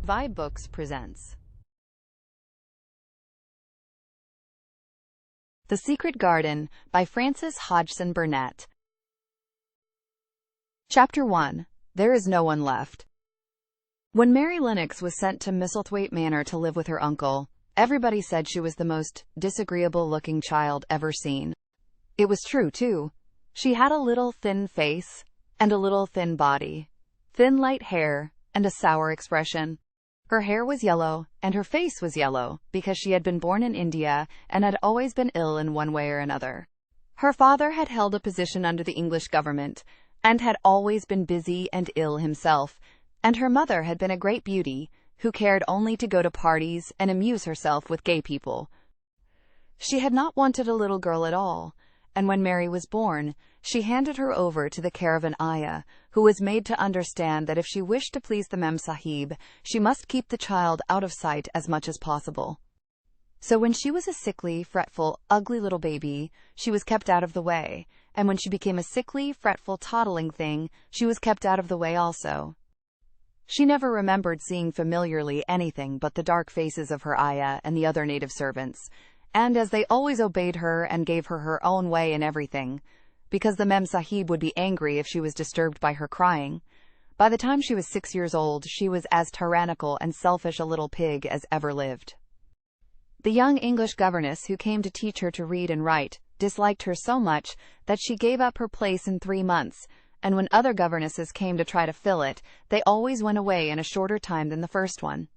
vibeBooks presents The Secret Garden by Frances Hodgson Burnett. Chapter 1. There is no one left. When Mary Lennox was sent to Misselthwaite Manor to live with her uncle, everybody said she was the most disagreeable-looking child ever seen. It was true, too. She had a little thin face and a little thin body, thin light hair and a sour expression. Her hair was yellow, and her face was yellow, because she had been born in India and had always been ill in one way or another. Her father had held a position under the English government, and had always been busy and ill himself, and her mother had been a great beauty, who cared only to go to parties and amuse herself with gay people. She had not wanted a little girl at all, and when Mary was born, she handed her over to the care of an ayah, who was made to understand that if she wished to please the Mem Sahib, she must keep the child out of sight as much as possible. So when she was a sickly, fretful, ugly little baby, she was kept out of the way, and when she became a sickly, fretful, toddling thing, she was kept out of the way also. She never remembered seeing familiarly anything but the dark faces of her ayah and the other native servants, and as they always obeyed her and gave her her own way in everything, because the Mem Sahib would be angry if she was disturbed by her crying, by the time she was 6 years old, she was as tyrannical and selfish a little pig as ever lived. The young English governess who came to teach her to read and write disliked her so much that she gave up her place in 3 months, and when other governesses came to try to fill it, they always went away in a shorter time than the first one.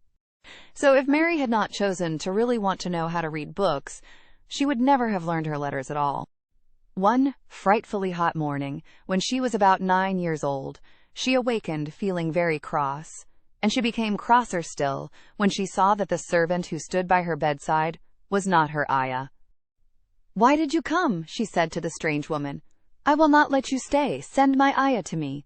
So if Mary had not chosen to really want to know how to read books, she would never have learned her letters at all. One frightfully hot morning, when she was about 9 years old, she awakened feeling very cross, and she became crosser still when she saw that the servant who stood by her bedside was not her ayah. "Why did you come?" she said to the strange woman. "I will not let you stay. Send my ayah to me."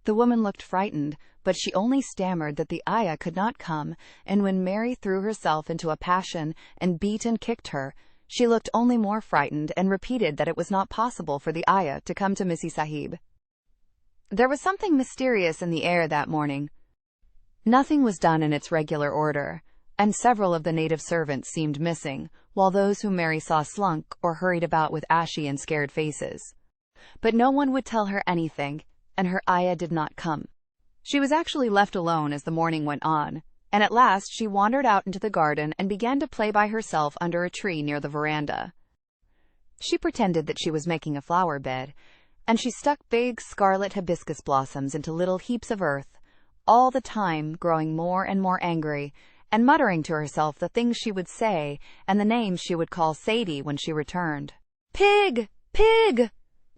The woman looked frightened, but she only stammered that the ayah could not come, and when Mary threw herself into a passion and beat and kicked her, she looked only more frightened and repeated that it was not possible for the ayah to come to Missi Sahib. There was something mysterious in the air that morning. Nothing was done in its regular order, and several of the native servants seemed missing, while those whom Mary saw slunk or hurried about with ashy and scared faces. But no one would tell her anything, and her ayah did not come. She was actually left alone as the morning went on, and at last she wandered out into the garden and began to play by herself under a tree near the veranda. She pretended that she was making a flower bed, and she stuck big scarlet hibiscus blossoms into little heaps of earth, all the time growing more and more angry, and muttering to herself the things she would say and the names she would call Sadie when she returned. "Pig! Pig!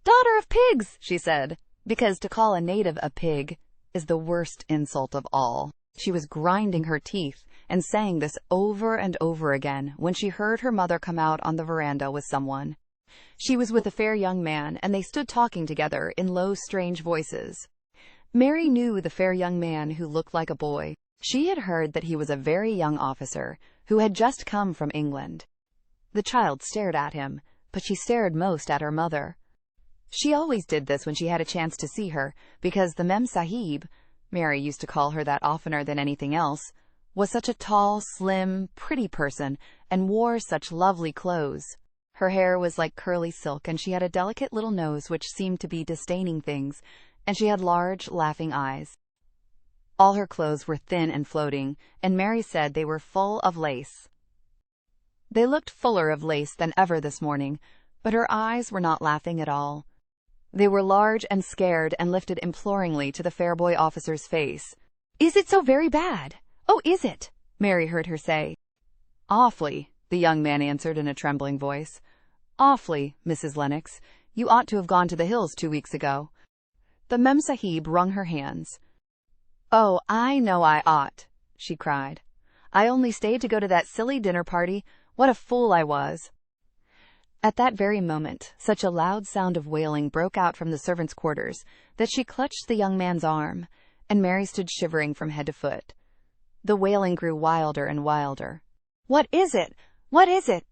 Daughter of pigs!" she said, because to call a native a pig is the worst insult of all. She was grinding her teeth and saying this over and over again when she heard her mother come out on the veranda with someone. She was with a fair young man, and they stood talking together in low, strange voices. Mary knew the fair young man who looked like a boy. She had heard that he was a very young officer who had just come from England. The child stared at him, but she stared most at her mother. She always did this when she had a chance to see her, because the Mem Sahib, Mary used to call her that oftener than anything else, was such a tall, slim, pretty person, and wore such lovely clothes. Her hair was like curly silk, and she had a delicate little nose which seemed to be disdaining things, and she had large, laughing eyes. All her clothes were thin and floating, and Mary said they were full of lace. They looked fuller of lace than ever this morning, but her eyes were not laughing at all. They were large and scared and lifted imploringly to the fair boy officer's face. "Is it so very bad? Oh, is it?" Mary heard her say. "Awfully," the young man answered in a trembling voice. "Awfully, Mrs. Lennox. You ought to have gone to the hills 2 weeks ago." The Mem Sahib wrung her hands. "Oh, I know I ought," she cried. "I only stayed to go to that silly dinner party. What a fool I was." At that very moment, such a loud sound of wailing broke out from the servants' quarters that she clutched the young man's arm, and Mary stood shivering from head to foot. The wailing grew wilder and wilder. "What is it? What is it?"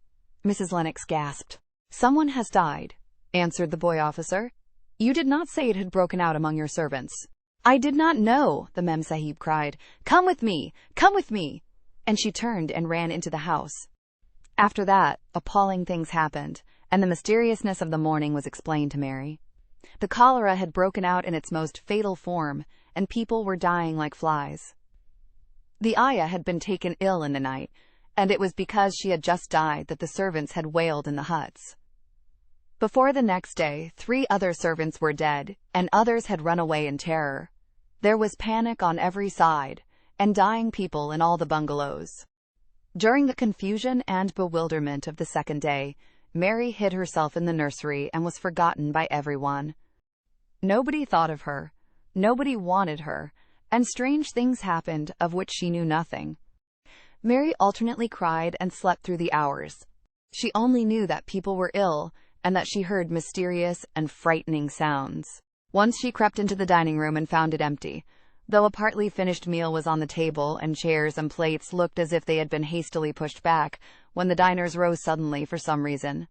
Mrs. Lennox gasped. "Someone has died," answered the boy officer. "You did not say it had broken out among your servants." "I did not know," the Mem Sahib cried. "Come with me! Come with me!" And she turned and ran into the house. After that, appalling things happened, and the mysteriousness of the morning was explained to Mary. The cholera had broken out in its most fatal form, and people were dying like flies. The ayah had been taken ill in the night, and it was because she had just died that the servants had wailed in the huts. Before the next day, 3 other servants were dead, and others had run away in terror. There was panic on every side, and dying people in all the bungalows. During the confusion and bewilderment of the second day, Mary hid herself in the nursery and was forgotten by everyone. Nobody thought of her, nobody wanted her, and strange things happened of which she knew nothing. Mary alternately cried and slept through the hours. She only knew that people were ill, and that she heard mysterious and frightening sounds. Once she crept into the dining room and found it empty, though a partly finished meal was on the table and chairs and plates looked as if they had been hastily pushed back when the diners rose suddenly for some reason.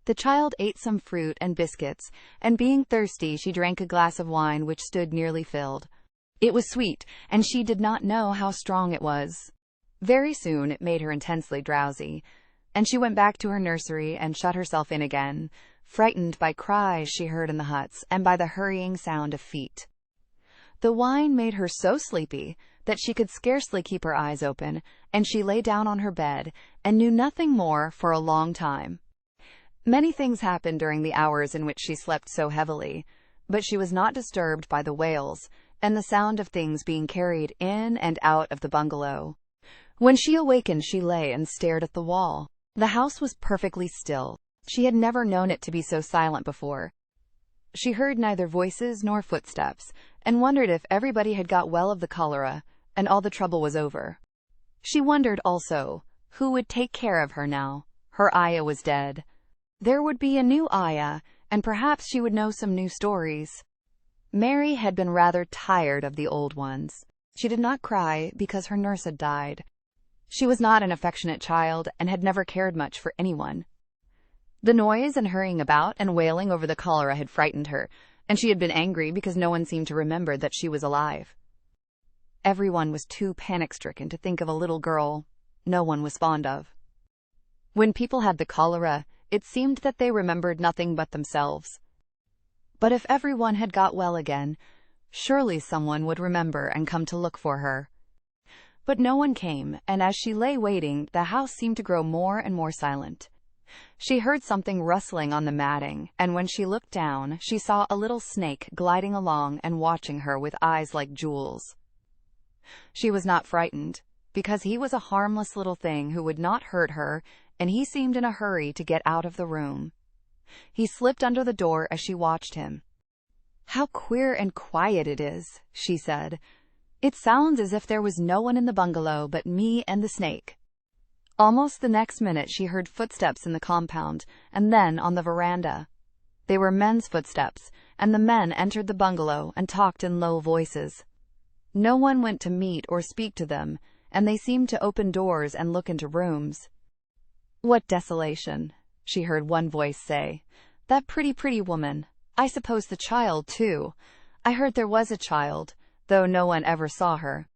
The child ate some fruit and biscuits, and being thirsty she drank a glass of wine which stood nearly filled. It was sweet, and she did not know how strong it was. Very soon it made her intensely drowsy, and she went back to her nursery and shut herself in again, frightened by cries she heard in the huts and by the hurrying sound of feet. The wine made her so sleepy that she could scarcely keep her eyes open, and she lay down on her bed and knew nothing more for a long time. Many things happened during the hours in which she slept so heavily, but she was not disturbed by the wails and the sound of things being carried in and out of the bungalow. When she awakened, she lay and stared at the wall. The house was perfectly still. She had never known it to be so silent before. She heard neither voices nor footsteps, and wondered if everybody had got well of the cholera, and all the trouble was over. She wondered also who would take care of her now. Her ayah was dead. There would be a new ayah, and perhaps she would know some new stories. Mary had been rather tired of the old ones. She did not cry because her nurse had died. She was not an affectionate child and had never cared much for anyone. The noise and hurrying about and wailing over the cholera had frightened her, and she had been angry because no one seemed to remember that she was alive. Everyone was too panic-stricken to think of a little girl no one was fond of. When people had the cholera, it seemed that they remembered nothing but themselves. But if everyone had got well again, surely someone would remember and come to look for her. But no one came, and as she lay waiting, the house seemed to grow more and more silent. She heard something rustling on the matting, and when she looked down, she saw a little snake gliding along and watching her with eyes like jewels. She was not frightened, because he was a harmless little thing who would not hurt her, and he seemed in a hurry to get out of the room. He slipped under the door as she watched him. "How queer and quiet it is," she said. "It sounds as if there was no one in the bungalow but me and the snake." Almost the next minute she heard footsteps in the compound, and then on the veranda. They were men's footsteps, and the men entered the bungalow and talked in low voices. No one went to meet or speak to them, and they seemed to open doors and look into rooms. "What desolation," she heard one voice say. "That pretty woman. I suppose the child, too. I heard there was a child, though no one ever saw her."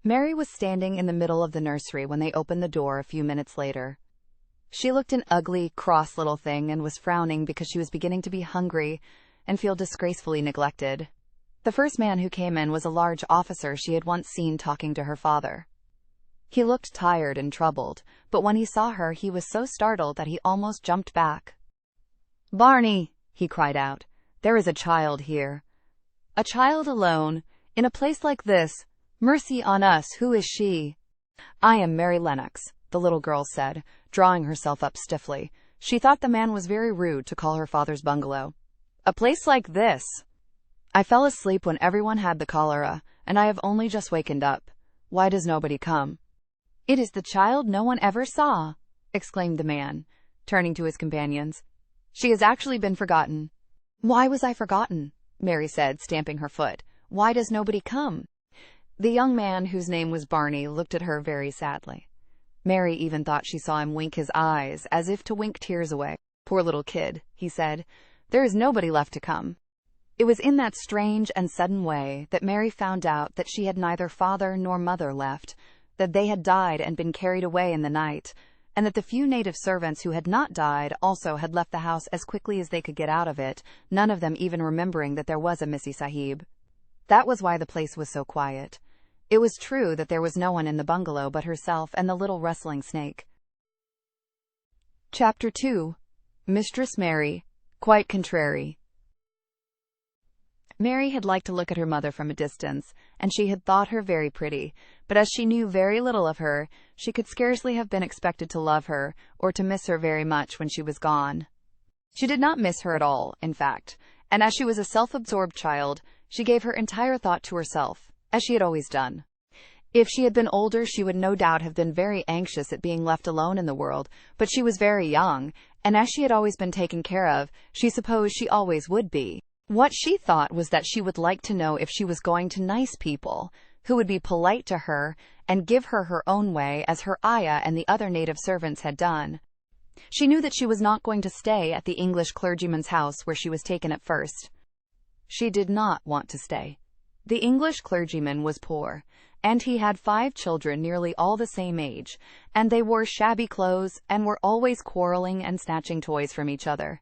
Mary was standing in the middle of the nursery when they opened the door a few minutes later. She looked an ugly, cross little thing and was frowning because she was beginning to be hungry and feel disgracefully neglected. The first man who came in was a large officer she had once seen talking to her father. He looked tired and troubled, but when he saw her he was so startled that he almost jumped back. "Barney," he cried out, "there is a child here. A child alone, in a place like this. Mercy on us, who is she?" "I am Mary Lennox," the little girl said, drawing herself up stiffly. She thought the man was very rude to call her father's bungalow "a place like this." "I fell asleep when everyone had the cholera, and I have only just wakened up. Why does nobody come?" "It is the child no one ever saw," exclaimed the man, turning to his companions. "She has actually been forgotten." "Why was I forgotten?" Mary said, stamping her foot. "Why does nobody come?" The young man, whose name was Barney, looked at her very sadly. Mary even thought she saw him wink his eyes, as if to wink tears away. "Poor little kid," he said. "There is nobody left to come." It was in that strange and sudden way that Mary found out that she had neither father nor mother left, that they had died and been carried away in the night, and that the few native servants who had not died also had left the house as quickly as they could get out of it, none of them even remembering that there was a Missie Sahib. That was why the place was so quiet. It was true that there was no one in the bungalow but herself and the little rustling snake. Chapter 2. Mistress Mary, quite contrary. Mary had liked to look at her mother from a distance, and she had thought her very pretty, but as she knew very little of her, she could scarcely have been expected to love her, or to miss her very much when she was gone. She did not miss her at all, in fact, and as she was a self-absorbed child, she gave her entire thought to herself, as she had always done. If she had been older, she would no doubt have been very anxious at being left alone in the world, but she was very young, and as she had always been taken care of, she supposed she always would be. What she thought was that she would like to know if she was going to nice people, who would be polite to her and give her her own way as her ayah and the other native servants had done. She knew that she was not going to stay at the English clergyman's house where she was taken at first. She did not want to stay. The English clergyman was poor, and he had 5 children nearly all the same age, and they wore shabby clothes and were always quarreling and snatching toys from each other.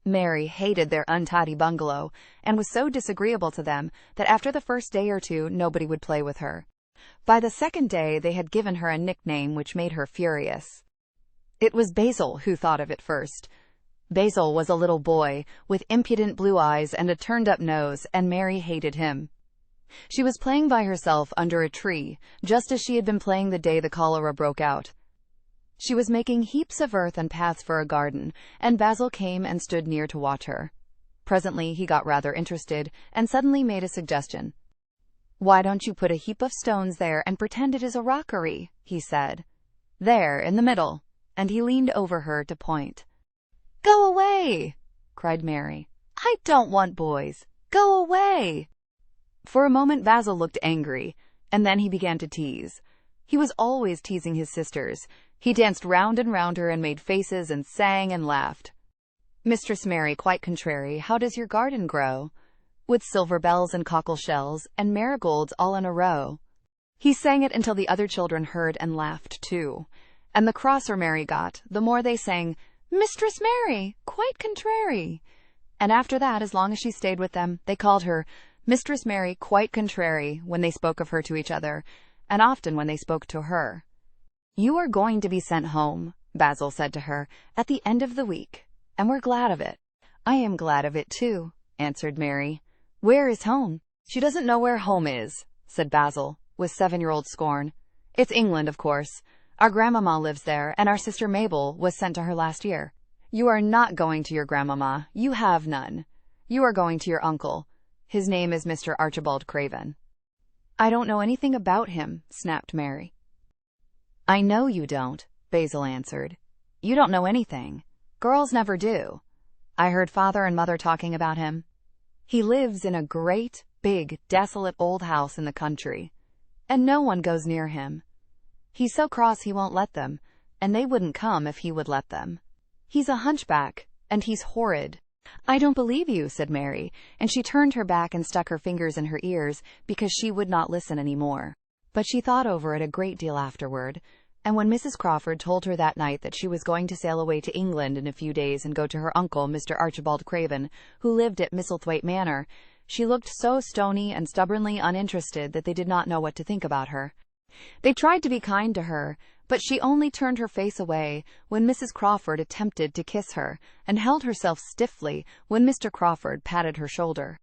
Mary hated their untidy bungalow, and was so disagreeable to them that after the first day or two nobody would play with her. By the second day they had given her a nickname which made her furious. It was Basil who thought of it first. Basil was a little boy, with impudent blue eyes and a turned-up nose, and Mary hated him. She was playing by herself under a tree, just as she had been playing the day the cholera broke out. She was making heaps of earth and paths for a garden, and Basil came and stood near to watch her. Presently he got rather interested, and suddenly made a suggestion. "Why don't you put a heap of stones there and pretend it is a rockery?" he said. "There, in the middle," and he leaned over her to point. "Go away!" cried Mary. "I don't want boys. Go away!" For a moment Basil looked angry, and then he began to tease. He was always teasing his sisters. He danced round and round her and made faces and sang and laughed. "Mistress Mary, quite contrary, how does your garden grow? With silver bells and cockle shells and marigolds all in a row." He sang it until the other children heard and laughed too. And the crosser Mary got, the more they sang, "Mistress Mary, quite contrary." And after that, as long as she stayed with them, they called her Mistress Mary, quite contrary, when they spoke of her to each other, and often when they spoke to her. "You are going to be sent home," Basil said to her, "at the end of the week, and we're glad of it." "I am glad of it too," answered Mary. "Where is home?" "She doesn't know where home is," said Basil, with 7-year-old scorn. "It's England, of course. Our grandmamma lives there, and our sister Mabel was sent to her last year." "You are not going to your grandmamma. You have none. You are going to your uncle. His name is Mr. Archibald Craven." "I don't know anything about him," snapped Mary. "I know you don't," Basil answered. "You don't know anything. Girls never do. I heard father and mother talking about him. He lives in a great, big, desolate old house in the country, and no one goes near him. He's so cross he won't let them, and they wouldn't come if he would let them. He's a hunchback, and he's horrid." "I don't believe you," said Mary, and she turned her back and stuck her fingers in her ears because she would not listen any more. But she thought over it a great deal afterward, and when Mrs. Crawford told her that night that she was going to sail away to England in a few days and go to her uncle, Mr. Archibald Craven, who lived at Misselthwaite Manor, she looked so stony and stubbornly uninterested that they did not know what to think about her. They tried to be kind to her, but she only turned her face away when Mrs. Crawford attempted to kiss her, and held herself stiffly when Mr. Crawford patted her shoulder.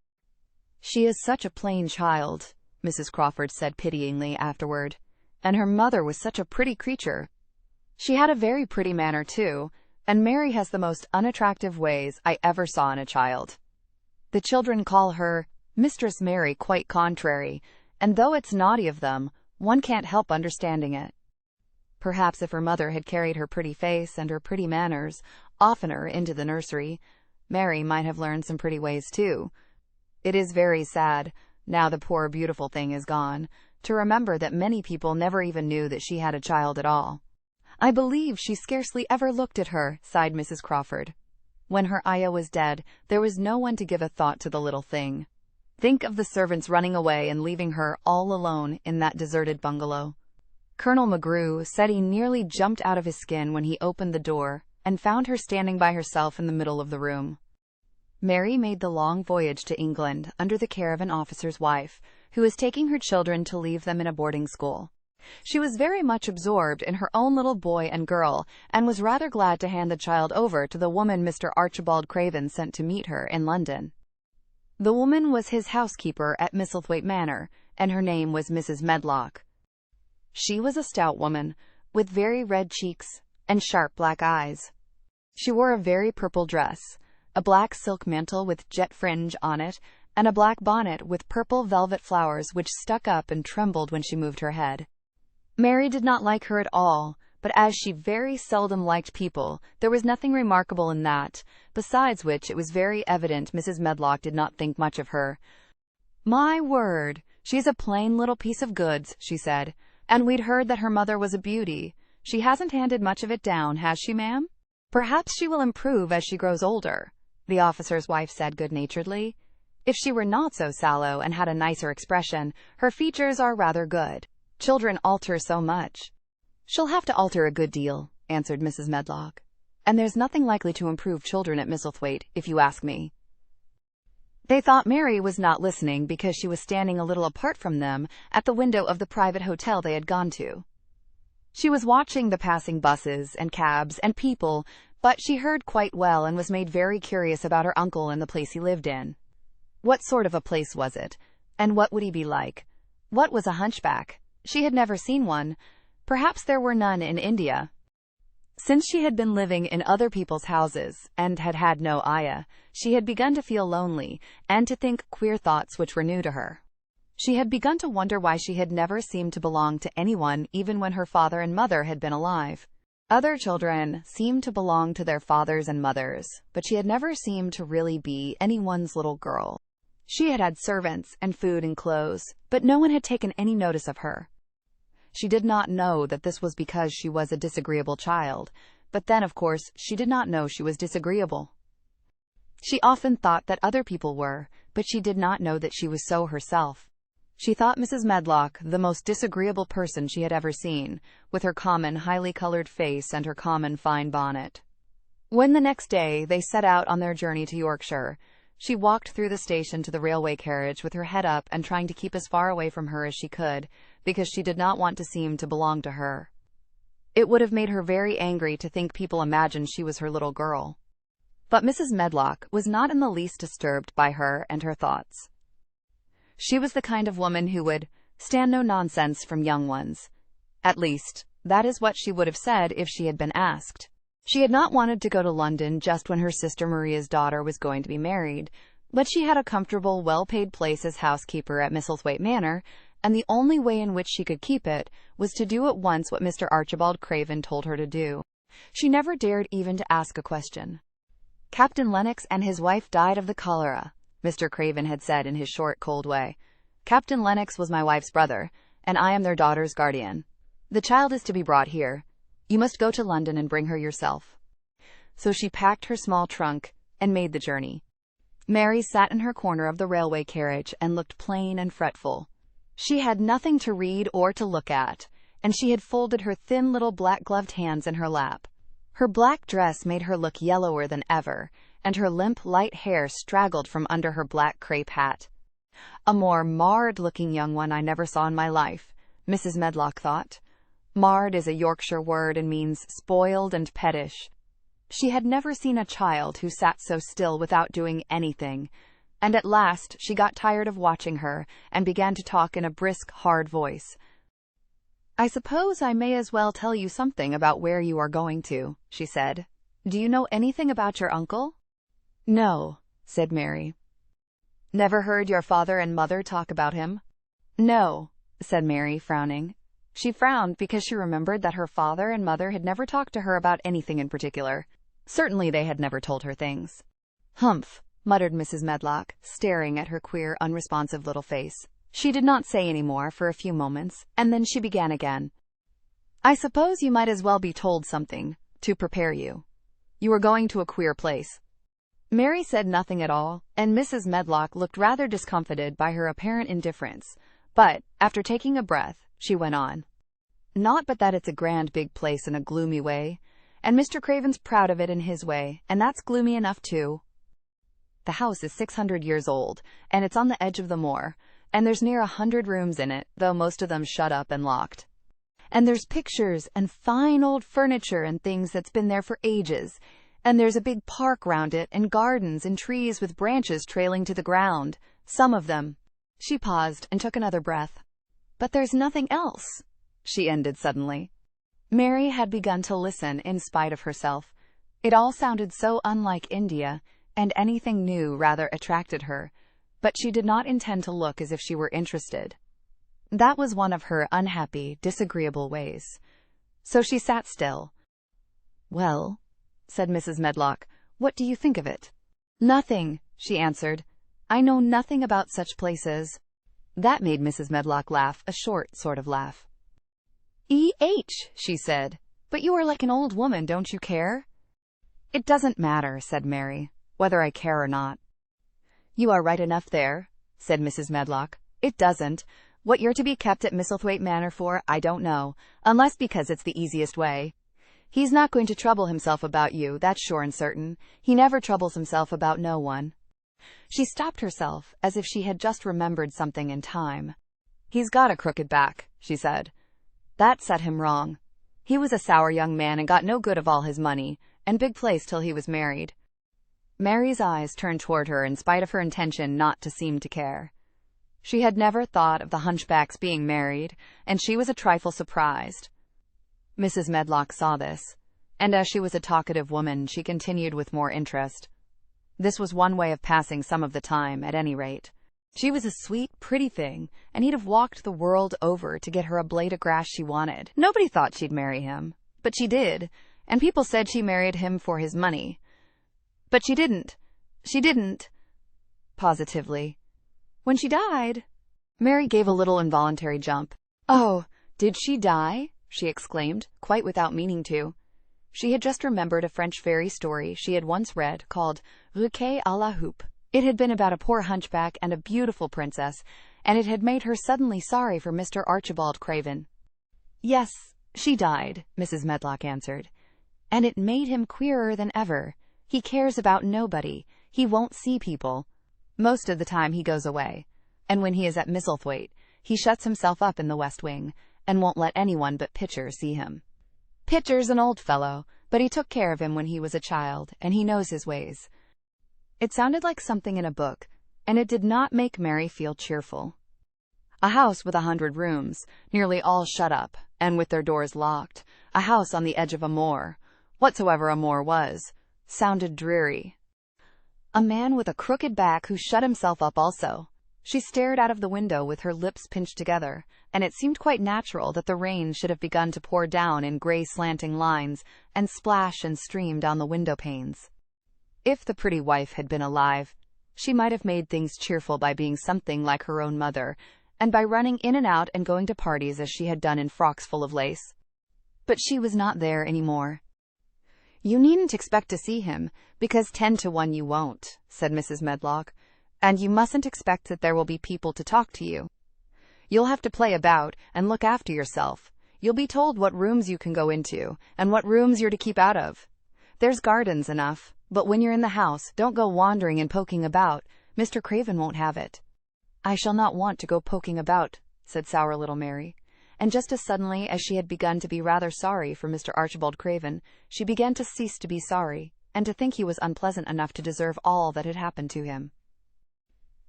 "She is such a plain child," Mrs. Crawford said pityingly afterward, "and her mother was such a pretty creature. She had a very pretty manner, too, and Mary has the most unattractive ways I ever saw in a child. The children call her Mistress Mary, quite contrary, and though it's naughty of them, one can't help understanding it. Perhaps if her mother had carried her pretty face and her pretty manners oftener into the nursery, Mary might have learned some pretty ways too. It is very sad, now the poor beautiful thing is gone, to remember that many people never even knew that she had a child at all." "I believe she scarcely ever looked at her," sighed Mrs. Crawford. When her ayah was dead, there was no one to give a thought to the little thing. Think of the servants running away and leaving her all alone in that deserted bungalow. Colonel McGrew said he nearly jumped out of his skin when he opened the door and found her standing by herself in the middle of the room. Mary made the long voyage to England under the care of an officer's wife, who was taking her children to leave them in a boarding school. She was very much absorbed in her own little boy and girl, and was rather glad to hand the child over to the woman Mr. Archibald Craven sent to meet her in London. The woman was his housekeeper at Misselthwaite Manor, and her name was Mrs. Medlock. She was a stout woman, with very red cheeks and sharp black eyes. She wore a very purple dress, a black silk mantle with jet fringe on it, and a black bonnet with purple velvet flowers which stuck up and trembled when she moved her head. Mary did not like her at all, but as she very seldom liked people, there was nothing remarkable in that, besides which it was very evident Mrs. Medlock did not think much of her. "My word, she's a plain little piece of goods," she said, "and we'd heard that her mother was a beauty. She hasn't handed much of it down, has she, ma'am?" "Perhaps she will improve as she grows older," the officer's wife said good-naturedly. "If she were not so sallow and had a nicer expression, her features are rather good. Children alter so much." "She'll have to alter a good deal," answered Mrs. Medlock. "And there's nothing likely to improve children at Misselthwaite, if you ask me." They thought Mary was not listening because she was standing a little apart from them at the window of the private hotel they had gone to. She was watching the passing buses and cabs and people, but she heard quite well and was made very curious about her uncle and the place he lived in. What sort of a place was it? And what would he be like? What was a hunchback? She had never seen one. Perhaps there were none in India. Since she had been living in other people's houses and had had no ayah, she had begun to feel lonely and to think queer thoughts which were new to her. She had begun to wonder why she had never seemed to belong to anyone even when her father and mother had been alive. Other children seemed to belong to their fathers and mothers, but she had never seemed to really be anyone's little girl. She had had servants and food and clothes, but no one had taken any notice of her. She did not know that this was because she was a disagreeable child, but then, of course, she did not know she was disagreeable. She often thought that other people were, but she did not know that she was so herself. She thought Mrs. Medlock the most disagreeable person she had ever seen, with her common, highly colored face and her common fine bonnet. When the next day they set out on their journey to Yorkshire, she walked through the station to the railway carriage with her head up and trying to keep as far away from her as she could, because she did not want to seem to belong to her. It would have made her very angry to think people imagined she was her little girl. But Mrs. Medlock was not in the least disturbed by her and her thoughts. She was the kind of woman who would stand no nonsense from young ones. At least, that is what she would have said if she had been asked. She had not wanted to go to London just when her sister Maria's daughter was going to be married, but she had a comfortable, well-paid place as housekeeper at Misselthwaite Manor, and the only way in which she could keep it was to do at once what Mr. Archibald Craven told her to do. She never dared even to ask a question. "Captain Lennox and his wife died of the cholera," Mr. Craven had said in his short, cold way. "Captain Lennox was my wife's brother, and I am their daughter's guardian. The child is to be brought here. You must go to London and bring her yourself." So she packed her small trunk and made the journey. Mary sat in her corner of the railway carriage and looked plain and fretful. She had nothing to read or to look at, and she had folded her thin little black-gloved hands in her lap. Her black dress made her look yellower than ever, and her limp, light hair straggled from under her black crape hat. "A more marred-looking young one I never saw in my life," Mrs. Medlock thought. Marred is a Yorkshire word and means spoiled and pettish. She had never seen a child who sat so still without doing anything, and at last she got tired of watching her and began to talk in a brisk, hard voice. "I suppose I may as well tell you something about where you are going to," she said. "Do you know anything about your uncle?" "No," said Mary. "Never heard your father and mother talk about him?" "No," said Mary, frowning. She frowned because she remembered that her father and mother had never talked to her about anything in particular. Certainly they had never told her things. "Humph," muttered Mrs. Medlock, staring at her queer, unresponsive little face. She did not say any more for a few moments, and then she began again. "I suppose you might as well be told something, to prepare you. You are going to a queer place. Mary said nothing at all, and Mrs. Medlock looked rather discomfited by her apparent indifference. But, after taking a breath, she went on. Not but that it's a grand big place in a gloomy way, and Mr. Craven's proud of it in his way, and that's gloomy enough too. The house is 600 years old, and it's on the edge of the moor, and there's near 100 rooms in it, though most of them shut up and locked. And there's pictures and fine old furniture and things that's been there for ages, and there's a big park round it, and gardens and trees with branches trailing to the ground, some of them. She paused and took another breath. But there's nothing else, she ended suddenly. Mary had begun to listen in spite of herself. It all sounded so unlike India, and anything new rather attracted her, but she did not intend to look as if she were interested. That was one of her unhappy, disagreeable ways. So she sat still. Well, said Mrs. Medlock, what do you think of it? Nothing, she answered. I know nothing about such places. That made Mrs. Medlock laugh, a short sort of laugh. She said, but you are like an old woman, don't you care? It doesn't matter, said Mary, whether I care or not. You are right enough there, said Mrs. Medlock. It doesn't. What you're to be kept at Misselthwaite Manor for, I don't know, unless because it's the easiest way. He's not going to trouble himself about you, that's sure and certain. He never troubles himself about no one. She stopped herself, as if she had just remembered something in time. He's got a crooked back, she said. That set him wrong. He was a sour young man and got no good of all his money, and big place till he was married. Mary's eyes turned toward her in spite of her intention not to seem to care. She had never thought of the hunchback's being married, and she was a trifle surprised. Mrs. Medlock saw this, and as she was a talkative woman, she continued with more interest. This was one way of passing some of the time, at any rate. She was a sweet, pretty thing, and he'd have walked the world over to get her a blade of grass she wanted. Nobody thought she'd marry him, but she did, and people said she married him for his money. But she didn't. She didn't. Positively. When she died... Mary gave a little involuntary jump. Oh, did she die? She exclaimed, quite without meaning to. She had just remembered a French fairy story she had once read called Riquet à la Houppe. It had been about a poor hunchback and a beautiful princess, and it had made her suddenly sorry for Mr. Archibald Craven. Yes, she died, Mrs. Medlock answered. And it made him queerer than ever. He cares about nobody. He won't see people. Most of the time he goes away. And when he is at Misselthwaite, he shuts himself up in the west wing, and won't let anyone but Pitcher see him. Pitcher's an old fellow, but he took care of him when he was a child, and he knows his ways. It sounded like something in a book, and it did not make Mary feel cheerful. A house with 100 rooms, nearly all shut up, and with their doors locked, a house on the edge of a moor, whatsoever a moor was, sounded dreary. A man with a crooked back who shut himself up also. She stared out of the window with her lips pinched together, and it seemed quite natural that the rain should have begun to pour down in gray slanting lines and splash and stream down the window panes. If the pretty wife had been alive, she might have made things cheerful by being something like her own mother, and by running in and out and going to parties as she had done in frocks full of lace. But she was not there any more. You needn't expect to see him, because 10 to 1 you won't, said Mrs. Medlock, and you mustn't expect that there will be people to talk to you. You'll have to play about and look after yourself. You'll be told what rooms you can go into, and what rooms you're to keep out of. There's gardens enough, but when you're in the house, don't go wandering and poking about. Mr. Craven won't have it. I shall not want to go poking about, said sour little Mary. And just as suddenly as she had begun to be rather sorry for Mr. Archibald Craven, she began to cease to be sorry, and to think he was unpleasant enough to deserve all that had happened to him.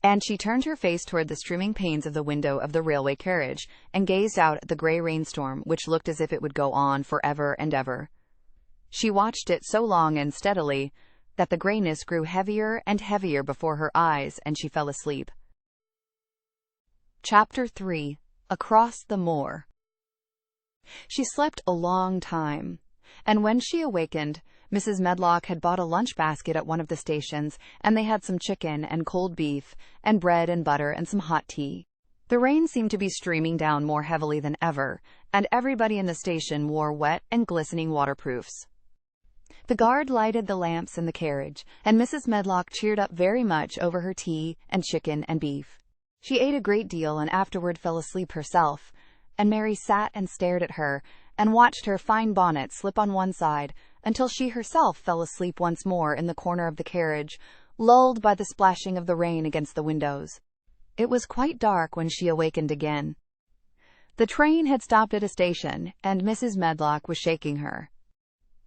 And she turned her face toward the streaming panes of the window of the railway carriage, and gazed out at the grey rainstorm, which looked as if it would go on for ever and ever. She watched it so long and steadily that the greyness grew heavier and heavier before her eyes, and she fell asleep. Chapter 3. Across the Moor. She slept a long time, and when she awakened, Mrs. Medlock had bought a lunch basket at one of the stations, and they had some chicken and cold beef and bread and butter and some hot tea. The rain seemed to be streaming down more heavily than ever, and everybody in the station wore wet and glistening waterproofs. The guard lighted the lamps in the carriage, and Mrs. Medlock cheered up very much over her tea and chicken and beef. She ate a great deal and afterward fell asleep herself, and Mary sat and stared at her and watched her fine bonnet slip on one side until she herself fell asleep once more in the corner of the carriage, lulled by the splashing of the rain against the windows. It was quite dark when she awakened again. The train had stopped at a station, and Mrs. Medlock was shaking her.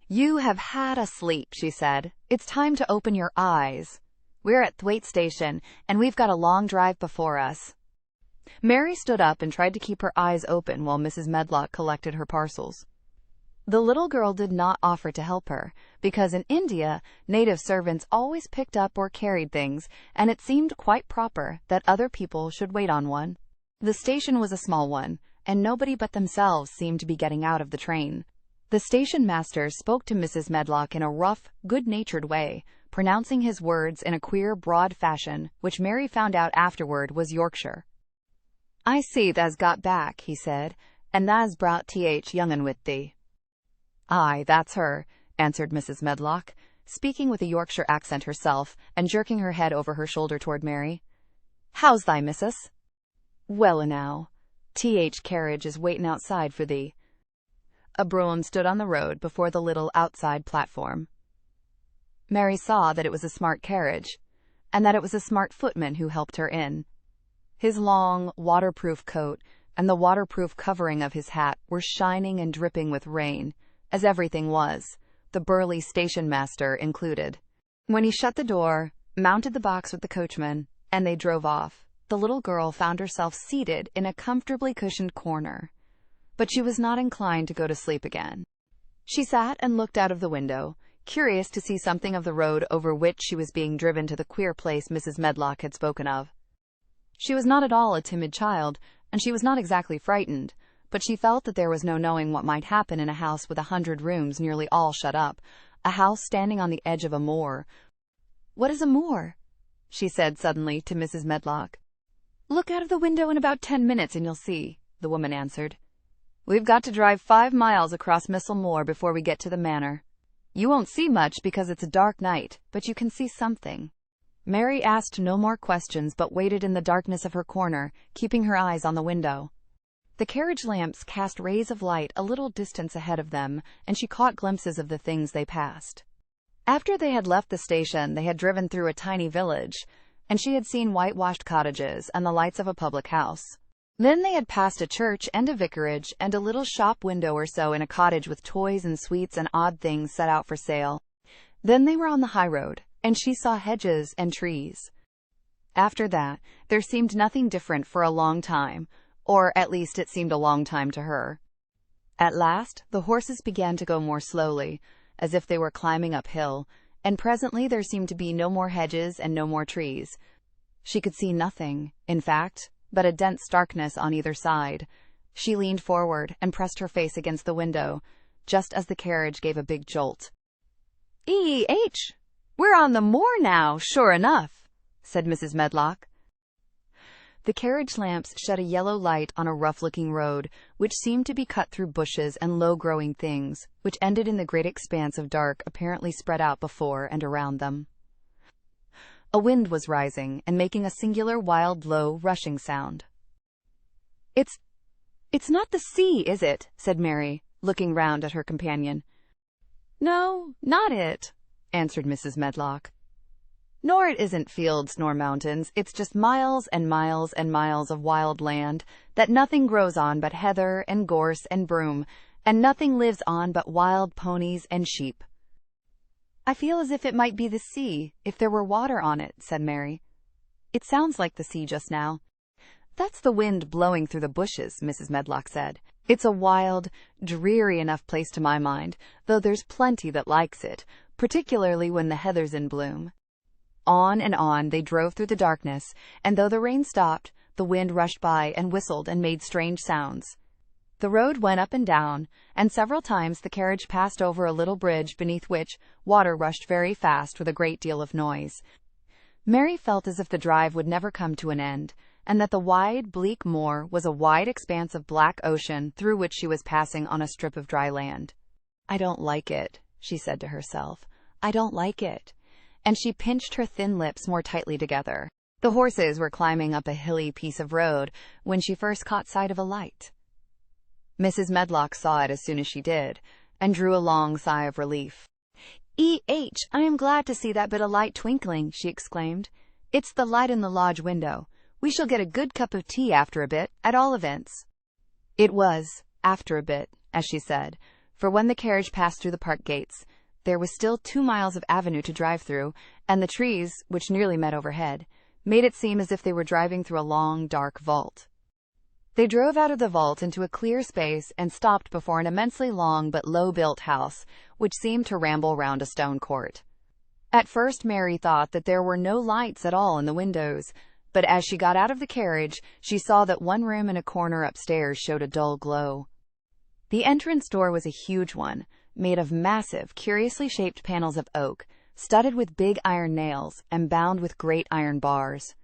"You have had a sleep," she said. "It's time to open your eyes. We're at VIII station, and we've got a long drive before us." Mary stood up and tried to keep her eyes open while Mrs. Medlock collected her parcels. The little girl did not offer to help her, because in India, native servants always picked up or carried things, and it seemed quite proper that other people should wait on one. The station was a small one, and nobody but themselves seemed to be getting out of the train. The station master spoke to Mrs. Medlock in a rough, good-natured way, pronouncing his words in a queer, broad fashion, which Mary found out afterward was Yorkshire. "I see tha's got back," he said, "and tha's brought young un with thee." "Aye, that's her," answered Mrs. Medlock, speaking with a Yorkshire accent herself, and jerking her head over her shoulder toward Mary. "How's thy missus?" "Well enow. Carriage is waitin' outside for thee." A brougham stood on the road before the little outside platform. Mary saw that it was a smart carriage, and that it was a smart footman who helped her in. His long, waterproof coat and the waterproof covering of his hat were shining and dripping with rain, as everything was, the burly station master included. When he shut the door, mounted the box with the coachman, and they drove off, the little girl found herself seated in a comfortably cushioned corner. But she was not inclined to go to sleep again. She sat and looked out of the window, curious to see something of the road over which she was being driven to the queer place Mrs. Medlock had spoken of. She was not at all a timid child, and she was not exactly frightened, but she felt that there was no knowing what might happen in a house with 100 rooms nearly all shut up, a house standing on the edge of a moor. "What is a moor?" she said suddenly to Mrs. Medlock. "Look out of the window in about 10 minutes and you'll see," the woman answered. "We've got to drive 5 miles across Missel Moor before we get to the manor. You won't see much because it's a dark night, but you can see something." Mary asked no more questions but waited in the darkness of her corner, keeping her eyes on the window. The carriage lamps cast rays of light a little distance ahead of them, and she caught glimpses of the things they passed. After they had left the station, they had driven through a tiny village, and she had seen whitewashed cottages and the lights of a public house. Then they had passed a church and a vicarage and a little shop window or so in a cottage with toys and sweets and odd things set out for sale. Then they were on the high road, and she saw hedges and trees. After that, there seemed nothing different for a long time, or at least it seemed a long time to her. At last, the horses began to go more slowly, as if they were climbing uphill, and presently there seemed to be no more hedges and no more trees. She could see nothing, in fact, but a dense darkness on either side. She leaned forward and pressed her face against the window, just as the carriage gave a big jolt. "E.H. We're on the moor now, sure enough," said Mrs. Medlock. The carriage lamps shed a yellow light on a rough-looking road, which seemed to be cut through bushes and low-growing things, which ended in the great expanse of dark apparently spread out before and around them. A wind was rising and making a singular wild, low, rushing sound. It's not the sea, is it?" said Mary, looking round at her companion. "No, not it," answered Mrs. Medlock. "Nor it isn't fields nor mountains, it's just miles and miles and miles of wild land that nothing grows on but heather and gorse and broom, and nothing lives on but wild ponies and sheep." "I feel as if it might be the sea, if there were water on it," said Mary. "It sounds like the sea just now." "That's the wind blowing through the bushes," Mrs. Medlock said. "It's a wild, dreary enough place to my mind, though there's plenty that likes it, particularly when the heather's in bloom." On and on they drove through the darkness, and though the rain stopped, the wind rushed by and whistled and made strange sounds. The road went up and down, and several times the carriage passed over a little bridge beneath which water rushed very fast with a great deal of noise. Mary felt as if the drive would never come to an end, and that the wide, bleak moor was a wide expanse of black ocean through which she was passing on a strip of dry land. "I don't like it," she said to herself. "I don't like it." And she pinched her thin lips more tightly together. The horses were climbing up a hilly piece of road when she first caught sight of a light. Mrs. Medlock saw it as soon as she did, and drew a long sigh of relief. I am glad to see that bit of light twinkling," she exclaimed. "It's the light in the lodge window. We shall get a good cup of tea after a bit, at all events." It was after a bit, as she said, for when the carriage passed through the park gates, there was still 2 miles of avenue to drive through, and the trees, which nearly met overhead, made it seem as if they were driving through a long, dark vault. They drove out of the vault into a clear space and stopped before an immensely long but low-built house, which seemed to ramble round a stone court. At first Mary thought that there were no lights at all in the windows, but as she got out of the carriage, she saw that one room in a corner upstairs showed a dull glow. The entrance door was a huge one, made of massive, curiously shaped panels of oak, studded with big iron nails and bound with great iron bars.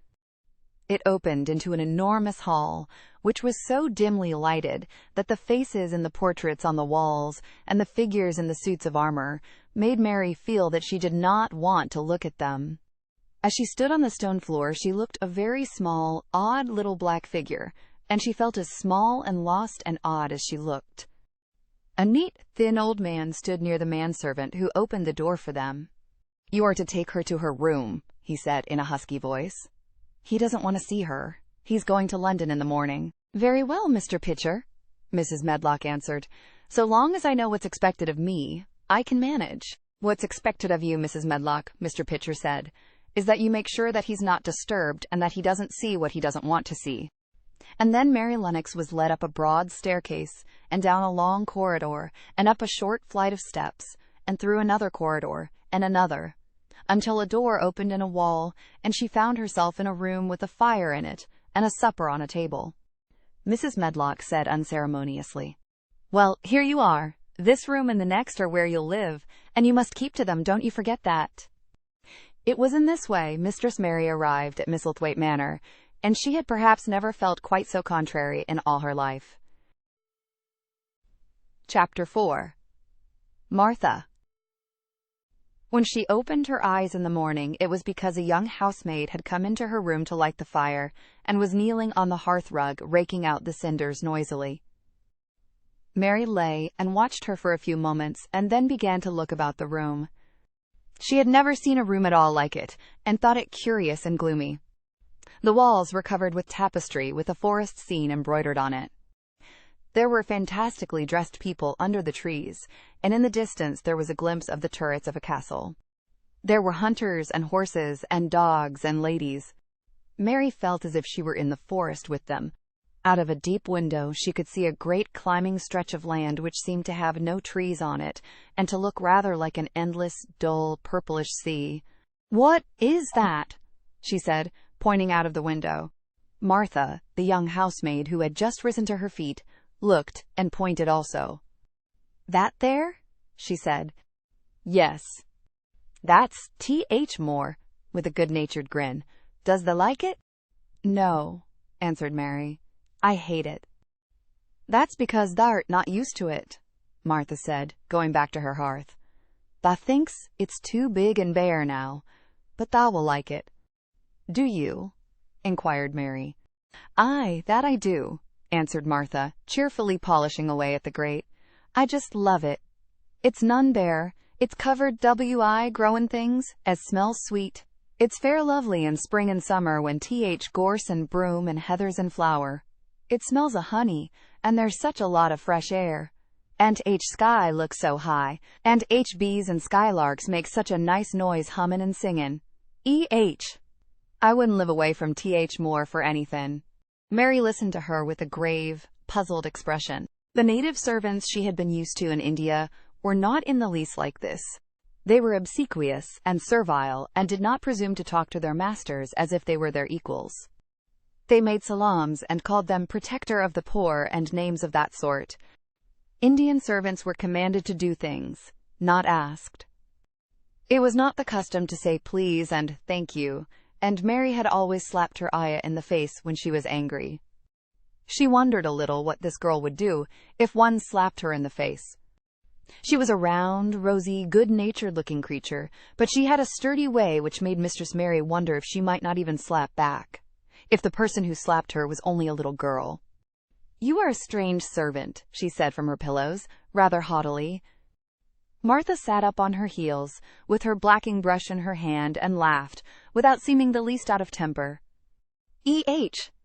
It opened into an enormous hall, which was so dimly lighted that the faces in the portraits on the walls and the figures in the suits of armor made Mary feel that she did not want to look at them. As she stood on the stone floor, she looked a very small, odd little black figure, and she felt as small and lost and odd as she looked. A neat, thin old man stood near the manservant who opened the door for them. "You are to take her to her room," he said in a husky voice. "He doesn't want to see her. He's going to London in the morning." "Very well, Mr. Pitcher," Mrs. Medlock answered. "So long as I know what's expected of me, I can manage." "What's expected of you, Mrs. Medlock," Mr. Pitcher said, "is that you make sure that he's not disturbed and that he doesn't see what he doesn't want to see." And then Mary Lennox was led up a broad staircase and down a long corridor and up a short flight of steps and through another corridor and another, until a door opened in a wall and she found herself in a room with a fire in it and a supper on a table. Mrs. Medlock said unceremoniously, "Well, here you are. This room and the next are where you'll live, and you must keep to them, don't you forget that." It was in this way Mistress Mary arrived at Misselthwaite Manor, and she had perhaps never felt quite so contrary in all her life. Chapter 4. Martha. When she opened her eyes in the morning, it was because a young housemaid had come into her room to light the fire, and was kneeling on the hearth-rug, raking out the cinders noisily. Mary lay and watched her for a few moments, and then began to look about the room. She had never seen a room at all like it, and thought it curious and gloomy. The walls were covered with tapestry with a forest scene embroidered on it. There were fantastically dressed people under the trees, and in the distance there was a glimpse of the turrets of a castle. There were hunters and horses and dogs and ladies. Mary felt as if she were in the forest with them. Out of a deep window she could see a great climbing stretch of land which seemed to have no trees on it, and to look rather like an endless, dull, purplish sea. "What is that?" she said, pointing out of the window. Martha, the young housemaid who had just risen to her feet, looked and pointed also. "That there?" she said. "Yes. That's T.H. Moor," with a good-natured grin. "Does thee like it?" "No," answered Mary. "I hate it." "That's because thou'rt not used to it," Martha said, going back to her hearth. "Thou thinks it's too big and bare now, but thou will like it." "Do you?" inquired Mary. "Aye, that I do," answered Martha, cheerfully polishing away at the grate. "I just love it. It's none bare. It's covered growin' things, as smells sweet. It's fair lovely in spring and summer when Th gorse and broom and heathers in flower. It smells o' honey, and there's such a lot of fresh air. And sky looks so high, and bees and skylarks make such a nice noise hummin' and singin'. I wouldn't live away from Th Moor for anythin'." Mary listened to her with a grave, puzzled expression. The native servants she had been used to in India were not in the least like this. They were obsequious and servile, and did not presume to talk to their masters as if they were their equals. They made salams and called them protector of the poor and names of that sort. Indian servants were commanded to do things, not asked. It was not the custom to say please and thank you, and Mary had always slapped her ayah in the face when she was angry. She wondered a little what this girl would do if one slapped her in the face. She was a round, rosy, good-natured-looking creature, but she had a sturdy way which made Mistress Mary wonder if she might not even slap back, if the person who slapped her was only a little girl. "You are a strange servant," she said from her pillows, rather haughtily. Martha sat up on her heels, with her blacking brush in her hand, and laughed, without seeming the least out of temper.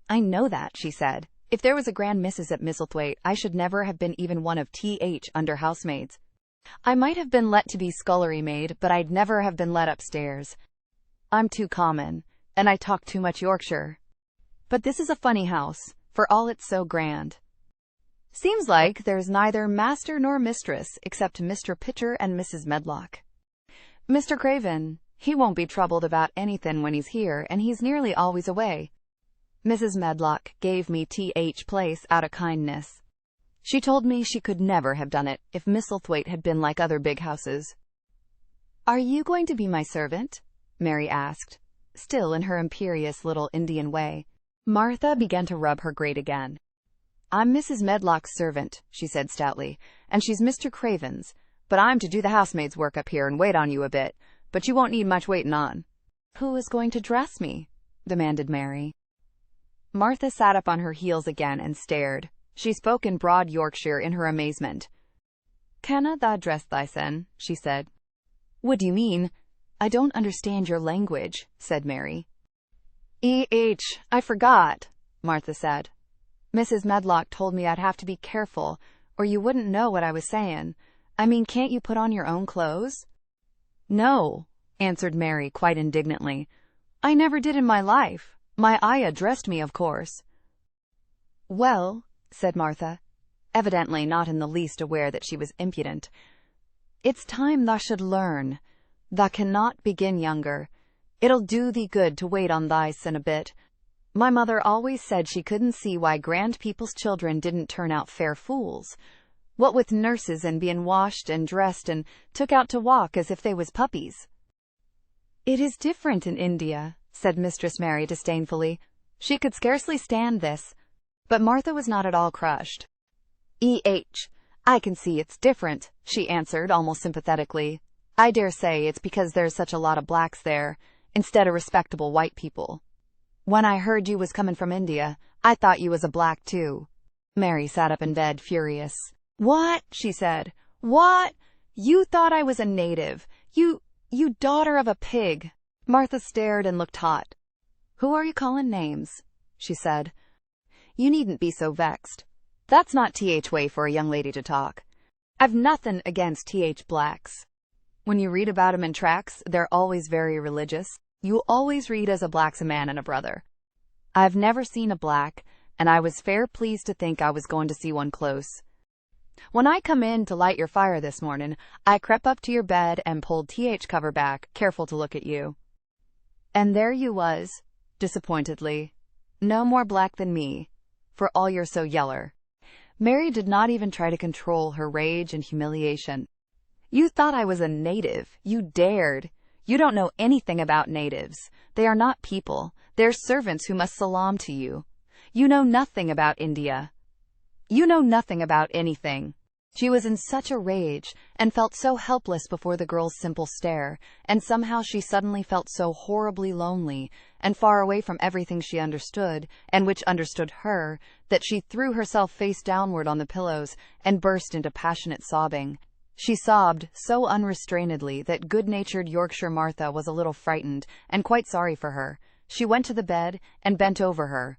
I know that," she said. "If there was a grand missus at Misselthwaite, I should never have been even one of under housemaids. I might have been let to be scullery maid, but I'd never have been let upstairs. I'm too common, and I talk too much Yorkshire. But this is a funny house, for all it's so grand. Seems like there's neither master nor mistress, except Mr. Pitcher and Mrs. Medlock. Mr. Craven, he won't be troubled about anything when he's here, and he's nearly always away. Mrs. Medlock gave me place out of kindness. She told me she could never have done it if Misselthwaite had been like other big houses." "Are you going to be my servant?" Mary asked, still in her imperious little Indian way. Martha began to rub her grate again. "I'm Mrs. Medlock's servant," she said stoutly, "and she's Mr. Craven's, but I'm to do the housemaid's work up here and wait on you a bit, but you won't need much waiting on." "Who is going to dress me?" demanded Mary. Martha sat up on her heels again and stared. She spoke in broad Yorkshire in her amazement. "Canna tha dress thysen?" she said. "What do you mean? I don't understand your language," said Mary. I forgot," Martha said. "Mrs. Medlock told me I'd have to be careful, or you wouldn't know what I was saying. I mean, can't you put on your own clothes?" "No," answered Mary quite indignantly. "I never did in my life. My ayah dressed me, of course." "Well," said Martha, evidently not in the least aware that she was impudent, "it's time thou should learn. Thou cannot begin younger. It'll do thee good to wait on thysen a bit. My mother always said she couldn't see why grand people's children didn't turn out fair fools, what with nurses and being washed and dressed and took out to walk as if they was puppies." "It is different in India," said Mistress Mary disdainfully. She could scarcely stand this, but Martha was not at all crushed. I can see it's different," she answered almost sympathetically. "I dare say it's because there's such a lot of blacks there, instead of respectable white people. When I heard you was coming from India, I thought you was a black too." Mary sat up in bed, furious. "What?" she said. "What? You thought I was a native? You daughter of a pig!" Martha stared and looked hot. "Who are you calling names?" she said. "You needn't be so vexed. That's not way for a young lady to talk. I've nothing against blacks. When you read about 'em in tracts, they're always very religious. You always read as a black's a man and a brother. I've never seen a black, and I was fair pleased to think I was going to see one close. When I come in to light your fire this morning, I crept up to your bed and pulled cover back, careful to look at you. And there you was, disappointedly. No more black than me, for all you're so yeller." Mary did not even try to control her rage and humiliation. "You thought I was a native. You dared. You don't know anything about natives. They are not people. They're servants who must salaam to you. You know nothing about India. You know nothing about anything." She was in such a rage, and felt so helpless before the girl's simple stare, and somehow she suddenly felt so horribly lonely, and far away from everything she understood, and which understood her, that she threw herself face downward on the pillows, and burst into passionate sobbing. She sobbed so unrestrainedly that good-natured Yorkshire Martha was a little frightened, and quite sorry for her. She went to the bed, and bent over her.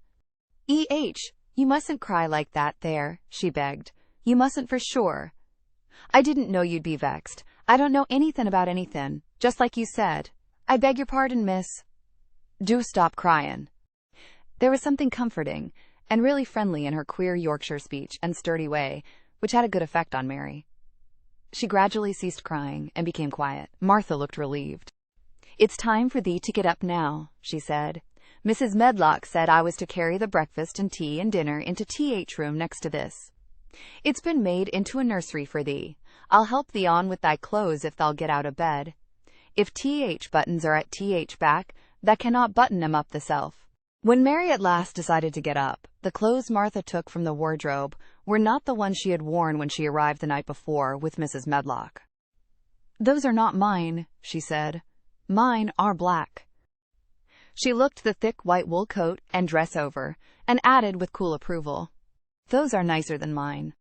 You mustn't cry like that there," she begged. "You mustn't for sure. I didn't know you'd be vexed. I don't know anything about anything, just like you said. I beg your pardon, miss. Do stop crying." There was something comforting and really friendly in her queer Yorkshire speech and sturdy way, which had a good effect on Mary. She gradually ceased crying and became quiet. Martha looked relieved. "It's time for thee to get up now," she said. "Mrs. Medlock said I was to carry the breakfast and tea and dinner into room next to this. It's been made into a nursery for thee. I'll help thee on with thy clothes if thou'll get out of bed. If buttons are at back, thou cannot button 'em up thyself. When Mary at last decided to get up, the clothes Martha took from the wardrobe were not the ones she had worn when she arrived the night before with Mrs. Medlock. "Those are not mine," she said. "Mine are black." She looked the thick white wool coat and dress over, and added with cool approval, "Those are nicer than mine."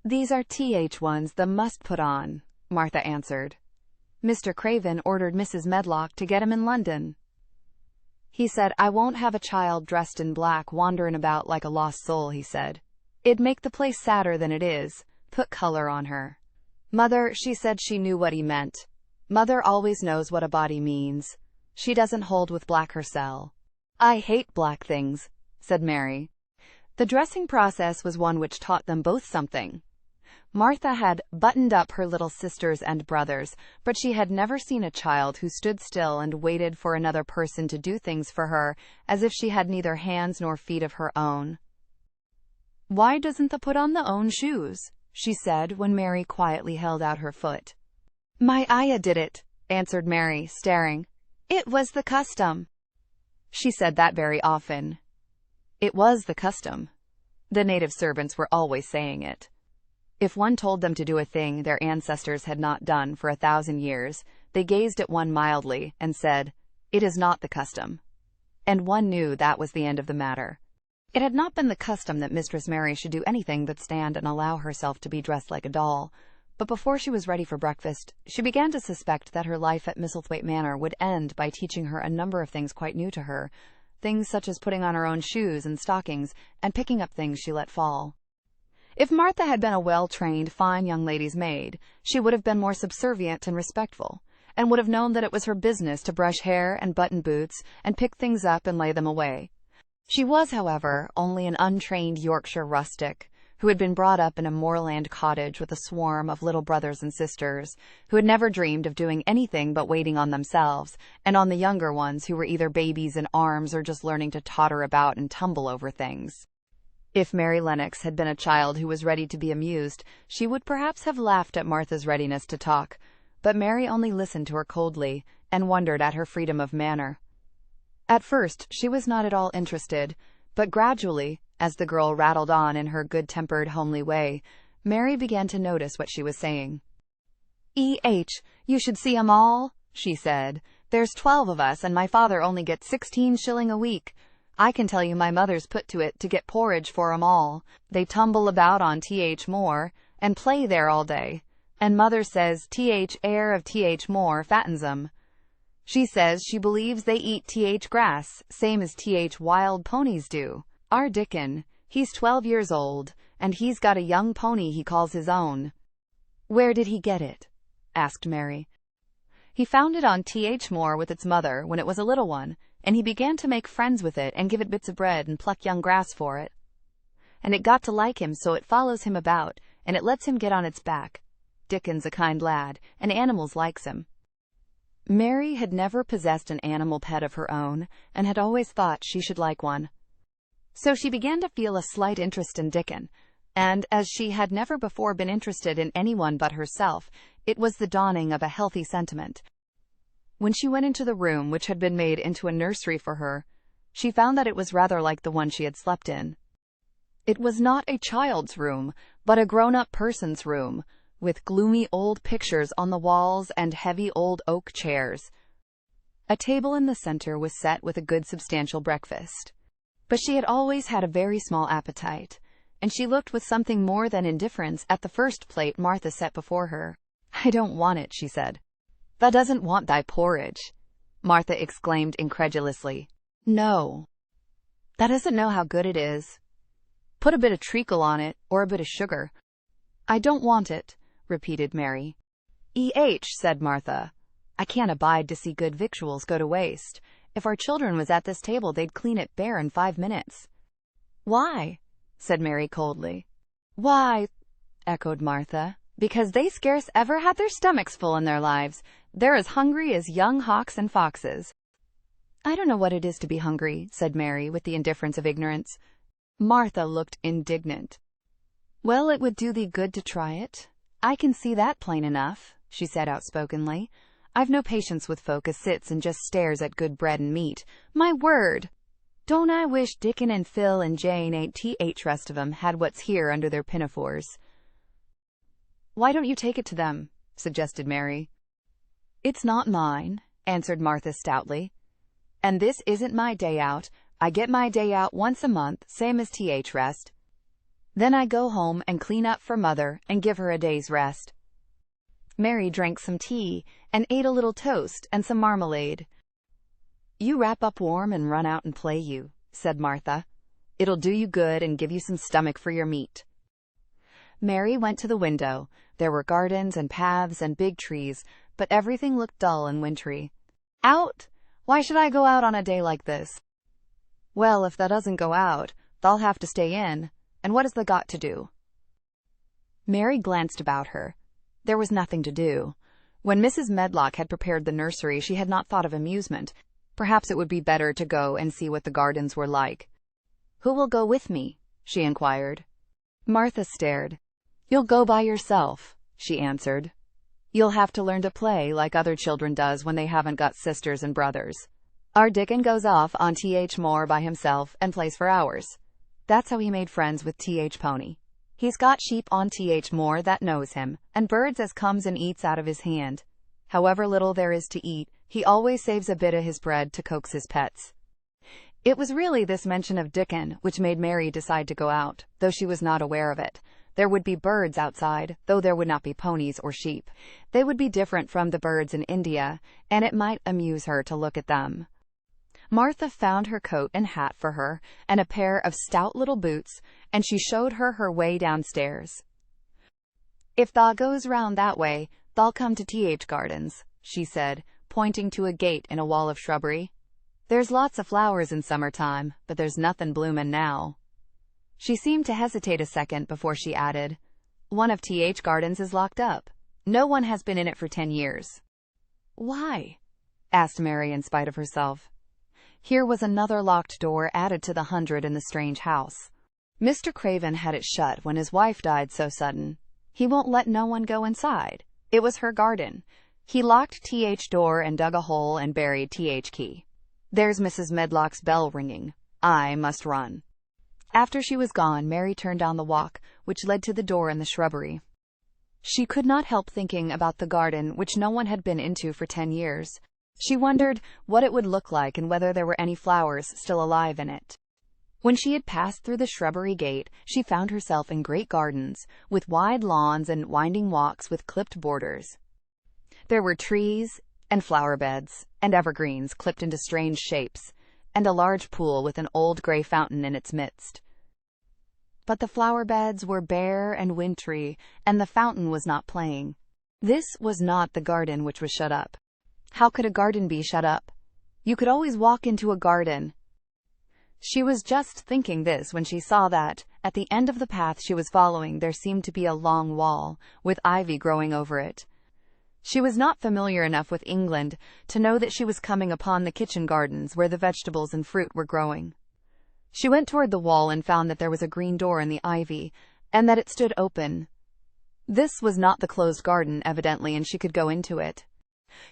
"These are TH ones the must put on," Martha answered. "Mr. Craven ordered Mrs. Medlock to get 'em in London. He said, 'I won't have a child dressed in black wandering about like a lost soul,' he said. 'It'd make the place sadder than it is. Put color on her.' Mother, she said she knew what he meant. Mother always knows what a body means. She doesn't hold with black herself." "I hate black things," said Mary. The dressing process was one which taught them both something. Martha had buttoned up her little sisters and brothers, but she had never seen a child who stood still and waited for another person to do things for her, as if she had neither hands nor feet of her own. "Why doesn't the put on the own shoes?" she said when Mary quietly held out her foot. "My Ayah did it," answered Mary, staring. "It was the custom." She said that very often. It was the custom. The native servants were always saying it. If one told them to do a thing their ancestors had not done for 1,000 years, they gazed at one mildly and said, "It is not the custom." And one knew that was the end of the matter. It had not been the custom that Mistress Mary should do anything but stand and allow herself to be dressed like a doll, but before she was ready for breakfast, she began to suspect that her life at Misselthwaite Manor would end by teaching her a number of things quite new to her, things such as putting on her own shoes and stockings and picking up things she let fall. If Martha had been a well-trained, fine young lady's maid, she would have been more subservient and respectful, and would have known that it was her business to brush hair and button boots and pick things up and lay them away. She was, however, only an untrained Yorkshire rustic, who had been brought up in a moorland cottage with a swarm of little brothers and sisters, who had never dreamed of doing anything but waiting on themselves, and on the younger ones who were either babies in arms or just learning to totter about and tumble over things. If Mary Lennox had been a child who was ready to be amused, she would perhaps have laughed at Martha's readiness to talk, but Mary only listened to her coldly, and wondered at her freedom of manner. At first she was not at all interested, but gradually, as the girl rattled on in her good-tempered, homely way, Mary began to notice what she was saying. You should see 'em all," she said. "There's 12 of us, and my father only gets 16 shilling a week. I can tell you my mother's put to it to get porridge for 'em all. They tumble about on Moor, and play there all day, and mother says heir of Moor fattens 'em. She says she believes they eat grass, same as wild ponies do. Our Dickon, he's 12 years old, and he's got a young pony he calls his own." "Where did he get it?" asked Mary. "He found it on Moor with its mother when it was a little one, and he began to make friends with it and give it bits of bread and pluck young grass for it. And it got to like him, so it follows him about, and it lets him get on its back. Dickon's a kind lad, and animals likes him." Mary had never possessed an animal pet of her own, and had always thought she should like one. So she began to feel a slight interest in Dickon, and as she had never before been interested in anyone but herself, it was the dawning of a healthy sentiment. When she went into the room which had been made into a nursery for her, she found that it was rather like the one she had slept in. It was not a child's room, but a grown-up person's room, with gloomy old pictures on the walls and heavy old oak chairs. A table in the center was set with a good substantial breakfast. But she had always had a very small appetite, and she looked with something more than indifference at the first plate Martha set before her. "I don't want it," she said. "Thou doesn't want thy porridge?" Martha exclaimed incredulously. "No. Thou doesn't know how good it is. Put a bit of treacle on it, or a bit of sugar." "I don't want it," repeated Mary. Said Martha. "I can't abide to see good victuals go to waste. If our children was at this table, they'd clean it bare in 5 minutes." "Why?" said Mary coldly. "Why," echoed Martha, "because they scarce ever had their stomachs full in their lives. They're as hungry as young hawks and foxes." "I don't know what it is to be hungry," said Mary with the indifference of ignorance. Martha looked indignant. "Well, it would do thee good to try it. I can see that plain enough," she said outspokenly. "I've no patience with folk as sits and just stares at good bread and meat. My word!" Don't I wish Dickon and Phil and Jane and rest of 'em had what's here under their pinafores. Why don't you take it to them? Suggested Mary. It's not mine, answered Martha stoutly. And this isn't my day out. I get my day out once a month, same as rest. Then I go home and clean up for Mother and give her a day's rest. Mary drank some tea and ate a little toast and some marmalade. You wrap up warm and run out and play, you, said Martha. It'll do you good and give you some stomach for your meat. Mary went to the window. There were gardens and paths and big trees, but everything looked dull and wintry. Out? Why should I go out on a day like this? Well, if thou doesn't go out, thou'll have to stay in. And what has thou got to do? Mary glanced about her. There was nothing to do. When Mrs. Medlock had prepared the nursery, she had not thought of amusement. Perhaps it would be better to go and see what the gardens were like. Who will go with me? She inquired. Martha stared. You'll go by yourself, she answered. You'll have to learn to play like other children does when they haven't got sisters and brothers. Our Dickon goes off on Moor by himself and plays for hours. That's how he made friends with Pony. He's got sheep on Moor that knows him, and birds as comes and eats out of his hand. However little there is to eat, he always saves a bit of his bread to coax his pets. It was really this mention of Dickon which made Mary decide to go out, though she was not aware of it. There would be birds outside, though there would not be ponies or sheep. They would be different from the birds in India, and it might amuse her to look at them. Martha found her coat and hat for her, and a pair of stout little boots, and she showed her her way downstairs. If thou goes round that way, thou'll come to Gardens, she said, pointing to a gate in a wall of shrubbery. There's lots of flowers in summertime, but there's nothin' bloomin' now. She seemed to hesitate a second before she added, One of Gardens is locked up. No one has been in it for 10 years. Why? Asked Mary in spite of herself. Here was another locked door added to the 100 in the strange house. Mr. Craven had it shut when his wife died so sudden. He won't let no one go inside. It was her garden. He locked door and dug a hole and buried key. There's Mrs. Medlock's bell ringing. I must run. After she was gone, Mary turned down the walk, which led to the door in the shrubbery. She could not help thinking about the garden, which no one had been into for 10 years. She wondered what it would look like and whether there were any flowers still alive in it. When she had passed through the shrubbery gate, she found herself in great gardens, with wide lawns and winding walks with clipped borders. There were trees and flower beds and evergreens clipped into strange shapes, and a large pool with an old gray fountain in its midst. But the flower beds were bare and wintry, and the fountain was not playing. This was not the garden which was shut up. How could a garden be shut up? You could always walk into a garden. She was just thinking this when she saw that, at the end of the path she was following, there seemed to be a long wall, with ivy growing over it. She was not familiar enough with England to know that she was coming upon the kitchen gardens where the vegetables and fruit were growing. She went toward the wall and found that there was a green door in the ivy, and that it stood open. This was not the closed garden, evidently, and she could go into it.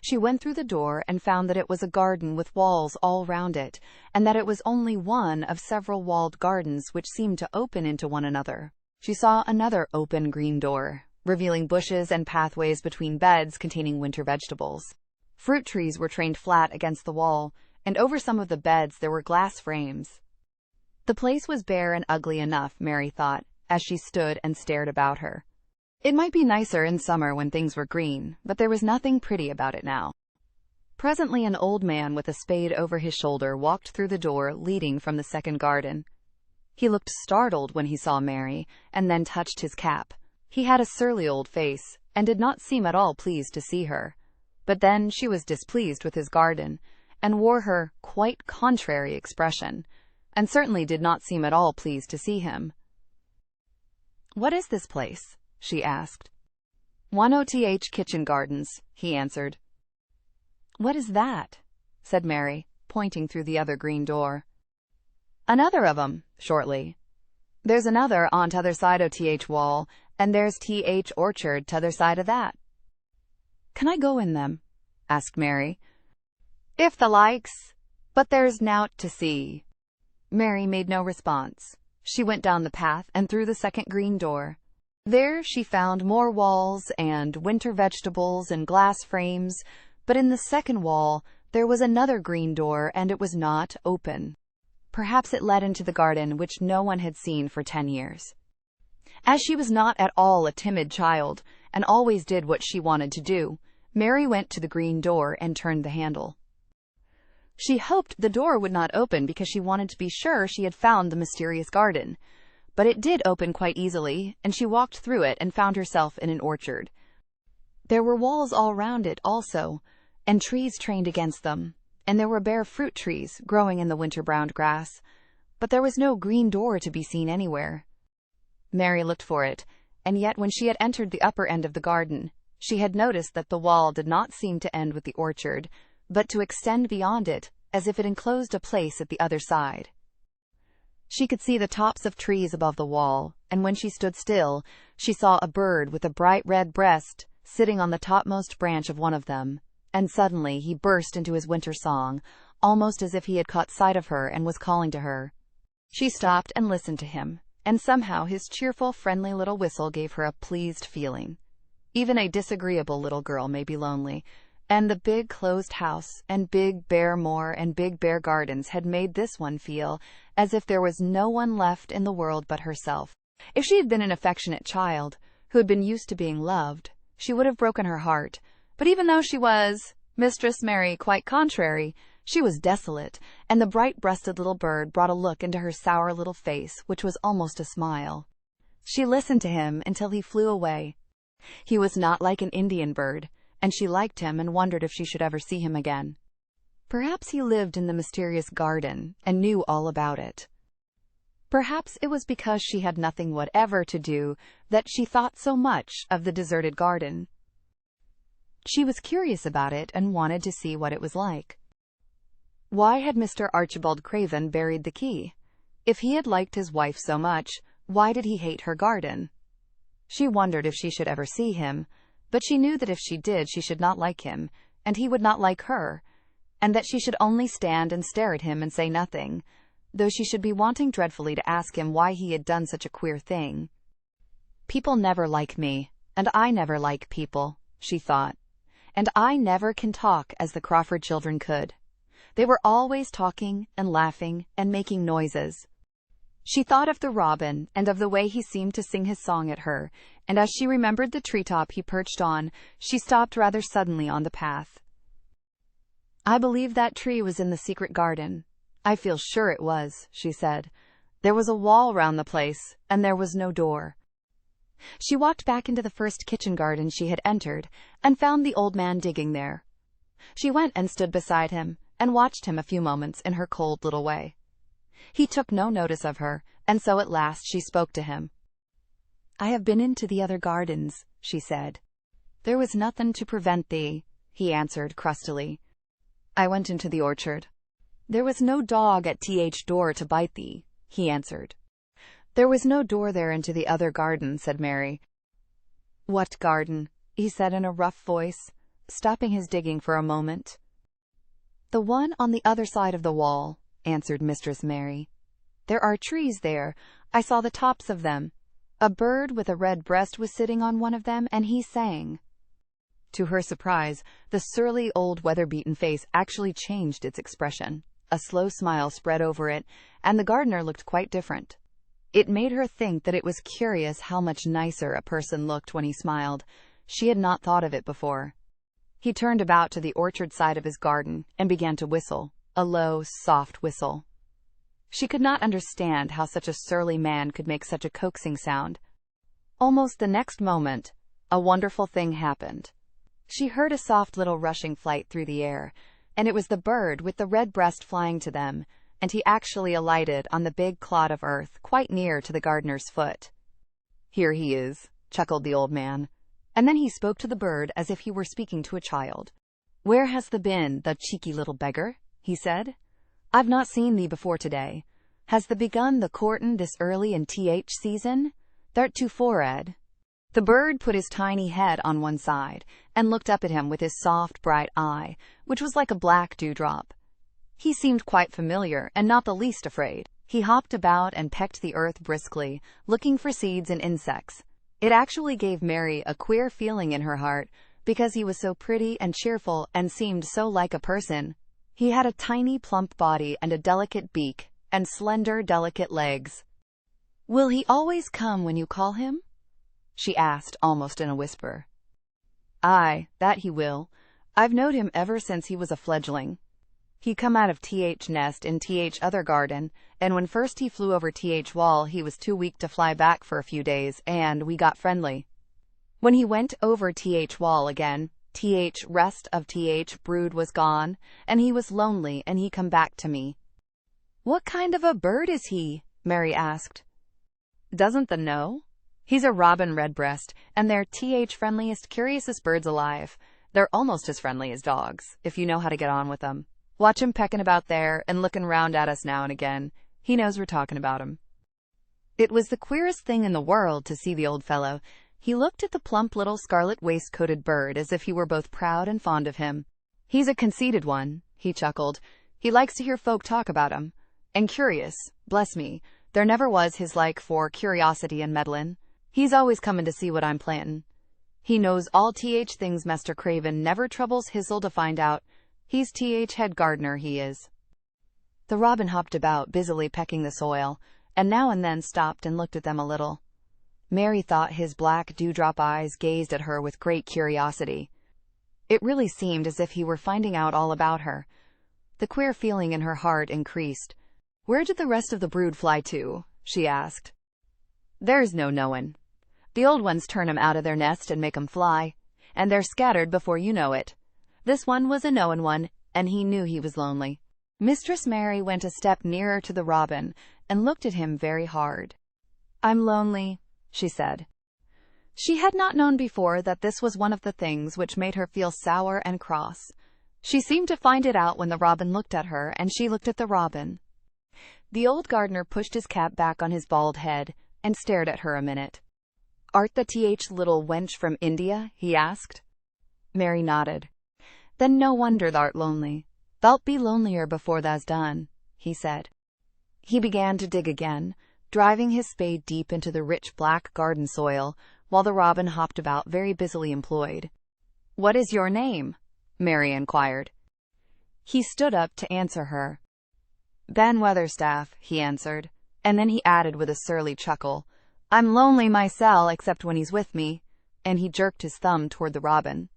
She went through the door and found that it was a garden with walls all round it, and that it was only one of several walled gardens which seemed to open into one another. She saw another open green door, revealing bushes and pathways between beds containing winter vegetables. Fruit trees were trained flat against the wall, and over some of the beds there were glass frames. The place was bare and ugly enough, Mary thought, as she stood and stared about her. It might be nicer in summer when things were green, but there was nothing pretty about it now. Presently an old man with a spade over his shoulder walked through the door leading from the second garden. He looked startled when he saw Mary, and then touched his cap. He had a surly old face, and did not seem at all pleased to see her. But then she was displeased with his garden, and wore her quite contrary expression, and certainly did not seem at all pleased to see him. "What is this place?" she asked. "1 Kitchen Gardens," he answered. "What is that?" said Mary, pointing through the other green door. "Another of 'em," shortly. "There's another on t'other side o' wall, and there's orchard t'other side of that." "Can I go in them?" asked Mary. "If the likes, but there's nowt to see." Mary made no response. She went down the path and through the second green door. There she found more walls and winter vegetables and glass frames, but in the second wall there was another green door, and it was not open. Perhaps it led into the garden, which no one had seen for 10 years. As she was not at all a timid child, and always did what she wanted to do, Mary went to the green door and turned the handle. She hoped the door would not open because she wanted to be sure she had found the mysterious garden. But it did open quite easily, and she walked through it and found herself in an orchard. There were walls all round it also, and trees trained against them, and there were bare fruit trees growing in the winter-browned grass, but there was no green door to be seen anywhere. Mary looked for it, and yet when she had entered the upper end of the garden, she had noticed that the wall did not seem to end with the orchard, but to extend beyond it, as if it enclosed a place at the other side. She could see the tops of trees above the wall, and when she stood still, she saw a bird with a bright red breast sitting on the topmost branch of one of them, and suddenly he burst into his winter song, almost as if he had caught sight of her and was calling to her. She stopped and listened to him, and somehow his cheerful, friendly little whistle gave her a pleased feeling. Even a disagreeable little girl may be lonely, and the big closed house and big bare moor and big bare gardens had made this one feel as if there was no one left in the world but herself. If she had been an affectionate child, who had been used to being loved, she would have broken her heart, but even though she was Mistress Mary quite contrary, she was desolate, and the bright-breasted little bird brought a look into her sour little face which was almost a smile. She listened to him until he flew away. He was not like an Indian bird, and she liked him and wondered if she should ever see him again. Perhaps he lived in the mysterious garden and knew all about it. Perhaps it was because she had nothing whatever to do that she thought so much of the deserted garden. She was curious about it and wanted to see what it was like. Why had Mr. Archibald Craven buried the key? If he had liked his wife so much, why did he hate her garden? She wondered if she should ever see him, but she knew that if she did, she should not like him, and he would not like her, and that she should only stand and stare at him and say nothing, though she should be wanting dreadfully to ask him why he had done such a queer thing. People never like me, and I never like people, she thought, and I never can talk as the Crawford children could. They were always talking and laughing and making noises. She thought of the robin and of the way he seemed to sing his song at her, and as she remembered the treetop he perched on, she stopped rather suddenly on the path. I believe that tree was in the secret garden. I feel sure it was, she said. There was a wall round the place, and there was no door. She walked back into the first kitchen garden she had entered, and found the old man digging there. She went and stood beside him, and watched him a few moments in her cold little way. He took no notice of her, and so at last she spoke to him. I have been into the other gardens, she said. There was nothing to prevent thee, he answered crustily. I went into the orchard. There was no dog at th door to bite thee, he answered. There was no door there into the other garden, said Mary. What garden? He said in a rough voice, stopping his digging for a moment. The one on the other side of the wall, answered Mistress Mary. There are trees there. I saw the tops of them. A bird with a red breast was sitting on one of them, and he sang. To her surprise, the surly old weather-beaten face actually changed its expression. A slow smile spread over it, and the gardener looked quite different. It made her think that it was curious how much nicer a person looked when he smiled. She had not thought of it before. He turned about to the orchard side of his garden and began to whistle, a low, soft whistle. She could not understand how such a surly man could make such a coaxing sound. Almost the next moment, a wonderful thing happened. She heard a soft little rushing flight through the air, and it was the bird with the red breast flying to them, and he actually alighted on the big clod of earth quite near to the gardener's foot. Here he is, chuckled the old man, and then he spoke to the bird as if he were speaking to a child. Where has thee been, the cheeky little beggar? He said. I've not seen thee before today. Has thee begun the courtin' this early in th season? Thou'rt too for'ard. The bird put his tiny head on one side and looked up at him with his soft, bright eye, which was like a black dewdrop. He seemed quite familiar and not the least afraid. He hopped about and pecked the earth briskly, looking for seeds and insects. It actually gave Mary a queer feeling in her heart, because he was so pretty and cheerful and seemed so like a person. He had a tiny, plump body and a delicate beak, and slender, delicate legs. "Will he always come when you call him?" she asked, almost in a whisper. "Aye, that he will. I've knowed him ever since he was a fledgling. He come out of Th nest in Th other garden, and when first he flew over Th wall he was too weak to fly back for a few days, and we got friendly. When he went over Th wall again, Th rest of Th brood was gone, and he was lonely, and he come back to me." "What kind of a bird is he?" Mary asked. "Doesn't the know? He's a robin redbreast, and they're Th friendliest, curiousest birds alive. They're almost as friendly as dogs, if you know how to get on with them. Watch him pecking about there and looking round at us now and again. He knows we're talking about him." It was the queerest thing in the world to see the old fellow. He looked at the plump little scarlet waistcoated bird as if he were both proud and fond of him. "He's a conceited one," he chuckled. "He likes to hear folk talk about him. And curious, bless me, there never was his like for curiosity and meddlin'. He's always comin' to see what I'm plantin'. He knows all Th things Mester Craven never troubles hisself to find out. He's Th head gardener, he is." The robin hopped about, busily pecking the soil, and now and then stopped and looked at them a little. Mary thought his black dewdrop eyes gazed at her with great curiosity. It really seemed as if he were finding out all about her. The queer feeling in her heart increased. "Where did the rest of the brood fly to?" she asked. "There's no knowin'. The old ones turn 'em out of their nest and make 'em fly, and they're scattered before you know it. This one was a knowin' one, and he knew he was lonely." Mistress Mary went a step nearer to the robin and looked at him very hard. "I'm lonely," she said. She had not known before that this was one of the things which made her feel sour and cross. She seemed to find it out when the robin looked at her, and she looked at the robin. The old gardener pushed his cap back on his bald head and stared at her a minute. "Art the Th little wench from India?" he asked. Mary nodded. "Then no wonder thou'rt lonely. Thou'lt be lonelier before thou's done," he said. He began to dig again, driving his spade deep into the rich black garden soil, while the robin hopped about very busily employed. "What is your name?" Mary inquired. He stood up to answer her. "Ben Weatherstaff," he answered, and then he added with a surly chuckle, "I'm lonely mysel, except when he's with me," and he jerked his thumb toward the robin.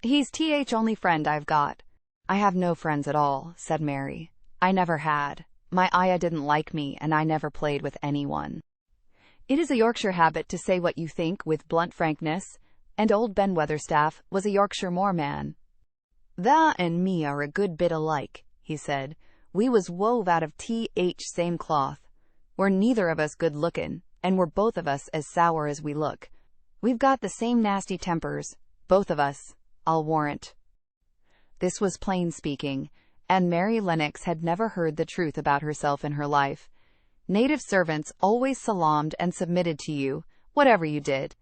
"He's Th only friend I've got." "I have no friends at all," said Mary. "I never had. My Ayah didn't like me, and I never played with anyone." It is a Yorkshire habit to say what you think with blunt frankness, and old Ben Weatherstaff was a Yorkshire moorman. "Tha and me are a good bit alike," he said. "We was wove out of Th same cloth. We're neither of us good lookin', and we're both of us as sour as we look. We've got the same nasty tempers, both of us, I'll warrant." This was plain speaking, and Mary Lennox had never heard the truth about herself in her life. Native servants always salaamed and submitted to you, whatever you did.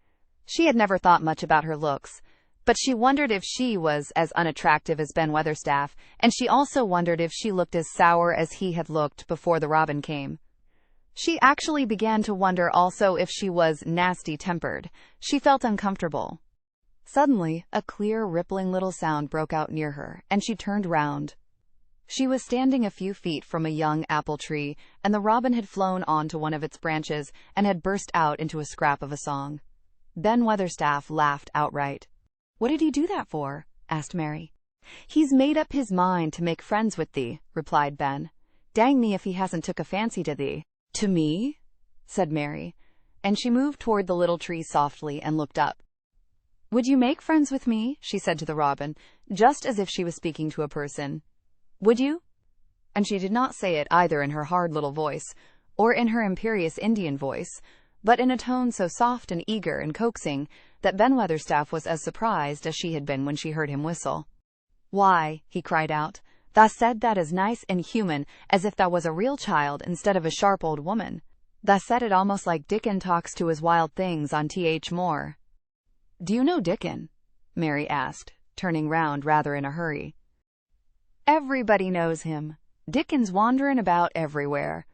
She had never thought much about her looks, but she wondered if she was as unattractive as Ben Weatherstaff, and she also wondered if she looked as sour as he had looked before the robin came. She actually began to wonder also if she was nasty-tempered. She felt uncomfortable. Suddenly, a clear, rippling little sound broke out near her, and she turned round. She was standing a few feet from a young apple tree, and the robin had flown onto one of its branches and had burst out into a scrap of a song. Ben Weatherstaff laughed outright. "What did he do that for?" asked Mary. "He's made up his mind to make friends with thee," replied Ben. "Dang me if he hasn't took a fancy to thee." "To me?" said Mary, and she moved toward the little tree softly and looked up. "Would you make friends with me?" she said to the robin, just as if she was speaking to a person. "Would you?" And she did not say it either in her hard little voice, or in her imperious Indian voice, but in a tone so soft and eager and coaxing that Ben Weatherstaff was as surprised as she had been when she heard him whistle. "Why," he cried out, "thou said that as nice and human as if thou was a real child instead of a sharp old woman. Thou said it almost like Dickon talks to his wild things on Moor." "Do you know Dickon?" Mary asked, turning round rather in a hurry. "Everybody knows him. Dickon's wanderin' about everywhere.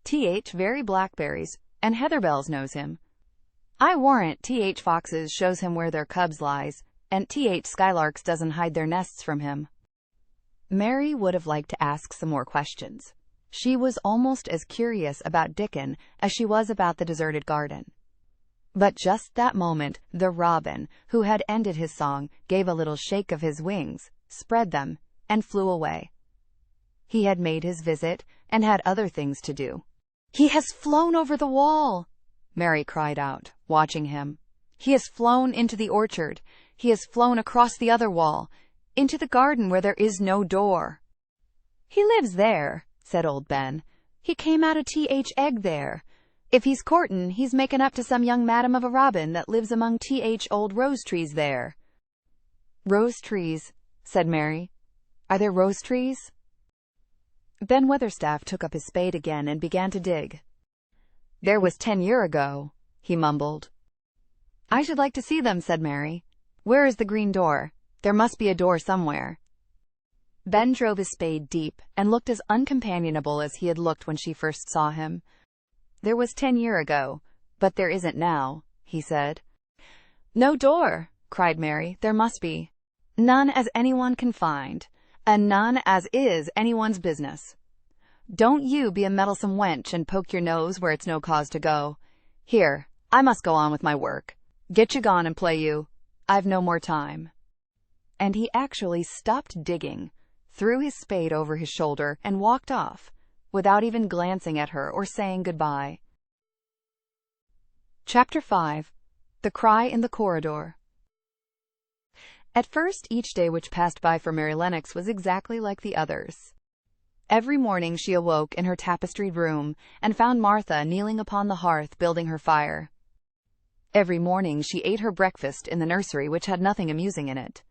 Very blackberries, and heatherbells knows him. I warrant foxes shows him where their cubs lies, and skylarks doesn't hide their nests from him. Mary would have liked to ask some more questions. She was almost as curious about Dickon as she was about the deserted garden. But just that moment, the robin, who had ended his song, gave a little shake of his wings, spread them, and flew away. He had made his visit, and had other things to do. "He has flown over the wall!" Mary cried out, watching him. "He has flown into the orchard. He has flown across the other wall, into the garden where there is no door." "He lives there," said old Ben. "He came out of egg there. If he's courtin', he's making up to some young madam of a robin that lives among old rose trees there." "Rose trees," said Mary. "Are there rose trees?" Ben Weatherstaff took up his spade again and began to dig. "There was 10 year ago," he mumbled. "I should like to see them," said Mary. "Where is the green door? There must be a door somewhere." Ben drove his spade deep and looked as uncompanionable as he had looked when she first saw him. "There was 10 year ago, but there isn't now," he said. "No door," cried Mary. "There must be. None as anyone can find, and none as is anyone's business. Don't you be a meddlesome wench and poke your nose where it's no cause to go. Here, I must go on with my work. Get you gone and play you. I've no more time." And he actually stopped digging, threw his spade over his shoulder, and walked off, without even glancing at her or saying goodbye. Chapter 5. The Cry in the Corridor. At first, each day which passed by for Mary Lennox was exactly like the others. Every morning she awoke in her tapestried room and found Martha kneeling upon the hearth building her fire. Every morning she ate her breakfast in the nursery, which had nothing amusing in it.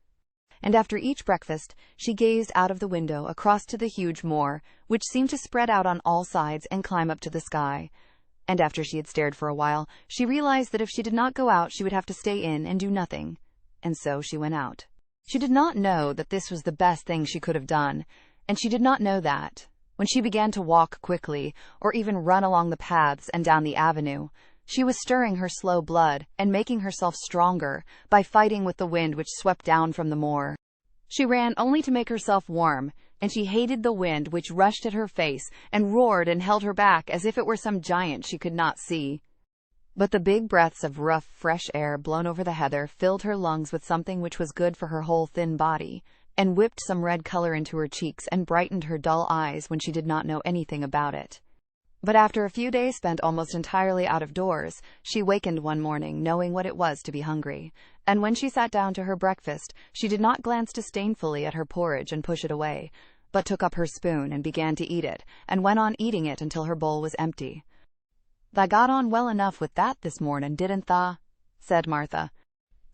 And after each breakfast she gazed out of the window across to the huge moor, which seemed to spread out on all sides and climb up to the sky. And after she had stared for a while, she realized that if she did not go out she would have to stay in and do nothing. And so she went out. She did not know that this was the best thing she could have done, and she did not know that, when she began to walk quickly, or even run along the paths and down the avenue, she was stirring her slow blood and making herself stronger by fighting with the wind which swept down from the moor. She ran only to make herself warm, and she hated the wind which rushed at her face and roared and held her back as if it were some giant she could not see. But the big breaths of rough, fresh air blown over the heather filled her lungs with something which was good for her whole thin body, and whipped some red color into her cheeks and brightened her dull eyes when she did not know anything about it. But after a few days spent almost entirely out of doors, she wakened one morning knowing what it was to be hungry, and when she sat down to her breakfast, she did not glance disdainfully at her porridge and push it away, but took up her spoon and began to eat it, and went on eating it until her bowl was empty. "Tha got on well enough with that this morning, didn't tha?" said Martha.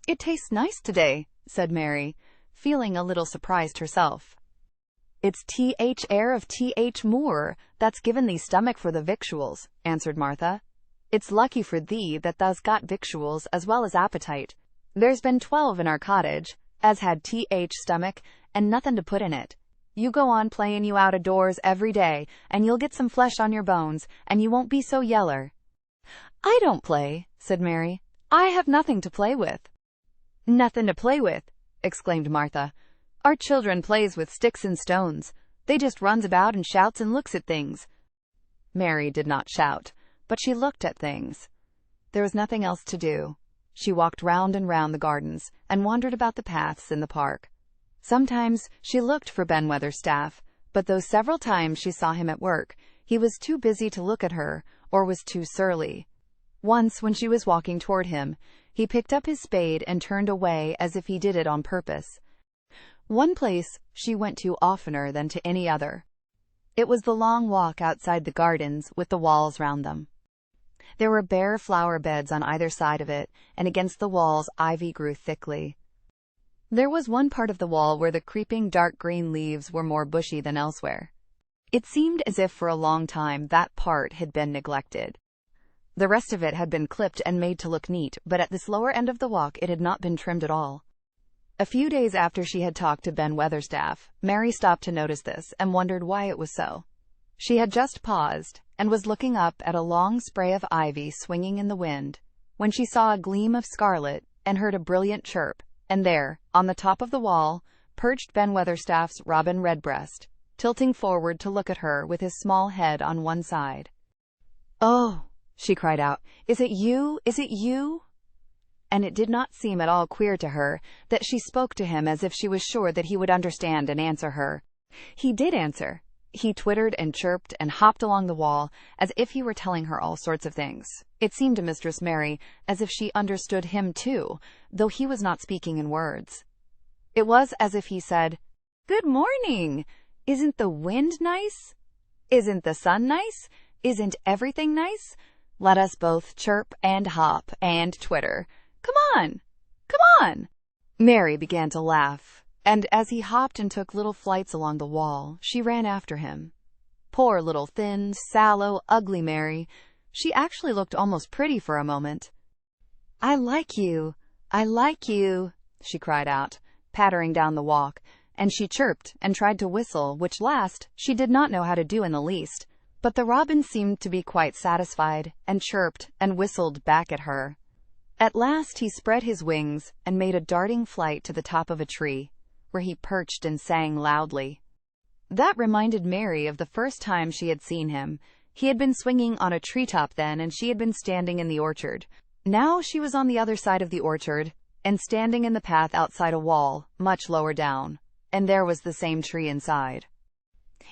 "It tastes nice today," said Mary, feeling a little surprised herself. "It's air of Moor that's given thee stomach for the victuals," answered Martha. "It's lucky for thee that thou's got victuals as well as appetite. There's been 12 in our cottage, as had stomach, and nothing to put in it. You go on playing you out of doors every day, and you'll get some flesh on your bones, and you won't be so yeller." "I don't play," said Mary. "I have nothing to play with." "Nothing to play with!" exclaimed Martha. "Our children plays with sticks and stones. They just runs about and shouts and looks at things." Mary did not shout, but she looked at things. There was nothing else to do. She walked round and round the gardens, and wandered about the paths in the park. Sometimes she looked for Ben Weatherstaff, but though several times she saw him at work, he was too busy to look at her, or was too surly. Once, when she was walking toward him, he picked up his spade and turned away as if he did it on purpose. One place she went to oftener than to any other. It was the long walk outside the gardens with the walls round them. There were bare flower beds on either side of it, and against the walls ivy grew thickly. There was one part of the wall where the creeping dark green leaves were more bushy than elsewhere. It seemed as if for a long time that part had been neglected. The rest of it had been clipped and made to look neat, but at this lower end of the walk it had not been trimmed at all. A few days after she had talked to Ben Weatherstaff, Mary stopped to notice this and wondered why it was so. She had just paused, and was looking up at a long spray of ivy swinging in the wind, when she saw a gleam of scarlet, and heard a brilliant chirp, and there, on the top of the wall, perched Ben Weatherstaff's Robin Redbreast, tilting forward to look at her with his small head on one side. "Oh," she cried out, "is it you? Is it you?" And it did not seem at all queer to her that she spoke to him as if she was sure that he would understand and answer her. He did answer. He twittered and chirped and hopped along the wall as if he were telling her all sorts of things. It seemed to Mistress Mary as if she understood him too, though he was not speaking in words. It was as if he said, "Good morning! Isn't the wind nice? Isn't the sun nice? Isn't everything nice? Let us both chirp and hop and twitter. Come on! Come on!" Mary began to laugh, and as he hopped and took little flights along the wall, she ran after him. Poor little thin, sallow, ugly Mary. She actually looked almost pretty for a moment. "I like you! I like you!" she cried out, pattering down the walk, and she chirped and tried to whistle, which last she did not know how to do in the least, but the robin seemed to be quite satisfied, and chirped and whistled back at her. At last he spread his wings and made a darting flight to the top of a tree, where he perched and sang loudly. That reminded Mary of the first time she had seen him. He had been swinging on a treetop then, and she had been standing in the orchard. Now she was on the other side of the orchard, and standing in the path outside a wall, much lower down, and there was the same tree inside.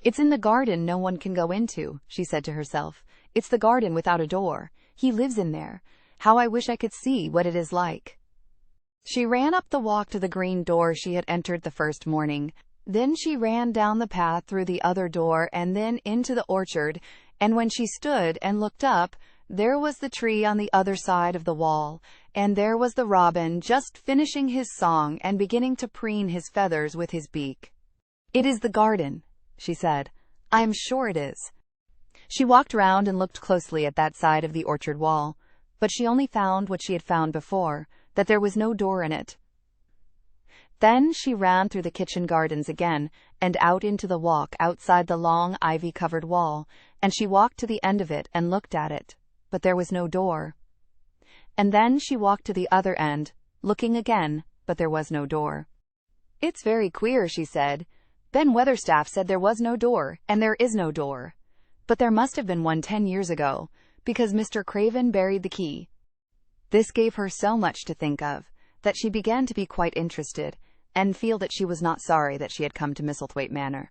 "It's in the garden no one can go into," she said to herself. "It's the garden without a door. He lives in there. How I wish I could see what it is like." She ran up the walk to the green door she had entered the first morning. Then she ran down the path through the other door and then into the orchard, and when she stood and looked up, there was the tree on the other side of the wall, and there was the robin just finishing his song and beginning to preen his feathers with his beak. "It is the garden," she said. "I am sure it is." She walked round and looked closely at that side of the orchard wall, but she only found what she had found before, that there was no door in it. Then she ran through the kitchen gardens again, and out into the walk outside the long ivy-covered wall, and she walked to the end of it and looked at it, but there was no door. And then she walked to the other end, looking again, but there was no door. "It's very queer," she said. "Ben Weatherstaff said there was no door, and there is no door. But there must have been one 10 years ago, because Mr. Craven buried the key." This gave her so much to think of, that she began to be quite interested, and feel that she was not sorry that she had come to Misselthwaite Manor.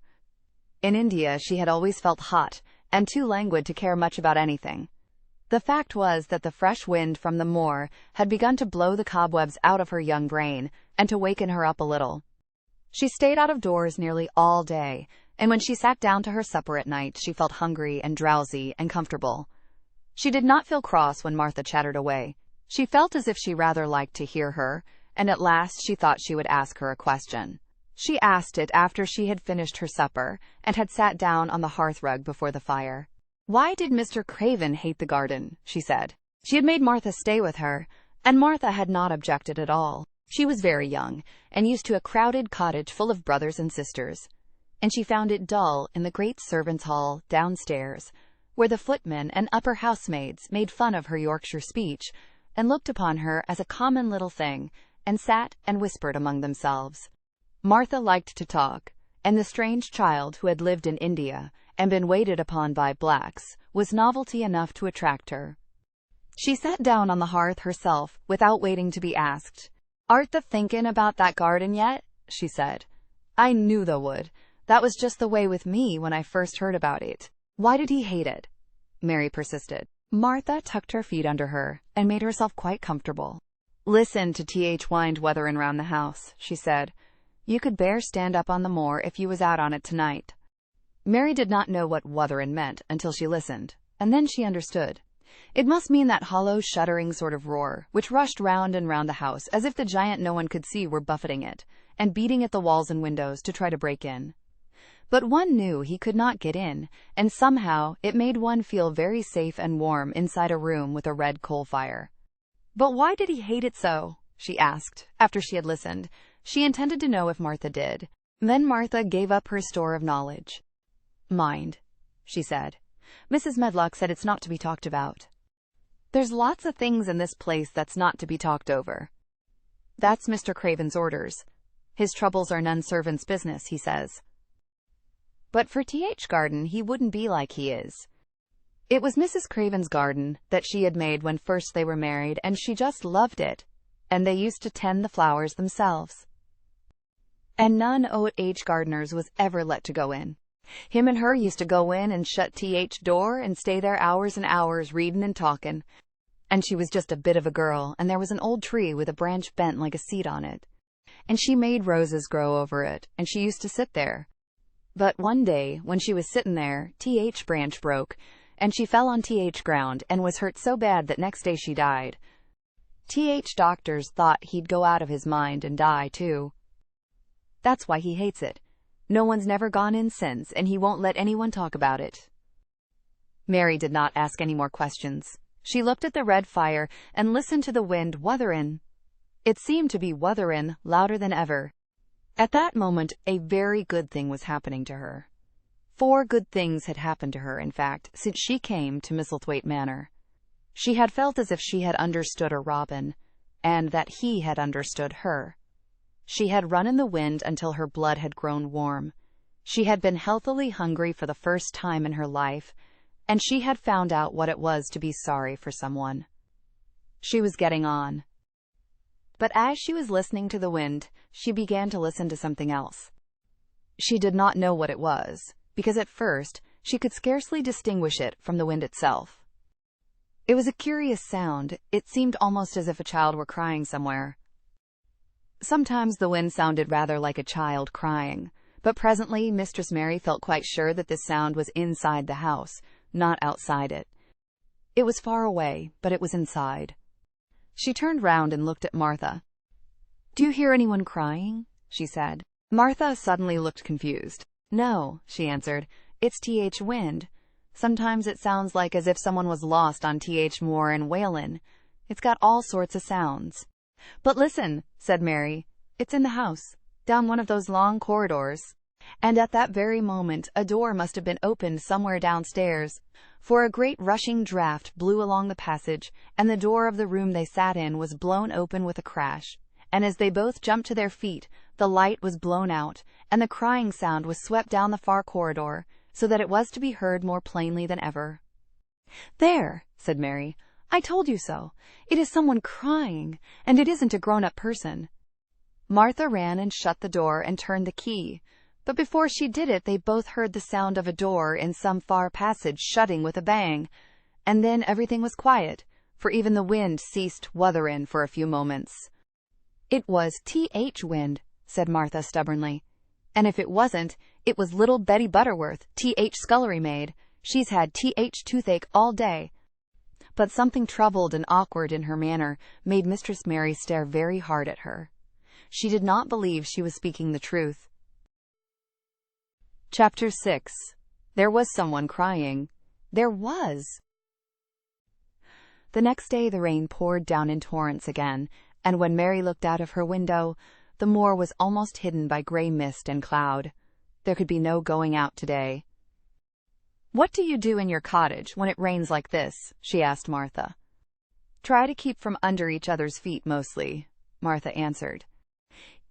In India she had always felt hot, and too languid to care much about anything. The fact was that the fresh wind from the moor had begun to blow the cobwebs out of her young brain, and to waken her up a little. She stayed out of doors nearly all day, and when she sat down to her supper at night she felt hungry and drowsy and comfortable. She did not feel cross when Martha chattered away. She felt as if she rather liked to hear her, and at last she thought she would ask her a question. She asked it after she had finished her supper, and had sat down on the hearthrug before the fire. "Why did Mr. Craven hate the garden?" she said. She had made Martha stay with her, and Martha had not objected at all. She was very young, and used to a crowded cottage full of brothers and sisters, and she found it dull in the great servants' hall downstairs, where the footmen and upper housemaids made fun of her Yorkshire speech, and looked upon her as a common little thing, and sat and whispered among themselves. Martha liked to talk, and the strange child who had lived in India and been waited upon by blacks was novelty enough to attract her. She sat down on the hearth herself without waiting to be asked. "Art thou thinkin' about that garden yet?" she said. "I knew thou would. That was just the way with me when I first heard about it." "Why did he hate it?" Mary persisted. Martha tucked her feet under her and made herself quite comfortable. "Listen to Th wind weatherin' round the house," she said. "You could bear stand up on the moor if you was out on it tonight." Mary did not know what wutherin' meant until she listened, and then she understood. It must mean that hollow, shuddering sort of roar, which rushed round and round the house as if the giant no one could see were buffeting it, and beating at the walls and windows to try to break in. But one knew he could not get in, and somehow it made one feel very safe and warm inside a room with a red coal fire. "But why did he hate it so?" she asked, after she had listened. She intended to know if Martha did. Then Martha gave up her store of knowledge. "Mind," she said. Mrs. Medlock said it's not to be talked about. There's lots of things in this place that's not to be talked over. That's Mr. Craven's orders. His troubles are none servant's business, he says. But for T.H. Garden, he wouldn't be like he is. It was Mrs. Craven's garden that she had made when first they were married, and she just loved it, and they used to tend the flowers themselves. And none o' H. Gardeners was ever let to go in. Him and her used to go in and shut T.H. door and stay there hours and hours readin' and talkin'. And she was just a bit of a girl, and there was an old tree with a branch bent like a seat on it. And she made roses grow over it, and she used to sit there. But one day, when she was sittin' there, T.H. branch broke, and she fell on T.H. ground and was hurt so bad that next day she died. T.H. doctors thought he'd go out of his mind and die, too. That's why he hates it. No one's never gone in since, and he won't let anyone talk about it. Mary did not ask any more questions. She looked at the red fire and listened to the wind wutherin'. It seemed to be wutherin' louder than ever. At that moment, a very good thing was happening to her. 4 good things had happened to her, in fact, since she came to Misselthwaite Manor. She had felt as if she had understood a robin, and that he had understood her. She had run in the wind until her blood had grown warm. She had been healthily hungry for the first time in her life, and she had found out what it was to be sorry for someone. She was getting on. But as she was listening to the wind, she began to listen to something else. She did not know what it was, because at first she could scarcely distinguish it from the wind itself. It was a curious sound. It seemed almost as if a child were crying somewhere. Sometimes the wind sounded rather like a child crying, but presently Mistress Mary felt quite sure that this sound was inside the house, not outside it. It was far away, but it was inside. She turned round and looked at Martha. "Do you hear anyone crying?" she said. Martha suddenly looked confused. "No," she answered. "It's T.H. wind. Sometimes it sounds like as if someone was lost on T.H. Moor and wailin'. It's got all sorts of sounds." "But listen," said Mary. "It's in the house, down one of those long corridors." And at that very moment a door must have been opened somewhere downstairs, for a great rushing draught blew along the passage, and the door of the room they sat in was blown open with a crash, and as they both jumped to their feet, the light was blown out, and the crying sound was swept down the far corridor, so that it was to be heard more plainly than ever. "There," said Mary. "I told you so. It is someone crying, and it isn't a grown-up person." Martha ran and shut the door and turned the key, but before she did it they both heard the sound of a door in some far passage shutting with a bang, and then everything was quiet, for even the wind ceased wutherin' for a few moments. "It was T.H. wind," said Martha stubbornly. "And if it wasn't, it was little Betty Butterworth, T.H. scullery maid. She's had T.H. toothache all day." But something troubled and awkward in her manner made Mistress Mary stare very hard at her. She did not believe she was speaking the truth. Chapter 6. There was someone crying. There was. The next day the rain poured down in torrents again, and when Mary looked out of her window, the moor was almost hidden by gray mist and cloud. There could be no going out today. "What do you do in your cottage when it rains like this?" she asked Martha. "Try to keep from under each other's feet mostly," Martha answered.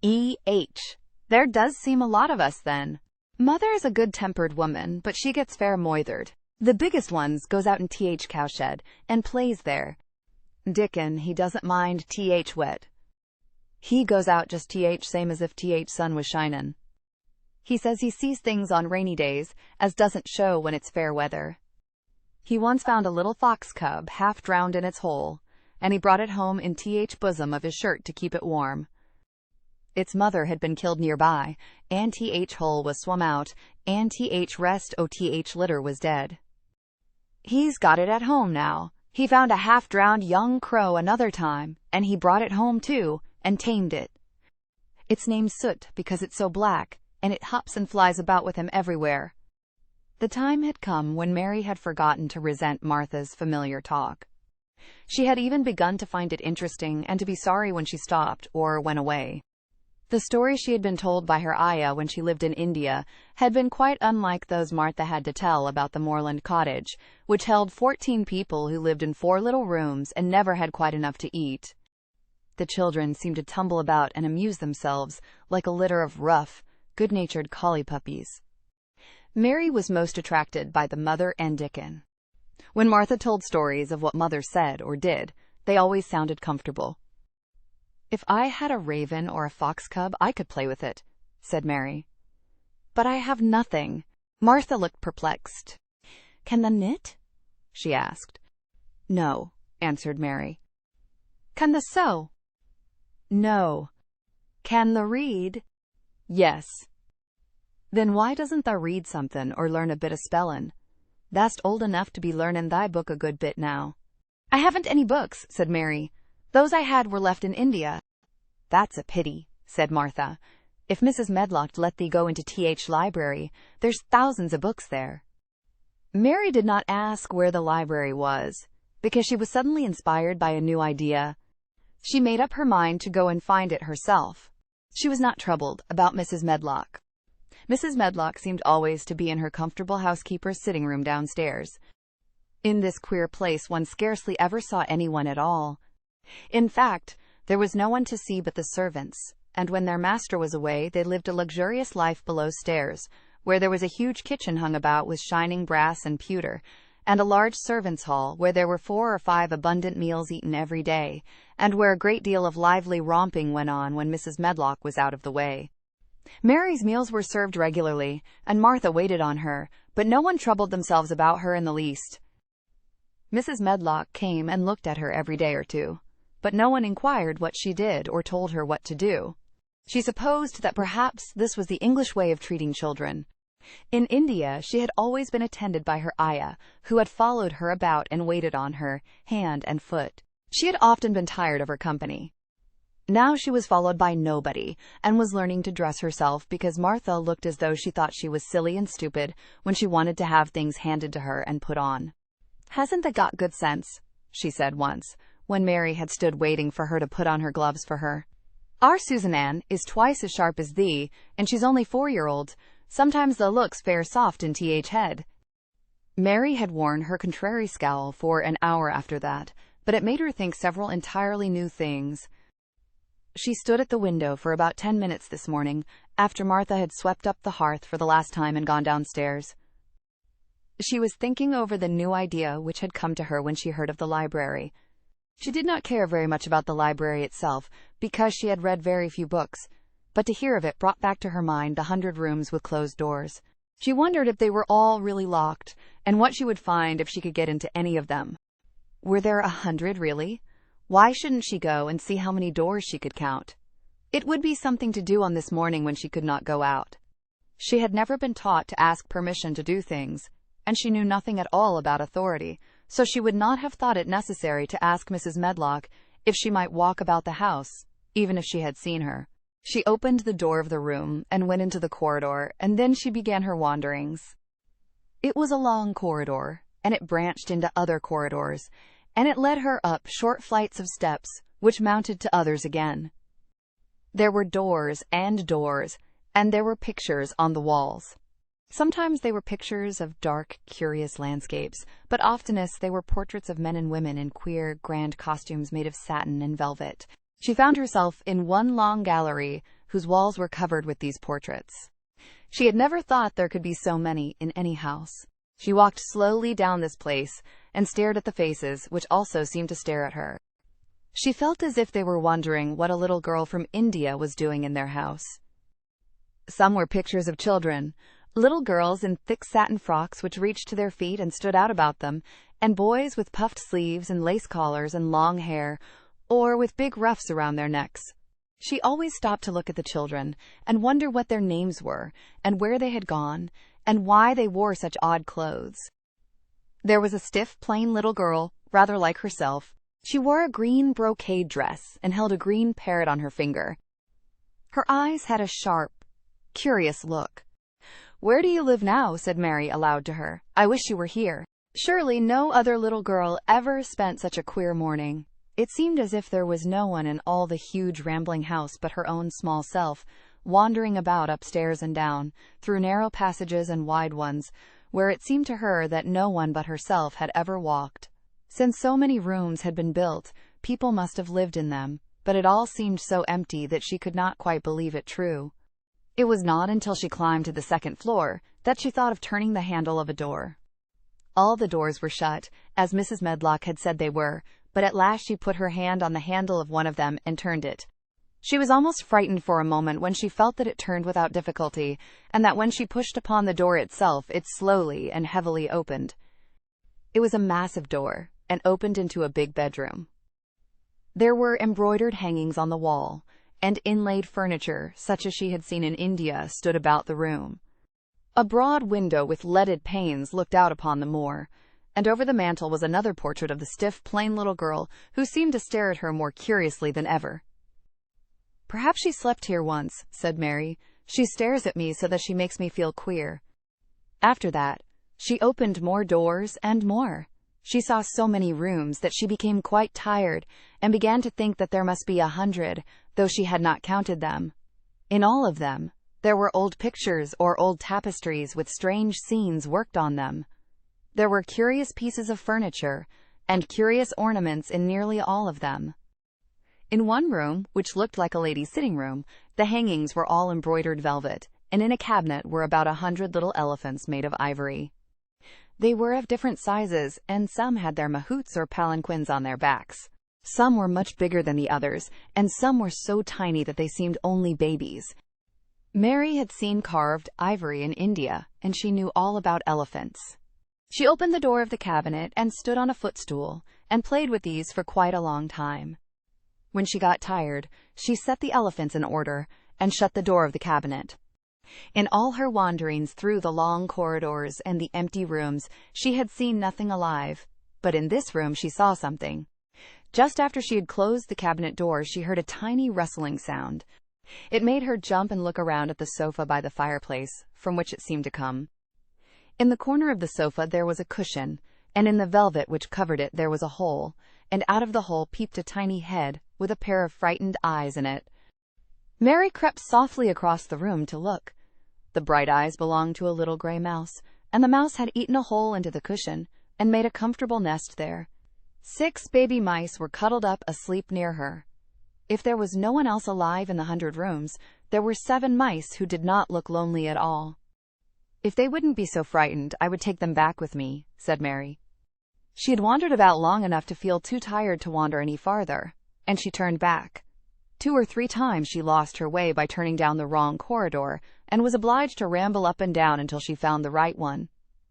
"E.H. There does seem a lot of us then. Mother is a good-tempered woman, but she gets fair moithered. The biggest ones goes out in T.H. cowshed and plays there. Dickon, he doesn't mind T.H. wet. He goes out just T.H. same as if T.H. sun was shinin'. He says he sees things on rainy days as doesn't show when it's fair weather. He once found a little fox cub half drowned in its hole, and he brought it home in T.H. bosom of his shirt to keep it warm. Its mother had been killed nearby, and T.H. hole was swum out, and T.H. rest o' T.H. litter was dead. He's got it at home now. He found a half-drowned young crow another time, and he brought it home too, and tamed it. It's named Soot because it's so black, and it hops and flies about with him everywhere." The time had come when Mary had forgotten to resent Martha's familiar talk. She had even begun to find it interesting and to be sorry when she stopped or went away. The stories she had been told by her ayah when she lived in India had been quite unlike those Martha had to tell about the moorland cottage, which held 14 people who lived in 4 little rooms and never had quite enough to eat. The children seemed to tumble about and amuse themselves like a litter of rough, good-natured collie puppies. Mary was most attracted by the mother and Dickon. When Martha told stories of what Mother said or did, they always sounded comfortable. "If I had a raven or a fox cub, I could play with it," said Mary. "But I have nothing." Martha looked perplexed. "Can the knit?" she asked. "No," answered Mary. "Can the sew?" "No." "Can the read?" "Yes." "Then why doesn't tha read something or learn a bit of spellin'? Tha'st old enough to be learnin' thy book a good bit now." "I haven't any books," said Mary. "Those I had were left in India." "That's a pity," said Martha. "If Mrs. Medlock let thee go into Th. library, there's thousands of books there." Mary did not ask where the library was, because she was suddenly inspired by a new idea. She made up her mind to go and find it herself. She was not troubled about Mrs. Medlock. Mrs. Medlock seemed always to be in her comfortable housekeeper's sitting room downstairs. In this queer place one scarcely ever saw anyone at all. In fact, there was no one to see but the servants, and when their master was away they lived a luxurious life below stairs, where there was a huge kitchen hung about with shining brass and pewter, and a large servants' hall where there were 4 or 5 abundant meals eaten every day, and where a great deal of lively romping went on when Mrs. Medlock was out of the way. Mary's meals were served regularly, and Martha waited on her, but no one troubled themselves about her in the least. Mrs. Medlock came and looked at her every day or two, but no one inquired what she did or told her what to do. She supposed that perhaps this was the English way of treating children. In India she had always been attended by her ayah, who had followed her about and waited on her, hand and foot. She had often been tired of her company. Now she was followed by nobody, and was learning to dress herself because Martha looked as though she thought she was silly and stupid when she wanted to have things handed to her and put on. "Hasn't thee got good sense?" she said once, when Mary had stood waiting for her to put on her gloves for her. "Our Susan Ann is twice as sharp as thee, and she's only 4-year-old. Sometimes the looks fair soft in Th. head." Mary had worn her contrary scowl for an hour after that, but it made her think several entirely new things. She stood at the window for about 10 minutes this morning, after Martha had swept up the hearth for the last time and gone downstairs. She was thinking over the new idea which had come to her when she heard of the library. She did not care very much about the library itself, because she had read very few books, but to hear of it brought back to her mind the 100 rooms with closed doors. She wondered if they were all really locked, and what she would find if she could get into any of them. Were there 100 really? Why shouldn't she go and see how many doors she could count? It would be something to do on this morning when she could not go out. She had never been taught to ask permission to do things, and she knew nothing at all about authority, so she would not have thought it necessary to ask Mrs. Medlock if she might walk about the house, even if she had seen her. She opened the door of the room and went into the corridor, and then she began her wanderings. It was a long corridor, and it branched into other corridors, and it led her up short flights of steps, which mounted to others again. There were doors, and there were pictures on the walls. Sometimes they were pictures of dark, curious landscapes, but oftenest they were portraits of men and women in queer, grand costumes made of satin and velvet. She found herself in one long gallery whose walls were covered with these portraits. She had never thought there could be so many in any house. She walked slowly down this place and stared at the faces, which also seemed to stare at her. She felt as if they were wondering what a little girl from India was doing in their house. Some were pictures of children, little girls in thick satin frocks which reached to their feet and stood out about them, and boys with puffed sleeves and lace collars and long hair, or with big ruffs around their necks. She always stopped to look at the children and wonder what their names were, and where they had gone, and why they wore such odd clothes. There was a stiff, plain little girl, rather like herself. She wore a green brocade dress and held a green parrot on her finger. Her eyes had a sharp, curious look. "Where do you live now?" said Mary aloud to her. "I wish you were here." Surely no other little girl ever spent such a queer morning. It seemed as if there was no one in all the huge rambling house but her own small self, wandering about upstairs and down, through narrow passages and wide ones, where it seemed to her that no one but herself had ever walked. Since so many rooms had been built, people must have lived in them, but it all seemed so empty that she could not quite believe it true. It was not until she climbed to the second floor that she thought of turning the handle of a door. All the doors were shut, as Mrs. Medlock had said they were, but at last she put her hand on the handle of one of them and turned it. She was almost frightened for a moment when she felt that it turned without difficulty, and that when she pushed upon the door itself, it slowly and heavily opened. It was a massive door, and opened into a big bedroom. There were embroidered hangings on the wall, and inlaid furniture, such as she had seen in India, stood about the room. A broad window with leaded panes looked out upon the moor, and over the mantel was another portrait of the stiff, plain little girl, who seemed to stare at her more curiously than ever. "Perhaps she slept here once," said Mary. "She stares at me so that she makes me feel queer." After that, she opened more doors and more. She saw so many rooms that she became quite tired, and began to think that there must be 100, though she had not counted them. In all of them, there were old pictures or old tapestries with strange scenes worked on them. There were curious pieces of furniture, and curious ornaments in nearly all of them. In one room, which looked like a lady's sitting room, the hangings were all embroidered velvet, and in a cabinet were about 100 little elephants made of ivory. They were of different sizes, and some had their mahouts or palanquins on their backs. Some were much bigger than the others, and some were so tiny that they seemed only babies. Mary had seen carved ivory in India, and she knew all about elephants. She opened the door of the cabinet and stood on a footstool, and played with these for quite a long time. When she got tired, she set the elephants in order, and shut the door of the cabinet. In all her wanderings through the long corridors and the empty rooms, she had seen nothing alive, but in this room she saw something. Just after she had closed the cabinet door, she heard a tiny rustling sound. It made her jump and look around at the sofa by the fireplace, from which it seemed to come. In the corner of the sofa there was a cushion, and in the velvet which covered it there was a hole, and out of the hole peeped a tiny head, with a pair of frightened eyes in it. Mary crept softly across the room to look. The bright eyes belonged to a little gray mouse, and the mouse had eaten a hole into the cushion, and made a comfortable nest there. 6 baby mice were cuddled up asleep near her. If there was no one else alive in the 100 rooms, there were 7 mice who did not look lonely at all. "If they wouldn't be so frightened, I would take them back with me," said Mary. She had wandered about long enough to feel too tired to wander any farther, and she turned back. 2 or 3 times she lost her way by turning down the wrong corridor, and was obliged to ramble up and down until she found the right one.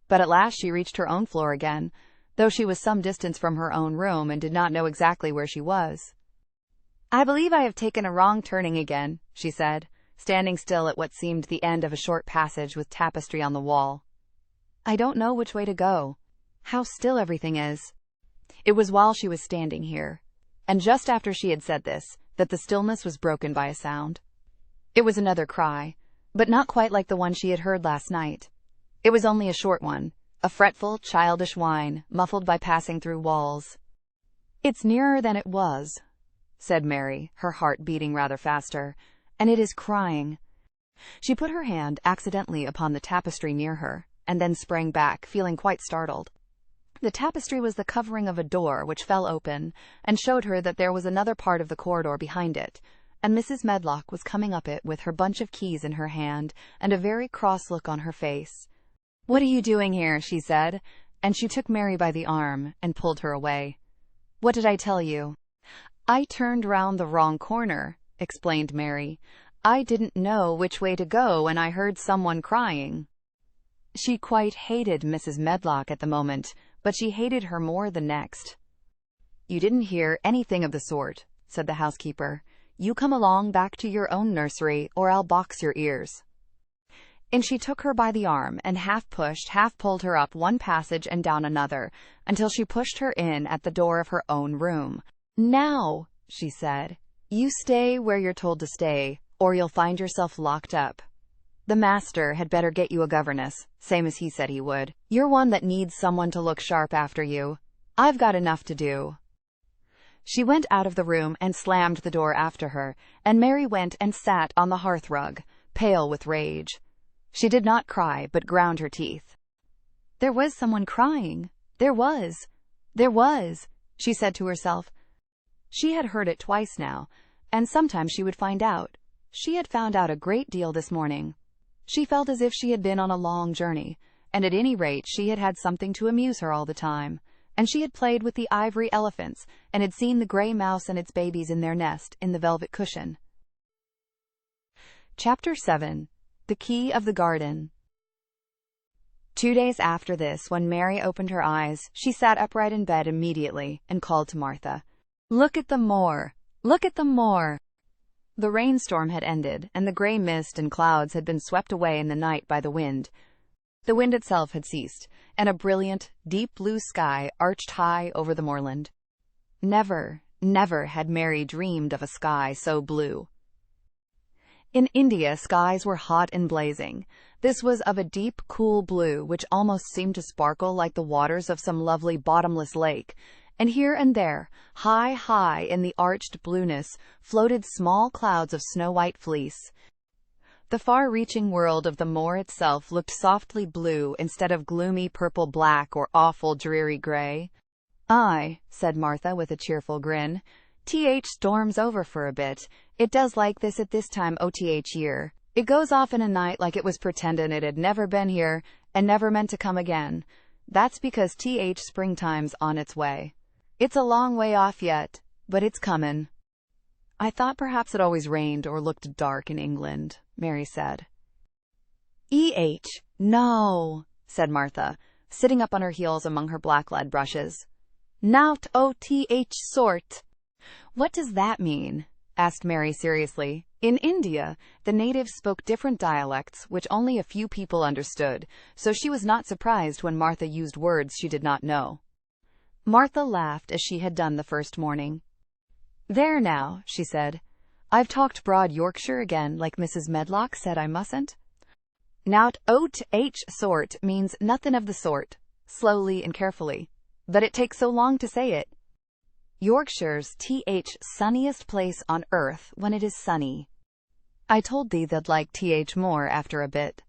But at last she reached her own floor again, though she was some distance from her own room and did not know exactly where she was. "I believe I have taken a wrong turning again," she said, standing still at what seemed the end of a short passage with tapestry on the wall. "I don't know which way to go. How still everything is." It was while she was standing here, and just after she had said this, that the stillness was broken by a sound. It was another cry, but not quite like the one she had heard last night. It was only a short one, a fretful, childish whine, muffled by passing through walls. "It's nearer than it was," said Mary, her heart beating rather faster, "and it is crying." She put her hand accidentally upon the tapestry near her, and then sprang back, feeling quite startled. The tapestry was the covering of a door which fell open, and showed her that there was another part of the corridor behind it, and Mrs. Medlock was coming up it with her bunch of keys in her hand, and a very cross look on her face. "What are you doing here?" she said, and she took Mary by the arm, and pulled her away. "What did I tell you?" "I turned round the wrong corner," explained Mary. "I didn't know which way to go, and I heard someone crying." She quite hated Mrs. Medlock at the moment, but she hated her more the next. "You didn't hear anything of the sort," said the housekeeper. "You come along back to your own nursery, or I'll box your ears." And she took her by the arm, and half pushed, half pulled her up one passage and down another, until she pushed her in at the door of her own room. "Now," she said, "you stay where you're told to stay, or you'll find yourself locked up. The master had better get you a governess, same as he said he would. You're one that needs someone to look sharp after you. I've got enough to do." She went out of the room and slammed the door after her, and Mary went and sat on the hearthrug, pale with rage. She did not cry, but ground her teeth. There was someone crying. There was, she said to herself. She had heard it twice now, and sometime she would find out. She had found out a great deal this morning. She felt as if she had been on a long journey, and at any rate she had had something to amuse her all the time, and she had played with the ivory elephants, and had seen the gray mouse and its babies in their nest in the velvet cushion. Chapter 7. The Key of the Garden. 2 days after this, when Mary opened her eyes, she sat upright in bed immediately and called to Martha, "Look at the moor! Look at the moor!" The rainstorm had ended, and the gray mist and clouds had been swept away in the night by the wind. The wind itself had ceased, and a brilliant, deep blue sky arched high over the moorland. Never, never had Mary dreamed of a sky so blue. In India, skies were hot and blazing. This was of a deep, cool blue, which almost seemed to sparkle like the waters of some lovely bottomless lake, and here and there, high, high in the arched blueness, floated small clouds of snow-white fleece. The far-reaching world of the moor itself looked softly blue instead of gloomy purple-black or awful dreary gray. "Aye," said Martha with a cheerful grin. "Storm's over for a bit. It does like this at this time year. It goes off in a night like it was pretendin' it had never been here and never meant to come again. That's because springtime's on its way. It's a long way off yet, but it's comin'." "I thought perhaps it always rained or looked dark in England," Mary said. No," said Martha, sitting up on her heels among her black lead brushes. "Nout sort." "What does that mean?" asked Mary seriously. In India, the natives spoke different dialects which only a few people understood, so she was not surprised when Martha used words she did not know. Martha laughed as she had done the first morning. "There now," she said. "I've talked broad Yorkshire again, like Mrs. Medlock said I mustn't." "Nout sort means nothing of the sort," slowly and carefully. "But it takes so long to say it. Yorkshire's sunniest place on earth when it is sunny. I told thee they'd like more after a bit.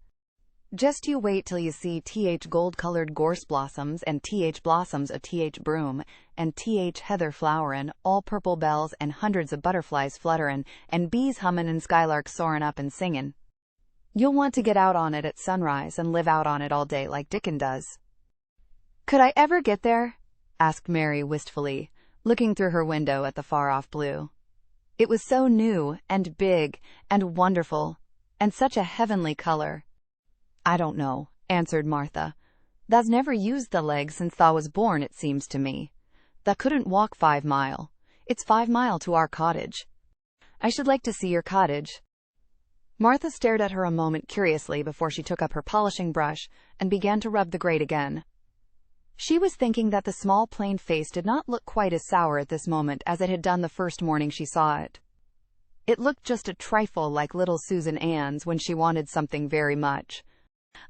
Just you wait till you see gold-colored gorse blossoms, and blossoms of broom, and heather flowerin', all purple bells, and hundreds of butterflies flutterin', and bees hummin' and skylarks soarin' up and singin'. You'll want to get out on it at sunrise and live out on it all day like Dickon does." "Could I ever get there?" asked Mary wistfully, looking through her window at the far-off blue. It was so new and big and wonderful, and such a heavenly color. "I don't know," answered Martha. "Thou's never used the leg since thou was born, it seems to me. Thou couldn't walk 5 mile. It's 5 mile to our cottage. I should like to see your cottage." Martha stared at her a moment curiously before she took up her polishing brush and began to rub the grate again. She was thinking that the small plain face did not look quite as sour at this moment as it had done the first morning she saw it. It looked just a trifle like little Susan Ann's when she wanted something very much.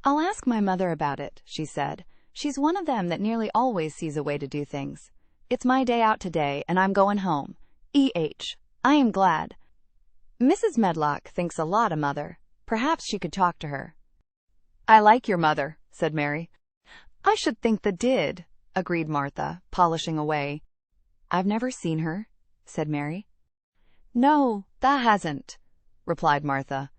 "I'll ask my mother about it," she said. "She's one of them that nearly always sees a way to do things. It's my day out today, and I'm going home. I am glad. Mrs. Medlock thinks a lot of Mother. Perhaps she could talk to her." "I like your mother," said Mary. "I should think thou did," agreed Martha, polishing away. "I've never seen her," said Mary. "No, thou hasn't," replied Martha.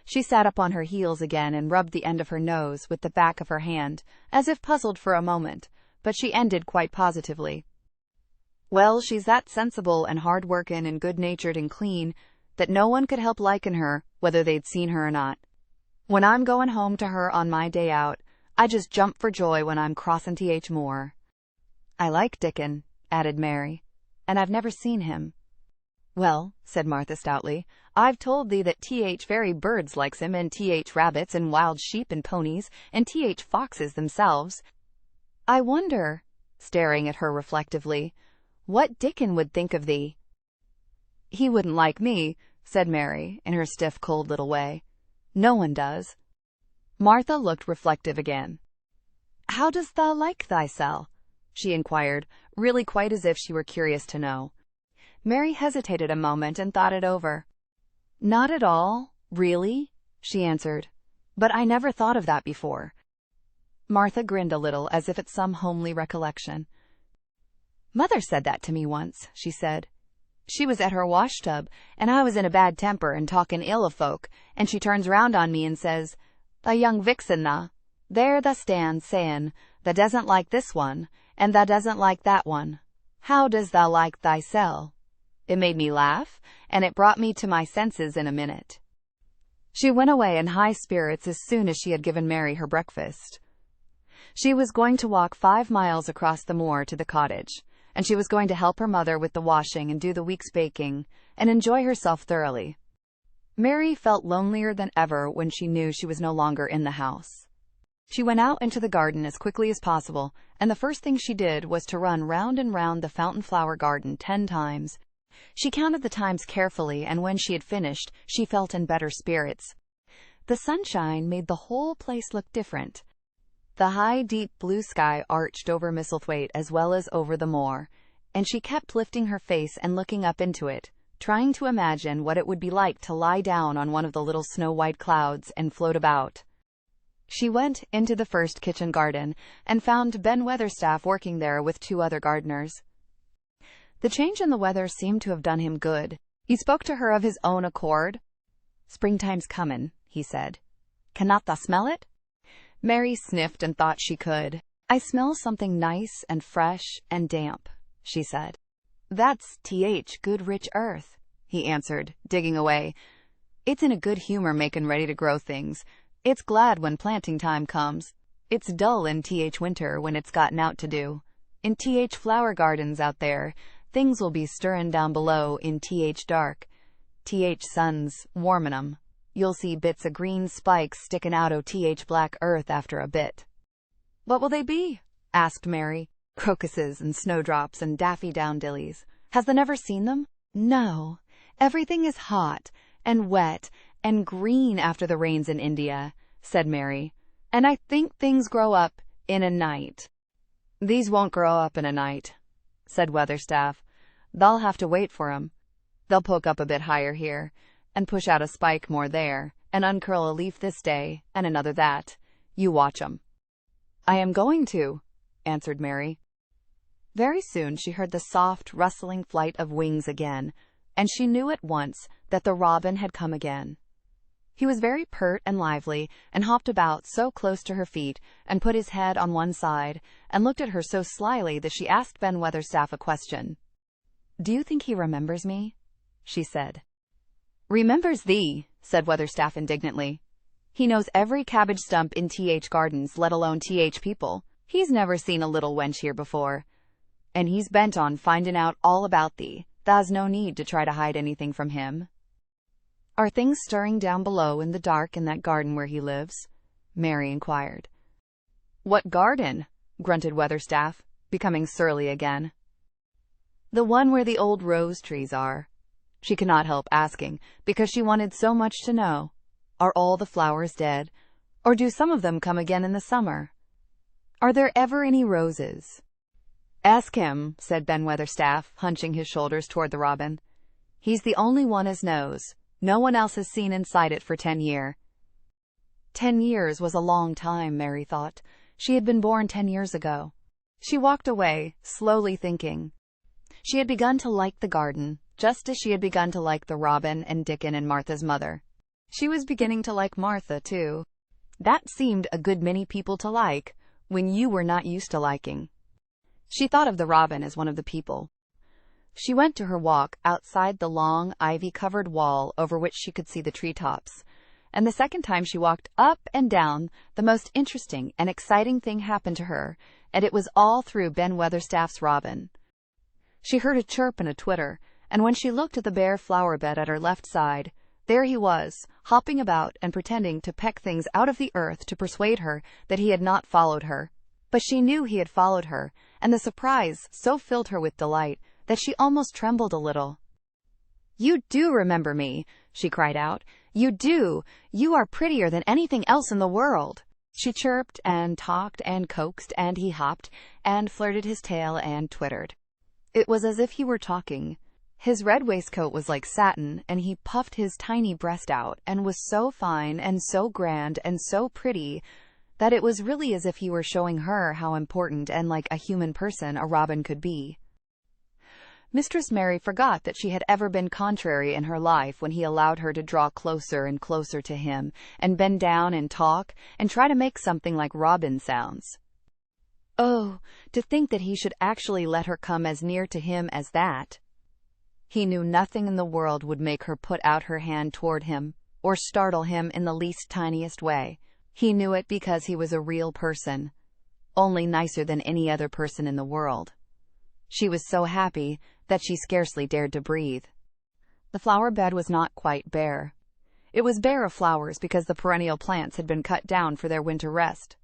She sat up on her heels again and rubbed the end of her nose with the back of her hand, as if puzzled for a moment, but she ended quite positively. "Well, she's that sensible and hard-workin' and good-natured and clean that no one could help likin' her, whether they'd seen her or not. When I'm goin' home to her on my day out, I just jump for joy when I'm crossin' Moor." "I like Dickon," added Mary, "and I've never seen him." "Well," said Martha stoutly, "I've told thee that very birds likes him, and rabbits, and wild sheep and ponies, and foxes themselves. I wonder," staring at her reflectively, "what Dickon would think of thee." "He wouldn't like me," said Mary, in her stiff, cold little way. "No one does." Martha looked reflective again. "How dost thou like thysel'?" she inquired, really quite as if she were curious to know. Mary hesitated a moment and thought it over. "Not at all, really," she answered. "But I never thought of that before." Martha grinned a little, as if at some homely recollection. "Mother said that to me once," she said. "She was at her washtub, and I was in a bad temper and talking ill of folk, and she turns round on me and says, 'Tha young vixen, tha, there tha stands, sayin', tha doesn't like this one, and tha doesn't like that one. How does tha like thysel?' It made me laugh, and it brought me to my senses in a minute." She went away in high spirits as soon as she had given Mary her breakfast. She was going to walk 5 miles across the moor to the cottage, and she was going to help her mother with the washing and do the week's baking, and enjoy herself thoroughly. Mary felt lonelier than ever when she knew she was no longer in the house. She went out into the garden as quickly as possible, and the first thing she did was to run round and round the fountain flower garden 10 times. She counted the times carefully, and when she had finished, she felt in better spirits. The sunshine made the whole place look different. The high, deep blue sky arched over Misselthwaite as well as over the moor, and she kept lifting her face and looking up into it, trying to imagine what it would be like to lie down on one of the little snow-white clouds and float about. She went into the first kitchen garden and found Ben Weatherstaff working there with 2 other gardeners. The change in the weather seemed to have done him good. He spoke to her of his own accord. "Springtime's comin'," he said. "Cannot tha smell it?" Mary sniffed and thought she could. "I smell something nice and fresh and damp," she said. "That's good rich earth," he answered, digging away. "It's in a good humor makin' ready to grow things. It's glad when planting time comes. It's dull in winter when it's got nowt to do. In flower gardens out there, things will be stirrin' down below in dark. Sun's warmin' 'em. You'll see bits o' green spikes stickin' out o' black earth after a bit." "What will they be?" asked Mary. "Crocuses and snowdrops and daffydowndillies. Has thou never seen them?" "No. Everything is hot and wet and green after the rains in India," said Mary. "And I think things grow up in a night." "These won't grow up in a night," said Weatherstaff. "Thou'll have to wait for 'em. They'll poke up a bit higher here, and push out a spike more there, and uncurl a leaf this day, and another that. You watch 'em." "I am going to," answered Mary. Very soon she heard the soft, rustling flight of wings again, and she knew at once that the robin had come again. He was very pert and lively, and hopped about so close to her feet, and put his head on one side, and looked at her so slyly that she asked Ben Weatherstaff a question. "Do you think he remembers me?" she said. "Remembers thee," said Weatherstaff indignantly. "He knows every cabbage stump in gardens, let alone people. He's never seen a little wench here before. And he's bent on finding out all about thee. Tha's no need to try to hide anything from him." "Are things stirring down below in the dark in that garden where he lives?" Mary inquired. "What garden?" grunted Weatherstaff, becoming surly again. "The one where the old rose trees are." She could not help asking, because she wanted so much to know. "Are all the flowers dead, or do some of them come again in the summer? Are there ever any roses?" "Ask him," said Ben Weatherstaff, hunching his shoulders toward the robin. "He's the only one as knows. No one else has seen inside it for 10 years. 10 years was a long time, Mary thought. She had been born 10 years ago. She walked away, slowly thinking. She had begun to like the garden, just as she had begun to like the robin and Dickon and Martha's mother. She was beginning to like Martha, too. That seemed a good many people to like, when you were not used to liking. She thought of the robin as one of the people. She went to her walk outside the long, ivy-covered wall over which she could see the treetops, and the second time she walked up and down, the most interesting and exciting thing happened to her, and it was all through Ben Weatherstaff's robin. She heard a chirp and a twitter, and when she looked at the bare flower bed at her left side, there he was, hopping about and pretending to peck things out of the earth to persuade her that he had not followed her. But she knew he had followed her, and the surprise so filled her with delight that she almost trembled a little. "You do remember me," she cried out. "You do. You are prettier than anything else in the world." She chirped and talked and coaxed, and he hopped and flirted his tail and twittered. It was as if he were talking. His red waistcoat was like satin, and he puffed his tiny breast out, and was so fine and so grand and so pretty that it was really as if he were showing her how important and like a human person a robin could be. Mistress Mary forgot that she had ever been contrary in her life when he allowed her to draw closer and closer to him, and bend down and talk, and try to make something like robin sounds. Oh, to think that he should actually let her come as near to him as that! He knew nothing in the world would make her put out her hand toward him, or startle him in the least tiniest way. He knew it because he was a real person, only nicer than any other person in the world. She was so happy that she scarcely dared to breathe. The flower bed was not quite bare. It was bare of flowers because the perennial plants had been cut down for their winter rest.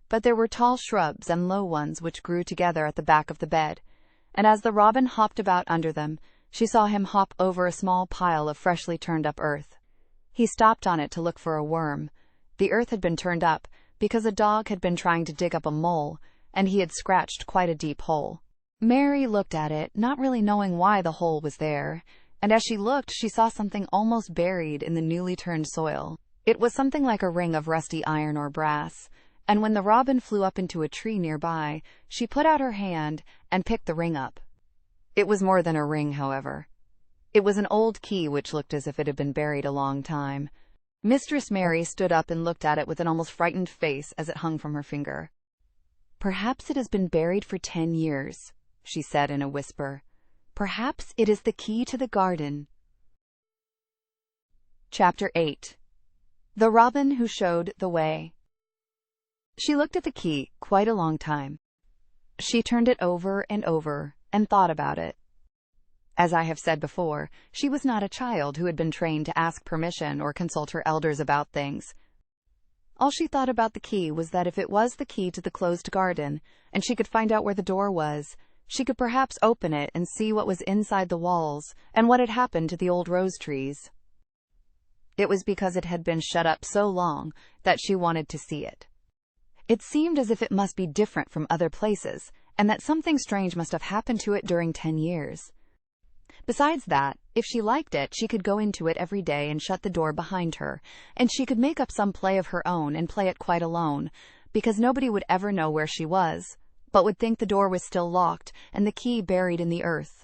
But there were tall shrubs and low ones which grew together at the back of the bed, and as the robin hopped about under them, she saw him hop over a small pile of freshly turned up earth. He stopped on it to look for a worm. The earth had been turned up because a dog had been trying to dig up a mole, and he had scratched quite a deep hole. Mary looked at it, not really knowing why the hole was there, and as she looked, she saw something almost buried in the newly turned soil. It was something like a ring of rusty iron or brass, and when the robin flew up into a tree nearby, she put out her hand and picked the ring up. It was more than a ring, however. It was an old key which looked as if it had been buried a long time. Mistress Mary stood up and looked at it with an almost frightened face as it hung from her finger. "Perhaps it has been buried for 10 years, she said in a whisper. "Perhaps it is the key to the garden." Chapter 8. The Robin Who Showed the Way. She looked at the key quite a long time. She turned it over and over and thought about it. As I have said before, she was not a child who had been trained to ask permission or consult her elders about things. All she thought about the key was that if it was the key to the closed garden, and she could find out where the door was, she could perhaps open it and see what was inside the walls and what had happened to the old rose trees. It was because it had been shut up so long that she wanted to see it. It seemed as if it must be different from other places, and that something strange must have happened to it during 10 years. Besides that, if she liked it, she could go into it every day and shut the door behind her, and she could make up some play of her own and play it quite alone, because nobody would ever know where she was, but would think the door was still locked and the key buried in the earth.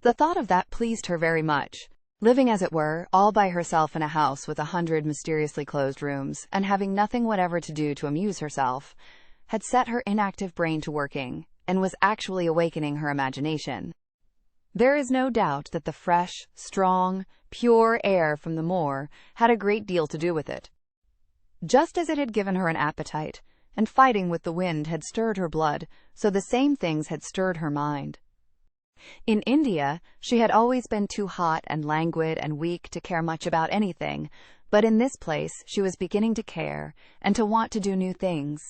The thought of that pleased her very much. Living, as it were, all by herself in a house with 100 mysteriously closed rooms, and having nothing whatever to do to amuse herself, had set her inactive brain to working, and was actually awakening her imagination. There is no doubt that the fresh, strong, pure air from the moor had a great deal to do with it. Just as it had given her an appetite, and fighting with the wind had stirred her blood, so the same things had stirred her mind. In India, she had always been too hot and languid and weak to care much about anything, but in this place she was beginning to care, and to want to do new things.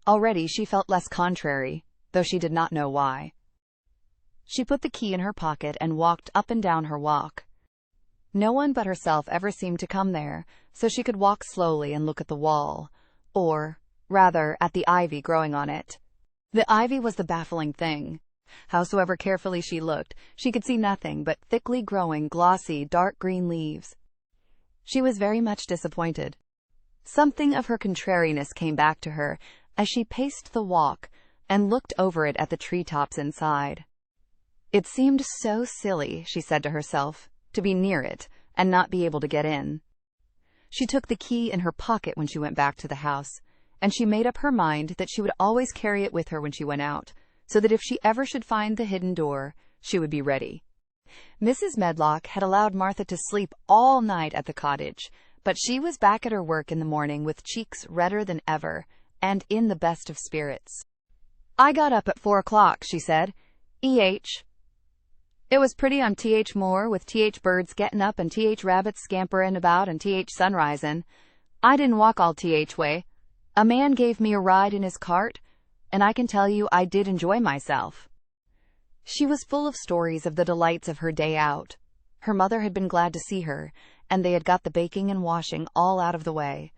Already she felt less contrary, though she did not know why. She put the key in her pocket and walked up and down her walk. No one but herself ever seemed to come there, so she could walk slowly and look at the wall, or, rather, at the ivy growing on it. The ivy was the baffling thing. Howsoever carefully she looked, she could see nothing but thickly growing, glossy, dark green leaves. She was very much disappointed. Something of her contrariness came back to her as she paced the walk and looked over it at the treetops inside. It seemed so silly, she said to herself, to be near it and not be able to get in. She took the key in her pocket when she went back to the house, and she made up her mind that she would always carry it with her when she went out, so that if she ever should find the hidden door, she would be ready. Mrs. Medlock had allowed Martha to sleep all night at the cottage, but she was back at her work in the morning with cheeks redder than ever, and in the best of spirits. "I got up at 4 o'clock, she said. It was pretty on Moor, with birds getting up and rabbits scamperin' about and sun risin'. I didn't walk all way. A man gave me a ride in his cart, and I can tell you I did enjoy myself." She was full of stories of the delights of her day out. Her mother had been glad to see her, and they had got the baking and washing all out of the way.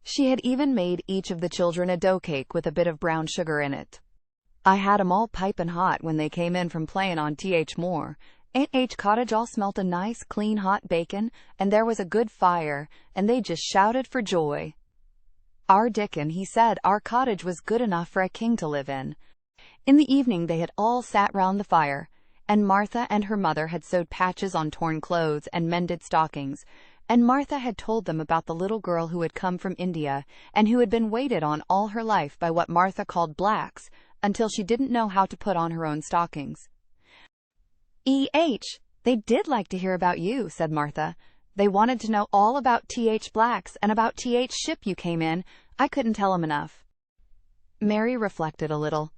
She had even made each of the children a dough cake with a bit of brown sugar in it. I had 'em all pipin' hot when they came in from playin' on Moor. Cottage all smelt a nice, clean, hot bacon, and there was a good fire, and they just shouted for joy. Our Dickon, he said our cottage was good enough for a king to live in. In the evening they had all sat round the fire, and Martha and her mother had sewed patches on torn clothes and mended stockings, and Martha had told them about the little girl who had come from India, and who had been waited on all her life by what Martha called blacks, until she didn't know how to put on her own stockings. They did like to hear about you, said Martha. They wanted to know all about blacks and about ship you came in. I couldn't tell 'em enough. Mary reflected a little.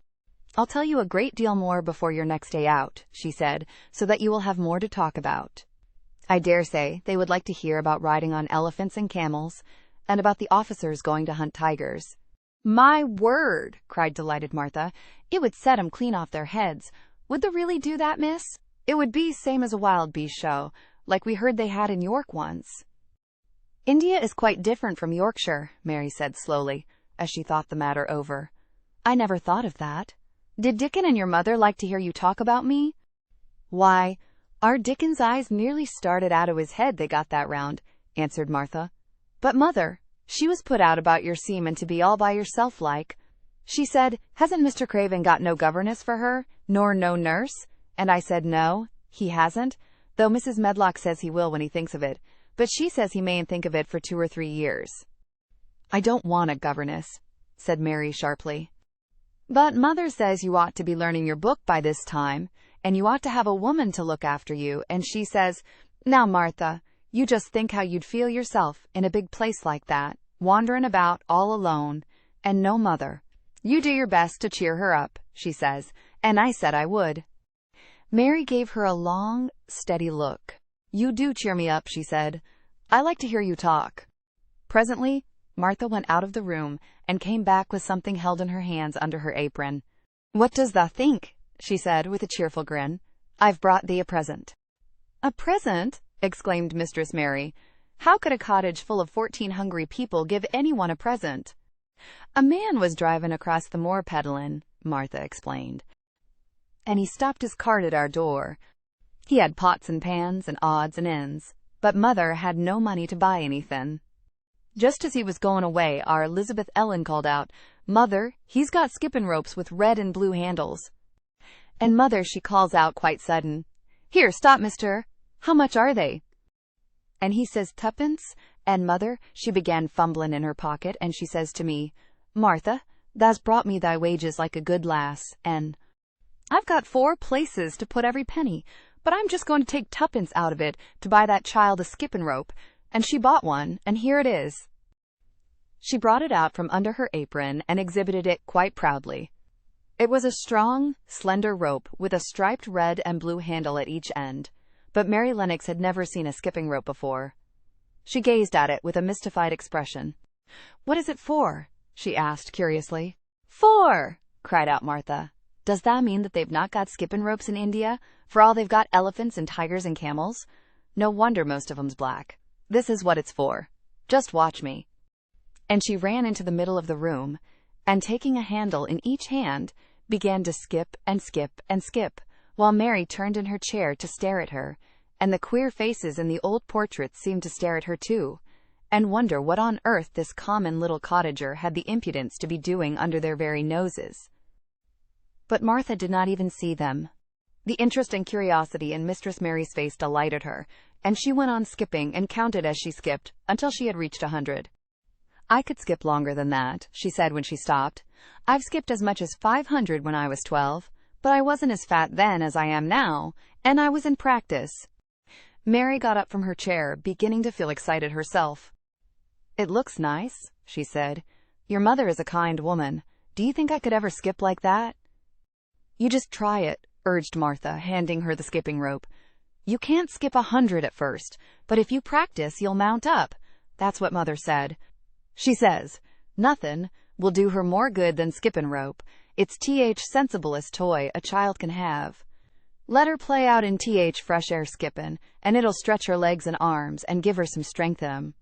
I'll tell you a great deal more before your next day out, she said, so that you will have more to talk about. I dare say they would like to hear about riding on elephants and camels, and about the officers going to hunt tigers. My word, cried delighted Martha. It would set 'em clean off their heads. Would they really do that, miss? It would be same as a wild beast show, like we heard they had in York once. India is quite different from Yorkshire, Mary said slowly, as she thought the matter over. I never thought of that. Did Dickon and your mother like to hear you talk about me? Why, our Dickon's eyes nearly started out of his head, they got that round, answered Martha. But mother, she was put out about your seemin' to be all by yourself like. She said, hasn't Mr. Craven got no governess for her, nor no nurse? And I said no, he hasn't, though Mrs. Medlock says he will when he thinks of it, but she says he mayn't think of it for 2 or 3 years. I don't want a governess, said Mary sharply. But mother says you ought to be learning your book by this time, and you ought to have a woman to look after you, and she says, now, Martha, you just think how you'd feel yourself in a big place like that, wanderin' about all alone, and no mother. You do your best to cheer her up, she says, and I said I would. Mary gave her a long, steady look. You do cheer me up, she said. I like to hear you talk. Presently, Martha went out of the room and came back with something held in her hands under her apron. What does thou think? She said with a cheerful grin. I've brought thee a present. A present? Exclaimed Mistress Mary. How could a cottage full of 14 hungry people give anyone a present? A man was driving across the moor peddlin', Martha explained, and he stopped his cart at our door. He had pots and pans and odds and ends, but mother had no money to buy anythin'. Just as he was going away, our Elizabeth Ellen called out, Mother, he's got skippin' ropes with red and blue handles. And mother, she calls out quite sudden, Here, stop, mister. How much are they? And he says 2pence, and mother, she began fumblin' in her pocket, and she says to me, Martha, thou's brought me thy wages like a good lass, and I've got 4 places to put every penny, but I'm just going to take 2pence out of it to buy that child a skippin' rope, and she bought one, and here it is. She brought it out from under her apron and exhibited it quite proudly. It was a strong, slender rope with a striped red and blue handle at each end, but Mary Lennox had never seen a skipping rope before. She gazed at it with a mystified expression. What is it for? She asked curiously. For! Cried out Martha. Does that mean that they've not got skippin' ropes in India, for all they've got elephants and tigers and camels? No wonder most of 'em's black. This is what it's for. Just watch me. And she ran into the middle of the room, and taking a handle in each hand, began to skip and skip and skip, while Mary turned in her chair to stare at her, and the queer faces in the old portraits seemed to stare at her too, and wonder what on earth this common little cottager had the impudence to be doing under their very noses. But Martha did not even see them. The interest and curiosity in Mistress Mary's face delighted her, and she went on skipping and counted as she skipped until she had reached 100. I could skip longer than that, she said when she stopped. I've skipped as much as 500 when I was 12, but I wasn't as fat then as I am now, and I was in practice. Mary got up from her chair, beginning to feel excited herself. It looks nice, she said. Your mother is a kind woman. Do you think I could ever skip like that? You just try it, urged Martha, handing her the skipping rope. You can't skip 100 at first, but if you practice, you'll mount up. That's what Mother said. She says, nothin' will do her more good than skippin' rope. It's sensiblest toy a child can have. Let her play out in fresh air skippin', and it'll stretch her legs and arms and give her some strength in 'em.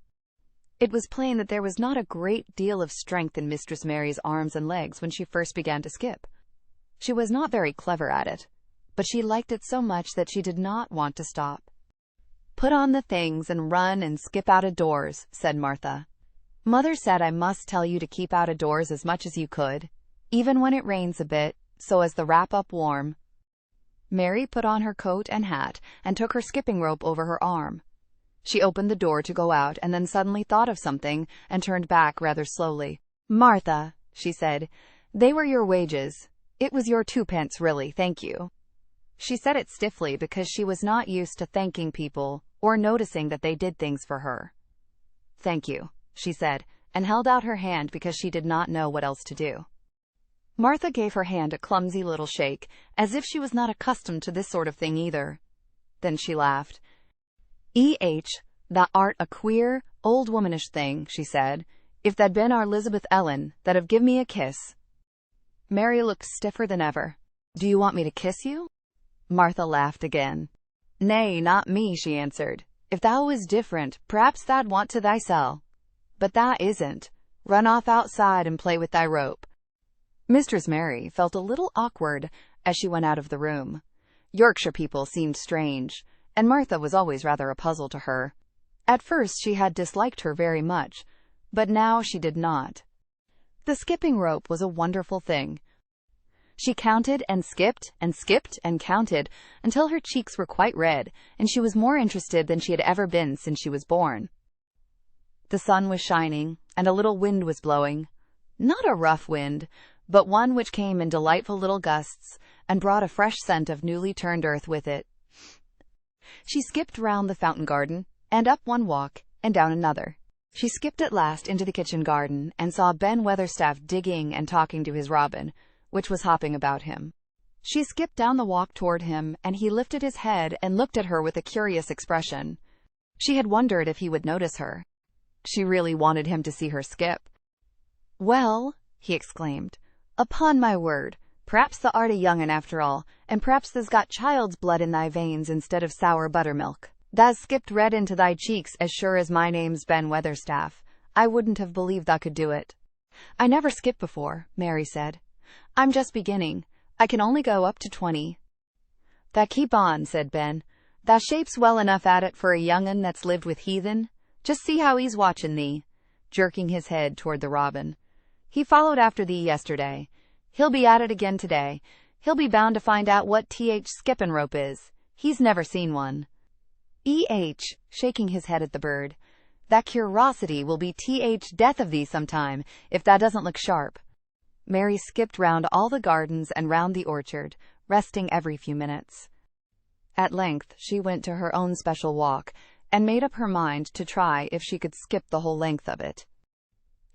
It was plain that there was not a great deal of strength in Mistress Mary's arms and legs when she first began to skip. She was not very clever at it, but she liked it so much that she did not want to stop. "Put on the things and run and skip out of doors," said Martha. "Mother said I must tell you to keep out of doors as much as you could, even when it rains a bit, so as to wrap up warm." Mary put on her coat and hat and took her skipping rope over her arm. She opened the door to go out and then suddenly thought of something and turned back rather slowly. "Martha," she said, "they were your wages. It was your 2 pence, really, thank you." She said it stiffly because she was not used to thanking people or noticing that they did things for her. "Thank you," she said, and held out her hand because she did not know what else to do. Martha gave her hand a clumsy little shake, as if she was not accustomed to this sort of thing either. Then she laughed. "Thou art a queer, old womanish thing," she said. "If that'd been our Elizabeth Ellen, that'd have give me a kiss." Mary looked stiffer than ever. "Do you want me to kiss you?" Martha laughed again. "Nay, not me," she answered. "If thou was different, p'raps thou'd want to thysel. But thou isn't. Run off outside and play with thy rope." Mistress Mary felt a little awkward as she went out of the room. Yorkshire people seemed strange, and Martha was always rather a puzzle to her. At first she had disliked her very much, but now she did not. The skipping rope was a wonderful thing. She counted and skipped and counted until her cheeks were quite red, and she was more interested than she had ever been since she was born. The sun was shining, and a little wind was blowing. Not a rough wind, but one which came in delightful little gusts, and brought a fresh scent of newly turned earth with it. She skipped round the fountain garden, and up one walk, and down another. She skipped at last into the kitchen garden, and saw Ben Weatherstaff digging and talking to his robin, which was hopping about him. She skipped down the walk toward him, and he lifted his head and looked at her with a curious expression. She had wondered if he would notice her. She really wanted him to see her skip. "Well," he exclaimed, "upon my word, p'raps thou art a young un after all, and p'raps thou's got child's blood in thy veins instead of sour buttermilk. Thou's skipped red into thy cheeks as sure as my name's Ben Weatherstaff. I wouldn't have believed thou could do it." "I never skipped before," Mary said. "I'm just beginning. I can only go up to 20. "Thou keep on," said Ben. "Thou shapes well enough at it for a young un that's lived with heathen. Just see how he's watching thee," jerking his head toward the robin. "He followed after thee yesterday. He'll be at it again today. He'll be bound to find out what skipping rope is. He's never seen one." Shaking his head at the bird. "That curiosity will be death of thee sometime, if thou doesn't look sharp." Mary skipped round all the gardens and round the orchard, resting every few minutes. At length she went to her own special walk, and made up her mind to try if she could skip the whole length of it.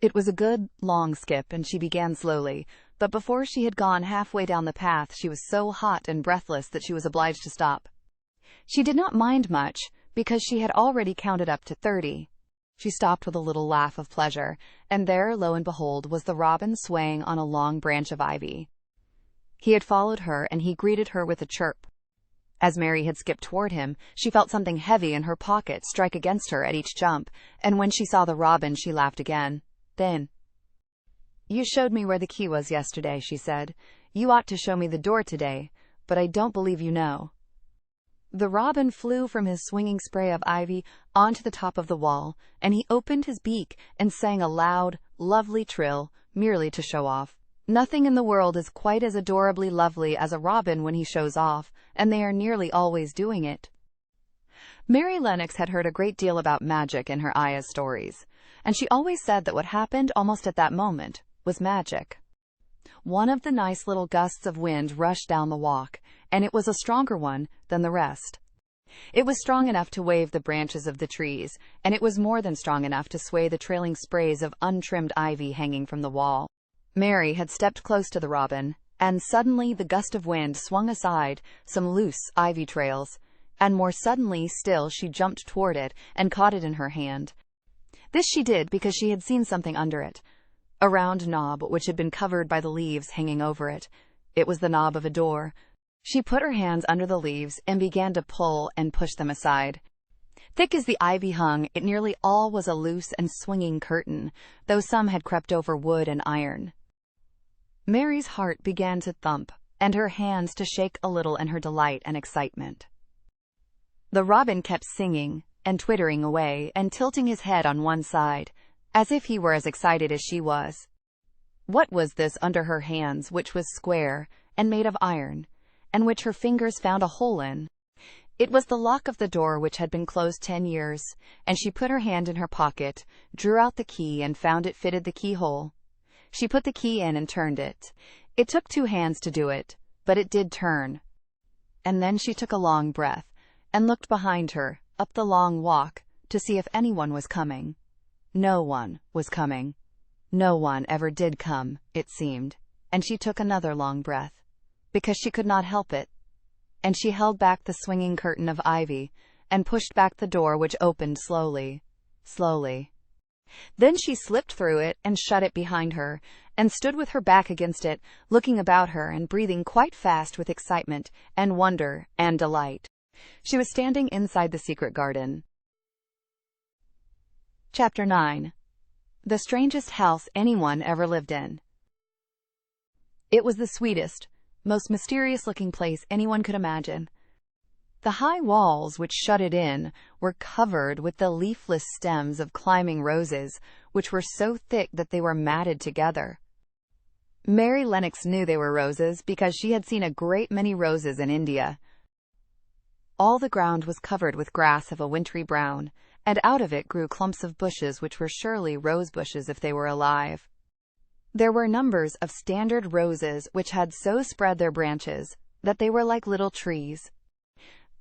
It was a good, long skip, and she began slowly, but before she had gone halfway down the path she was so hot and breathless that she was obliged to stop. She did not mind much, because she had already counted up to 30. She stopped with a little laugh of pleasure, and there, lo and behold, was the robin swaying on a long branch of ivy. He had followed her, and he greeted her with a chirp. As Mary had skipped toward him, she felt something heavy in her pocket strike against her at each jump, and when she saw the robin she laughed again. Then, "You showed me where the key was yesterday," she said. "You ought to show me the door today, but I don't believe you know." The robin flew from his swinging spray of ivy onto the top of the wall, and he opened his beak and sang a loud, lovely trill, merely to show off. Nothing in the world is quite as adorably lovely as a robin when he shows off, and they are nearly always doing it. Mary Lennox had heard a great deal about magic in her Aya's stories, and she always said that what happened almost at that moment was magic. One of the nice little gusts of wind rushed down the walk, and it was a stronger one than the rest. It was strong enough to wave the branches of the trees, and it was more than strong enough to sway the trailing sprays of untrimmed ivy hanging from the wall. Mary had stepped close to the robin, and suddenly the gust of wind swung aside some loose ivy trails, and more suddenly still she jumped toward it and caught it in her hand. This she did because she had seen something under it, a round knob which had been covered by the leaves hanging over it. It was the knob of a door. She put her hands under the leaves and began to pull and push them aside. Thick as the ivy hung, it nearly all was a loose and swinging curtain, though some had crept over wood and iron. Mary's heart began to thump, and her hands to shake a little in her delight and excitement. The robin kept singing and twittering away and tilting his head on one side, as if he were as excited as she was. What was this under her hands, which was square and made of iron, and which her fingers found a hole in? It was the lock of the door, which had been closed 10 years, and she put her hand in her pocket, drew out the key, and found it fitted the keyhole. She put the key in and turned it. It took 2 hands to do it, but it did turn. And then she took a long breath, and looked behind her, up the long walk, to see if anyone was coming. No one was coming. No one ever did come, it seemed, and she took another long breath, because she could not help it. And she held back the swinging curtain of ivy, and pushed back the door, which opened slowly, slowly. Then she slipped through it and shut it behind her, and stood with her back against it, looking about her and breathing quite fast with excitement and wonder and delight. She was standing inside the secret garden. Chapter 9. The strangest house anyone ever lived in. It was the sweetest, most mysterious-looking place anyone could imagine. The high walls which shut it in were covered with the leafless stems of climbing roses, which were so thick that they were matted together. Mary Lennox knew they were roses because she had seen a great many roses in India. All the ground was covered with grass of a wintry brown, and out of it grew clumps of bushes which were surely rose bushes if they were alive. There were numbers of standard roses which had so spread their branches that they were like little trees.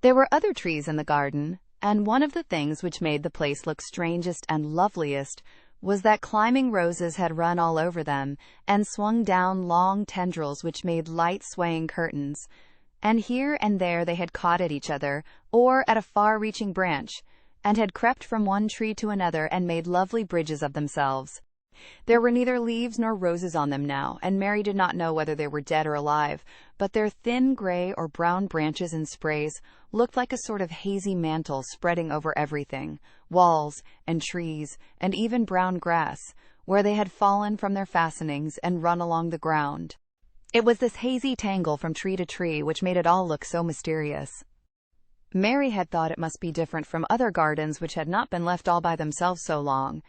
There were other trees in the garden, and one of the things which made the place look strangest and loveliest was that climbing roses had run all over them and swung down long tendrils which made light swaying curtains, and here and there they had caught at each other or at a far-reaching branch, and had crept from one tree to another and made lovely bridges of themselves. There were neither leaves nor roses on them now, and Mary did not know whether they were dead or alive, but their thin gray or brown branches and sprays looked like a sort of hazy mantle spreading over everything, walls and trees and even brown grass, where they had fallen from their fastenings and run along the ground. It was this hazy tangle from tree to tree which made it all look so mysterious. Mary had thought it must be different from other gardens which had not been left all by themselves so long,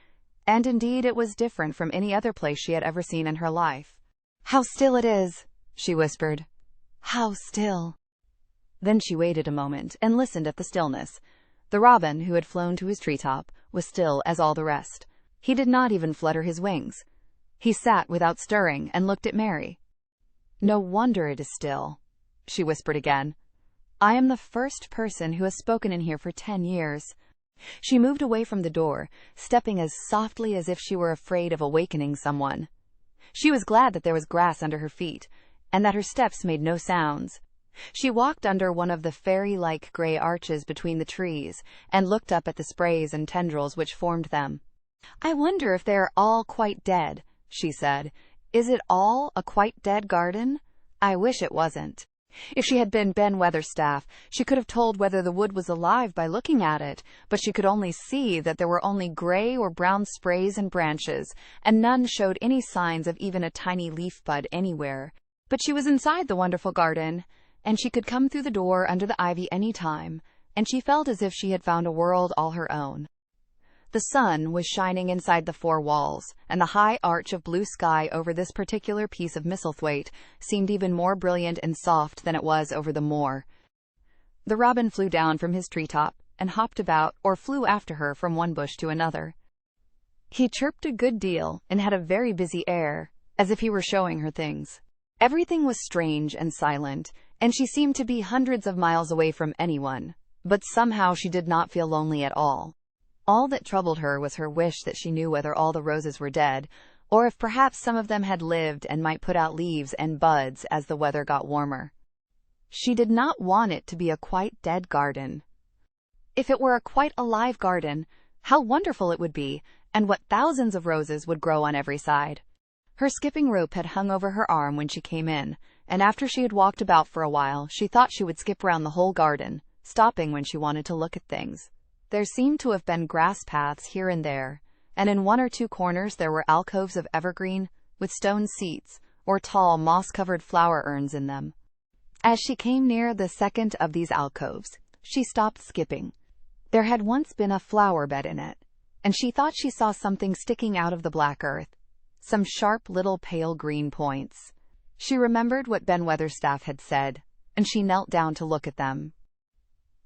and indeed it was different from any other place she had ever seen in her life. "How still it is," she whispered. "How still." Then she waited a moment and listened at the stillness. The robin, who had flown to his treetop, was still as all the rest. He did not even flutter his wings. He sat without stirring and looked at Mary. "No wonder it is still," she whispered again. "I am the first person who has spoken in here for 10 years. She moved away from the door, stepping as softly as if she were afraid of awakening someone. She was glad that there was grass under her feet, and that her steps made no sounds. She walked under one of the fairy-like gray arches between the trees, and looked up at the sprays and tendrils which formed them. "I wonder if they are all quite dead," she said. "Is it all a quite dead garden? I wish it wasn't." If she had been Ben Weatherstaff, she could have told whether the wood was alive by looking at it, but she could only see that there were only gray or brown sprays and branches, and none showed any signs of even a tiny leaf bud anywhere. But she was inside the wonderful garden, and she could come through the door under the ivy any time, and she felt as if she had found a world all her own. The sun was shining inside the 4 walls, and the high arch of blue sky over this particular piece of Misselthwaite seemed even more brilliant and soft than it was over the moor. The robin flew down from his treetop and hopped about or flew after her from one bush to another. He chirped a good deal and had a very busy air, as if he were showing her things. Everything was strange and silent, and she seemed to be hundreds of miles away from anyone, but somehow she did not feel lonely at all. All that troubled her was her wish that she knew whether all the roses were dead, or if perhaps some of them had lived and might put out leaves and buds as the weather got warmer. She did not want it to be a quite dead garden. If it were a quite alive garden, how wonderful it would be, and what thousands of roses would grow on every side. Her skipping rope had hung over her arm when she came in, and after she had walked about for a while, she thought she would skip round the whole garden, stopping when she wanted to look at things. There seemed to have been grass paths here and there, and in one or two corners there were alcoves of evergreen, with stone seats, or tall moss-covered flower urns in them. As she came near the second of these alcoves, she stopped skipping. There had once been a flower bed in it, and she thought she saw something sticking out of the black earth, some sharp little pale green points. She remembered what Ben Weatherstaff had said, and she knelt down to look at them.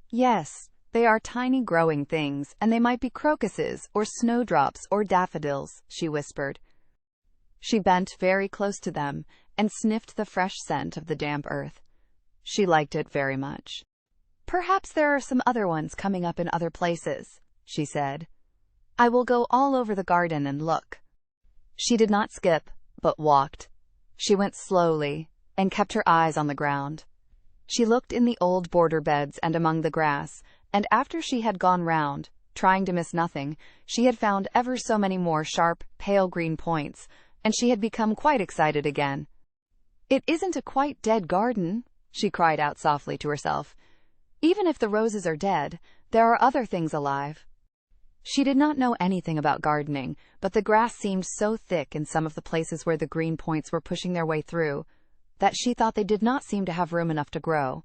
Yes, they are tiny growing things, and they might be crocuses, or snowdrops, or daffodils, she whispered. She bent very close to them, and sniffed the fresh scent of the damp earth. She liked it very much. Perhaps there are some other ones coming up in other places, she said. I will go all over the garden and look. She did not skip, but walked. She went slowly, and kept her eyes on the ground. She looked in the old border beds and among the grass, and after she had gone round, trying to miss nothing, she had found ever so many more sharp, pale green points, and she had become quite excited again. It isn't a quite dead garden, she cried out softly to herself. Even if the roses are dead, there are other things alive. She did not know anything about gardening, but the grass seemed so thick in some of the places where the green points were pushing their way through, that she thought they did not seem to have room enough to grow.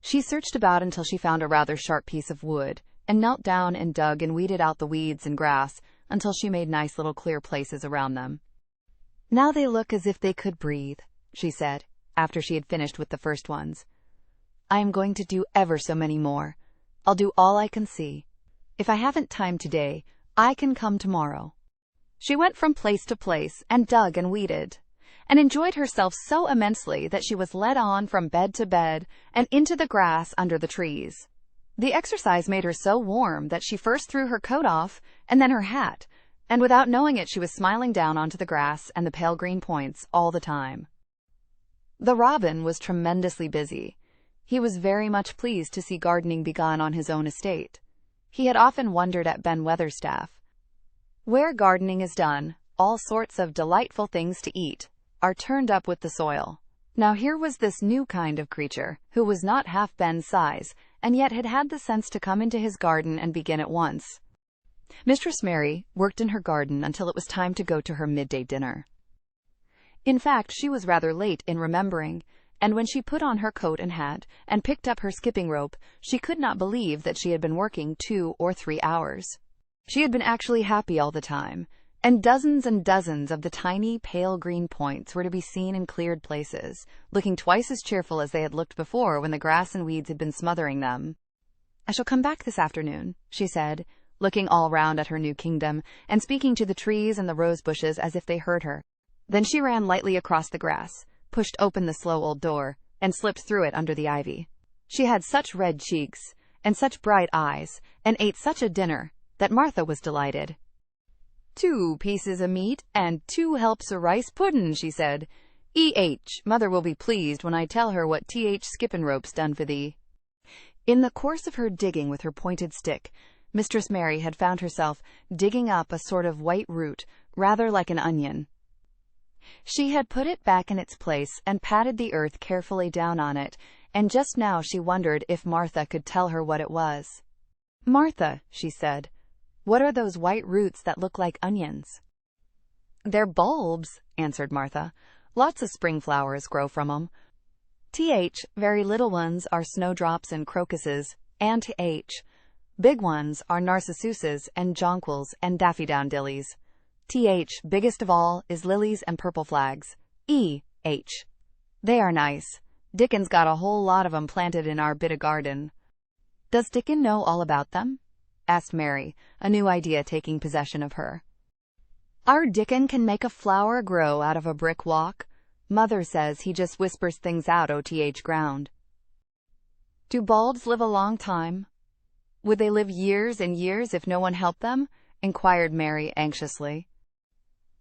She searched about until she found a rather sharp piece of wood, and knelt down and dug and weeded out the weeds and grass until she made nice little clear places around them. Now they look as if they could breathe, she said, after she had finished with the first ones. I am going to do ever so many more. I'll do all I can see. If I haven't time today, I can come tomorrow. She went from place to place and dug and weeded, and enjoyed herself so immensely that she was led on from bed to bed and into the grass under the trees. The exercise made her so warm that she first threw her coat off and then her hat, and without knowing it she was smiling down onto the grass and the pale green points all the time. The robin was tremendously busy. He was very much pleased to see gardening begun on his own estate. He had often wondered at Ben Weatherstaff. Where gardening is done, all sorts of delightful things to eat are turned up with the soil. Now here was this new kind of creature, who was not half Ben's size, and yet had had the sense to come into his garden and begin at once. Mistress Mary worked in her garden until it was time to go to her midday dinner. In fact, she was rather late in remembering, and when she put on her coat and hat and picked up her skipping rope, she could not believe that she had been working 2 or 3 hours. She had been actually happy all the time, and dozens of the tiny, pale green points were to be seen in cleared places, looking twice as cheerful as they had looked before when the grass and weeds had been smothering them. I shall come back this afternoon, she said, looking all round at her new kingdom, and speaking to the trees and the rose bushes as if they heard her. Then she ran lightly across the grass, pushed open the slow old door, and slipped through it under the ivy. She had such red cheeks, and such bright eyes, and ate such a dinner, that Martha was delighted. 2 pieces of meat, and 2 helps of rice puddin', she said. Mother will be pleased when I tell her what skippin' rope's done for thee. In the course of her digging with her pointed stick, Mistress Mary had found herself digging up a sort of white root, rather like an onion. She had put it back in its place and patted the earth carefully down on it, and just now she wondered if Martha could tell her what it was. Martha, she said, what are those white roots that look like onions? They're bulbs, answered Martha. Lots of spring flowers grow from 'em. Very little ones are snowdrops and crocuses, and big ones are narcissuses and jonquils and daffodillies. Biggest of all is lilies and purple flags. They are nice. Dickon's got a whole lot of 'em planted in our bit of garden. Does Dickon know all about them? Asked Mary, a new idea taking possession of her. Our Dickon can make a flower grow out of a brick walk. Mother says he just whispers things out o.th ground. Do bulbs live a long time? Would they live years and years if no one helped them? Inquired Mary anxiously.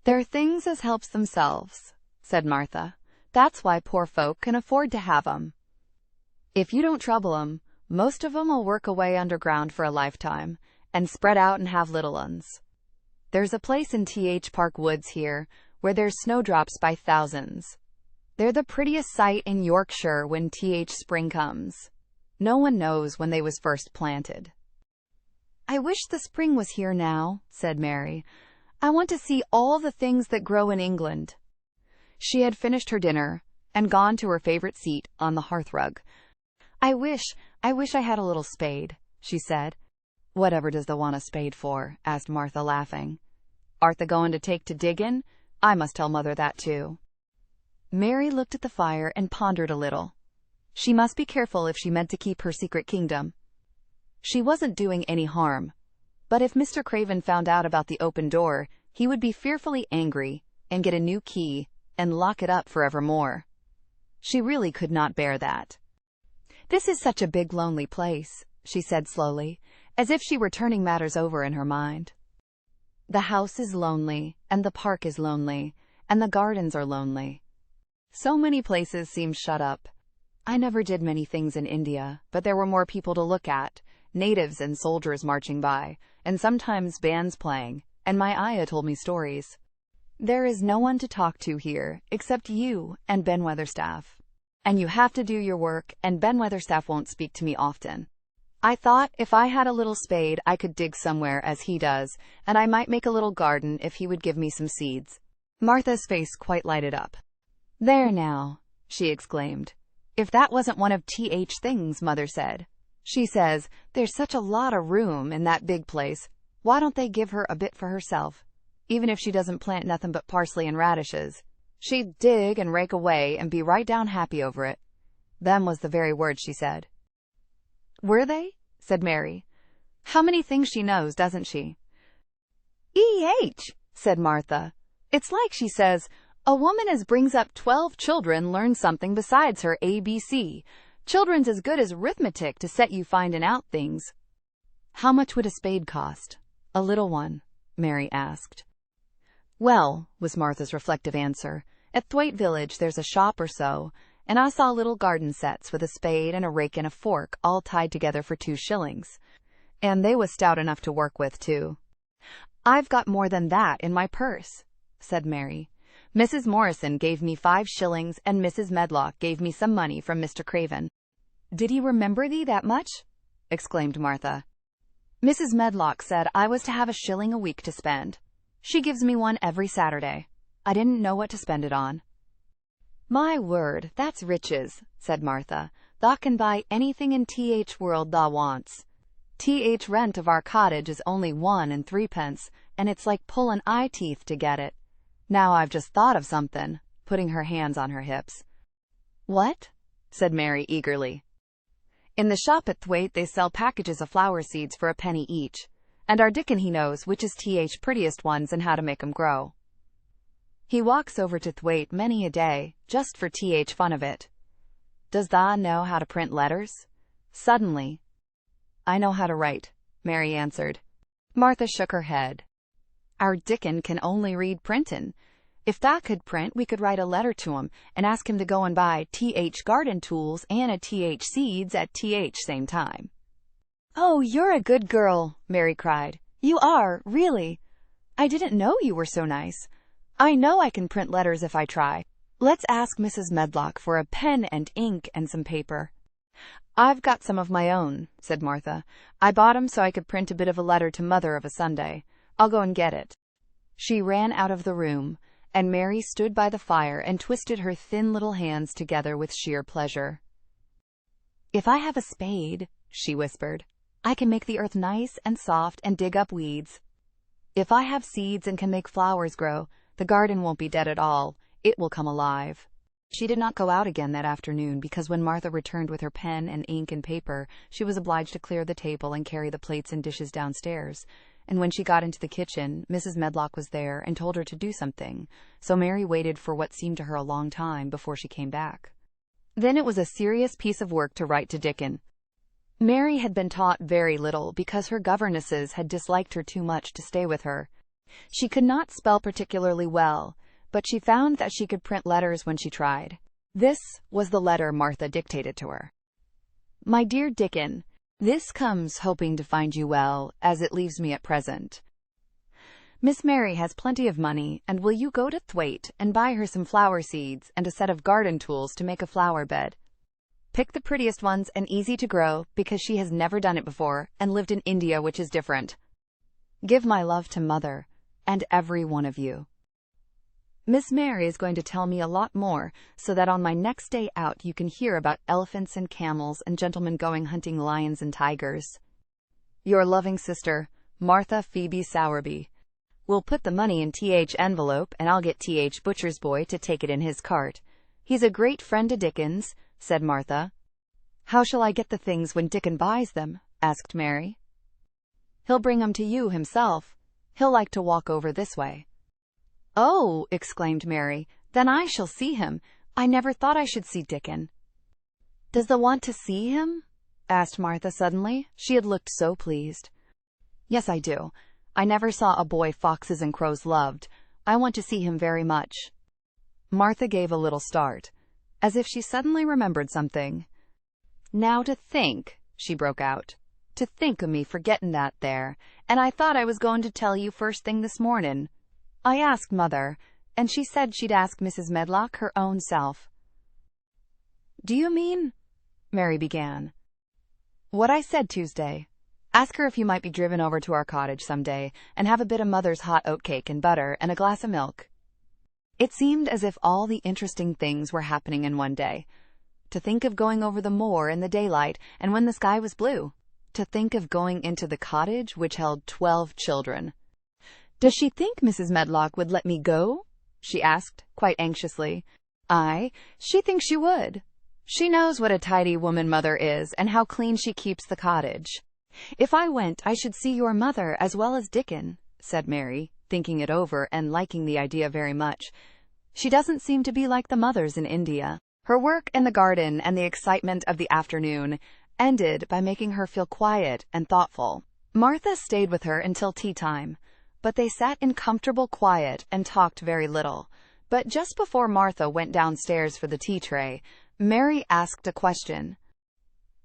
They're things as helps themselves, said Martha. That's why poor folk can afford to have 'em. If you don't trouble 'em, most of 'em'll work away underground for a lifetime, and spread out and have little uns. There's a place in Park Woods here, where there's snowdrops by thousands. They're the prettiest sight in Yorkshire when spring comes. No one knows when they was first planted. "I wish the spring was here now," said Mary. "I want to see all the things that grow in England." She had finished her dinner and gone to her favorite seat on the hearthrug. I wish I had a little spade," she said. "Whatever does thou want a spade for?" asked Martha, laughing. "Art thou going to take to diggin'? I must tell mother that too." Mary looked at the fire and pondered a little. She must be careful if she meant to keep her secret kingdom. She wasn't doing any harm, but if Mr. Craven found out about the open door, he would be fearfully angry and get a new key and lock it up forevermore. She really could not bear that. "This is such a big, lonely place," she said slowly, as if she were turning matters over in her mind. "The house is lonely, and the park is lonely, and the gardens are lonely. So many places seem shut up. I never did many things in India, but there were more people to look at, natives and soldiers marching by, and sometimes bands playing, and my ayah told me stories. There is no one to talk to here except you and Ben Weatherstaff. And you have to do your work, and Ben Weatherstaff won't speak to me often. I thought if I had a little spade I could dig somewhere as he does, and I might make a little garden if he would give me some seeds." Martha's face quite lighted up. "There now," she exclaimed. "If that wasn't one of T.H. things Mother said. She says, there's such a lot of room in that big place. Why don't they give her a bit for herself? Even if she doesn't plant nothing but parsley and radishes. She'd dig and rake away and be right down happy over it. Them was the very words she said." "Were they?" said Mary. "How many things she knows, doesn't she?" said Martha. "It's like she says, a woman as brings up 12 children learns something besides her ABC. Children's as good as arithmetic to set you finding out things." "How much would a spade cost? A little one?" Mary asked. "Well," was Martha's reflective answer, "at Thwaite Village there's a shop or so, and I saw little garden sets with a spade and a rake and a fork all tied together for 2 shillings. And they was stout enough to work with, too." "I've got more than that in my purse," said Mary. "Mrs. Morrison gave me 5 shillings, and Mrs. Medlock gave me some money from Mr. Craven." "Did he remember thee that much?" exclaimed Martha. "Mrs. Medlock said I was to have a shilling a week to spend. She gives me one every Saturday. I didn't know what to spend it on." "My word, that's riches," said Martha. "Thou can buy anything in T.H. world thou wants. T.H. rent of our cottage is only 1 and 3 pence, and it's like pullin' eye teeth to get it. Now I've just thought of something," putting her hands on her hips. "What?" said Mary eagerly. "In the shop at Thwaite they sell packages of flower seeds for a penny each, and our Dickon he knows which is T.H. prettiest ones and how to make 'em grow. He walks over to Thwaite many a day, just for T.H. fun of it. Does thou know how to print letters?" Suddenly. "I know how to write," Mary answered. Martha shook her head. "Our Dickon can only read printin'. If thou could print, we could write a letter to him and ask him to go and buy T.H. garden tools and a T.H. seeds at T.H. same time." "Oh, you're a good girl," Mary cried. "You are, really. I didn't know you were so nice. I know I can print letters if I try. Let's ask Mrs. Medlock for a pen and ink and some paper." "I've got some of my own," said Martha. "I bought 'em so I could print a bit of a letter to Mother of a Sunday. I'll go and get it." She ran out of the room, and Mary stood by the fire and twisted her thin little hands together with sheer pleasure. "If I have a spade," she whispered, "I can make the earth nice and soft and dig up weeds. If I have seeds and can make flowers grow, the garden won't be dead at all. It will come alive." She did not go out again that afternoon because when Martha returned with her pen and ink and paper, she was obliged to clear the table and carry the plates and dishes downstairs. And when she got into the kitchen, Mrs. Medlock was there and told her to do something, so Mary waited for what seemed to her a long time before she came back. Then it was a serious piece of work to write to Dickon. Mary had been taught very little because her governesses had disliked her too much to stay with her. She could not spell particularly well, but she found that she could print letters when she tried. This was the letter Martha dictated to her. "My dear Dickon, this comes hoping to find you well, as it leaves me at present. Miss Mary has plenty of money, and will you go to Thwaite and buy her some flower seeds and a set of garden tools to make a flower bed? Pick the prettiest ones and easy to grow, because she has never done it before and lived in India, which is different. Give my love to Mother and every one of you. Miss Mary is going to tell me a lot more, so that on my next day out you can hear about elephants and camels and gentlemen going hunting lions and tigers. Your loving sister, Martha Phoebe Sowerby. We'll put the money in T.H. envelope, and I'll get T.H. Butcher's boy to take it in his cart. He's a great friend to Dickens, said Martha. How shall I get the things when Dickon buys them? Asked Mary. He'll bring 'em to you himself. He'll like to walk over this way. Oh, exclaimed Mary, then I shall see him. I never thought I should see Dickon. Does thee want to see him? Asked Martha suddenly. She had looked so pleased. Yes, I do. I never saw a boy foxes and crows loved. I want to see him very much. Martha gave a little start, as if she suddenly remembered something. Now to think, she broke out. To think o' me forgetting that there, and I thought I was going to tell you first thing this morning. I asked Mother, and she said she'd ask Mrs. Medlock her own self. Do you mean? Mary began. What I said Tuesday. Ask her if you might be driven over to our cottage some day and have a bit of Mother's hot oatcake and butter and a glass of milk. It seemed as if all the interesting things were happening in one day. To think of going over the moor in the daylight and when the sky was blue. To think of going into the cottage which held 12 children. Does she think Mrs. Medlock would let me go? She asked, quite anxiously. Aye, she thinks she would. She knows what a tidy woman Mother is and how clean she keeps the cottage. If I went, I should see your mother as well as Dickon, said Mary, thinking it over and liking the idea very much. She doesn't seem to be like the mothers in India. Her work in the garden and the excitement of the afternoon ended by making her feel quiet and thoughtful. Martha stayed with her until tea time, but they sat in comfortable quiet and talked very little. But just before Martha went downstairs for the tea tray, Mary asked a question.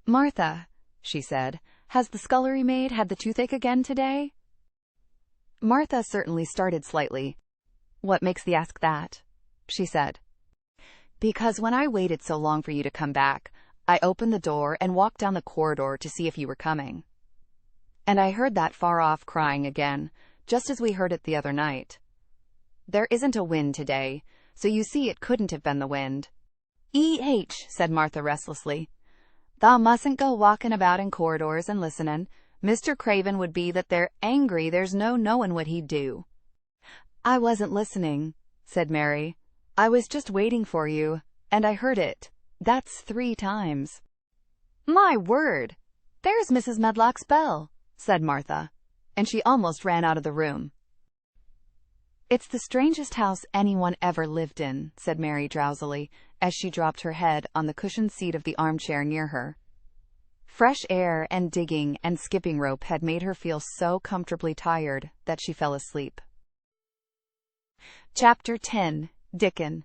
Martha, she said, has the scullery maid had the toothache again today? Martha certainly started slightly. What makes thee ask that? She said. Because when I waited so long for you to come back, I opened the door and walked down the corridor to see if you were coming. And I heard that far-off crying again, just as we heard it the other night. There isn't a wind today, so you see it couldn't have been the wind. Said Martha restlessly. Thou mustn't go walking about in corridors and listening. Mr. Craven would be that they're angry, there's no knowing what he'd do. I wasn't listening, said Mary. I was just waiting for you, and I heard it. That's 3 times. My word! There's Mrs. Medlock's bell, said Martha, and she almost ran out of the room. It's the strangest house anyone ever lived in, said Mary drowsily, as she dropped her head on the cushioned seat of the armchair near her. Fresh air and digging and skipping rope had made her feel so comfortably tired that she fell asleep. Chapter 10. Dickon.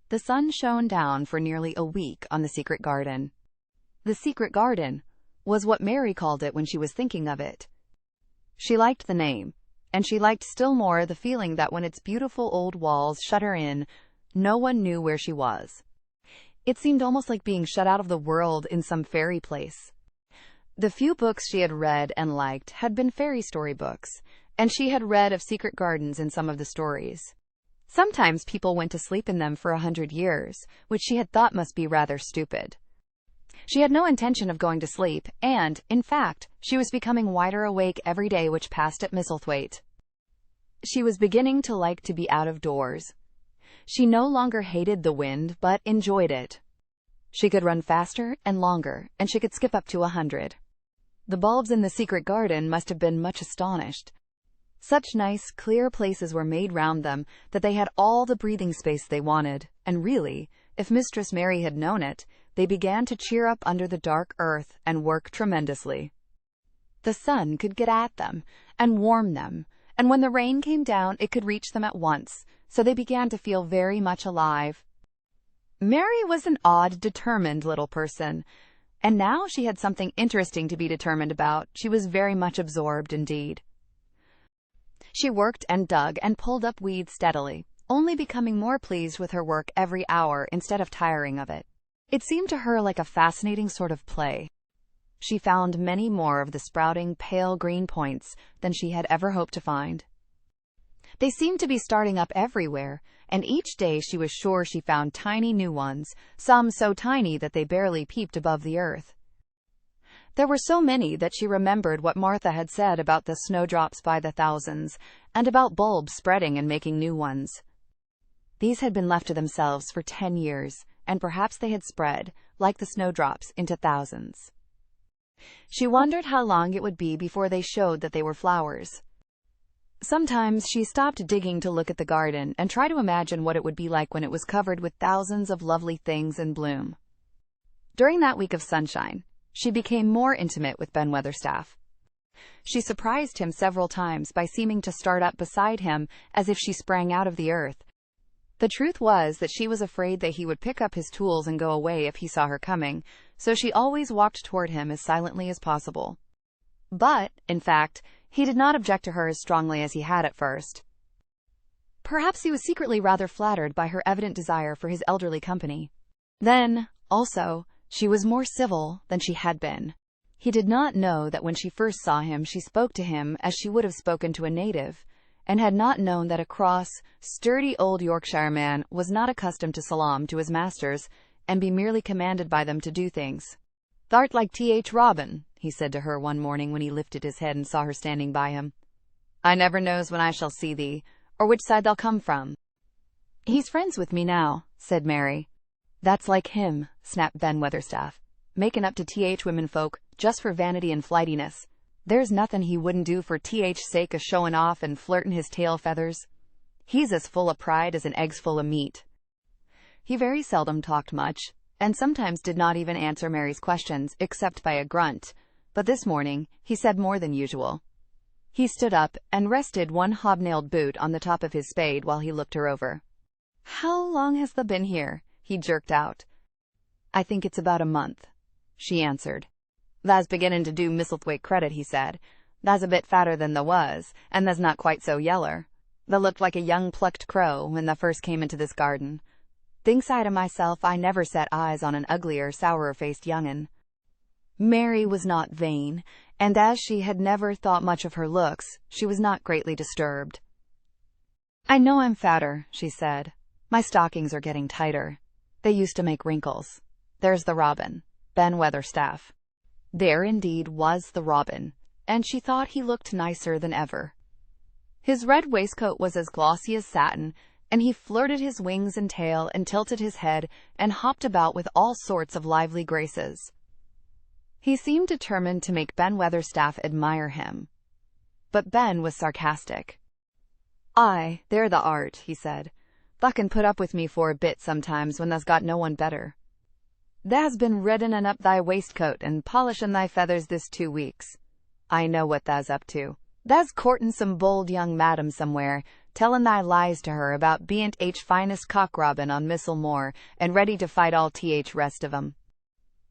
The sun shone down for nearly a week on the secret garden. The secret garden was what Mary called it when she was thinking of it. She liked the name, and she liked still more the feeling that when its beautiful old walls shut her in, no one knew where she was. It seemed almost like being shut out of the world in some fairy place. The few books she had read and liked had been fairy story books, and she had read of secret gardens in some of the stories. Sometimes people went to sleep in them for 100 years, which she had thought must be rather stupid. She had no intention of going to sleep, and, in fact, she was becoming wider awake every day which passed at Misselthwaite. She was beginning to like to be out of doors. She no longer hated the wind, but enjoyed it. She could run faster and longer, and she could skip up to 100. The bulbs in the secret garden must have been much astonished. Such nice, clear places were made round them that they had all the breathing space they wanted, and really, if Mistress Mary had known it, they began to cheer up under the dark earth and work tremendously. The sun could get at them and warm them, and when the rain came down it could reach them at once, so they began to feel very much alive. Mary was an odd, determined little person, and now she had something interesting to be determined about. She was very much absorbed indeed. She worked and dug and pulled up weeds steadily, only becoming more pleased with her work every hour instead of tiring of it. It seemed to her like a fascinating sort of play. She found many more of the sprouting pale green points than she had ever hoped to find. They seemed to be starting up everywhere, and each day she was sure she found tiny new ones, some so tiny that they barely peeped above the earth. There were so many that she remembered what Martha had said about the snowdrops by the thousands, and about bulbs spreading and making new ones. These had been left to themselves for 10 years, and perhaps they had spread, like the snowdrops, into thousands. She wondered how long it would be before they showed that they were flowers. Sometimes she stopped digging to look at the garden and try to imagine what it would be like when it was covered with thousands of lovely things in bloom. During that week of sunshine, she became more intimate with Ben Weatherstaff. She surprised him several times by seeming to start up beside him as if she sprang out of the earth. The truth was that she was afraid that he would pick up his tools and go away if he saw her coming, so she always walked toward him as silently as possible. But, in fact, he did not object to her as strongly as he had at first. Perhaps he was secretly rather flattered by her evident desire for his elderly company. Then, also, she was more civil than she had been. He did not know that when she first saw him she spoke to him as she would have spoken to a native, and had not known that a cross, sturdy old Yorkshireman was not accustomed to salaam to his masters and be merely commanded by them to do things. "Thou'rt like Th. Robin," he said to her one morning when he lifted his head and saw her standing by him. "I never knows when I shall see thee, or which side thou'll come from." "He's friends with me now," said Mary. "That's like him," snapped Ben Weatherstaff. "Making up to Th. womenfolk, just for vanity and flightiness. There's nothing he wouldn't do for Th's sake of showing off and flirting his tail feathers. He's as full of pride as an egg's full of meat." He very seldom talked much, and sometimes did not even answer Mary's questions, except by a grunt, but this morning he said more than usual. He stood up and rested one hobnailed boot on the top of his spade while he looked her over. "How long has thou been here?" he jerked out. "I think it's about a month," she answered. "Tha's beginning to do Misselthwaite credit," he said. "Tha's a bit fatter than tha was, and tha's not quite so yeller. Tha looked like a young plucked crow when tha first came into this garden. Thinks I to myself I never set eyes on an uglier, sourer-faced young'un." Mary was not vain, and as she had never thought much of her looks, she was not greatly disturbed. "I know I'm fatter," she said. "My stockings are getting tighter. They used to make wrinkles. There's the robin, Ben Weatherstaff." There indeed was the robin, and she thought he looked nicer than ever. His red waistcoat was as glossy as satin, and he flirted his wings and tail and tilted his head and hopped about with all sorts of lively graces. He seemed determined to make Ben Weatherstaff admire him. But Ben was sarcastic. "Aye, there thou art," he said. "Thou can put up with me for a bit sometimes when thou's got no one better. Thou's been reddening up thy waistcoat and polishing thy feathers this 2 weeks. I know what thou's up to. Thou's courting some bold young madam somewhere, telling thy lies to her about bean't finest cock robin on Missel Moor, and ready to fight all rest of 'em."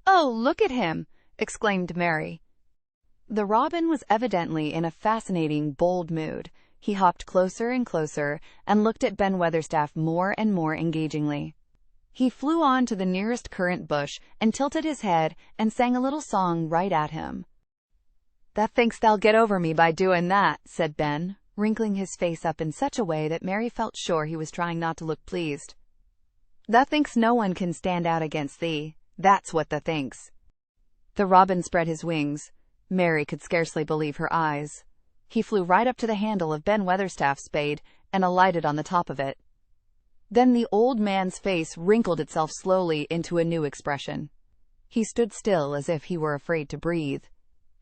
"Oh, look at him!" exclaimed Mary. The robin was evidently in a fascinating, bold mood. He hopped closer and closer, and looked at Ben Weatherstaff more and more engagingly. He flew on to the nearest currant bush, and tilted his head, and sang a little song right at him. "Thou thinks thou'll get over me by doing that," said Ben, wrinkling his face up in such a way that Mary felt sure he was trying not to look pleased. "Thou thinks no one can stand out against thee, that's what thou thinks." The robin spread his wings. Mary could scarcely believe her eyes. He flew right up to the handle of Ben Weatherstaff's spade, and alighted on the top of it. Then the old man's face wrinkled itself slowly into a new expression. He stood still as if he were afraid to breathe,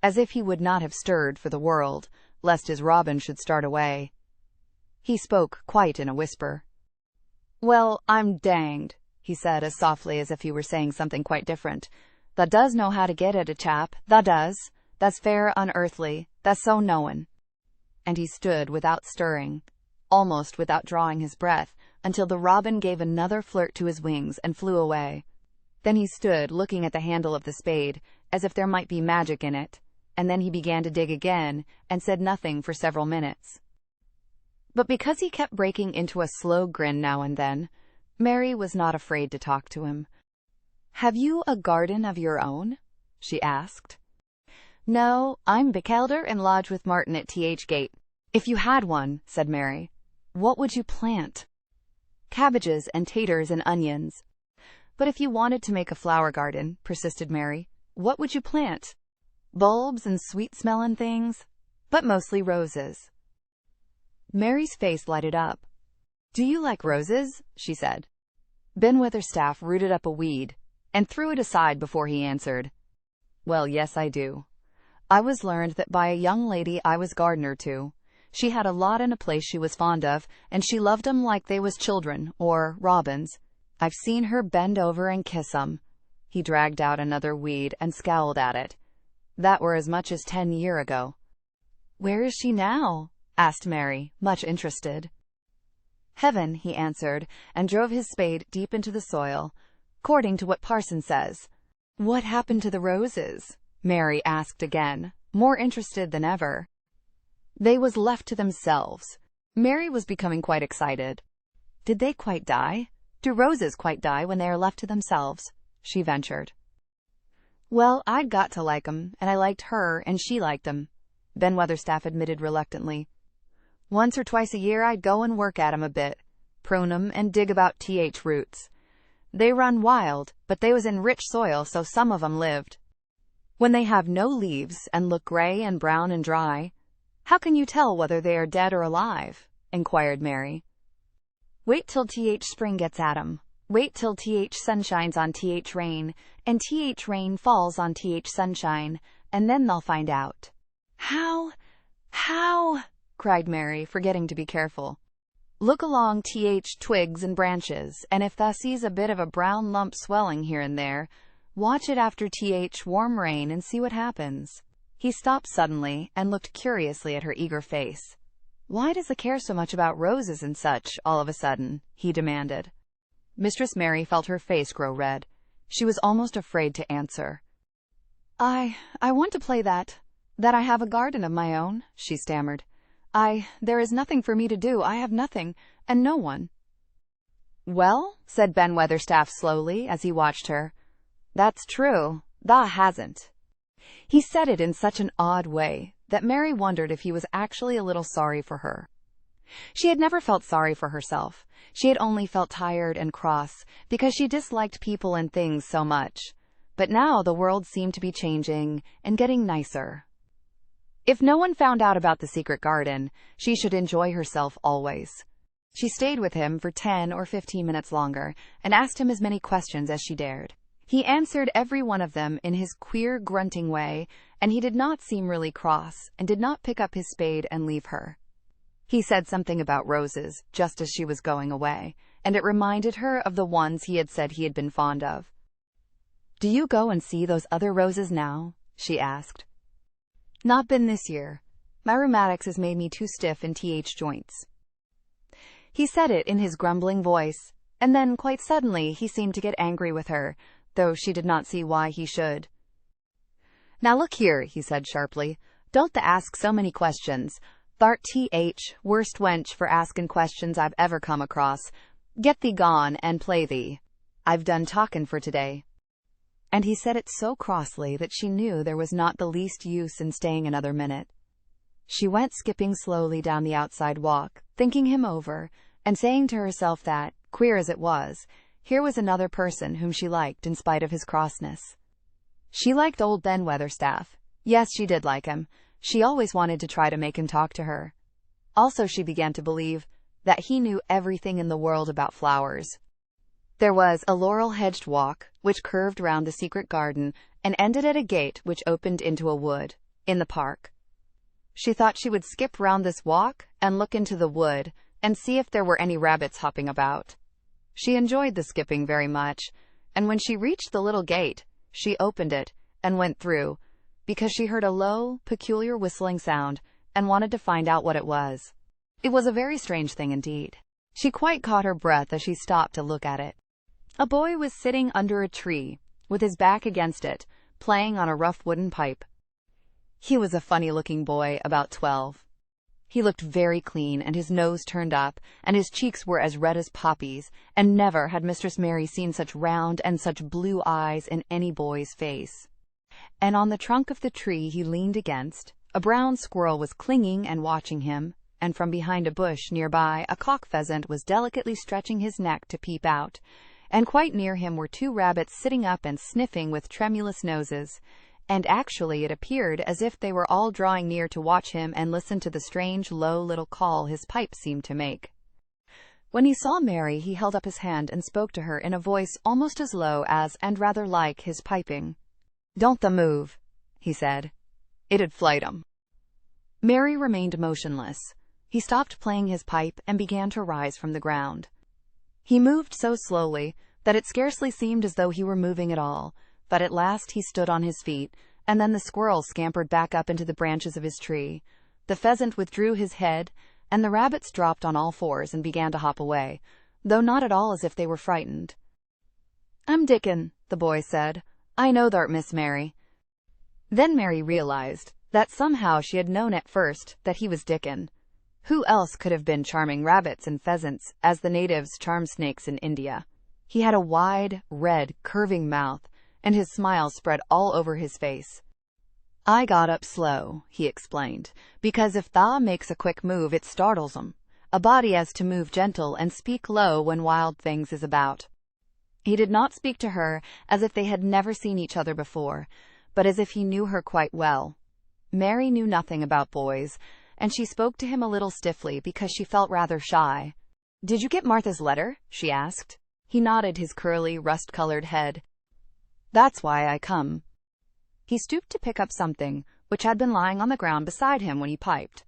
as if he would not have stirred for the world, lest his robin should start away. He spoke quite in a whisper. "Well, I'm danged," he said as softly as if he were saying something quite different. "Thou does know how to get at a chap, thou does. Thou's fair unearthly, thou's so knowin'." And he stood without stirring, almost without drawing his breath, until the robin gave another flirt to his wings and flew away. Then he stood looking at the handle of the spade, as if there might be magic in it, and then he began to dig again, and said nothing for several minutes. But because he kept breaking into a slow grin now and then, Mary was not afraid to talk to him. "Have you a garden of your own?" she asked. "No, I'm Bekelder and lodge with Martin at Th Gate." "If you had one," said Mary, "what would you plant?" "Cabbages and taters and onions." "But if you wanted to make a flower garden," persisted Mary, "what would you plant?" "Bulbs and sweet-smelling things, but mostly roses." Mary's face lighted up. "Do you like roses?" she said. Ben Weatherstaff rooted up a weed and threw it aside before he answered. "Well, yes, I do. I was learned that by a young lady I was gardener to. She had a lot in a place she was fond of, and she loved 'em like they was children, or robins. I've seen her bend over and kiss 'em." He dragged out another weed and scowled at it. "That were as much as 10 year ago." "Where is she now?" asked Mary, much interested. "Heaven," he answered, and drove his spade deep into the soil, "'cording to what parson says." "What happened to the roses?" Mary asked again, more interested than ever. "They was left to themselves." Mary was becoming quite excited. "Did they quite die? Do roses quite die when they are left to themselves?" she ventured. "Well, I'd got to like 'em, and I liked her, and she liked 'em," Ben Weatherstaff admitted reluctantly. "Once or twice a year I'd go and work at 'em a bit, prune 'em and dig about th roots. They run wild, but they was in rich soil, so some of 'em lived." "When they have no leaves and look gray and brown and dry, how can you tell whether they are dead or alive?" inquired Mary. "Wait till spring gets at 'em. Wait till sun shines on rain, and rain falls on sunshine, and then they'll find out." How? Cried Mary, forgetting to be careful. "Look along twigs and branches, and if thou sees a bit of a brown lump swelling here and there, watch it after warm rain and see what happens." He stopped suddenly and looked curiously at her eager face. "Why does thee care so much about roses and such, all of a sudden?" he demanded. Mistress Mary felt her face grow red. She was almost afraid to answer. I want to play that I have a garden of my own," she stammered. There is nothing for me to do. I have nothing, and no one." "Well," said Ben Weatherstaff slowly as he watched her, "that's true. Thou hasn't." He said it in such an odd way that Mary wondered if he was actually a little sorry for her. She had never felt sorry for herself. She had only felt tired and cross because she disliked people and things so much. But now the world seemed to be changing and getting nicer. If no one found out about the secret garden, she should enjoy herself always. She stayed with him for 10 or 15 minutes longer and asked him as many questions as she dared. He answered every one of them in his queer grunting way, and he did not seem really cross and did not pick up his spade and leave her. He said something about roses just as she was going away, and it reminded her of the ones he had said he had been fond of. "Do you go and see those other roses now?" she asked. "Not been this year. My rheumatics has made me too stiff in joints." He said it in his grumbling voice, and then quite suddenly he seemed to get angry with her, though she did not see why he should. "Now look here," he said sharply, "don't tha ask so many questions. Thart worst wench for askin' questions I've ever come across. Get thee gone and play thee. I've done talkin' for today." And he said it so crossly that she knew there was not the least use in staying another minute. She went skipping slowly down the outside walk, thinking him over, and saying to herself that, queer as it was, here was another person whom she liked in spite of his crossness. She liked old Ben Weatherstaff. Yes, she did like him. She always wanted to try to make him talk to her. Also, she began to believe that he knew everything in the world about flowers. There was a laurel-hedged walk, which curved round the secret garden and ended at a gate which opened into a wood, in the park. She thought she would skip round this walk and look into the wood and see if there were any rabbits hopping about. She enjoyed the skipping very much, and when she reached the little gate, she opened it and went through, because she heard a low, peculiar whistling sound and wanted to find out what it was. It was a very strange thing indeed. She quite caught her breath as she stopped to look at it. A boy was sitting under a tree, with his back against it, playing on a rough wooden pipe. He was a funny-looking boy, about 12. He looked very clean, and his nose turned up, and his cheeks were as red as poppies, and never had Mistress Mary seen such round and such blue eyes in any boy's face. And on the trunk of the tree he leaned against, a brown squirrel was clinging and watching him, and from behind a bush nearby a cock pheasant was delicately stretching his neck to peep out, and quite near him were 2 rabbits sitting up and sniffing with tremulous noses, and actually it appeared as if they were all drawing near to watch him and listen to the strange low little call his pipe seemed to make. When he saw Mary, he held up his hand and spoke to her in a voice almost as low as, and rather like, his piping. "Don't the move," he said. "It'd flight 'em." Mary remained motionless. He stopped playing his pipe and began to rise from the ground. He moved so slowly that it scarcely seemed as though he were moving at all, but at last he stood on his feet, and then the squirrel scampered back up into the branches of his tree. The pheasant withdrew his head, and the rabbits dropped on all fours and began to hop away, though not at all as if they were frightened. "I'm Dickon," the boy said. "I know thou'rt Miss Mary." Then Mary realized that somehow she had known at first that he was Dickon. Who else could have been charming rabbits and pheasants, as the natives charm snakes in India? He had a wide, red, curving mouth, and his smile spread all over his face. "I got up slow," he explained, "because if tha makes a quick move it startles 'em. A body has to move gentle and speak low when wild things is about." He did not speak to her as if they had never seen each other before, but as if he knew her quite well. Mary knew nothing about boys, and she spoke to him a little stiffly because she felt rather shy. "Did you get Martha's letter?" she asked. He nodded his curly, rust-colored head. "That's why I come." He stooped to pick up something which had been lying on the ground beside him when he piped.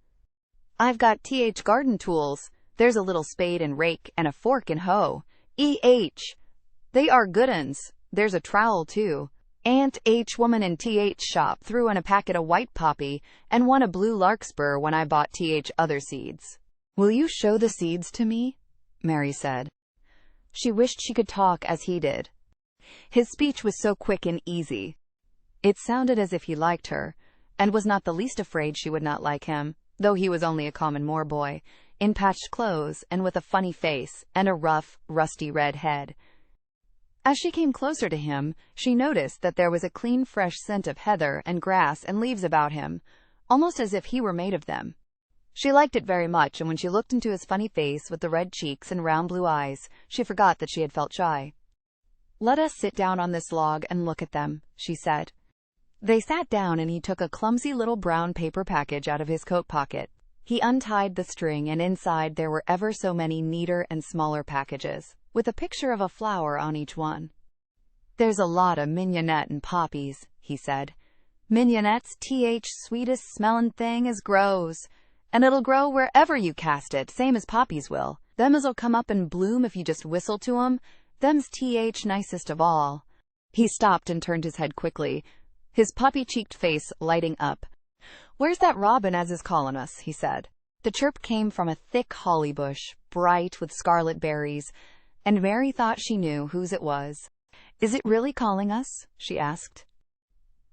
"I've got garden tools. There's a little spade and rake and a fork and hoe. They are good uns. There's a trowel, too. Aunt woman in shop threw in a packet of white poppy and one a blue larkspur when I bought other seeds." "Will you show the seeds to me?" Mary said. She wished she could talk as he did. His speech was so quick and easy. It sounded as if he liked her, and was not the least afraid she would not like him, though he was only a common Moor boy, in patched clothes and with a funny face and a rough, rusty red head. As she came closer to him, she noticed that there was a clean, fresh scent of heather and grass and leaves about him, almost as if he were made of them. She liked it very much, and when she looked into his funny face with the red cheeks and round blue eyes, she forgot that she had felt shy. "Let us sit down on this log and look at them," she said. They sat down, and he took a clumsy little brown paper package out of his coat pocket. He untied the string, and inside there were ever so many neater and smaller packages, with a picture of a flower on each one. "There's a lot of mignonette and poppies," he said. "Mignonette's sweetest smellin' thing as grows, and it'll grow wherever you cast it, same as poppies will. Them as'll come up and bloom if you just whistle to 'em. Them's nicest of all." He stopped and turned his head quickly, his poppy-cheeked face lighting up. "Where's that robin as is callin' us?" he said. The chirp came from a thick holly bush, bright with scarlet berries, and Mary thought she knew whose it was. "Is it really calling us?" she asked.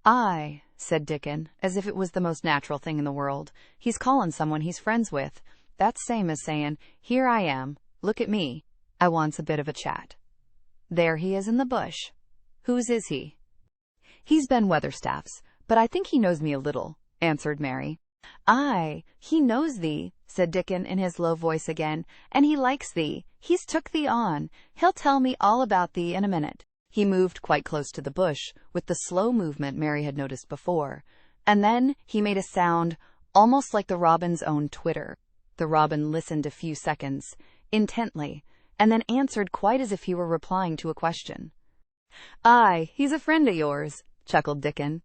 "Aye," said Dickon, as if it was the most natural thing in the world. "He's callin' someone he's friends with. That's same as sayin', 'Here I am. Look at me. I wants a bit of a chat.' There he is in the bush. Whose is he?" "He's Ben Weatherstaff's, but I think he knows me a little," answered Mary. "Aye, he knows thee," said Dickon in his low voice again, "and he likes thee. He's took thee on. He'll tell me all about thee in a minute." He moved quite close to the bush, with the slow movement Mary had noticed before, and then he made a sound almost like the robin's own twitter. The robin listened a few seconds, intently, and then answered quite as if he were replying to a question. "Aye, he's a friend of yours," chuckled Dickon.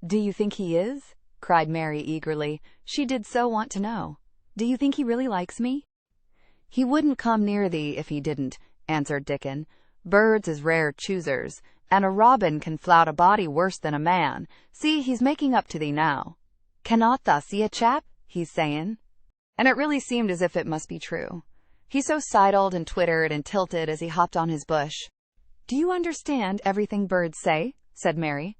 "Do you think he is?" cried Mary eagerly. She did so want to know. "Do you think he really likes me?" "He wouldn't come near thee if he didn't," answered Dickon. "Birds is rare choosers, and a robin can flout a body worse than a man. See, he's making up to thee now. Cannot thou see a chap, he's sayin'?" And it really seemed as if it must be true. He so sidled and twittered and tilted as he hopped on his bush. "Do you understand everything birds say?" said Mary.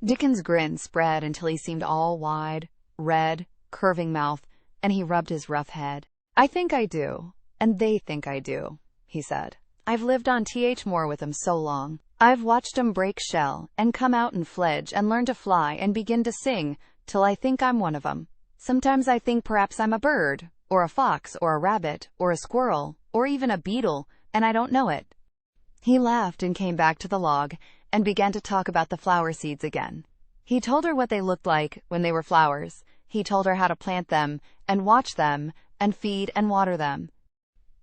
Dickon's grin spread until he seemed all wide, red, curving mouth, and he rubbed his rough head. "I think I do, and they think I do," he said. "I've lived on Moor with 'em so long. I've watched 'em break shell, and come out and fledge, and learn to fly, and begin to sing, till I think I'm one of 'em. Sometimes I think perhaps I'm a bird, or a fox, or a rabbit, or a squirrel, or even a beetle, and I don't know it." He laughed and came back to the log, and began to talk about the flower seeds again. He told her what they looked like when they were flowers. He told her how to plant them, and watch them, and feed and water them.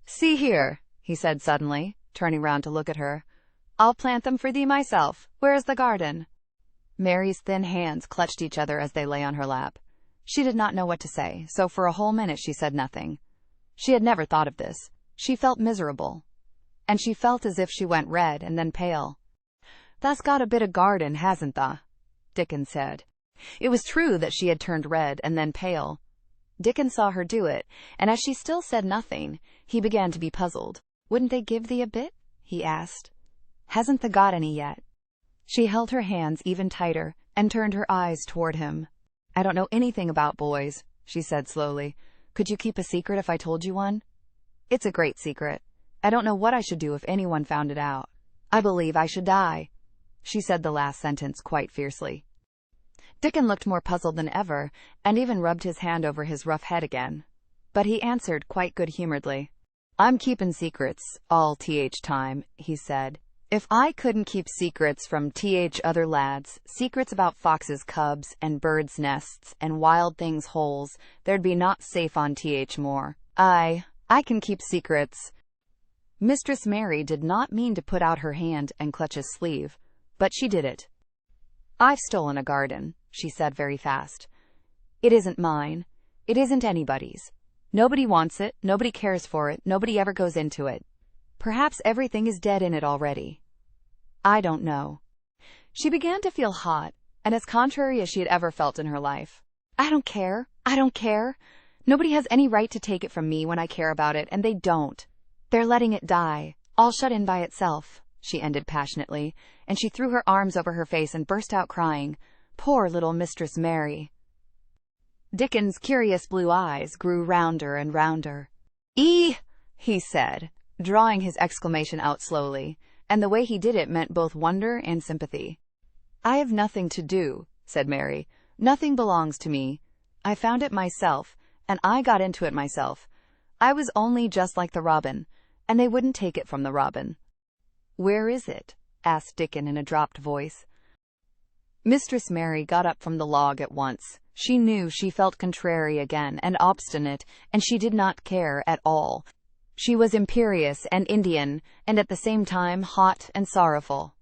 "See here," he said suddenly, turning round to look at her. "I'll plant them for thee myself. Where's the garden?" Mary's thin hands clutched each other as they lay on her lap. She did not know what to say, so for a whole minute she said nothing. She had never thought of this. She felt miserable. And she felt as if she went red and then pale. "Tha's got a bit of garden, hasn't tha?" Dickon said. It was true that she had turned red and then pale. Dickon saw her do it, and as she still said nothing, he began to be puzzled. "Wouldn't they give thee a bit?" he asked. "Hasn't thee got any yet?" She held her hands even tighter and turned her eyes toward him. "I don't know anything about boys," she said slowly. "Could you keep a secret if I told you one?" "It's a great secret. I don't know what I should do if anyone found it out. I believe I should die." She said the last sentence quite fiercely. Dickon looked more puzzled than ever, and even rubbed his hand over his rough head again. But he answered quite good-humoredly. "I'm keepin' secrets all time," he said. "If I couldn't keep secrets from other lads, secrets about foxes' cubs, and birds' nests, and wild things' holes, there'd be not safe on Moor. I can keep secrets." Mistress Mary did not mean to put out her hand and clutch his sleeve, but she did it. "I've stolen a garden," she said very fast. "It isn't mine. It isn't anybody's. Nobody wants it, nobody cares for it, nobody ever goes into it. Perhaps everything is dead in it already. I don't know." She began to feel hot, and as contrary as she had ever felt in her life. "I don't care. I don't care. Nobody has any right to take it from me when I care about it, and they don't. They're letting it die, all shut in by itself," she ended passionately, and she threw her arms over her face and burst out crying. "Poor little Mistress Mary." Dickon's curious blue eyes grew rounder and rounder. "Ee!" he said, drawing his exclamation out slowly, and the way he did it meant both wonder and sympathy. "I have nothing to do," said Mary. "Nothing belongs to me. I found it myself, and I got into it myself. I was only just like the robin, and they wouldn't take it from the robin." "Where is it?" asked Dickon in a dropped voice. Mistress Mary got up from the log at once. She knew she felt contrary again and obstinate, and she did not care at all. She was imperious and Indian, and at the same time hot and sorrowful.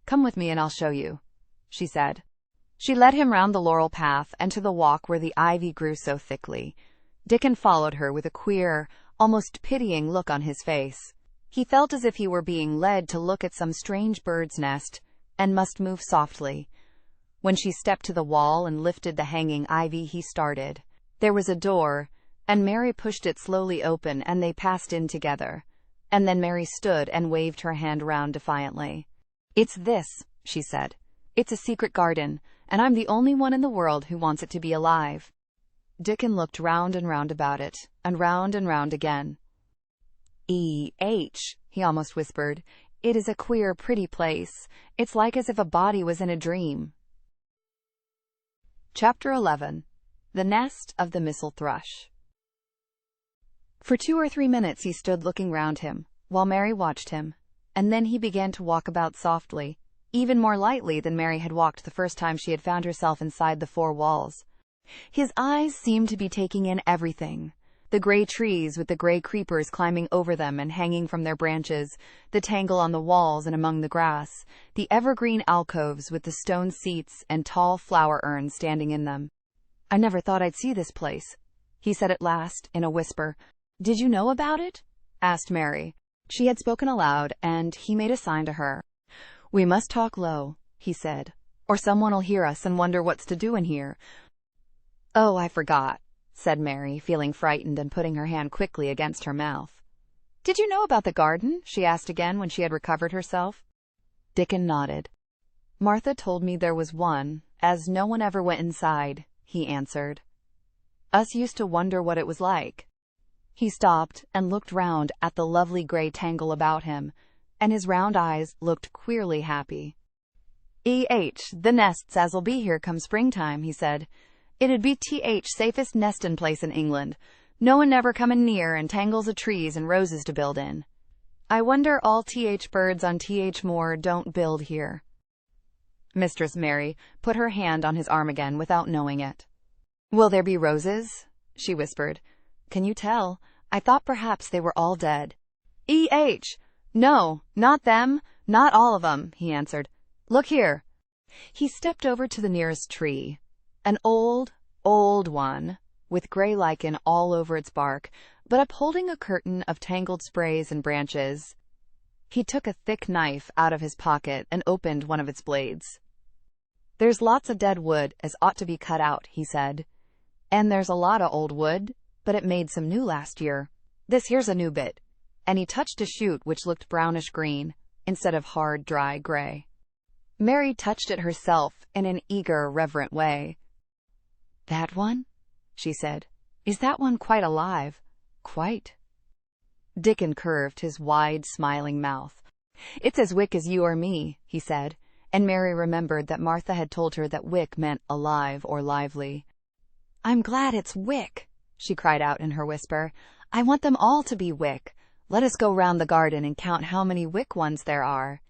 "Come with me and I'll show you," she said. She led him round the laurel path and to the walk where the ivy grew so thickly. Dickon followed her with a queer, almost pitying look on his face. He felt as if he were being led to look at some strange bird's nest, and must move softly. When she stepped to the wall and lifted the hanging ivy, he started. There was a door, and Mary pushed it slowly open, and they passed in together. And then Mary stood and waved her hand round defiantly. "It's this," she said. "It's a secret garden, and I'm the only one in the world who wants it to be alive." Dickon looked round and round about it, and round again. He almost whispered. "It is a queer, pretty place. It's like as if a body was in a dream." Chapter 11. The Nest of the Missel Thrush. For 2 or 3 minutes he stood looking round him, while Mary watched him, and then he began to walk about softly, even more lightly than Mary had walked the first time she had found herself inside the 4 walls. His eyes seemed to be taking in everything. The gray trees with the gray creepers climbing over them and hanging from their branches, the tangle on the walls and among the grass, the evergreen alcoves with the stone seats and tall flower urns standing in them. "I never thought I'd see this place," he said at last, in a whisper. "Did you know about it?" asked Mary. She had spoken aloud, and he made a sign to her. "We must talk low," he said, "or someone'll hear us and wonder what's to do in here." "Oh, I forgot," said Mary, feeling frightened and putting her hand quickly against her mouth. "Did you know about the garden?" she asked again when she had recovered herself. Dickon nodded. "Martha told me there was one, as no one ever went inside," he answered. Us used to wonder what it was like." He stopped and looked round at the lovely grey tangle about him, and his round eyes looked queerly happy. "The nests as'll be here come springtime," he said. "It'd be safest nestin' place in England. No one never comin' near, and tangles o' trees and roses to build in. I wonder all birds on Moor don't build here." Mistress Mary put her hand on his arm again without knowing it. "Will there be roses?" she whispered. "Can you tell? I thought perhaps they were all dead." "No, not them, not all of 'em," he answered. "Look here." He stepped over to the nearest tree, an old one, with grey lichen all over its bark, but upholding a curtain of tangled sprays and branches. He took a thick knife out of his pocket and opened one of its blades. "There's lots of dead wood as ought to be cut out," he said. "And there's a lot of old wood, but it made some new last year. This here's a new bit." And he touched a shoot which looked brownish green, instead of hard, dry grey. Mary touched it herself in an eager, reverent way. "That one?" she said. "Is that one quite alive?" "Quite." Dickon curved his wide, smiling mouth. "It's as wick as you or me," he said, and Mary remembered that Martha had told her that wick meant alive or lively. "I'm glad it's wick," she cried out in her whisper. "I want them all to be wick. Let us go round the garden and count how many wick ones there are."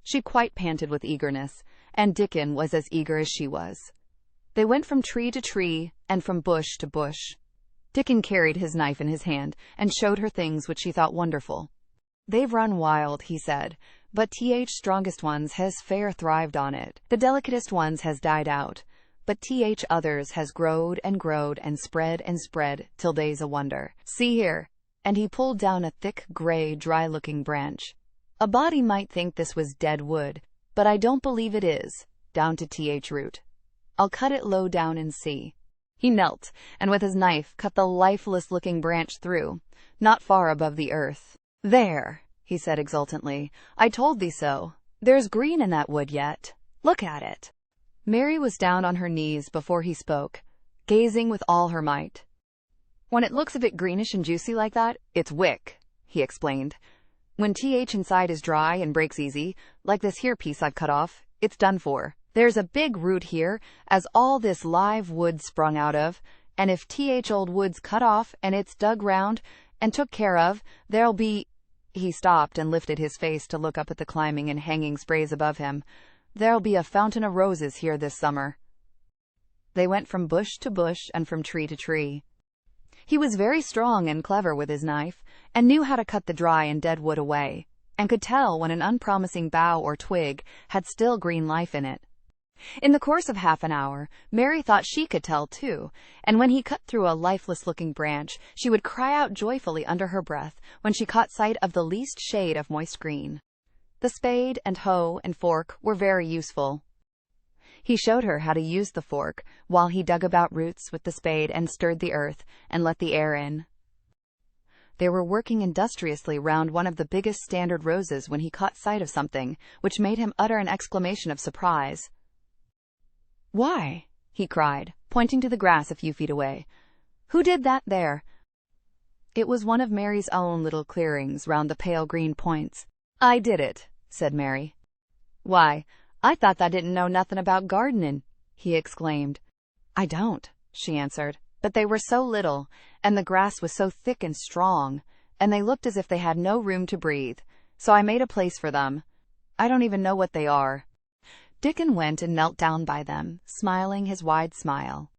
She quite panted with eagerness, and Dickon was as eager as she was. They went from tree to tree and from bush to bush. Dickon carried his knife in his hand and showed her things which she thought wonderful. "They've run wild," he said, "but strongest ones has fair thrived on it. The delicatest ones has died out, but others has growed and spread till they's a wonder. See here." And he pulled down a thick, grey, dry-looking branch. "A body might think this was dead wood, but I don't believe it is, down to root. I'll cut it low down and see." He knelt, and with his knife cut the lifeless-looking branch through, not far above the earth. "There," he said exultantly, "I told thee so. There's green in that wood yet. Look at it." Mary was down on her knees before he spoke, gazing with all her might. "When it looks a bit greenish and juicy like that, it's wick," he explained. "When inside is dry and breaks easy, like this here piece I've cut off, it's done for. There's a big root here, as all this live wood sprung out of, and if old wood's cut off and it's dug round and took care of, there'll be—" He stopped and lifted his face to look up at the climbing and hanging sprays above him. "There'll be a fountain of roses here this summer." They went from bush to bush and from tree to tree. He was very strong and clever with his knife, and knew how to cut the dry and dead wood away, and could tell when an unpromising bough or twig had still green life in it. In the course of half an hour, Mary thought she could tell too, and when he cut through a lifeless-looking branch, she would cry out joyfully under her breath when she caught sight of the least shade of moist green. The spade and hoe and fork were very useful. He showed her how to use the fork, while he dug about roots with the spade and stirred the earth and let the air in. They were working industriously round one of the biggest standard roses when he caught sight of something which made him utter an exclamation of surprise. "Why," he cried, pointing to the grass a few feet away, "who did that there?" It was one of Mary's own little clearings round the pale green points. "I did it," said Mary. "Why, I thought thou didn't know nothing about gardening," he exclaimed. "I don't," she answered, "but they were so little, and the grass was so thick and strong, and they looked as if they had no room to breathe, so I made a place for them. I don't even know what they are." Dickon went and knelt down by them, smiling his wide smile.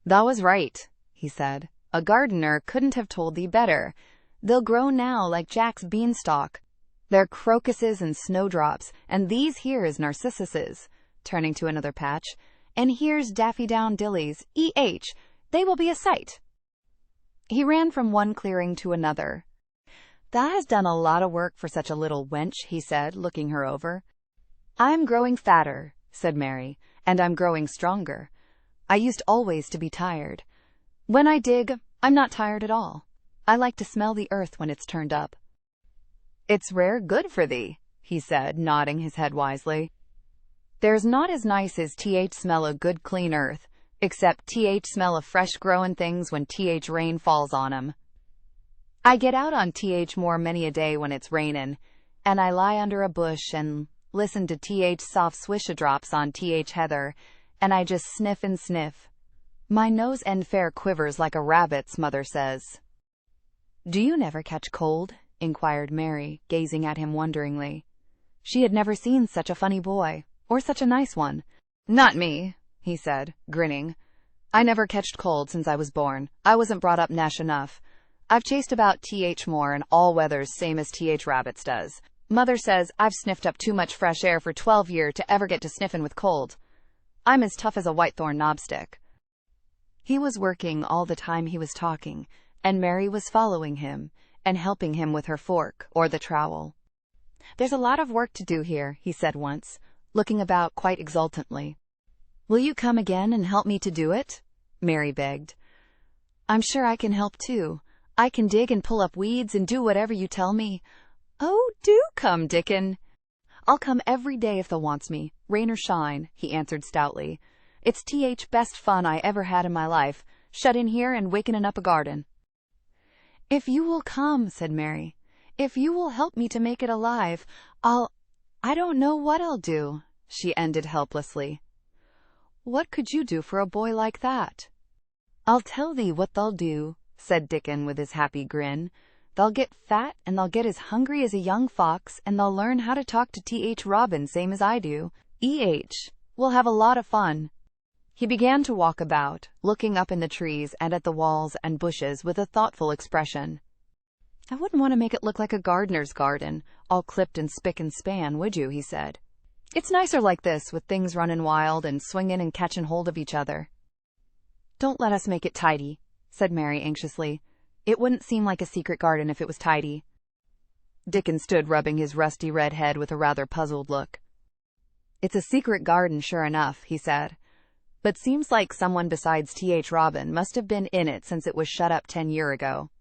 "Thou was right," he said. "A gardener couldn't have told thee better. They'll grow now like Jack's beanstalk. They're crocuses and snowdrops, and these here is narcissuses," turning to another patch, "and here's daffydowndillies. They will be a sight." He ran from one clearing to another. "Thou hast done a lot of work for such a little wench," he said, looking her over. "I'm growing fatter," said Mary, "and I'm growing stronger. I used always to be tired. When I dig, I'm not tired at all. I like to smell the earth when it's turned up." "It's rare good for thee," he said, nodding his head wisely. "There's not as nice as smell of good clean earth. except smell of fresh growin' things when rain falls on 'em. I get out on Moor many a day when it's rainin', and I lie under a bush and listen to soft swish-a-drops on heather, and I just sniff and sniff. My nose end fair quivers like a rabbit's, mother says. Do you never catch cold? Inquired Mary, gazing at him wonderingly. She had never seen such a funny boy, or such a nice one. Not me, he said, grinning. I never catched cold since I was born. I wasn't brought up nesh enough. I've chased about Moor in all weathers same as rabbits does. Mother says I've sniffed up too much fresh air for 12 years to ever get to sniffin' with cold. I'm as tough as a whitethorn knobstick. He was working all the time he was talking, and Mary was following him and helping him with her fork or the trowel. There's a lot of work to do here, he said once, looking about quite exultantly. Will you come again and help me to do it? Mary begged. I'm sure I can help too. I can dig and pull up weeds and do whatever you tell me. Oh, do come, Dickon. I'll come every day if thou wants me, rain or shine, he answered stoutly. It's best fun I ever had in my life, shut in here and wakening up a garden. If you will come, said Mary, if you will help me to make it alive, I don't know what I'll do, she ended helplessly. What could you do for a boy like that? I'll tell thee what they'll do, said Dickon with his happy grin. They'll get fat, and they'll get as hungry as a young fox, and they'll learn how to talk to Robin same as I do. We'll have a lot of fun. He began to walk about, looking up in the trees and at the walls and bushes with a thoughtful expression. I wouldn't want to make it look like a gardener's garden, all clipped and spick and span, would you? He said. It's nicer like this, with things running wild and swinging and catching hold of each other. Don't let us make it tidy, said Mary anxiously. It wouldn't seem like a secret garden if it was tidy. Dickon stood rubbing his rusty red head with a rather puzzled look. It's a secret garden, sure enough, he said. But seems like someone besides Robin must have been in it since it was shut up 10 years ago.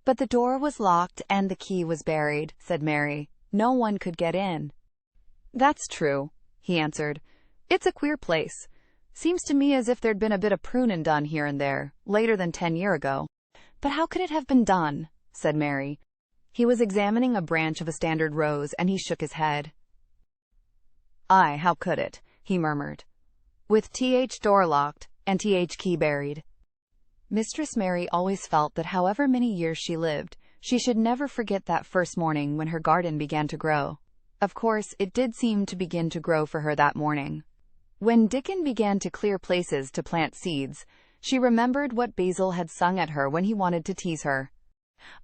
But the door was locked and the key was buried, said Mary. No one could get in. That's true, he answered. It's a queer place. Seems to me as if there'd been a bit of prunin' done here and there, later than 10 years ago. But how could it have been done? Said Mary. He was examining a branch of a standard rose, and he shook his head. Aye, how could it? He murmured. With door locked, and key buried. Mistress Mary always felt that however many years she lived, she should never forget that first morning when her garden began to grow. Of course, it did seem to begin to grow for her that morning. When Dickon began to clear places to plant seeds, she remembered what Basil had sung at her when he wanted to tease her.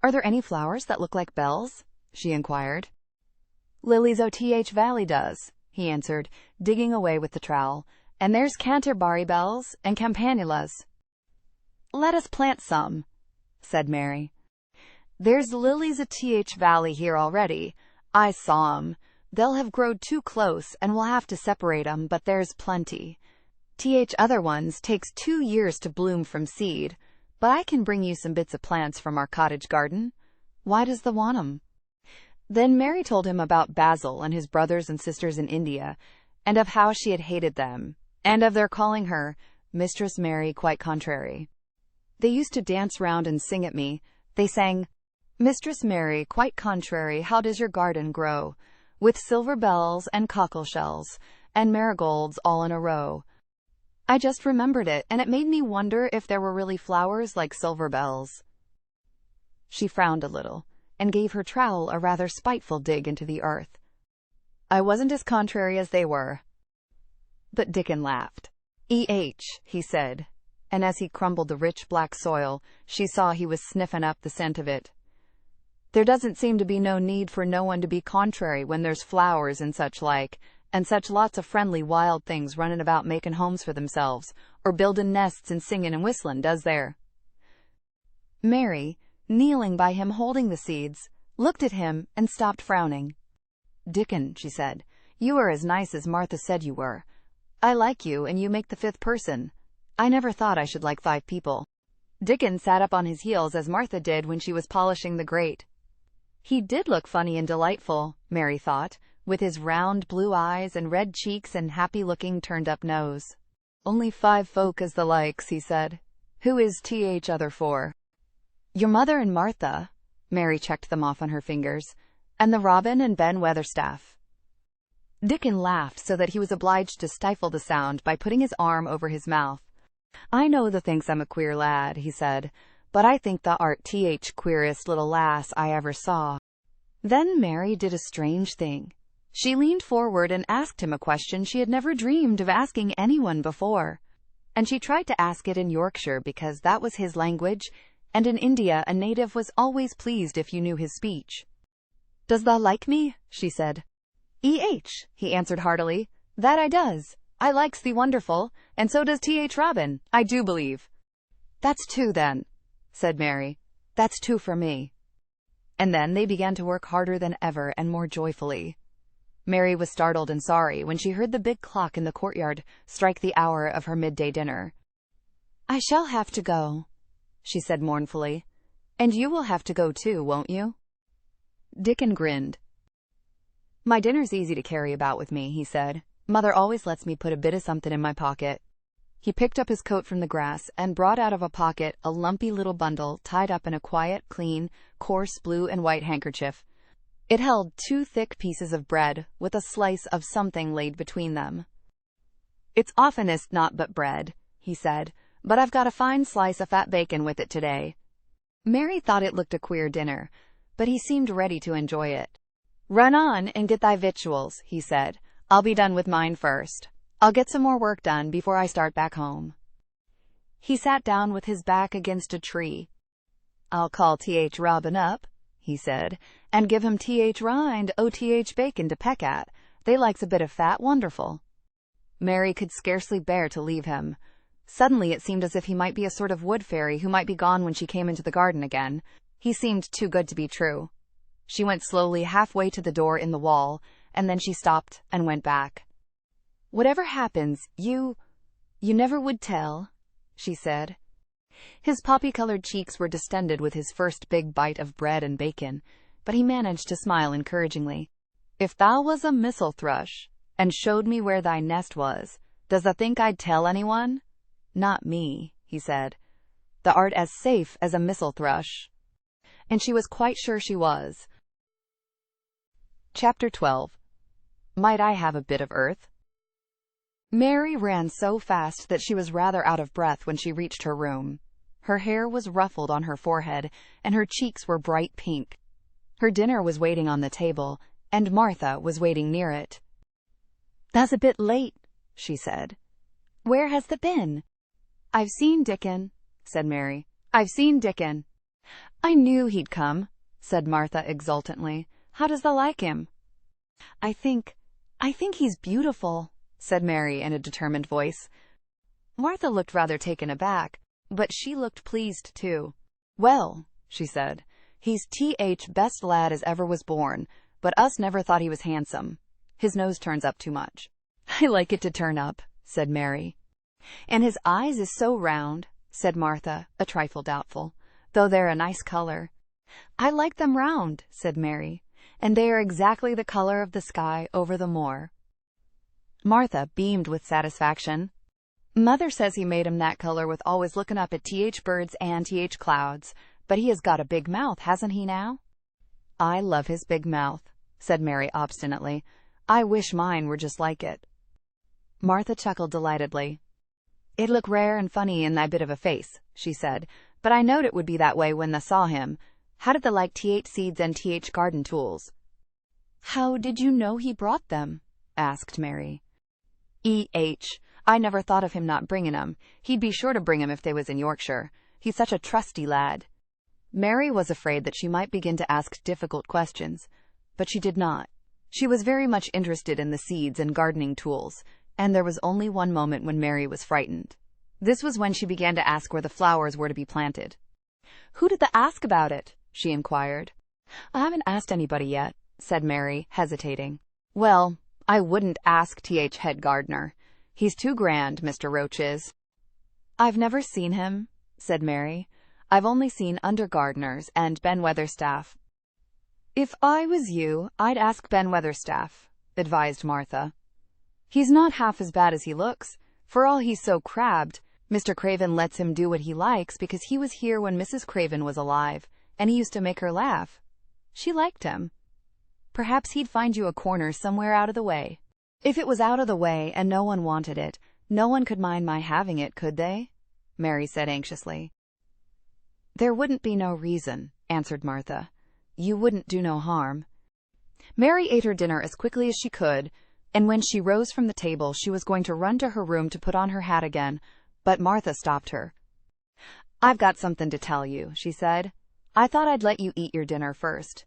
Are there any flowers that look like bells? She inquired. Lilies Valley does, he answered, digging away with the trowel. And there's Canterbury bells and campanulas. Let us plant some, said Mary. There's lilies Valley here already. I saw 'em. They'll have growed too close and we'll have to separate 'em, but there's plenty. Other ones takes 2 years to bloom from seed, but I can bring you some bits of plants from our cottage garden. Why does the want 'em? Then Mary told him about Basil and his brothers and sisters in India, and of how she had hated them, and of their calling her Mistress Mary quite contrary. They used to dance round and sing at me. They sang, Mistress Mary quite contrary, how does your garden grow? With silver bells and cockle shells, and marigolds all in a row. I just remembered it, and it made me wonder if there were really flowers like silver bells. She frowned a little, and gave her trowel a rather spiteful dig into the earth. I wasn't as contrary as they were. But Dickon laughed. He said, and as he crumbled the rich black soil, she saw he was sniffing up the scent of it. There doesn't seem to be no need for no one to be contrary when there's flowers and such like, and such lots of friendly wild things running about making homes for themselves, or building nests and singing and whistling, does there? Mary, kneeling by him holding the seeds, looked at him and stopped frowning. Dickon, she said, you are as nice as Martha said you were. I like you, and you make the 5th person. I never thought I should like 5 people. Dickon sat up on his heels as Martha did when she was polishing the grate. He did look funny and delightful, Mary thought, with his round blue eyes and red cheeks and happy-looking turned-up nose. Only 5 folk as the likes, he said. Who is th other 4? Your mother and Martha. Mary checked them off on her fingers. And the Robin and Ben Weatherstaff. Dickon laughed so that he was obliged to stifle the sound by putting his arm over his mouth. I know thee thinks I'm a queer lad, he said, but I think thou art th queerest little lass I ever saw. Then Mary did a strange thing. She leaned forward and asked him a question she had never dreamed of asking anyone before. And she tried to ask it in Yorkshire because that was his language, and in India a native was always pleased if you knew his speech. Does thou like me? She said. He answered heartily. That I does. I likes thee wonderful, and so does th Robin, I do believe. That's 2 then, said Mary. That's 2 for me. And then they began to work harder than ever and more joyfully. Mary was startled and sorry when she heard the big clock in the courtyard strike the hour of her midday dinner. I shall have to go, she said mournfully. And you will have to go too, won't you? Dickon grinned. My dinner's easy to carry about with me, he said. Mother always lets me put a bit of something in my pocket. He picked up his coat from the grass and brought out of a pocket a lumpy little bundle tied up in a quiet, clean, coarse blue and white handkerchief. It held 2 thick pieces of bread with a slice of something laid between them. It's oftenest not but bread, he said, but I've got a fine slice of fat bacon with it today. Mary thought it looked a queer dinner, but he seemed ready to enjoy it. Run on and get thy victuals, he said. I'll be done with mine first. I'll get some more work done before I start back home. He sat down with his back against a tree. I'll call th Robin up, he said, and give him th rind o th bacon to peck at. They likes a bit of fat wonderful. Mary could scarcely bear to leave him. Suddenly it seemed as if he might be a sort of wood fairy who might be gone when she came into the garden again. He seemed too good to be true. She went slowly halfway to the door in the wall, and then she stopped and went back. Whatever happens, you never would tell, she said. His poppy-colored cheeks were distended with his first big bite of bread and bacon, but he managed to smile encouragingly. If thou was a Missel thrush, and showed me where thy nest was, does thou think I'd tell anyone? Not me, he said. Thou art as safe as a Missel thrush. And she was quite sure she was. Chapter 12. Might I have a bit of earth? Mary ran so fast that she was rather out of breath when she reached her room. Her hair was ruffled on her forehead, and her cheeks were bright pink. Her dinner was waiting on the table, and Martha was waiting near it. That's a bit late, she said. Where has thee been? I've seen Dickon, said Mary. I've seen Dickon. I knew he'd come, said Martha exultantly. How does thou like him? I think he's beautiful, said Mary in a determined voice. Martha looked rather taken aback, but she looked pleased too. Well, she said, he's th best lad as ever was born, but us never thought he was handsome. His nose turns up too much. I like it to turn up, said Mary. And his eyes is so round, said Martha, a trifle doubtful, though they're a nice color. I like them round, said Mary, and they are exactly the color of the sky over the moor. Martha beamed with satisfaction. Mother says he made 'em that color with always looking up at th birds and th clouds, but he has got a big mouth, hasn't he now? I love his big mouth, said Mary obstinately. I wish mine were just like it. Martha chuckled delightedly. It'd look rare and funny in thy bit of a face, she said, but I knowed it would be that way when tha saw him. How did thou like th seeds and th garden tools? How did you know he brought them? Asked Mary. I never thought of him not bringing 'em. He'd be sure to bring 'em if they was in Yorkshire. He's such a trusty lad. Mary was afraid that she might begin to ask difficult questions, but she did not. She was very much interested in the seeds and gardening tools, and there was only one moment when Mary was frightened. This was when she began to ask where the flowers were to be planted. Who did thou ask about it? She inquired. I haven't asked anybody yet, said Mary, hesitating. Well, I wouldn't ask th head gardener. He's too grand, Mr. Roach is. I've never seen him, said Mary. I've only seen under gardeners and Ben Weatherstaff. If I was you, I'd ask Ben Weatherstaff, advised Martha. He's not half as bad as he looks. For all he's so crabbed, Mr. Craven lets him do what he likes because he was here when Mrs. Craven was alive, and he used to make her laugh. She liked him. Perhaps he'd find you a corner somewhere out of the way. If it was out of the way and no one wanted it, no one could mind my having it, could they? Mary said anxiously. There wouldn't be no reason, answered Martha. You wouldn't do no harm. Mary ate her dinner as quickly as she could, and when she rose from the table she was going to run to her room to put on her hat again, but Martha stopped her. I've got something to tell you, she said. I thought I'd let you eat your dinner first.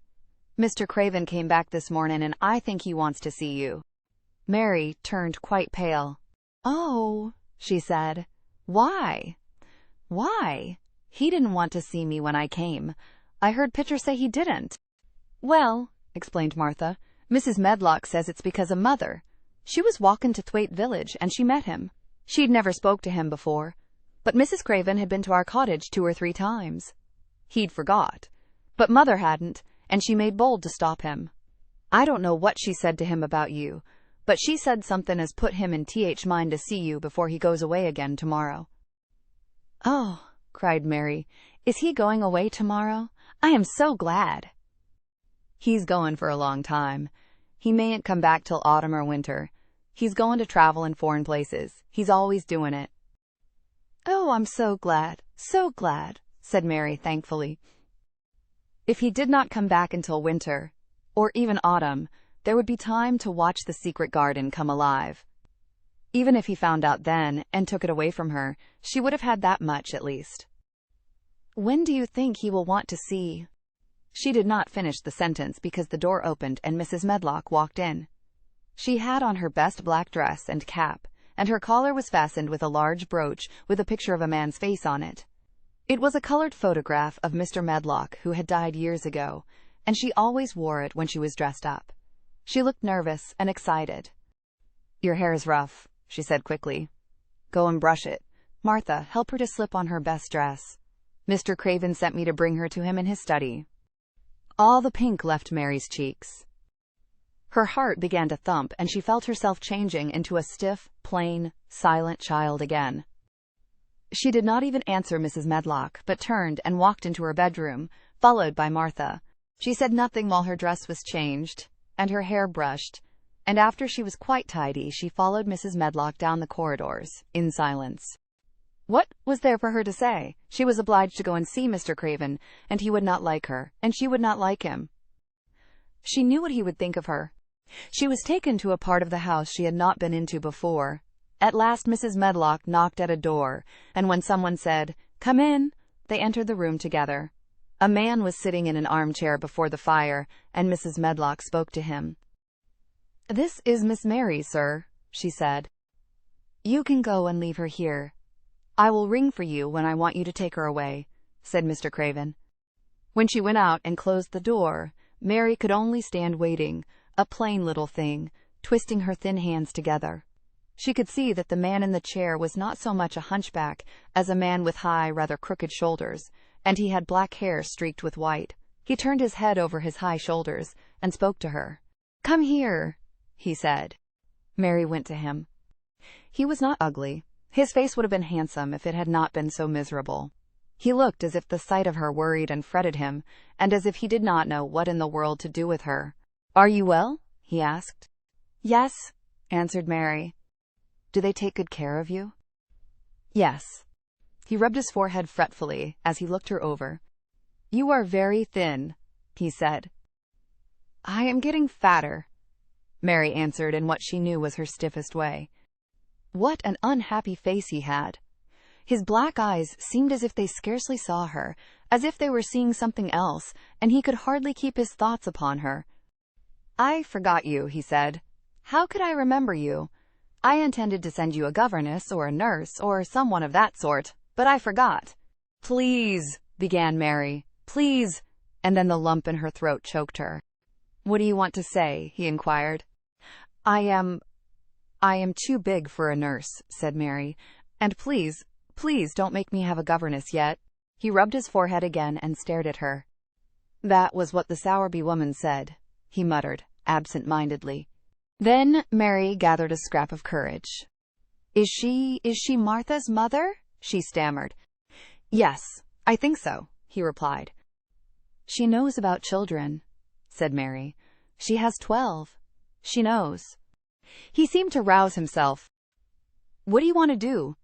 Mr. Craven came back this morning and I think he wants to see you. Mary turned quite pale. Oh, she said. Why? Why? He didn't want to see me when I came. I heard Pitcher say he didn't. Well, explained Martha, Mrs. Medlock says it's because of Mother. She was walking to Thwaite village and she met him. She'd never spoke to him before, but Mrs. Craven had been to our cottage 2 or 3 times. He'd forgot, but Mother hadn't, and she made bold to stop him. I don't know what she said to him about you, but she said something as put him in mind to see you before he goes away again tomorrow. Oh, cried Mary, is he going away tomorrow? I am so glad. He's going for a long time. He mayn't come back till autumn or winter. He's going to travel in foreign places. He's always doing it. Oh, I'm so glad, said Mary thankfully. If he did not come back until winter, or even autumn, there would be time to watch the secret garden come alive. Even if he found out then and took it away from her, she would have had that much at least. When do you think he will want to see? She did not finish the sentence because the door opened and Mrs. Medlock walked in. She had on her best black dress and cap, and her collar was fastened with a large brooch with a picture of a man's face on it. It was a colored photograph of Mr. Medlock, who had died years ago, and she always wore it when she was dressed up. She looked nervous and excited. Your hair is rough, she said quickly. Go and brush it. Martha, help her to slip on her best dress. Mr. Craven sent me to bring her to him in his study. All the pink left Mary's cheeks. Her heart began to thump, and she felt herself changing into a stiff, plain, silent child again. She did not even answer Mrs. Medlock, but turned and walked into her bedroom, followed by Martha. She said nothing while her dress was changed, and her hair brushed, and after she was quite tidy, she followed Mrs. Medlock down the corridors, in silence. What was there for her to say? She was obliged to go and see Mr. Craven, and he would not like her, and she would not like him. She knew what he would think of her. She was taken to a part of the house she had not been into before. At last Mrs. Medlock knocked at a door, and when someone said, "Come in," they entered the room together. A man was sitting in an armchair before the fire, and Mrs. Medlock spoke to him. "This is Miss Mary, sir," she said. "You can go and leave her here. I will ring for you when I want you to take her away," said Mr. Craven. When she went out and closed the door, Mary could only stand waiting, a plain little thing, twisting her thin hands together. She could see that the man in the chair was not so much a hunchback as a man with high, rather crooked shoulders, and he had black hair streaked with white. He turned his head over his high shoulders and spoke to her. "Come here," he said. Mary went to him. He was not ugly. His face would have been handsome if it had not been so miserable. He looked as if the sight of her worried and fretted him, and as if he did not know what in the world to do with her. "Are you well?" he asked. "Yes," answered Mary. "Do they take good care of you?" "Yes." He rubbed his forehead fretfully as he looked her over. "You are very thin," he said. "I am getting fatter," Mary answered in what she knew was her stiffest way. What an unhappy face he had! His black eyes seemed as if they scarcely saw her, as if they were seeing something else, and he could hardly keep his thoughts upon her. "I forgot you," he said. "How could I remember you? I intended to send you a governess or a nurse or someone of that sort, but I forgot." "Please," began Mary. "Please," and then the lump in her throat choked her. "What do you want to say?" he inquired. I am too big for a nurse," said Mary, "and please don't make me have a governess yet." He rubbed his forehead again and stared at her. "That was what the Sowerby woman said," he muttered, absent-mindedly. Then Mary gathered a scrap of courage. Is she Martha's mother? She stammered. Yes, I think so, he replied. She knows about children, said Mary. She has 12. She knows. He seemed to rouse himself. What do you want to do?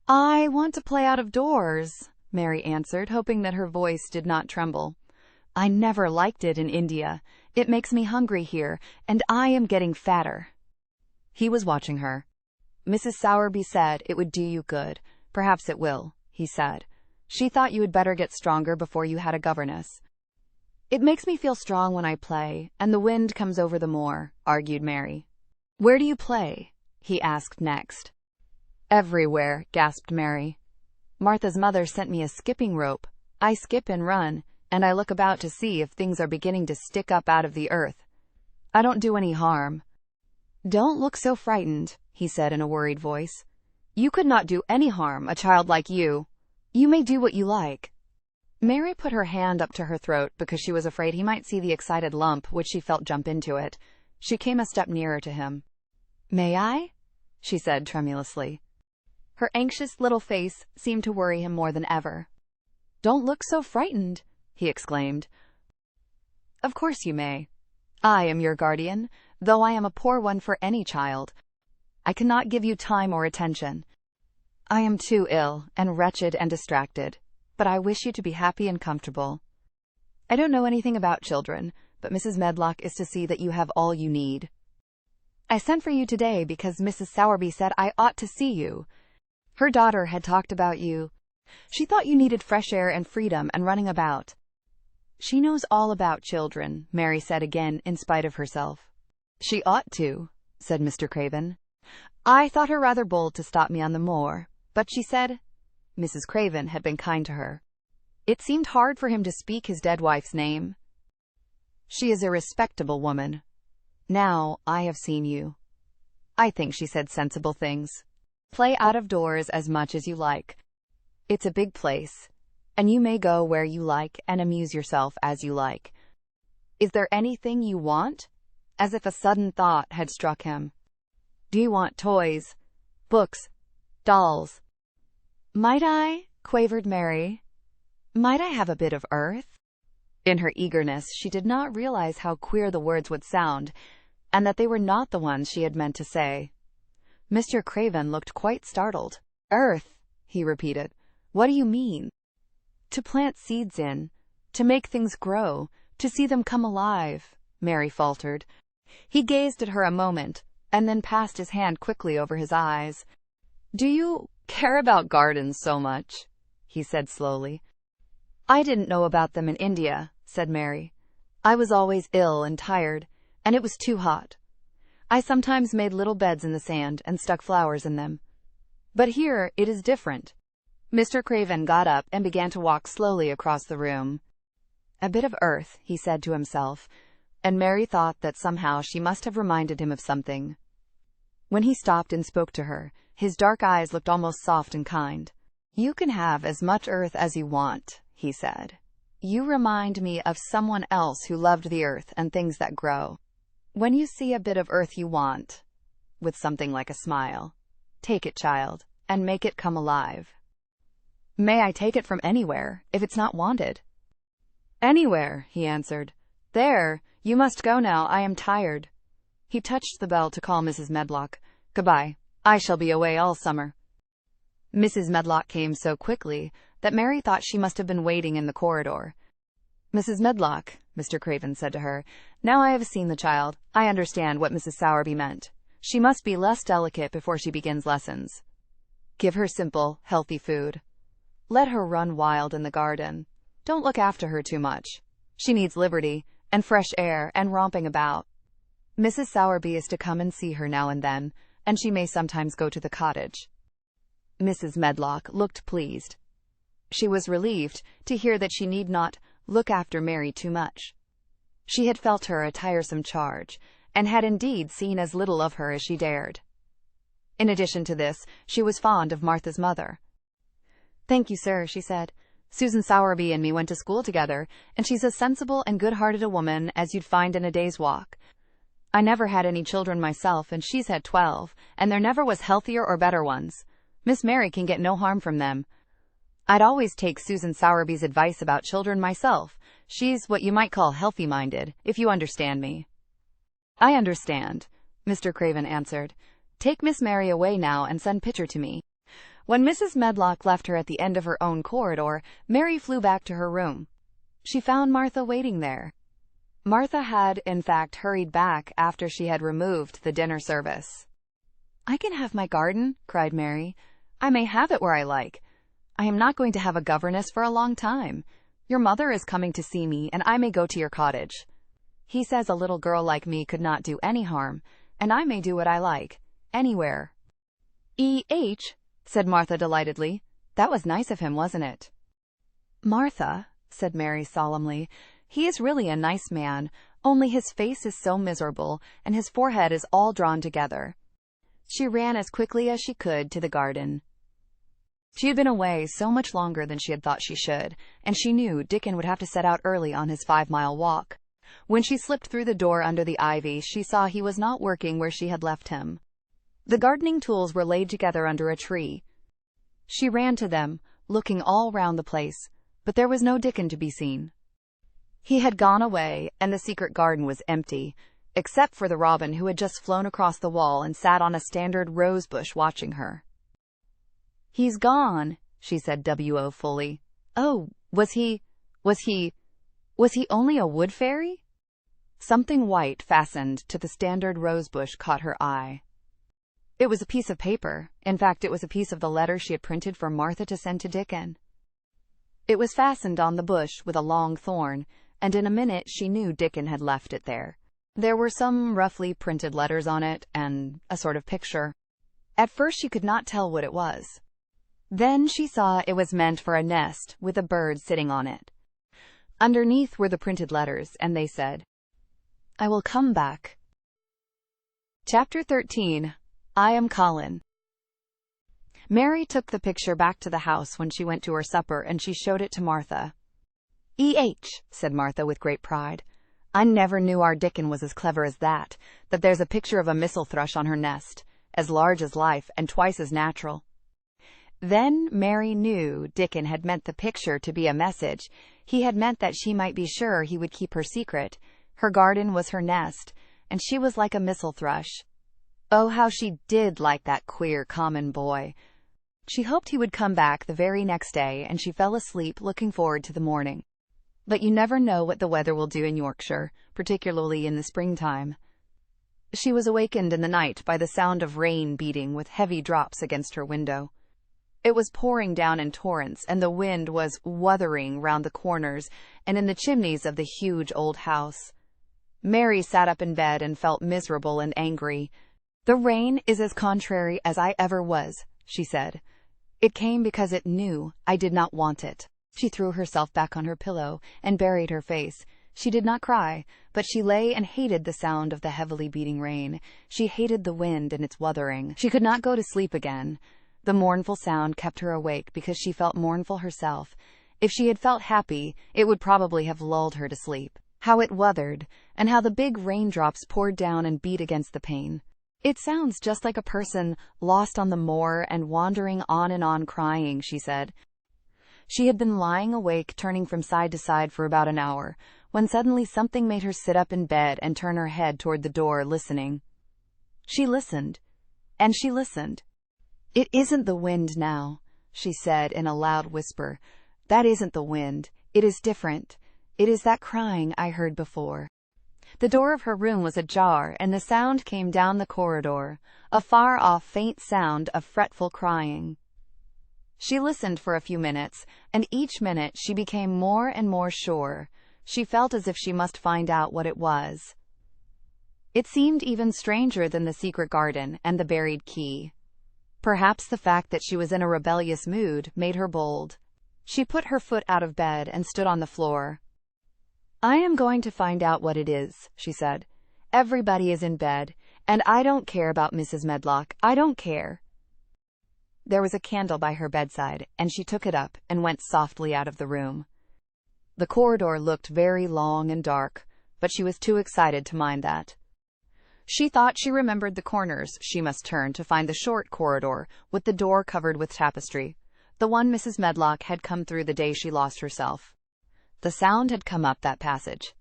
I want to play out of doors, Mary answered, hoping that her voice did not tremble. I never liked it in India. It makes me hungry here, and I am getting fatter. He was watching her. Mrs. Sowerby said it would do you good. Perhaps it will, he said. She thought you had better get stronger before you had a governess. It makes me feel strong when I play, and the wind comes over the moor, argued Mary. Where do you play? He asked next. Everywhere, gasped Mary. Martha's mother sent me a skipping rope. I skip and run, and I look about to see if things are beginning to stick up out of the earth. I don't do any harm. Don't look so frightened, he said in a worried voice. You could not do any harm, a child like you. You may do what you like. Mary put her hand up to her throat because she was afraid he might see the excited lump which she felt jump into it. She came a step nearer to him. May I? She said tremulously. Her anxious little face seemed to worry him more than ever. Don't look so frightened, he exclaimed. Of course you may. I am your guardian, though I am a poor one for any child. I cannot give you time or attention. I am too ill and wretched and distracted, but I wish you to be happy and comfortable. I don't know anything about children, but Mrs. Medlock is to see that you have all you need. I sent for you today because Mrs. Sowerby said I ought to see you. Her daughter had talked about you. She thought you needed fresh air and freedom and running about. She knows all about children, Mary said again in spite of herself. She ought to, said Mr. Craven. I thought her rather bold to stop me on the moor, but she said... Mrs. Craven had been kind to her. It seemed hard for him to speak his dead wife's name. She is a respectable woman. Now I have seen you. I think she said sensible things. Play out of doors as much as you like. It's a big place, and you may go where you like and amuse yourself as you like. Is there anything you want? As if a sudden thought had struck him. Do you want toys, books, dolls? Might I? Quavered Mary. Might I have a bit of earth? In her eagerness, she did not realize how queer the words would sound, and that they were not the ones she had meant to say. Mr. Craven looked quite startled. Earth, he repeated. What do you mean? To plant seeds in, to make things grow, to see them come alive, Mary faltered. He gazed at her a moment, and then passed his hand quickly over his eyes. Do you care about gardens so much? He said slowly. I didn't know about them in India, said Mary. I was always ill and tired, and it was too hot. I sometimes made little beds in the sand and stuck flowers in them. But here it is different. Mr. Craven got up and began to walk slowly across the room. A bit of earth, he said to himself, and Mary thought that somehow she must have reminded him of something. When he stopped and spoke to her, his dark eyes looked almost soft and kind. You can have as much earth as you want, he said. You remind me of someone else who loved the earth and things that grow. When you see a bit of earth you want, with something like a smile, take it, child, and make it come alive. May I take it from anywhere, if it's not wanted? Anywhere, he answered. There, you must go now, I am tired. He touched the bell to call Mrs. Medlock. Goodbye, I shall be away all summer. Mrs. Medlock came so quickly that Mary thought she must have been waiting in the corridor. Mrs. Medlock, Mr. Craven said to her, now I have seen the child, I understand what Mrs. Sowerby meant. She must be less delicate before she begins lessons. Give her simple, healthy food. Let her run wild in the garden. Don't look after her too much. She needs liberty, and fresh air, and romping about. Mrs. Sowerby is to come and see her now and then, and she may sometimes go to the cottage. Mrs. Medlock looked pleased. She was relieved to hear that she need not look after Mary too much. She had felt her a tiresome charge, and had indeed seen as little of her as she dared. In addition to this, she was fond of Martha's mother. Thank you, sir, she said. Susan Sowerby and me went to school together, and she's as sensible and good-hearted a woman as you'd find in a day's walk. I never had any children myself, and she's had 12, and there never was healthier or better ones. Miss Mary can get no harm from them. I'd always take Susan Sowerby's advice about children myself. She's what you might call healthy-minded, if you understand me." "I understand," Mr. Craven answered. "Take Miss Mary away now and send Pitcher to me." When Mrs. Medlock left her at the end of her own corridor, Mary flew back to her room. She found Martha waiting there. Martha had, in fact, hurried back after she had removed the dinner service. "I can have my garden," cried Mary. "I may have it where I like. I am not going to have a governess for a long time. Your mother is coming to see me, and I may go to your cottage. He says a little girl like me could not do any harm, and I may do what I like, anywhere." "E.H.," said Martha delightedly. "That was nice of him, wasn't it?" "Martha," said Mary solemnly, "he is really a nice man, only his face is so miserable, and his forehead is all drawn together." She ran as quickly as she could to the garden. She had been away so much longer than she had thought she should, and she knew Dickon would have to set out early on his 5-mile walk. When she slipped through the door under the ivy, she saw he was not working where she had left him. The gardening tools were laid together under a tree. She ran to them, looking all round the place, but there was no Dickon to be seen. He had gone away, and the secret garden was empty, except for the robin who had just flown across the wall and sat on a standard rosebush watching her. "He's gone," she said wofully. "Oh, was he only a wood fairy?" Something white fastened to the standard rosebush caught her eye. It was a piece of paper. In fact, it was a piece of the letter she had printed for Martha to send to Dickon. It was fastened on the bush with a long thorn, and in a minute she knew Dickon had left it there. There were some roughly printed letters on it, and a sort of picture. At first she could not tell what it was. Then she saw it was meant for a nest with a bird sitting on it. Underneath were the printed letters, and they said, "I will come back." Chapter 13. I Am Colin. Mary took the picture back to the house when she went to her supper, and she showed it to Martha. "E.H.," said Martha with great pride. "I never knew our Dickon was as clever as that there's a picture of a Missel thrush on her nest, as large as life and twice as natural." Then Mary knew Dickon had meant the picture to be a message. He had meant that she might be sure he would keep her secret. Her garden was her nest, and she was like a Missel thrush. Oh, how she did like that queer, common boy. She hoped he would come back the very next day, and she fell asleep looking forward to the morning. But you never know what the weather will do in Yorkshire, particularly in the springtime. She was awakened in the night by the sound of rain beating with heavy drops against her window. It was pouring down in torrents, and the wind was wuthering round the corners and in the chimneys of the huge old house. Mary sat up in bed and felt miserable and angry. "The rain is as contrary as I ever was," she said. "It came because it knew I did not want it." She threw herself back on her pillow and buried her face. She did not cry, but she lay and hated the sound of the heavily beating rain. She hated the wind and its wuthering. She could not go to sleep again. The mournful sound kept her awake because she felt mournful herself. If she had felt happy, it would probably have lulled her to sleep. How it wuthered, and how the big raindrops poured down and beat against the pane. "It sounds just like a person lost on the moor and wandering on and on crying," she said. She had been lying awake, turning from side to side for about an hour, when suddenly something made her sit up in bed and turn her head toward the door, listening. She listened, and she listened. "It isn't the wind now," she said in a loud whisper. "That isn't the wind. It is different. It is that crying I heard before." The door of her room was ajar, and the sound came down the corridor, a far-off faint sound of fretful crying. She listened for a few minutes, and each minute she became more and more sure. She felt as if she must find out what it was. It seemed even stranger than the secret garden and the buried key. Perhaps the fact that she was in a rebellious mood made her bold. She put her foot out of bed and stood on the floor. "I am going to find out what it is," she said. "Everybody is in bed, and I don't care about Mrs. Medlock. I don't care." There was a candle by her bedside, and she took it up and went softly out of the room. The corridor looked very long and dark, but she was too excited to mind that. She thought she remembered the corners she must turn to find the short corridor with the door covered with tapestry, the one Mrs. Medlock had come through the day she lost herself. The sound had come up that passage.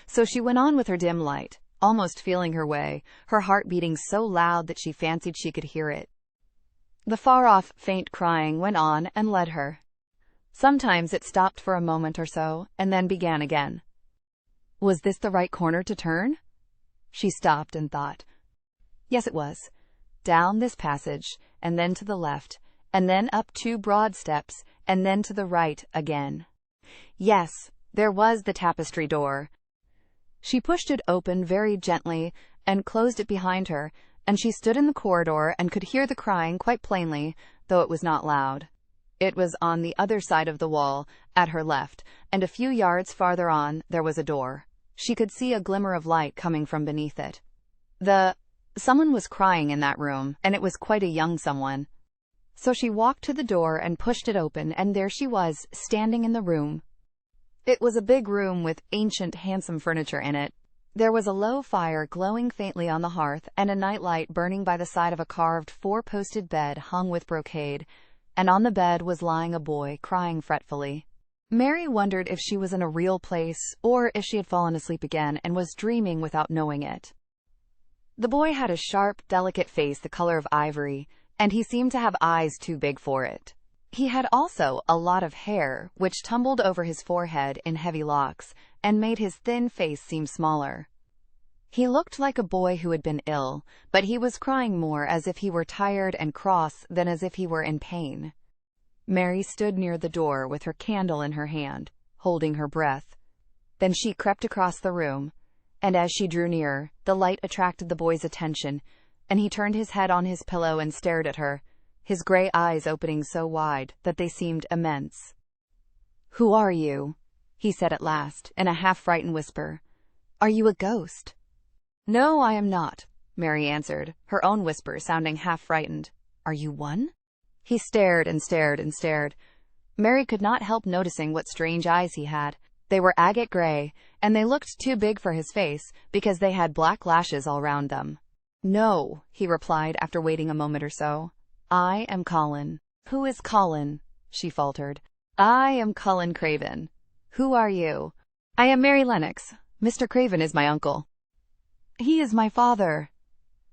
So she went on with her dim light, almost feeling her way, her heart beating so loud that she fancied she could hear it. The far-off, faint crying went on and led her. Sometimes it stopped for a moment or so, and then began again. Was this the right corner to turn? She stopped and thought. Yes, it was. Down this passage, and then to the left, and then up 2 broad steps, and then to the right again. Yes, there was the tapestry door. She pushed it open very gently and closed it behind her, and she stood in the corridor and could hear the crying quite plainly, though it was not loud. It was on the other side of the wall, at her left, and a few yards farther on there was a door. She could see a glimmer of light coming from beneath it. Someone was crying in that room, and it was quite a young someone. So she walked to the door and pushed it open, and there she was, standing in the room. It was a big room with ancient, handsome furniture in it. There was a low fire glowing faintly on the hearth, and a nightlight burning by the side of a carved 4-posted bed hung with brocade, and on the bed was lying a boy, crying fretfully. Mary wondered if she was in a real place, or if she had fallen asleep again and was dreaming without knowing it. The boy had a sharp, delicate face the color of ivory, and he seemed to have eyes too big for it. He had also a lot of hair, which tumbled over his forehead in heavy locks, and made his thin face seem smaller. He looked like a boy who had been ill, but he was crying more as if he were tired and cross than as if he were in pain. Mary stood near the door with her candle in her hand, holding her breath. Then she crept across the room, and as she drew nearer, the light attracted the boy's attention, and he turned his head on his pillow and stared at her, his gray eyes opening so wide that they seemed immense. "Who are you?" he said at last, in a half-frightened whisper. "Are you a ghost?" "No, I am not," Mary answered, her own whisper sounding half-frightened. "Are you one?" He stared and stared and stared. Mary could not help noticing what strange eyes he had. They were agate gray, and they looked too big for his face, because they had black lashes all round them. "No," he replied after waiting a moment or so. "I am Colin." "Who is Colin?" she faltered. "I am Colin Craven." "Who are you?" "I am Mary Lennox. Mr. Craven is my uncle." "He is my father,"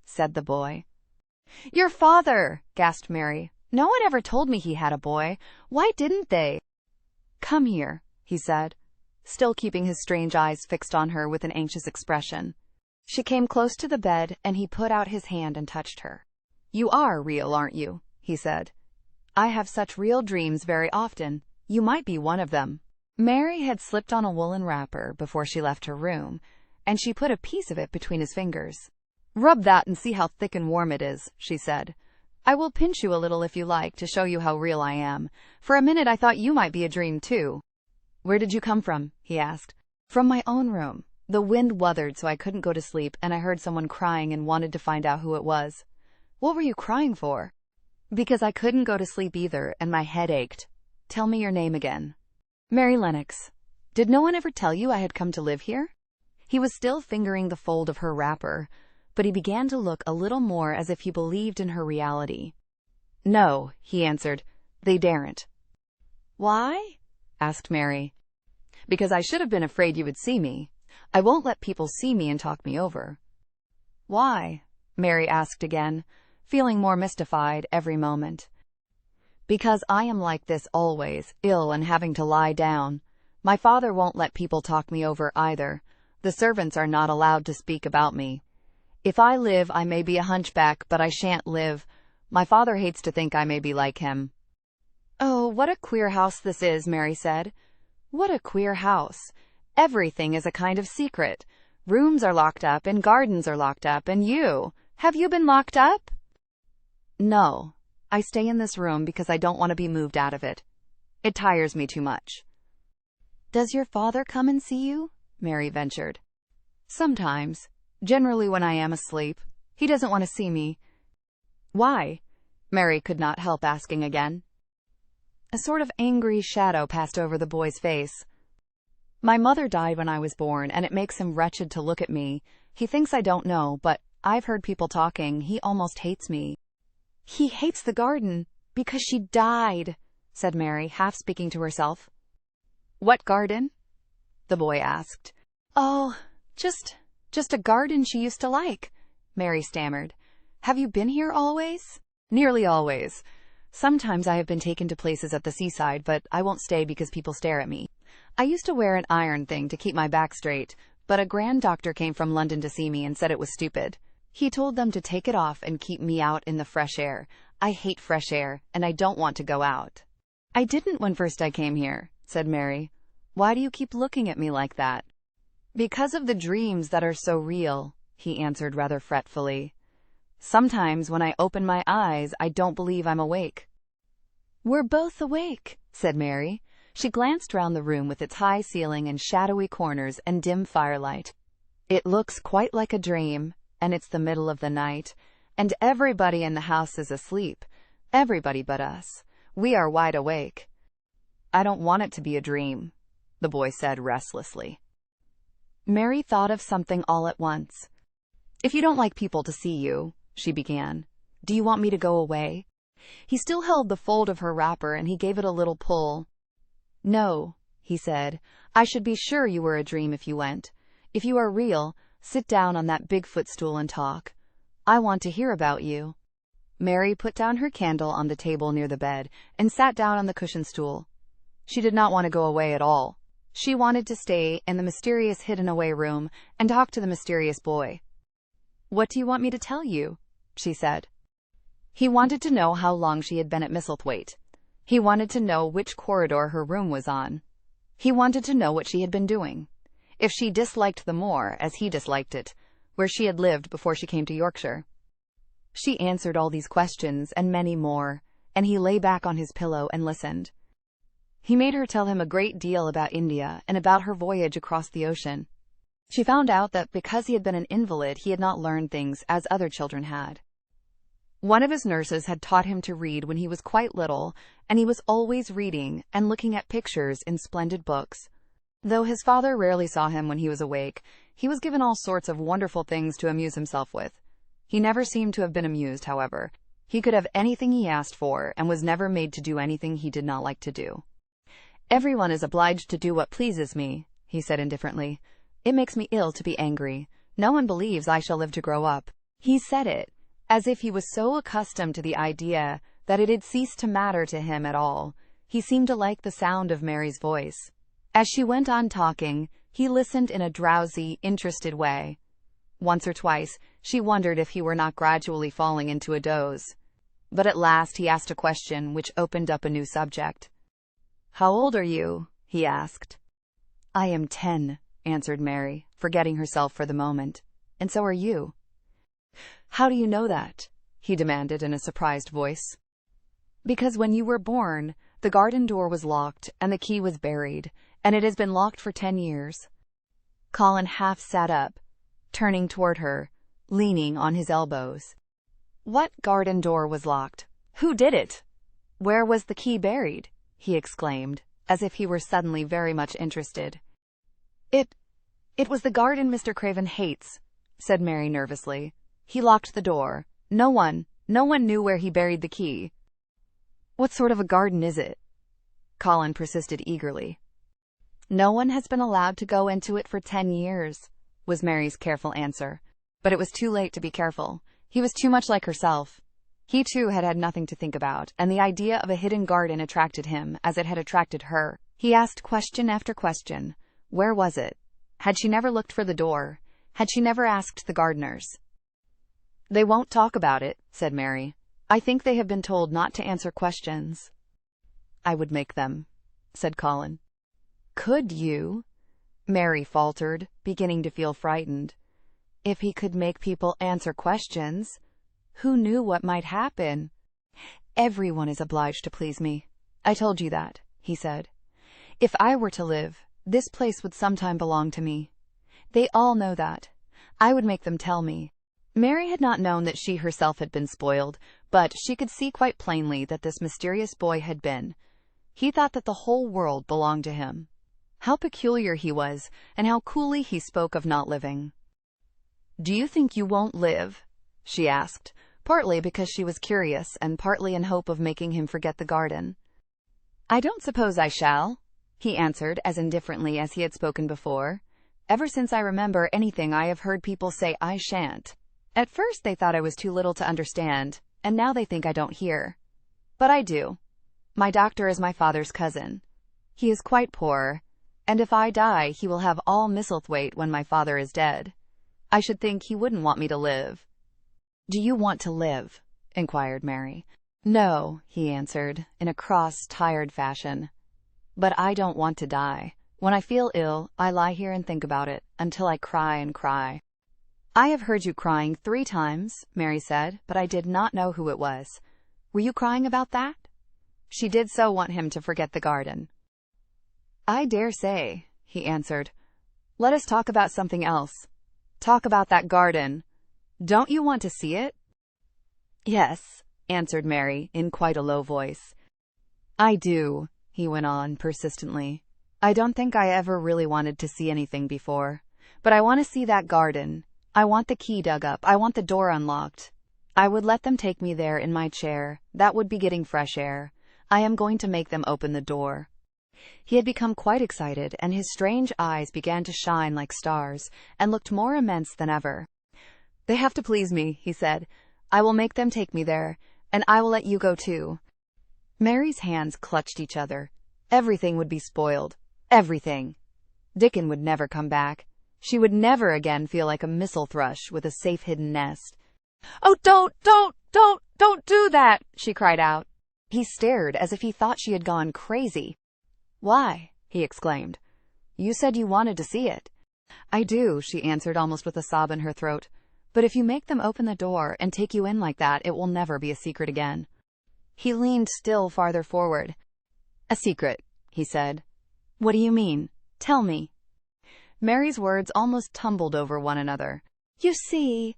said the boy. "Your father!" gasped Mary. "No one ever told me he had a boy. Why didn't they?" "Come here," he said, still keeping his strange eyes fixed on her with an anxious expression. She came close to the bed, and he put out his hand and touched her. "You are real, aren't you?" he said. "I have such real dreams very often. You might be one of them." Mary had slipped on a woolen wrapper before she left her room, and she put a piece of it between his fingers. "Rub that and see how thick and warm it is," she said. "I will pinch you a little if you like, to show you how real I am. For a minute I thought you might be a dream, too." "Where did you come from?" he asked. "From my own room. The wind wuthered so I couldn't go to sleep, and I heard someone crying and wanted to find out who it was." "What were you crying for?" "Because I couldn't go to sleep either, and my head ached." "Tell me your name again." "Mary Lennox." "Did no one ever tell you I had come to live here?" He was still fingering the fold of her wrapper, but he began to look a little more as if he believed in her reality. "No," he answered. "They daren't." "Why?" asked Mary. "Because I should have been afraid you would see me. I won't let people see me and talk me over." "Why?" Mary asked again, feeling more mystified every moment. "Because I am like this always, ill and having to lie down. My father won't let people talk me over either. The servants are not allowed to speak about me. If I live, I may be a hunchback, but I shan't live. My father hates to think I may be like him." "Oh, what a queer house this is," Mary said. "What a queer house. Everything is a kind of secret. Rooms are locked up, and gardens are locked up, and have you been locked up?" "No. I stay in this room because I don't want to be moved out of it. It tires me too much." "Does your father come and see you?" Mary ventured. "Sometimes. Generally when I am asleep. He doesn't want to see me." "Why?" Mary could not help asking again. A sort of angry shadow passed over the boy's face. "My mother died when I was born, and it makes him wretched to look at me. He thinks I don't know, but I've heard people talking. He almost hates me." "He hates the garden because she died," said Mary, half speaking to herself. "What garden?" the boy asked. "Oh, just a garden she used to like," Mary stammered. "Have you been here always?" "Nearly always. Sometimes I have been taken to places at the seaside, but I won't stay because people stare at me. I used to wear an iron thing to keep my back straight, but a grand doctor came from London to see me and said it was stupid. He told them to take it off and keep me out in the fresh air. I hate fresh air, and I don't want to go out." "I didn't when first I came here," said Mary. "Why do you keep looking at me like that?" "Because of the dreams that are so real," he answered rather fretfully. "Sometimes when I open my eyes, I don't believe I'm awake." "We're both awake," said Mary. She glanced round the room with its high ceiling and shadowy corners and dim firelight. "It looks quite like a dream, and it's the middle of the night, and everybody in the house is asleep. Everybody but us. We are wide awake." "I don't want it to be a dream," the boy said restlessly. Mary thought of something all at once. "If you don't like people to see you," she began, "do you want me to go away?" He still held the fold of her wrapper, and he gave it a little pull. "No," he said. "I should be sure you were a dream if you went. If you are real, sit down on that big footstool and talk. I want to hear about you." Mary put down her candle on the table near the bed and sat down on the cushioned stool. She did not want to go away at all. She wanted to stay in the mysterious hidden-away room and talk to the mysterious boy. "What do you want me to tell you?" she said. He wanted to know how long she had been at Misselthwaite. He wanted to know which corridor her room was on. He wanted to know what she had been doing. If she disliked the Moor, as he disliked it, where she had lived before she came to Yorkshire. She answered all these questions and many more, and he lay back on his pillow and listened. He made her tell him a great deal about India and about her voyage across the ocean. She found out that because he had been an invalid, he had not learned things as other children had. One of his nurses had taught him to read when he was quite little, and he was always reading and looking at pictures in splendid books. Though his father rarely saw him when he was awake, he was given all sorts of wonderful things to amuse himself with. He never seemed to have been amused, however. He could have anything he asked for, and was never made to do anything he did not like to do. "Everyone is obliged to do what pleases me," he said indifferently. "It makes me ill to be angry. No one believes I shall live to grow up." He said it as if he was so accustomed to the idea that it had ceased to matter to him at all. He seemed to like the sound of Mary's voice. As she went on talking, he listened in a drowsy, interested way. Once or twice, she wondered if he were not gradually falling into a doze. But at last he asked a question which opened up a new subject. "How old are you?" he asked. "I am 10, answered Mary, forgetting herself for the moment. "And so are you." "How do you know that?" he demanded in a surprised voice. "Because when you were born, the garden door was locked and the key was buried, and it has been locked for 10 years. Colin half sat up, turning toward her, leaning on his elbows. "What garden door was locked? Who did it? Where was the key buried?" he exclaimed, as if he were suddenly very much interested. It was the garden Mr. Craven hates," said Mary nervously. "He locked the door. No one knew where he buried the key." "What sort of a garden is it?" Colin persisted eagerly. "No one has been allowed to go into it for 10 years, was Mary's careful answer. But it was too late to be careful. He was too much like herself. He too had had nothing to think about, and the idea of a hidden garden attracted him as it had attracted her. He asked question after question. Where was it? Had she never looked for the door? Had she never asked the gardeners? "They won't talk about it," said Mary. "I think they have been told not to answer questions." "I would make them," said Colin. "Could you?" Mary faltered, beginning to feel frightened. If he could make people answer questions, who knew what might happen? "Everyone is obliged to please me. I told you that," he said. "If I were to live, this place would sometime belong to me. They all know that. I would make them tell me." Mary had not known that she herself had been spoiled, but she could see quite plainly that this mysterious boy had been. He thought that the whole world belonged to him. How peculiar he was, and how coolly he spoke of not living. "Do you think you won't live?" she asked, partly because she was curious and partly in hope of making him forget the garden. "I don't suppose I shall," he answered as indifferently as he had spoken before. "Ever since I remember anything I have heard people say I shan't. At first they thought I was too little to understand, and now they think I don't hear. But I do. My doctor is my father's cousin. He is quite poor, and if I die he will have all Misselthwaite when my father is dead. I should think he wouldn't want me to live." "Do you want to live?" inquired Mary. "No," he answered, in a cross, tired fashion. "But I don't want to die. When I feel ill, I lie here and think about it, until I cry and cry." "I have heard you crying 3 times, Mary said, "but I did not know who it was. Were you crying about that?" She did so want him to forget the garden. "I dare say," he answered. "Let us talk about something else. Talk about that garden. Don't you want to see it?" "Yes," answered Mary, in quite a low voice. "I do," he went on persistently. "I don't think I ever really wanted to see anything before. But I want to see that garden. I want the key dug up. I want the door unlocked. I would let them take me there in my chair. That would be getting fresh air. I am going to make them open the door." He had become quite excited, and his strange eyes began to shine like stars, and looked more immense than ever. "They have to please me," he said. "I will make them take me there, and I will let you go too." Mary's hands clutched each other. Everything would be spoiled. Everything. Dickon would never come back. She would never again feel like a Missel thrush with a safe hidden nest. "Oh, don't do that!" she cried out. He stared as if he thought she had gone crazy. "Why?" he exclaimed. "You said you wanted to see it." "I do," she answered, almost with a sob in her throat. "But if you make them open the door and take you in like that, it will never be a secret again." He leaned still farther forward. "A secret," he said. "What do you mean? Tell me." Mary's words almost tumbled over one another. You see,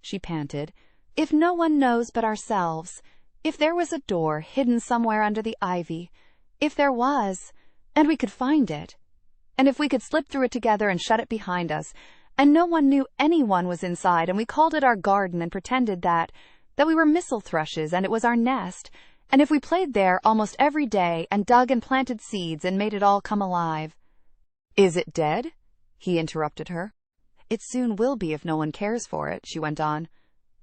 she panted, "if no one knows but ourselves, if there was a door hidden somewhere under the ivy, if there was, and we could find it, and if we could slip through it together and shut it behind us, and no one knew anyone was inside, and we called it our garden and pretended that we were Missel thrushes and it was our nest, and if we played there almost every day and dug and planted seeds and made it all come alive." "Is it dead?" he interrupted her. "It soon will be if no one cares for it," she went on.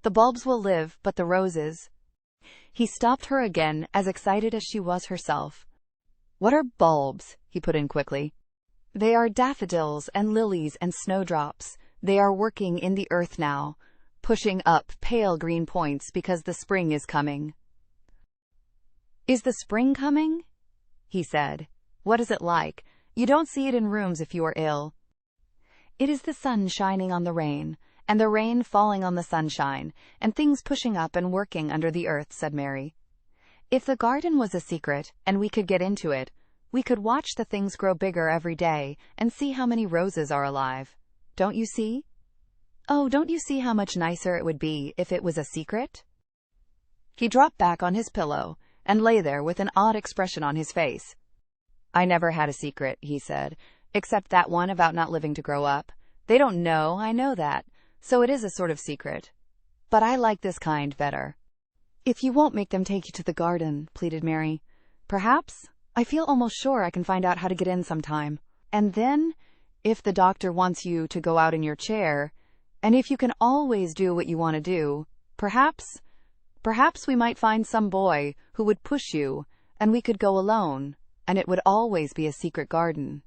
"The bulbs will live, but the roses—" He stopped her again, as excited as she was herself. "What are bulbs?" he put in quickly. "They are daffodils and lilies and snowdrops. They are working in the earth now, pushing up pale green points because the spring is coming." "Is the spring coming?" he said. "What is it like? You don't see it in rooms if you are ill." "It is the sun shining on the rain, and the rain falling on the sunshine, and things pushing up and working under the earth," said Mary. "If the garden was a secret, and we could get into it, we could watch the things grow bigger every day, and see how many roses are alive. Don't you see? Oh, don't you see how much nicer it would be if it was a secret?" He dropped back on his pillow, and lay there with an odd expression on his face. "I never had a secret," he said, "except that one about not living to grow up. They don't know, I know that, so it is a sort of secret. But I like this kind better." "If you won't make them take you to the garden," pleaded Mary, "perhaps, I feel almost sure I can find out how to get in sometime. And then, if the doctor wants you to go out in your chair, and if you can always do what you want to do, perhaps we might find some boy who would push you, and we could go alone, and it would always be a secret garden."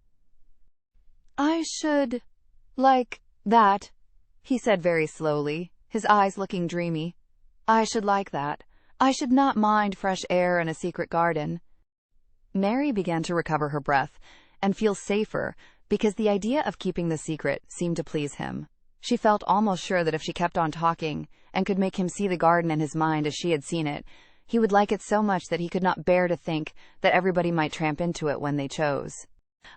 "I should like that," he said very slowly, his eyes looking dreamy. "I should like that. I should not mind fresh air and a secret garden." Mary began to recover her breath and feel safer, because the idea of keeping the secret seemed to please him. She felt almost sure that if she kept on talking and could make him see the garden in his mind as she had seen it, he would like it so much that he could not bear to think that everybody might tramp into it when they chose.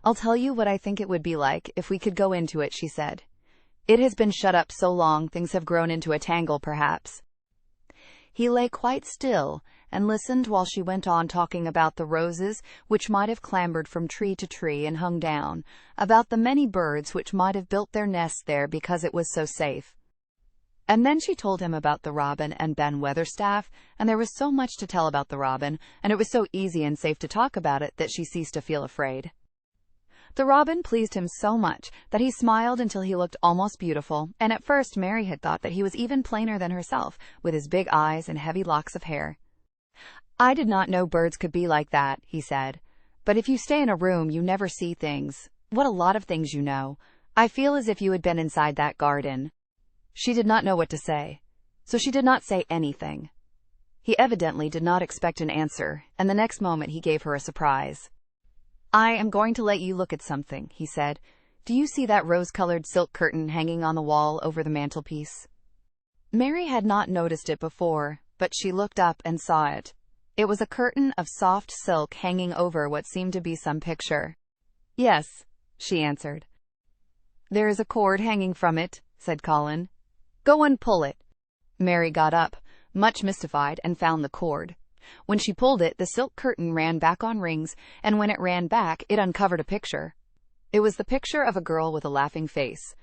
"I'll tell you what I think it would be like if we could go into it," she said. "It has been shut up so long, things have grown into a tangle, perhaps." He lay quite still and listened while she went on talking about the roses which might have clambered from tree to tree and hung down, about the many birds which might have built their nests there because it was so safe. And then she told him about the robin and Ben Weatherstaff, and there was so much to tell about the robin, and it was so easy and safe to talk about it that she ceased to feel afraid. The robin pleased him so much that he smiled until he looked almost beautiful, and at first Mary had thought that he was even plainer than herself, with his big eyes and heavy locks of hair. "I did not know birds could be like that," he said. "But if you stay in a room, you never see things. What a lot of things you know. I feel as if you had been inside that garden." She did not know what to say, so she did not say anything. He evidently did not expect an answer, and the next moment he gave her a surprise. "I am going to let you look at something," he said. "Do you see that rose-colored silk curtain hanging on the wall over the mantelpiece?" Mary had not noticed it before, but she looked up and saw it. It was a curtain of soft silk hanging over what seemed to be some picture. "Yes," she answered. "There is a cord hanging from it," said Colin. "Go and pull it." Mary got up, much mystified, and found the cord. When she pulled it, the silk curtain ran back on rings, and when it ran back, it uncovered a picture. It was the picture of a girl with a laughing face.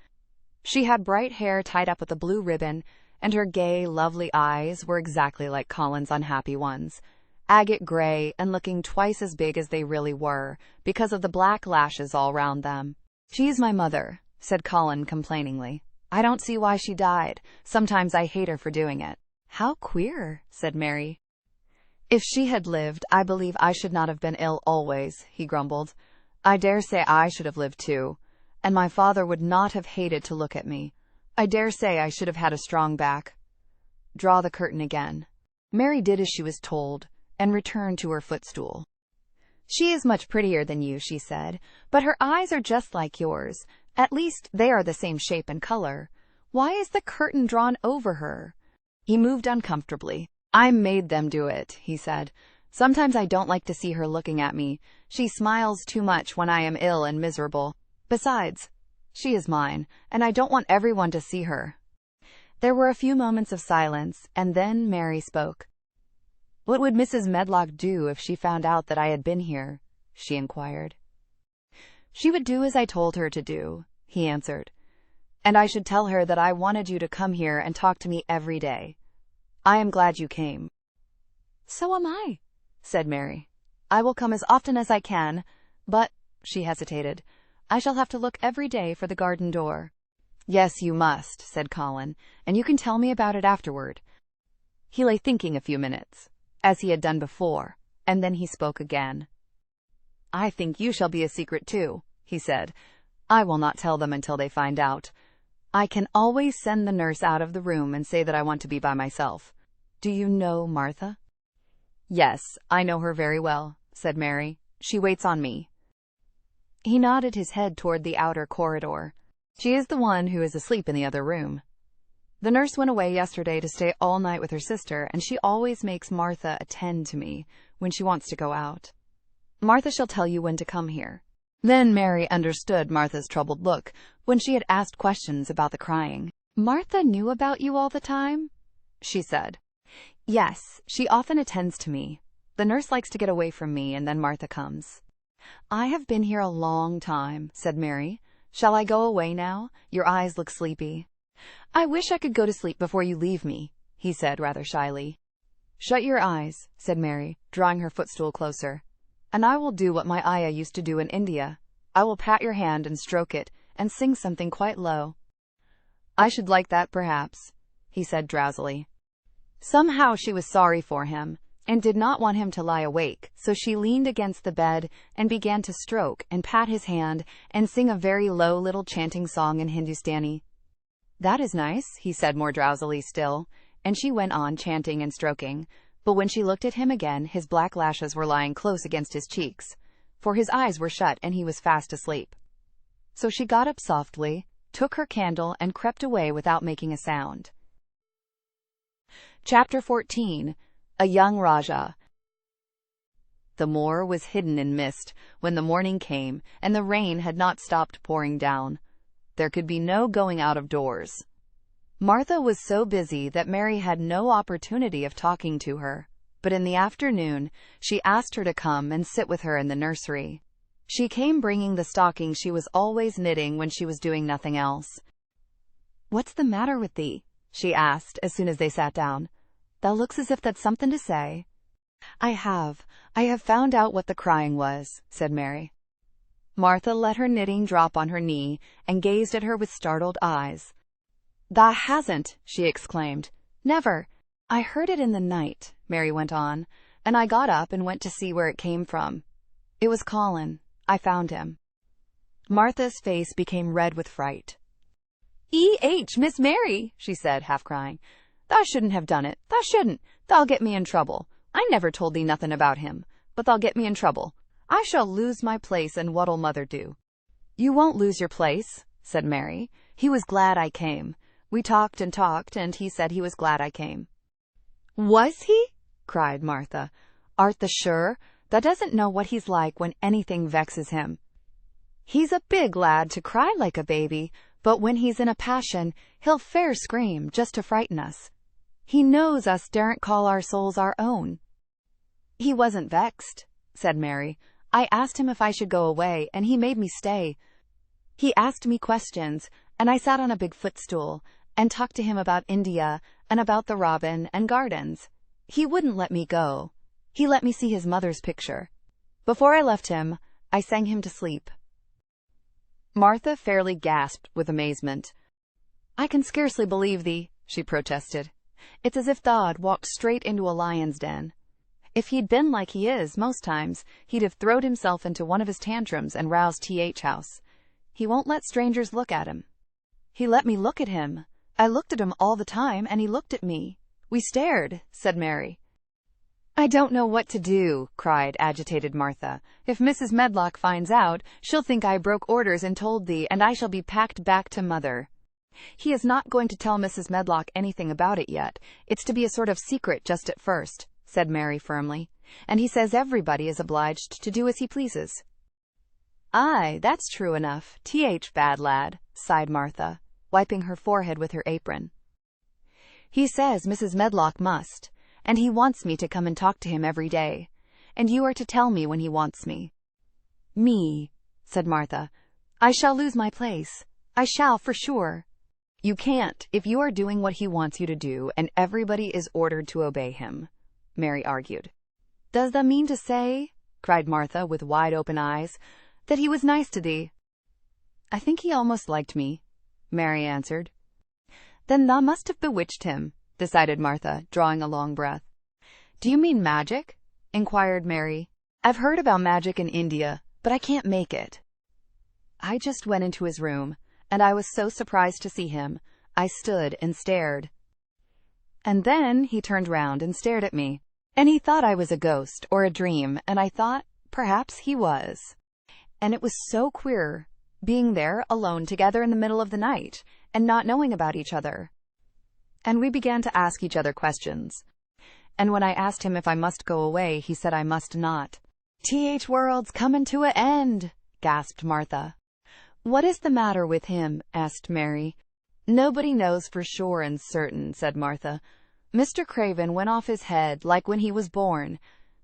She had bright hair tied up with a blue ribbon, and her gay, lovely eyes were exactly like Colin's unhappy ones, agate gray and looking twice as big as they really were, because of the black lashes all round them. "She's my mother," said Colin complainingly. "I don't see why she died. Sometimes I hate her for doing it." "How queer," said Mary. "If she had lived, I believe I should not have been ill always," he grumbled. "I dare say I should have lived too, and my father would not have hated to look at me. I dare say I should have had a strong back." "Draw the curtain again." Mary did as she was told, and returned to her footstool. "She is much prettier than you," she said, "but her eyes are just like yours. At least, they are the same shape and color. Why is the curtain drawn over her?" He moved uncomfortably. "I made them do it," he said. "Sometimes I don't like to see her looking at me. She smiles too much when I am ill and miserable. Besides, she is mine, and I don't want everyone to see her." There were a few moments of silence, and then Mary spoke. "What would Mrs. Medlock do if she found out that I had been here?" she inquired. "She would do as I told her to do," he answered. "And I should tell her that I wanted you to come here and talk to me every day. I am glad you came." "So am I," said Mary. "I will come as often as I can, but," she hesitated, "I shall have to look every day for the garden door." "Yes, you must," said Colin, "and you can tell me about it afterward." He lay thinking a few minutes, as he had done before, and then he spoke again. "I think you shall be a secret too," he said. "I will not tell them until they find out. I can always send the nurse out of the room and say that I want to be by myself. Do you know Martha?" "Yes, I know her very well," said Mary. "She waits on me." He nodded his head toward the outer corridor. "She is the one who is asleep in the other room. The nurse went away yesterday to stay all night with her sister, and she always makes Martha attend to me when she wants to go out. Martha shall tell you when to come here." Then Mary understood Martha's troubled look when she had asked questions about the crying. "Martha knew about you all the time?" she said. "Yes, she often attends to me. The nurse likes to get away from me, and then Martha comes." "I have been here a long time," said Mary. "Shall I go away now? Your eyes look sleepy." "I wish I could go to sleep before you leave me," he said rather shyly. "Shut your eyes," said Mary, drawing her footstool closer, "and I will do what my ayah used to do in India. I will pat your hand and stroke it, and sing something quite low." "I should like that, perhaps," he said drowsily. Somehow she was sorry for him, and did not want him to lie awake, so she leaned against the bed and began to stroke and pat his hand and sing a very low little chanting song in Hindustani. "That is nice," he said more drowsily still, and she went on chanting and stroking, but when she looked at him again, his black lashes were lying close against his cheeks, for his eyes were shut and he was fast asleep. So she got up softly, took her candle, and crept away without making a sound. Chapter 14. A Young Rajah. The moor was hidden in mist when the morning came, and the rain had not stopped pouring down. There could be no going out of doors. Martha was so busy that Mary had no opportunity of talking to her, but in the afternoon she asked her to come and sit with her in the nursery. She came bringing the stocking she was always knitting when she was doing nothing else. "What's the matter with thee?" she asked as soon as they sat down. "Thou looks as if that's something to say." I have found out what the crying was," said Mary. Martha let her knitting drop on her knee and gazed at her with startled eyes. "Thou hasn't!" she exclaimed. "Never! I heard it in the night," Mary went on, "and I got up and went to see where it came from. It was Colin. I found him." Martha's face became red with fright. Miss Mary," she said, half crying. "Thou shouldn't have done it. Thou shouldn't. Thou'll get me in trouble. I never told thee nothing about him, but thou'll get me in trouble. I shall lose my place, and what'll mother do?" "You won't lose your place," said Mary. "He was glad I came. We talked and talked, and he said he was glad I came." "Was he?" cried Martha. "Art thou sure? Thou doesn't know what he's like when anything vexes him. He's a big lad to cry like a baby, but when he's in a passion, he'll fair scream just to frighten us. He knows us daren't call our souls our own." "He wasn't vexed," said Mary. "I asked him if I should go away, and he made me stay. He asked me questions, and I sat on a big footstool and talked to him about India and about the robin and gardens. He wouldn't let me go. He let me see his mother's picture. Before I left him, I sang him to sleep." Martha fairly gasped with amazement. "I can scarcely believe thee," she protested. "It's as if thou'd walked straight into a lion's den. If he'd been like he is most times, he'd have throwed himself into one of his tantrums and roused T.H. house. He won't let strangers look at him." "He let me look at him. I looked at him all the time, and he looked at me. We stared," said Mary. "I don't know what to do," cried agitated Martha. "If Mrs. Medlock finds out, she'll think I broke orders and told thee, and I shall be packed back to mother." "He is not going to tell Mrs. Medlock anything about it yet. It's to be a sort of secret just at first," said Mary firmly. "And he says everybody is obliged to do as he pleases." "Aye, that's true enough. Th, bad lad," sighed Martha, wiping her forehead with her apron. "He says Mrs. Medlock must, and he wants me to come and talk to him every day, and you are to tell me when he wants me." "Me," said Martha. "I shall lose my place. I shall, for sure." "You can't, if you are doing what he wants you to do, and everybody is ordered to obey him," Mary argued. "Does thou mean to say," cried Martha with wide-open eyes, "that he was nice to thee?" "I think he almost liked me," Mary answered. "Then thou must have bewitched him," decided Martha, drawing a long breath. "Do you mean magic?" inquired Mary. "I've heard about magic in India, but I can't make it." "I just went into his room, and I was so surprised to see him, I stood and stared. And then he turned round and stared at me, and he thought I was a ghost or a dream, and I thought perhaps he was. And it was so queer, being there alone together in the middle of the night, and not knowing about each other. And we began to ask each other questions. And when I asked him if I must go away, he said I must not." "Th world's comin' to a end," gasped Martha. "What is the matter with him?" asked Mary. "Nobody knows for sure and certain," said Martha. "Mr. Craven went off his head like when he was born.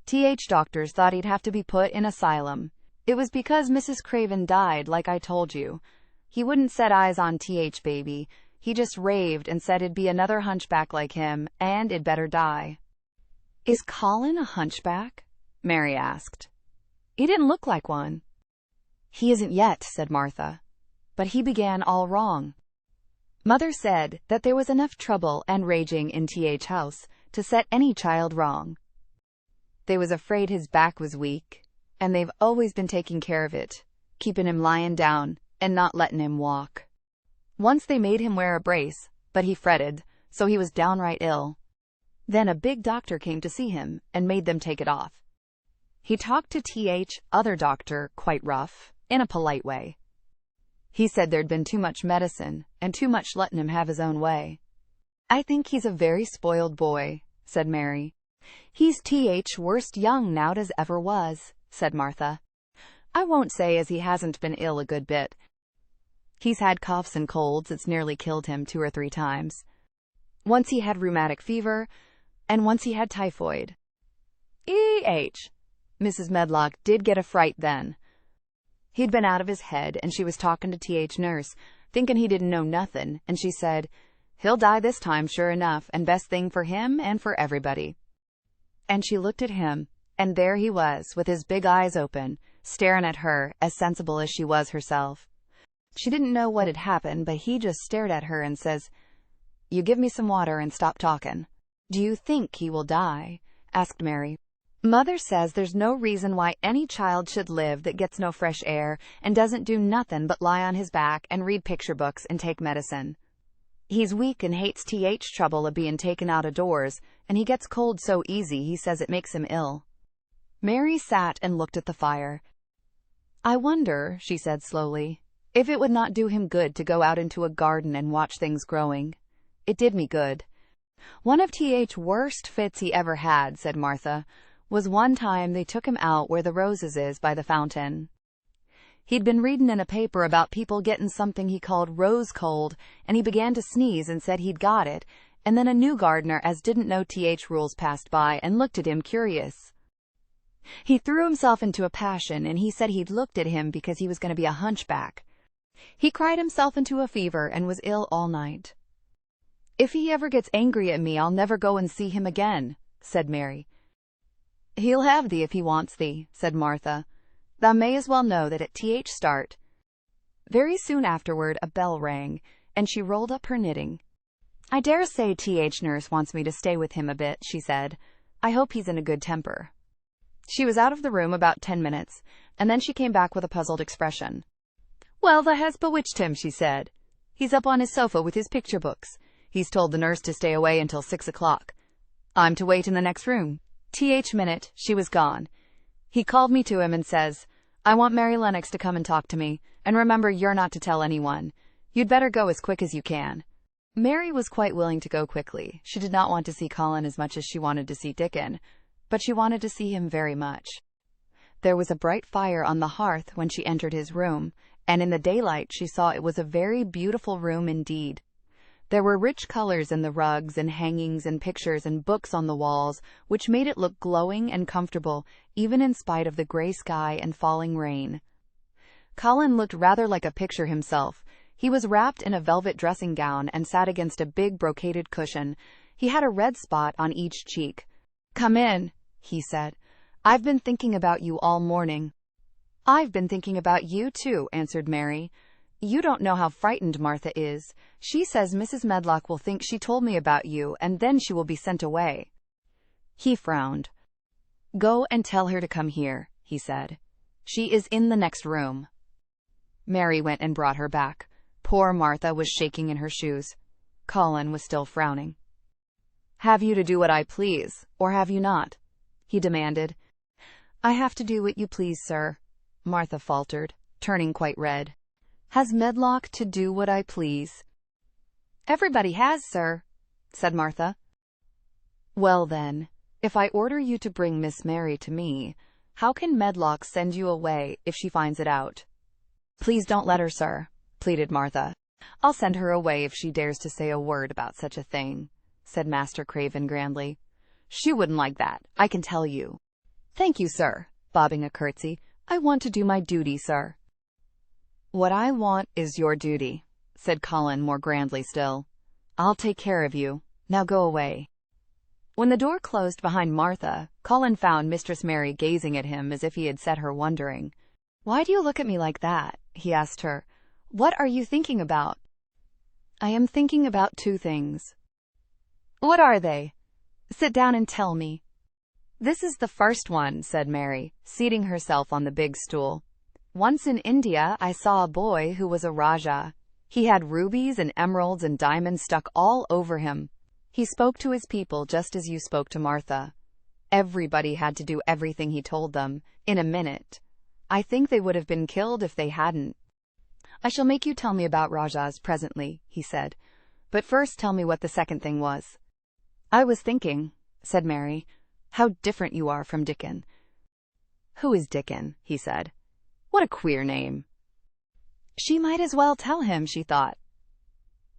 Th doctors thought he'd have to be put in asylum. It was because Mrs. Craven died, like I told you. He wouldn't set eyes on Th baby. He just raved and said it'd be another hunchback like him, and it'd better die." "Is Colin a hunchback?" Mary asked. "He didn't look like one." "He isn't yet," said Martha. "But he began all wrong. Mother said that there was enough trouble and raging in Th house to set any child wrong. They was afraid his back was weak, and they've always been taking care of it, keeping him lying down and not letting him walk. Once they made him wear a brace, but he fretted, so he was downright ill. Then a big doctor came to see him and made them take it off. He talked to Th other doctor quite rough, in a polite way. He said there'd been too much medicine and too much letting him have his own way." "I think he's a very spoiled boy," said Mary. "He's Th worst young nowt as ever was," said Martha. "I won't say as he hasn't been ill a good bit. He's had coughs and colds. It's nearly killed him 2 or 3 times. Once he had rheumatic fever, and once he had typhoid. Mrs. Medlock did get a fright then. He'd been out of his head, and she was talking to Th nurse, thinking he didn't know nothing, and she said, "He'll die this time, sure enough, and best thing for him and for everybody." And she looked at him, and there he was, with his big eyes open, staring at her, as sensible as she was herself. She didn't know what had happened, but he just stared at her and says, "You give me some water and stop talking." "Do you think he will die?" asked Mary. "Mother says there's no reason why any child should live that gets no fresh air and doesn't do nothing but lie on his back and read picture books and take medicine. He's weak and hates trouble of being taken out of doors, and he gets cold so easy he says it makes him ill." Mary sat and looked at the fire. "I wonder," she said slowly, "if it would not do him good to go out into a garden and watch things growing. It did me good." "One of Th's worst fits he ever had," said Martha, "was one time they took him out where the roses is by the fountain. He'd been reading in a paper about people getting something he called rose cold, and he began to sneeze and said he'd got it, and then a new gardener as didn't know rules passed by and looked at him curious. He threw himself into a passion, and he said he'd looked at him because he was going to be a hunchback. He cried himself into a fever and was ill all night. If he ever gets angry at me, I'll never go and see him again," said Mary. "He'll have thee if he wants thee," said Martha. "Thou may as well know that at start." Very soon afterward a bell rang, and she rolled up her knitting. "I dare say nurse wants me to stay with him a bit," she said. "I hope he's in a good temper." She was out of the room about 10 minutes, and then she came back with a puzzled expression. "Well, thou has bewitched him," she said. "He's up on his sofa with his picture books. He's told the nurse to stay away until 6 o'clock. I'm to wait in the next room." Minute, she was gone. He called me to him and says, "I want Mary Lennox to come and talk to me, and remember you're not to tell anyone. You'd better go as quick as you can." Mary was quite willing to go quickly. She did not want to see Colin as much as she wanted to see Dickon, but she wanted to see him very much. There was a bright fire on the hearth when she entered his room, and in the daylight she saw it was a very beautiful room indeed. There were rich colors in the rugs and hangings and pictures and books on the walls, which made it look glowing and comfortable, even in spite of the gray sky and falling rain. Colin looked rather like a picture himself. He was wrapped in a velvet dressing gown and sat against a big brocaded cushion. He had a red spot on each cheek. "Come in," he said. "I've been thinking about you all morning." "I've been thinking about you, too," answered Mary. "You don't know how frightened Martha is. She says Mrs. Medlock will think she told me about you, and then she will be sent away." He frowned. "Go and tell her to come here," he said. "She is in the next room." Mary went and brought her back. Poor Martha was shaking in her shoes. Colin was still frowning. "Have you to do what I please, or have you not?" he demanded. "I have to do what you please, sir," Martha faltered, turning quite red. "Has Medlock to do what I please?" "Everybody has, sir," said Martha. "Well then, if I order you to bring Miss Mary to me, how can Medlock send you away if she finds it out?" "Please don't let her, sir," pleaded Martha. "I'll send her away if she dares to say a word about such a thing," said Master Craven grandly. "She wouldn't like that, I can tell you." "Thank you, sir," bobbing a curtsy. "I want to do my duty, sir." "What I want is your duty," said Colin more grandly still. "I'll take care of you. Now go away." When the door closed behind Martha, Colin found Mistress Mary gazing at him as if he had set her wondering. "Why do you look at me like that?" he asked her. "What are you thinking about?" "I am thinking about 2 things." "What are they? Sit down and tell me." "This is the first one," said Mary, seating herself on the big stool. "Once in India I saw a boy who was a Rajah. He had rubies and emeralds and diamonds stuck all over him. He spoke to his people just as you spoke to Martha. Everybody had to do everything he told them, in a minute. I think they would have been killed if they hadn't." "I shall make you tell me about Rajahs presently," he said. "But first tell me what the second thing was." "I was thinking," said Mary, "how different you are from Dickon." "Who is Dickon?" he said. "What a queer name." She might as well tell him, she thought.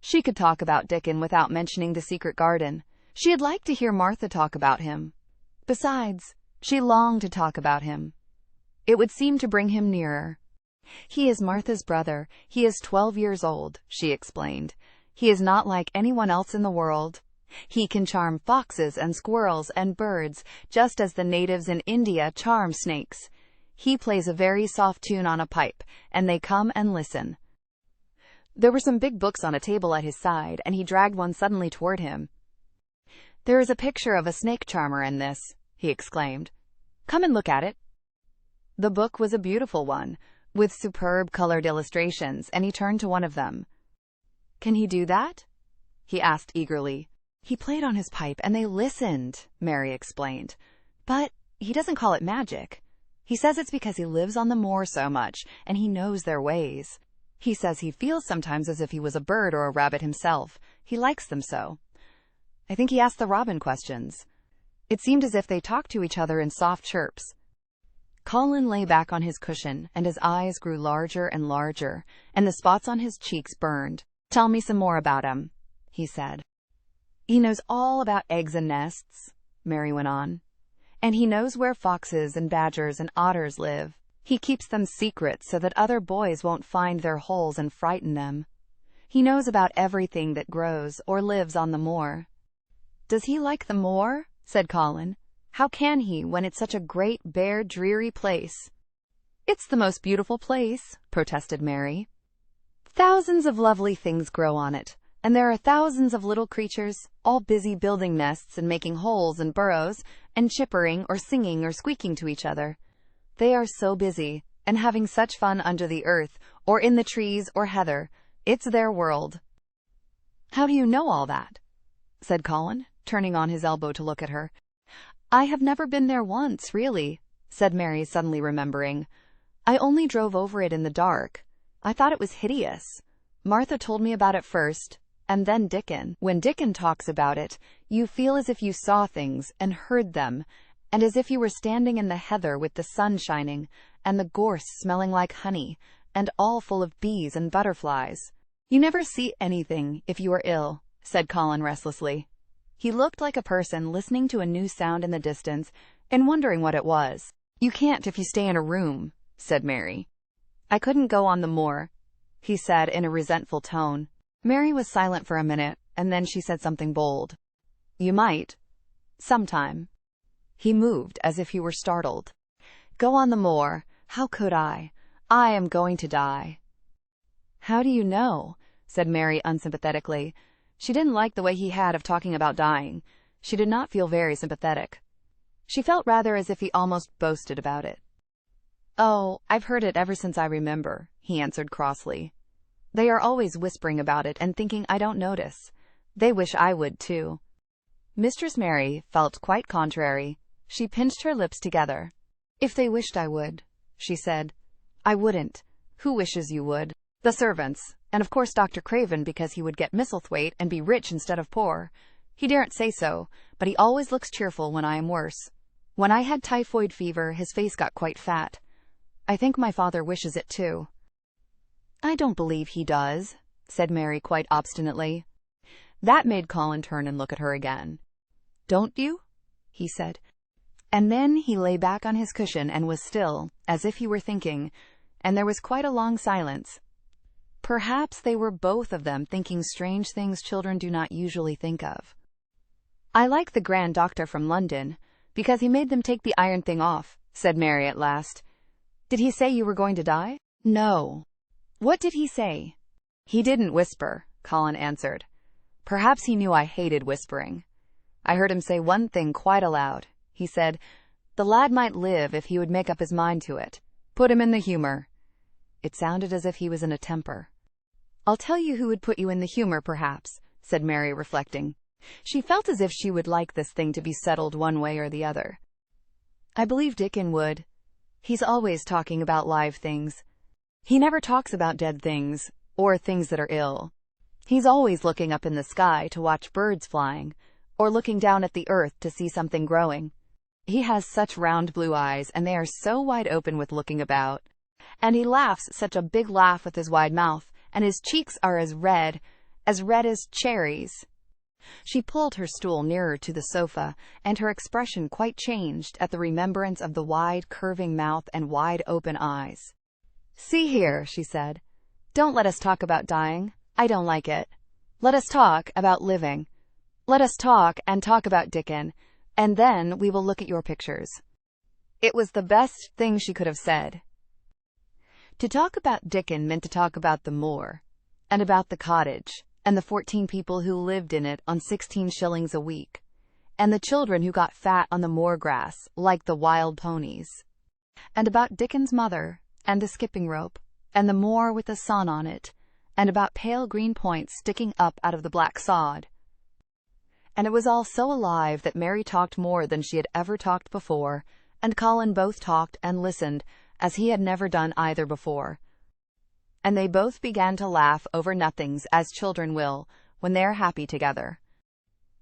She could talk about Dickon without mentioning the secret garden. She had liked to hear Martha talk about him. Besides, she longed to talk about him. It would seem to bring him nearer. He is Martha's brother. He is 12 years old, she explained. He is not like anyone else in the world. He can charm foxes and squirrels and birds, just as the natives in India charm snakes. He plays a very soft tune on a pipe, and they come and listen. There were some big books on a table at his side, and he dragged one suddenly toward him. There is a picture of a snake charmer in this, he exclaimed. Come and look at it. The book was a beautiful one, with superb colored illustrations, and he turned to one of them. Can he do that? He asked eagerly. He played on his pipe, and they listened, Mary explained. But he doesn't call it magic. He says it's because he lives on the moor so much, and he knows their ways. He says he feels sometimes as if he was a bird or a rabbit himself. He likes them so. I think he asked the robin questions. It seemed as if they talked to each other in soft chirps. Colin lay back on his cushion, and his eyes grew larger and larger, and the spots on his cheeks burned. Tell me some more about him, he said. He knows all about eggs and nests, Mary went on. And he knows where foxes and badgers and otters live. He keeps them secret so that other boys won't find their holes and frighten them. He knows about everything that grows or lives on the moor. Does he like the moor? Said Colin. How can he, when it's such a great, bare, dreary place? It's the most beautiful place, protested Mary. Thousands of lovely things grow on it, and there are thousands of little creatures, all busy building nests and making holes and burrows, and chippering or singing or squeaking to each other. They are so busy, and having such fun under the earth, or in the trees or heather. It's their world. How do you know all that? Said Colin, turning on his elbow to look at her. I have never been there once, really, said Mary, suddenly remembering. I only drove over it in the dark. I thought it was hideous. Martha told me about it first, and then Dickon. When Dickon talks about it, you feel as if you saw things and heard them, and as if you were standing in the heather with the sun shining, and the gorse smelling like honey, and all full of bees and butterflies. You never see anything if you are ill, said Colin restlessly. He looked like a person listening to a new sound in the distance and wondering what it was. You can't if you stay in a room, said Mary. I couldn't go on the moor, he said in a resentful tone. Mary was silent for a minute, and then she said something bold. You might. Sometime. He moved as if he were startled. Go on the moor? How could I? I am going to die. How do you know? Said Mary unsympathetically. She didn't like the way he had of talking about dying. She did not feel very sympathetic. She felt rather as if he almost boasted about it. Oh, I've heard it ever since I remember, he answered crossly. They are always whispering about it and thinking I don't notice. They wish I would, too. Mistress Mary felt quite contrary. She pinched her lips together. If they wished I would, she said. I wouldn't. Who wishes you would? The servants, and of course Dr. Craven, because he would get Misselthwaite and be rich instead of poor. He daren't say so, but he always looks cheerful when I am worse. When I had typhoid fever, his face got quite fat. I think my father wishes it too. I don't believe he does, said Mary quite obstinately. That made Colin turn and look at her again. Don't you? He said. And then he lay back on his cushion and was still, as if he were thinking, and there was quite a long silence. Perhaps they were both of them thinking strange things children do not usually think of. I like the Grand Doctor from London, because he made them take the iron thing off, said Mary at last. Did he say you were going to die? No. What did he say? He didn't whisper, Colin answered. Perhaps he knew I hated whispering. I heard him say one thing quite aloud. He said, the lad might live if he would make up his mind to it. Put him in the humor. It sounded as if he was in a temper. I'll tell you who would put you in the humor, perhaps, said Mary, reflecting. She felt as if she would like this thing to be settled one way or the other. I believe Dickon would. He's always talking about live things. He never talks about dead things, or things that are ill. He's always looking up in the sky to watch birds flying, or looking down at the earth to see something growing. He has such round blue eyes, and they are so wide open with looking about. And he laughs such a big laugh with his wide mouth, and his cheeks are as red as cherries." She pulled her stool nearer to the sofa, and her expression quite changed at the remembrance of the wide, curving mouth and wide open eyes. "See here," she said. "Don't let us talk about dying. I don't like it. Let us talk about living. Let us talk about Dickon, and then we will look at your pictures." It was the best thing she could have said. To talk about Dickon meant to talk about the Moor, and about the cottage, and the 14 people who lived in it on 16 shillings a week, and the children who got fat on the moor grass like the wild ponies, and about Dickon's mother, and the skipping rope, and the moor with the sun on it, and about pale green points sticking up out of the black sod. And it was all so alive that Mary talked more than she had ever talked before, and Colin both talked and listened as he had never done either before. And they both began to laugh over nothings, as children will when they are happy together.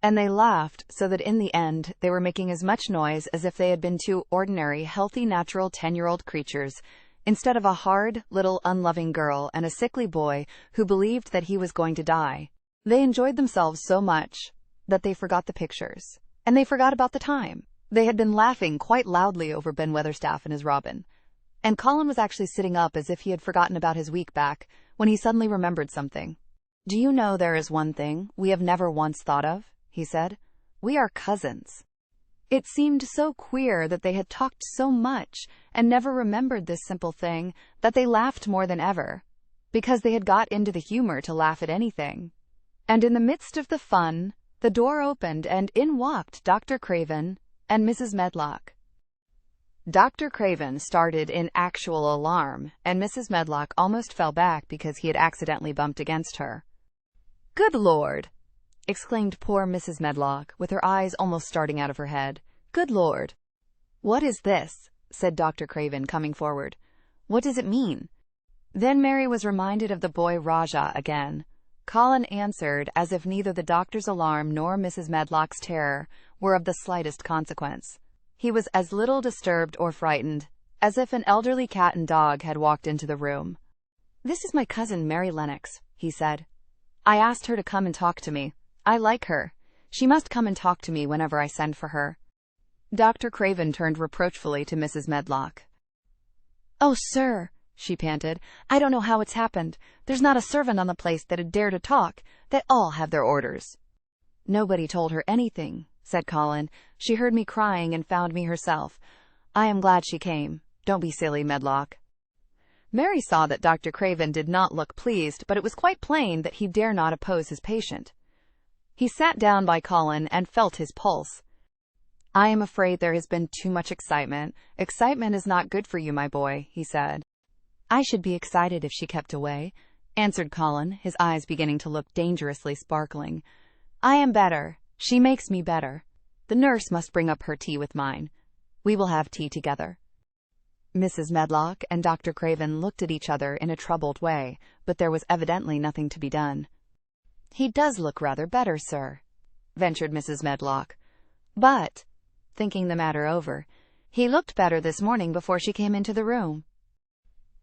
And they laughed so that in the end they were making as much noise as if they had been two ordinary, healthy, natural 10-year-old creatures, instead of a hard, little, unloving girl and a sickly boy who believed that he was going to die. They enjoyed themselves so much that they forgot the pictures, and they forgot about the time. They had been laughing quite loudly over Ben Weatherstaff and his robin, and Colin was actually sitting up as if he had forgotten about his week back, when he suddenly remembered something. "Do you know there is one thing we have never once thought of?" he said. "We are cousins." It seemed so queer that they had talked so much and never remembered this simple thing that they laughed more than ever, because they had got into the humor to laugh at anything. And in the midst of the fun, the door opened and in walked Dr. Craven and Mrs. Medlock. Dr. Craven started in actual alarm, and Mrs. Medlock almost fell back because he had accidentally bumped against her. "Good Lord!" exclaimed poor Mrs. Medlock, with her eyes almost starting out of her head. "Good Lord!" "What is this?" said Dr. Craven, coming forward. "What does it mean?" Then Mary was reminded of the boy Rajah again. Colin answered as if neither the doctor's alarm nor Mrs. Medlock's terror were of the slightest consequence. He was as little disturbed or frightened as if an elderly cat and dog had walked into the room. "This is my cousin Mary Lennox," he said. "I asked her to come and talk to me. I like her. She must come and talk to me whenever I send for her." Dr. Craven turned reproachfully to Mrs. Medlock. "Oh, sir," she panted, "I don't know how it's happened. There's not a servant on the place that'd dare to talk. They all have their orders." "Nobody told her anything," said Colin. "She heard me crying and found me herself. I am glad she came. Don't be silly, Medlock." Mary saw that Dr. Craven did not look pleased, but it was quite plain that he dare not oppose his patient. He sat down by Colin and felt his pulse. "I am afraid there has been too much excitement. Excitement is not good for you, my boy," he said. "I should be excited if she kept away," answered Colin, his eyes beginning to look dangerously sparkling. "I am better. She makes me better. The nurse must bring up her tea with mine. We will have tea together." Mrs. Medlock and Dr. Craven looked at each other in a troubled way, but there was evidently nothing to be done. "He does look rather better, sir," ventured Mrs. Medlock. "But," thinking the matter over, "he looked better this morning before she came into the room."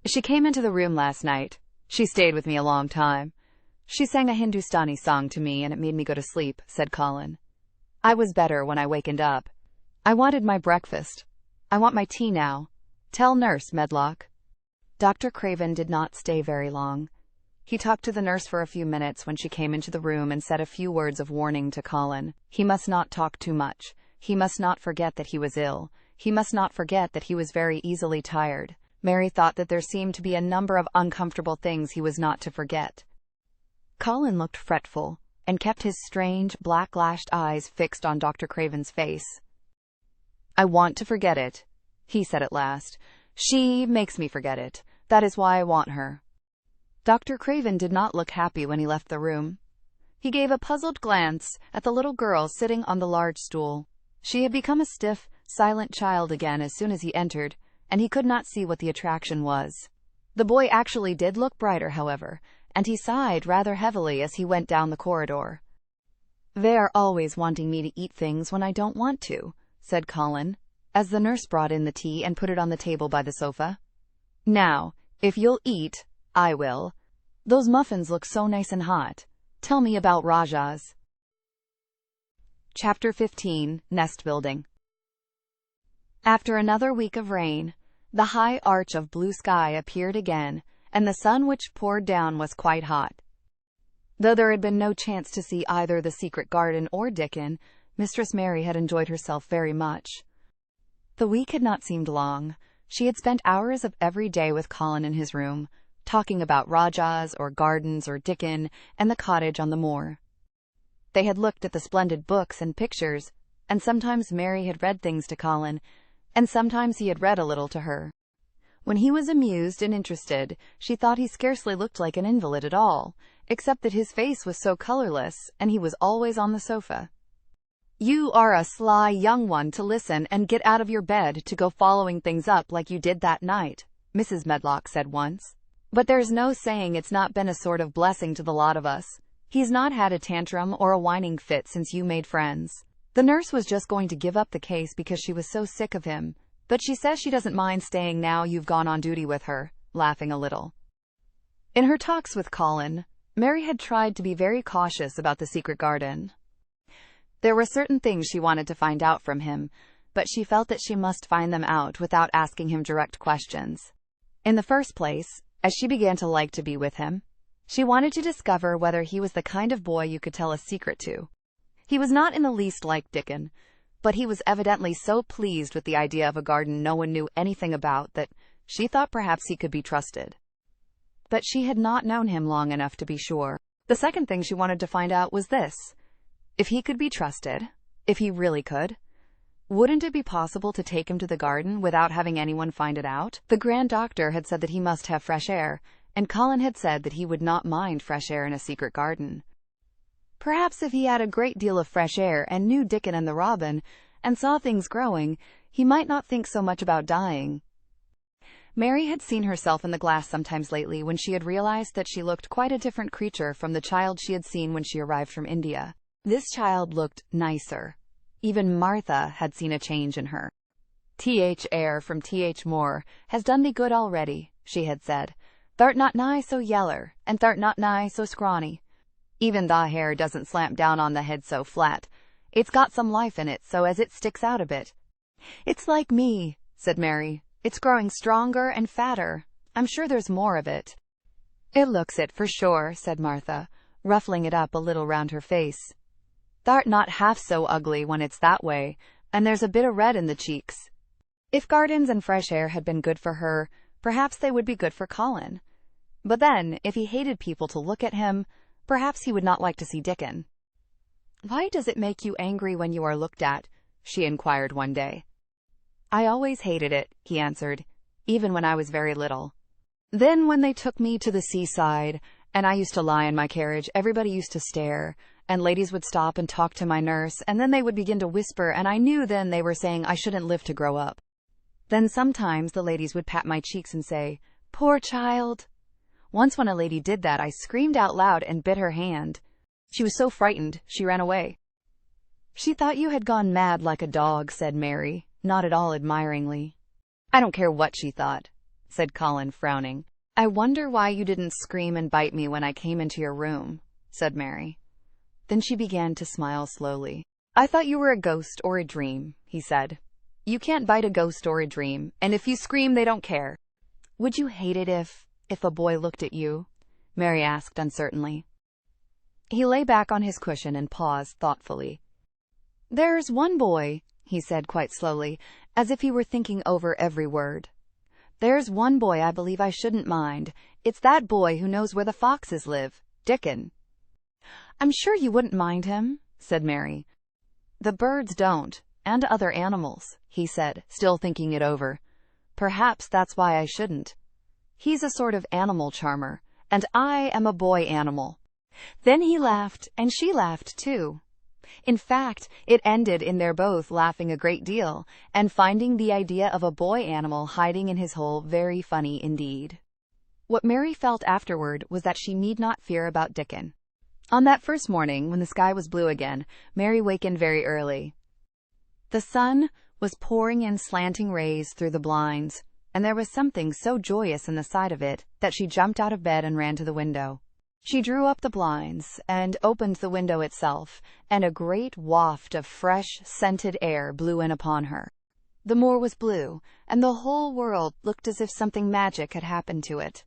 "She came into the room last night. She stayed with me a long time. She sang a Hindustani song to me, and it made me go to sleep," said Colin. "I was better when I wakened up. I wanted my breakfast. I want my tea now. Tell Nurse Medlock." Dr. Craven did not stay very long. He talked to the nurse for a few minutes when she came into the room and said a few words of warning to Colin. He must not talk too much. He must not forget that he was ill. He must not forget that he was very easily tired. Mary thought that there seemed to be a number of uncomfortable things he was not to forget. Colin looked fretful, and kept his strange, black-lashed eyes fixed on Dr. Craven's face. "I want to forget it," he said at last. "She makes me forget it. That is why I want her." Dr. Craven did not look happy when he left the room. He gave a puzzled glance at the little girl sitting on the large stool. She had become a stiff, silent child again as soon as he entered, and he could not see what the attraction was. The boy actually did look brighter, however, and he sighed rather heavily as he went down the corridor. "They are always wanting me to eat things when I don't want to," said Colin, as the nurse brought in the tea and put it on the table by the sofa. Now, if you'll eat, I will. Those muffins look so nice and hot. Tell me about Rajah's. Chapter 15, Nest Building. After another week of rain, the high arch of blue sky appeared again, and the sun which poured down was quite hot. Though there had been no chance to see either the secret garden or Dickon, Mistress Mary had enjoyed herself very much. The week had not seemed long. She had spent hours of every day with Colin in his room, talking about Rajah's or gardens or Dickon and the cottage on the moor. They had looked at the splendid books and pictures, and sometimes Mary had read things to Colin, and sometimes he had read a little to her. When he was amused and interested, she thought he scarcely looked like an invalid at all, except that his face was so colorless, and he was always on the sofa. "You are a sly young one to listen and get out of your bed to go following things up like you did that night," Mrs. Medlock said once. "But there's no saying it's not been a sort of blessing to the lot of us. He's not had a tantrum or a whining fit since you made friends. The nurse was just going to give up the case because she was so sick of him, but she says she doesn't mind staying now you've gone on duty with her," laughing a little. In her talks with Colin, Mary had tried to be very cautious about the secret garden. There were certain things she wanted to find out from him, but she felt that she must find them out without asking him direct questions. In the first place, as she began to like to be with him, she wanted to discover whether he was the kind of boy you could tell a secret to. He was not in the least like Dickon, but he was evidently so pleased with the idea of a garden no one knew anything about that she thought perhaps he could be trusted. But she had not known him long enough to be sure. The second thing she wanted to find out was this: if he could be trusted, if he really could, wouldn't it be possible to take him to the garden without having anyone find it out? The Grand Doctor had said that he must have fresh air, and Colin had said that he would not mind fresh air in a secret garden. Perhaps if he had a great deal of fresh air and knew Dickon and the robin, and saw things growing, he might not think so much about dying. Mary had seen herself in the glass sometimes lately when she had realized that she looked quite a different creature from the child she had seen when she arrived from India. This child looked nicer. Even Martha had seen a change in her. "Th air from Th Moor has done thee good already," she had said. "Thou'rt not nigh so yeller, and thou'rt not nigh so scrawny. Even thy hair doesn't slamp down on the head so flat. It's got some life in it so as it sticks out a bit." "It's like me," said Mary. "It's growing stronger and fatter. I'm sure there's more of it." "It looks it for sure," said Martha, ruffling it up a little round her face. "Thou'rt not half so ugly when it's that way, and there's a bit of red in the cheeks." If gardens and fresh air had been good for her, perhaps they would be good for Colin. But then, if he hated people to look at him, perhaps he would not like to see Dickon. "Why does it make you angry when you are looked at?" she inquired one day. "I always hated it," he answered, "even when I was very little. Then when they took me to the seaside, and I used to lie in my carriage, everybody used to stare, and ladies would stop and talk to my nurse, and then they would begin to whisper, and I knew then they were saying I shouldn't live to grow up. Then sometimes the ladies would pat my cheeks and say, 'Poor child.' Once when a lady did that, I screamed out loud and bit her hand. She was so frightened, she ran away." "She thought you had gone mad like a dog," said Mary, not at all admiringly. "I don't care what she thought," said Colin, frowning. "I wonder why you didn't scream and bite me when I came into your room," said Mary. Then she began to smile slowly. "I thought you were a ghost or a dream," he said. "You can't bite a ghost or a dream, and if you scream, they don't care." "Would you hate it if a boy looked at you?" Mary asked uncertainly. He lay back on his cushion and paused thoughtfully. "There's one boy," he said quite slowly, as if he were thinking over every word. "There's one boy I believe I shouldn't mind. It's that boy who knows where the foxes live, Dickon." "I'm sure you wouldn't mind him," said Mary. "The birds don't, and other animals," he said, still thinking it over. "Perhaps that's why I shouldn't. He's a sort of animal charmer, and I am a boy animal." Then he laughed, and she laughed too. In fact, it ended in their both laughing a great deal, and finding the idea of a boy animal hiding in his hole very funny indeed. What Mary felt afterward was that she need not fear about Dickon. On that first morning, when the sky was blue again, Mary wakened very early. The sun was pouring in slanting rays through the blinds, and there was something so joyous in the sight of it that she jumped out of bed and ran to the window. She drew up the blinds and opened the window itself, and a great waft of fresh, scented air blew in upon her. The moor was blue, and the whole world looked as if something magic had happened to it.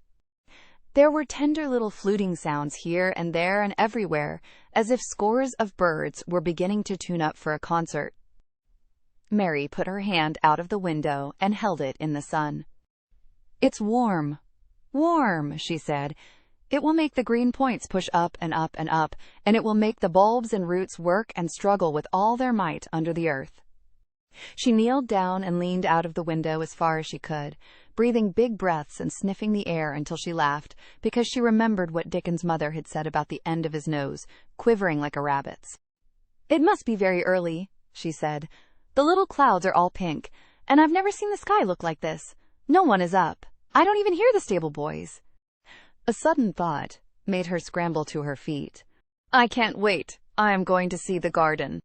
There were tender little fluting sounds here and there and everywhere, as if scores of birds were beginning to tune up for a concert. Mary put her hand out of the window and held it in the sun. "It's warm, warm," she said. "It will make the green points push up and up and up, and it will make the bulbs and roots work and struggle with all their might under the earth." She kneeled down and leaned out of the window as far as she could, breathing big breaths and sniffing the air until she laughed, because she remembered what Dickon's mother had said about the end of his nose, quivering like a rabbit's. "It must be very early," she said. "The little clouds are all pink, and I've never seen the sky look like this. No one is up. I don't even hear the stable boys." A sudden thought made her scramble to her feet. "I can't wait. I am going to see the garden."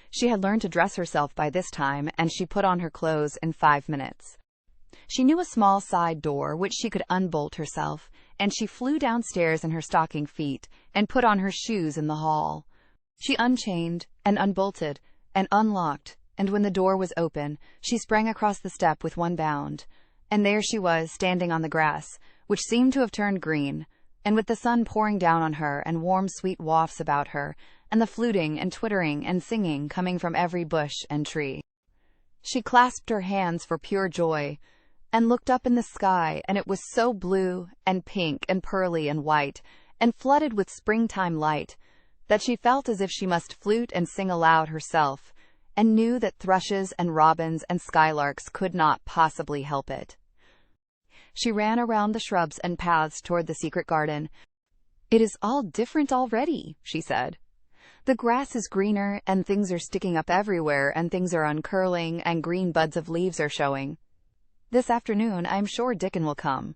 She had learned to dress herself by this time, and she put on her clothes in 5 minutes. She knew a small side door which she could unbolt herself, and she flew downstairs in her stocking feet and put on her shoes in the hall. She unchained and unbolted and unlocked, and when the door was open, she sprang across the step with one bound, and there she was standing on the grass, which seemed to have turned green, and with the sun pouring down on her and warm sweet wafts about her, and the fluting and twittering and singing coming from every bush and tree. She clasped her hands for pure joy, and looked up in the sky, and it was so blue and pink and pearly and white, and flooded with springtime light, that she felt as if she must flute and sing aloud herself, and knew that thrushes and robins and skylarks could not possibly help it. She ran around the shrubs and paths toward the secret garden. "It is all different already," she said. "The grass is greener, and things are sticking up everywhere, and things are uncurling, and green buds of leaves are showing. This afternoon I am sure Dickon will come."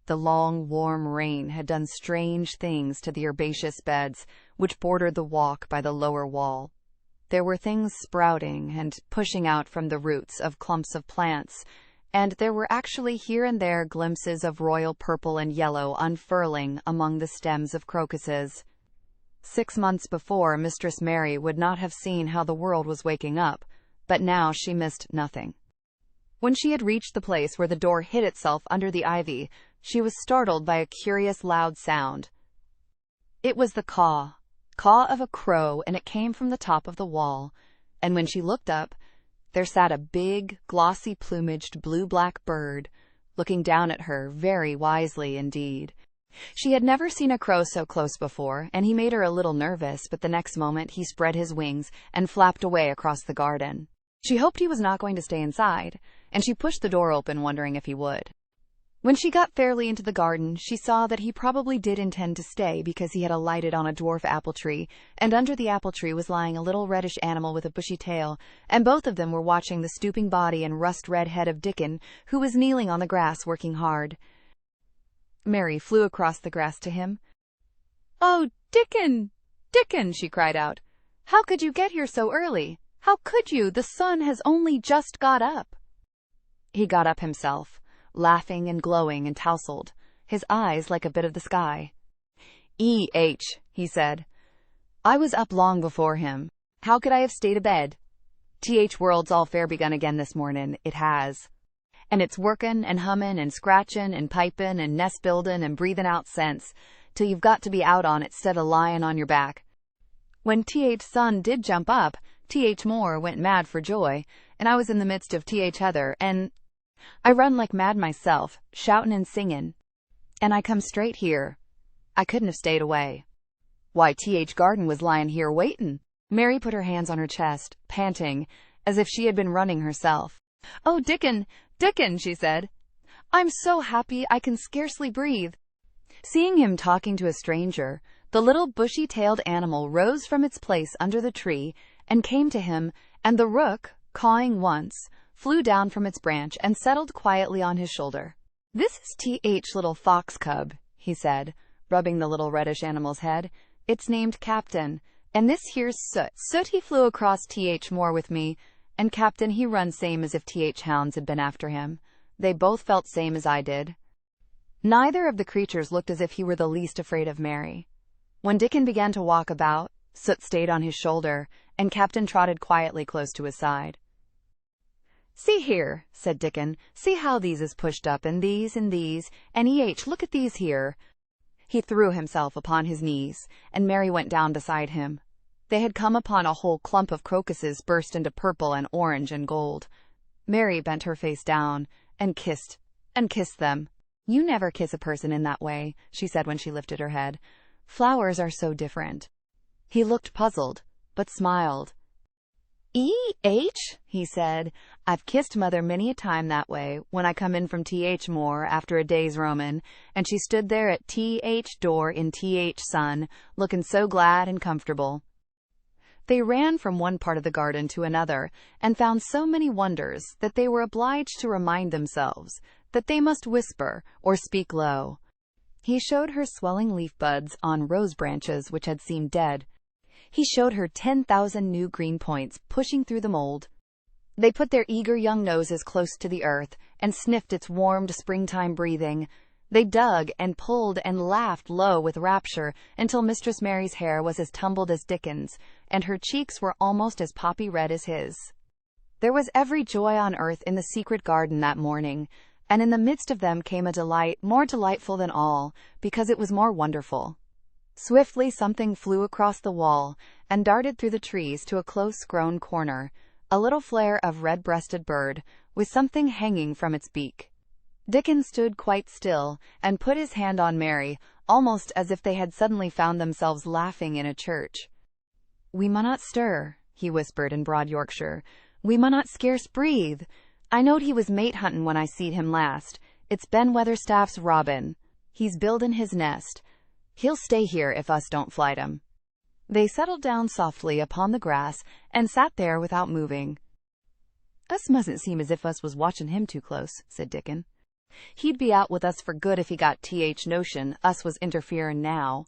The long, warm rain had done strange things to the herbaceous beds which bordered the walk by the lower wall. There were things sprouting and pushing out from the roots of clumps of plants, and there were actually here and there glimpses of royal purple and yellow unfurling among the stems of crocuses. 6 months before, Mistress Mary would not have seen how the world was waking up, but now she missed nothing. When she had reached the place where the door hid itself under the ivy, she was startled by a curious loud sound. It was the caw of a crow, and it came from the top of the wall, and when she looked up, there sat a big, glossy-plumaged blue-black bird, looking down at her very wisely indeed. She had never seen a crow so close before, and he made her a little nervous, but the next moment he spread his wings and flapped away across the garden. She hoped he was not going to stay inside, and she pushed the door open, wondering if he would. When she got fairly into the garden, she saw that he probably did intend to stay, because he had alighted on a dwarf apple tree, and under the apple tree was lying a little reddish animal with a bushy tail, and both of them were watching the stooping body and rust-red head of Dickon, who was kneeling on the grass working hard. Mary flew across the grass to him. "Oh, Dickon! Dickon!" she cried out. "How could you get here so early? How could you? The sun has only just got up." He got up himself, laughing and glowing and tousled, his eyes like a bit of the sky. He said. "I was up long before him. How could I have stayed abed? World's all fair begun again this morning, it has. And it's workin' and hummin' and scratchin' and pipin' and nest buildin' and breathin' out scents, till you've got to be out on it 'stead of lyin' on your back. When sun did jump up, Moor went mad for joy, and I was in the midst of Heather, and I run like mad myself, shoutin' and singin', and I come straight here. I couldn't have stayed away. Why, Garden was lyin' here waitin'." Mary put her hands on her chest, panting, as if she had been running herself. "Oh, Dickon, Dickon," she said. "I'm so happy I can scarcely breathe." Seeing him talking to a stranger, the little bushy-tailed animal rose from its place under the tree and came to him, and the rook, cawing once, flew down from its branch and settled quietly on his shoulder. "This is little fox cub," he said, rubbing the little reddish animal's head. "It's named Captain, and this here's Soot. Soot he flew across Moor with me, and Captain he run same as if hounds had been after him. They both felt same as I did. Neither of the creatures looked as if he were the least afraid of Mary. When Dickon began to walk about, Soot stayed on his shoulder, and Captain trotted quietly close to his side. "See here," said Dickon. "See how these is pushed up, and these, and look at these here." He threw himself upon his knees, and Mary went down beside him. They had come upon a whole clump of crocuses burst into purple and orange and gold. Mary bent her face down, and kissed them. "You never kiss a person in that way," she said when she lifted her head. "Flowers are so different." He looked puzzled, but smiled. He said. "I've kissed Mother many a time that way, when I come in from Moor after a day's roamin', and she stood there at door in sun, looking so glad and comfortable." They ran from one part of the garden to another, and found so many wonders that they were obliged to remind themselves that they must whisper or speak low. He showed her swelling leaf buds on rose branches which had seemed dead. He showed her 10,000 new green points pushing through the mold. They put their eager young noses close to the earth and sniffed its warmed springtime breathing. They dug and pulled and laughed low with rapture until Mistress Mary's hair was as tumbled as Dickon's, and her cheeks were almost as poppy red as his. There was every joy on earth in the secret garden that morning, and in the midst of them came a delight more delightful than all, because it was more wonderful. Swiftly something flew across the wall and darted through the trees to a close-grown corner, a little flare of red-breasted bird, with something hanging from its beak. Dickon stood quite still and put his hand on Mary, almost as if they had suddenly found themselves laughing in a church. "We munnot stir," he whispered in broad Yorkshire. "We munnot scarce breathe. I knowed he was mate huntin' when I seed him last. It's Ben Weatherstaff's robin. He's buildin' his nest. He'll stay here if us don't flight him." They settled down softly upon the grass and sat there without moving. "Us mustn't seem as if us was watchin' him too close," said Dickon. "He'd be out with us for good if he got notion us was interferin' now.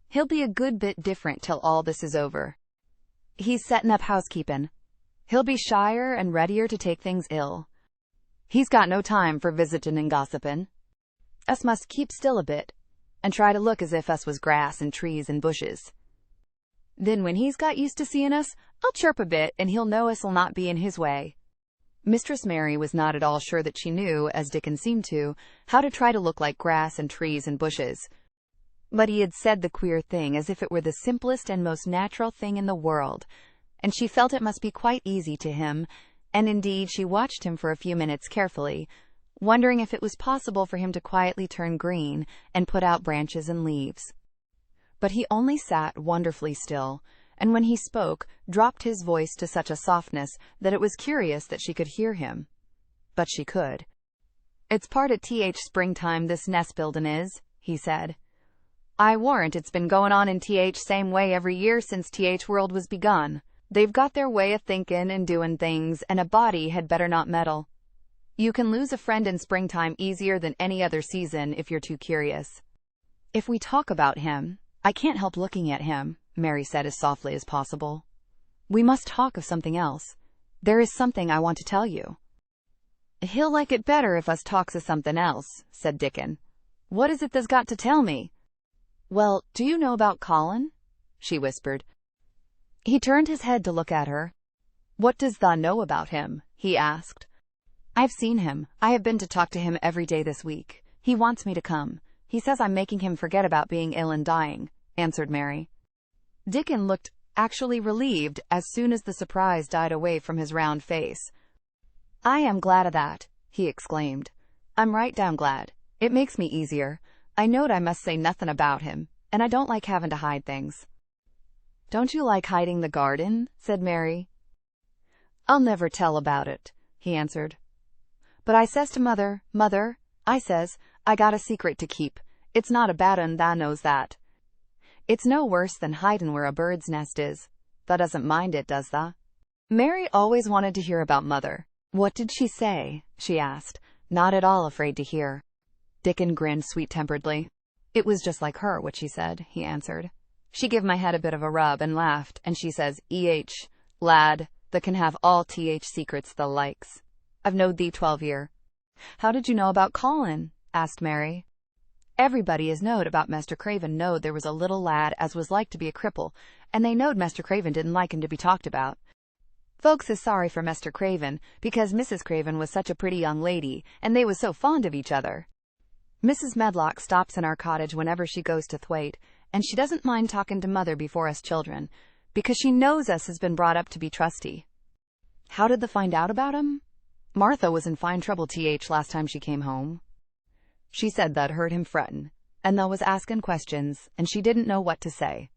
He'll be a good bit different till all this is over. He's settin' up housekeepin'. He'll be shyer and readier to take things ill. He's got no time for visitin' and gossipin'. Us must keep still a bit, and try to look as if us was grass and trees and bushes. Then when he's got used to seein' us, I'll chirp a bit, and he'll know us'll not be in his way." Mistress Mary was not at all sure that she knew, as Dickon seemed to, how to try to look like grass and trees and bushes. But he had said the queer thing as if it were the simplest and most natural thing in the world, and she felt it must be quite easy to him, and indeed she watched him for a few minutes carefully, wondering if it was possible for him to quietly turn green and put out branches and leaves. But he only sat wonderfully still, and when he spoke, dropped his voice to such a softness that it was curious that she could hear him. But she could. "It's part of springtime, this nest buildin' is," he said. "I warrant it's been goin' on in same way every year since world was begun. They've got their way of thinkin' and doin' things, and a body had better not meddle. You can lose a friend in springtime easier than any other season if you're too curious." "If we talk about him, I can't help looking at him," Mary said as softly as possible. "We must talk of something else. There is something I want to tell you." "He'll like it better if us talks of something else," said Dickon. "What is it that's got to tell me?" "Well, do you know about Colin?" she whispered. He turned his head to look at her. "What does thou know about him?" he asked. "I've seen him. I have been to talk to him every day this week. He wants me to come. He says I'm making him forget about being ill and dying," answered Mary. Dickon looked actually relieved as soon as the surprise died away from his round face. "I am glad of that," he exclaimed. "I'm right down glad. It makes me easier. I knowed I must say nothin' about him, and I don't like havin' to hide things." "Don't you like hiding the garden?" said Mary. "I'll never tell about it," he answered. "But I says to Mother, 'Mother,' I says, 'I got a secret to keep. It's not a bad un, thou knows that. It's no worse than hidin' where a bird's nest is. Thou doesn't mind it, does thou?'" Mary always wanted to hear about Mother. "What did she say?" she asked, not at all afraid to hear. Dickon grinned sweet-temperedly. "It was just like her, what she said," he answered. "She give my head a bit of a rub and laughed, and she says, 'Lad, thou can have all secrets thou likes. I've knowed thee 12 year. How did you know about Colin? Asked Mary. Everybody as knowed about Master Craven knowed there was a little lad as was like to be a cripple, and they knowed Master Craven didn't like him to be talked about. Folks is sorry for Master Craven, because Mrs. Craven was such a pretty young lady, and they was so fond of each other. Mrs. Medlock stops in our cottage whenever she goes to Thwaite, and she doesn't mind talking to Mother before us children, because she knows us has been brought up to be trusty. How did they find out about him? Martha was in fine trouble, last time she came home. She said that heard him frettin', and thou was asking questions, and she didn't know what to say.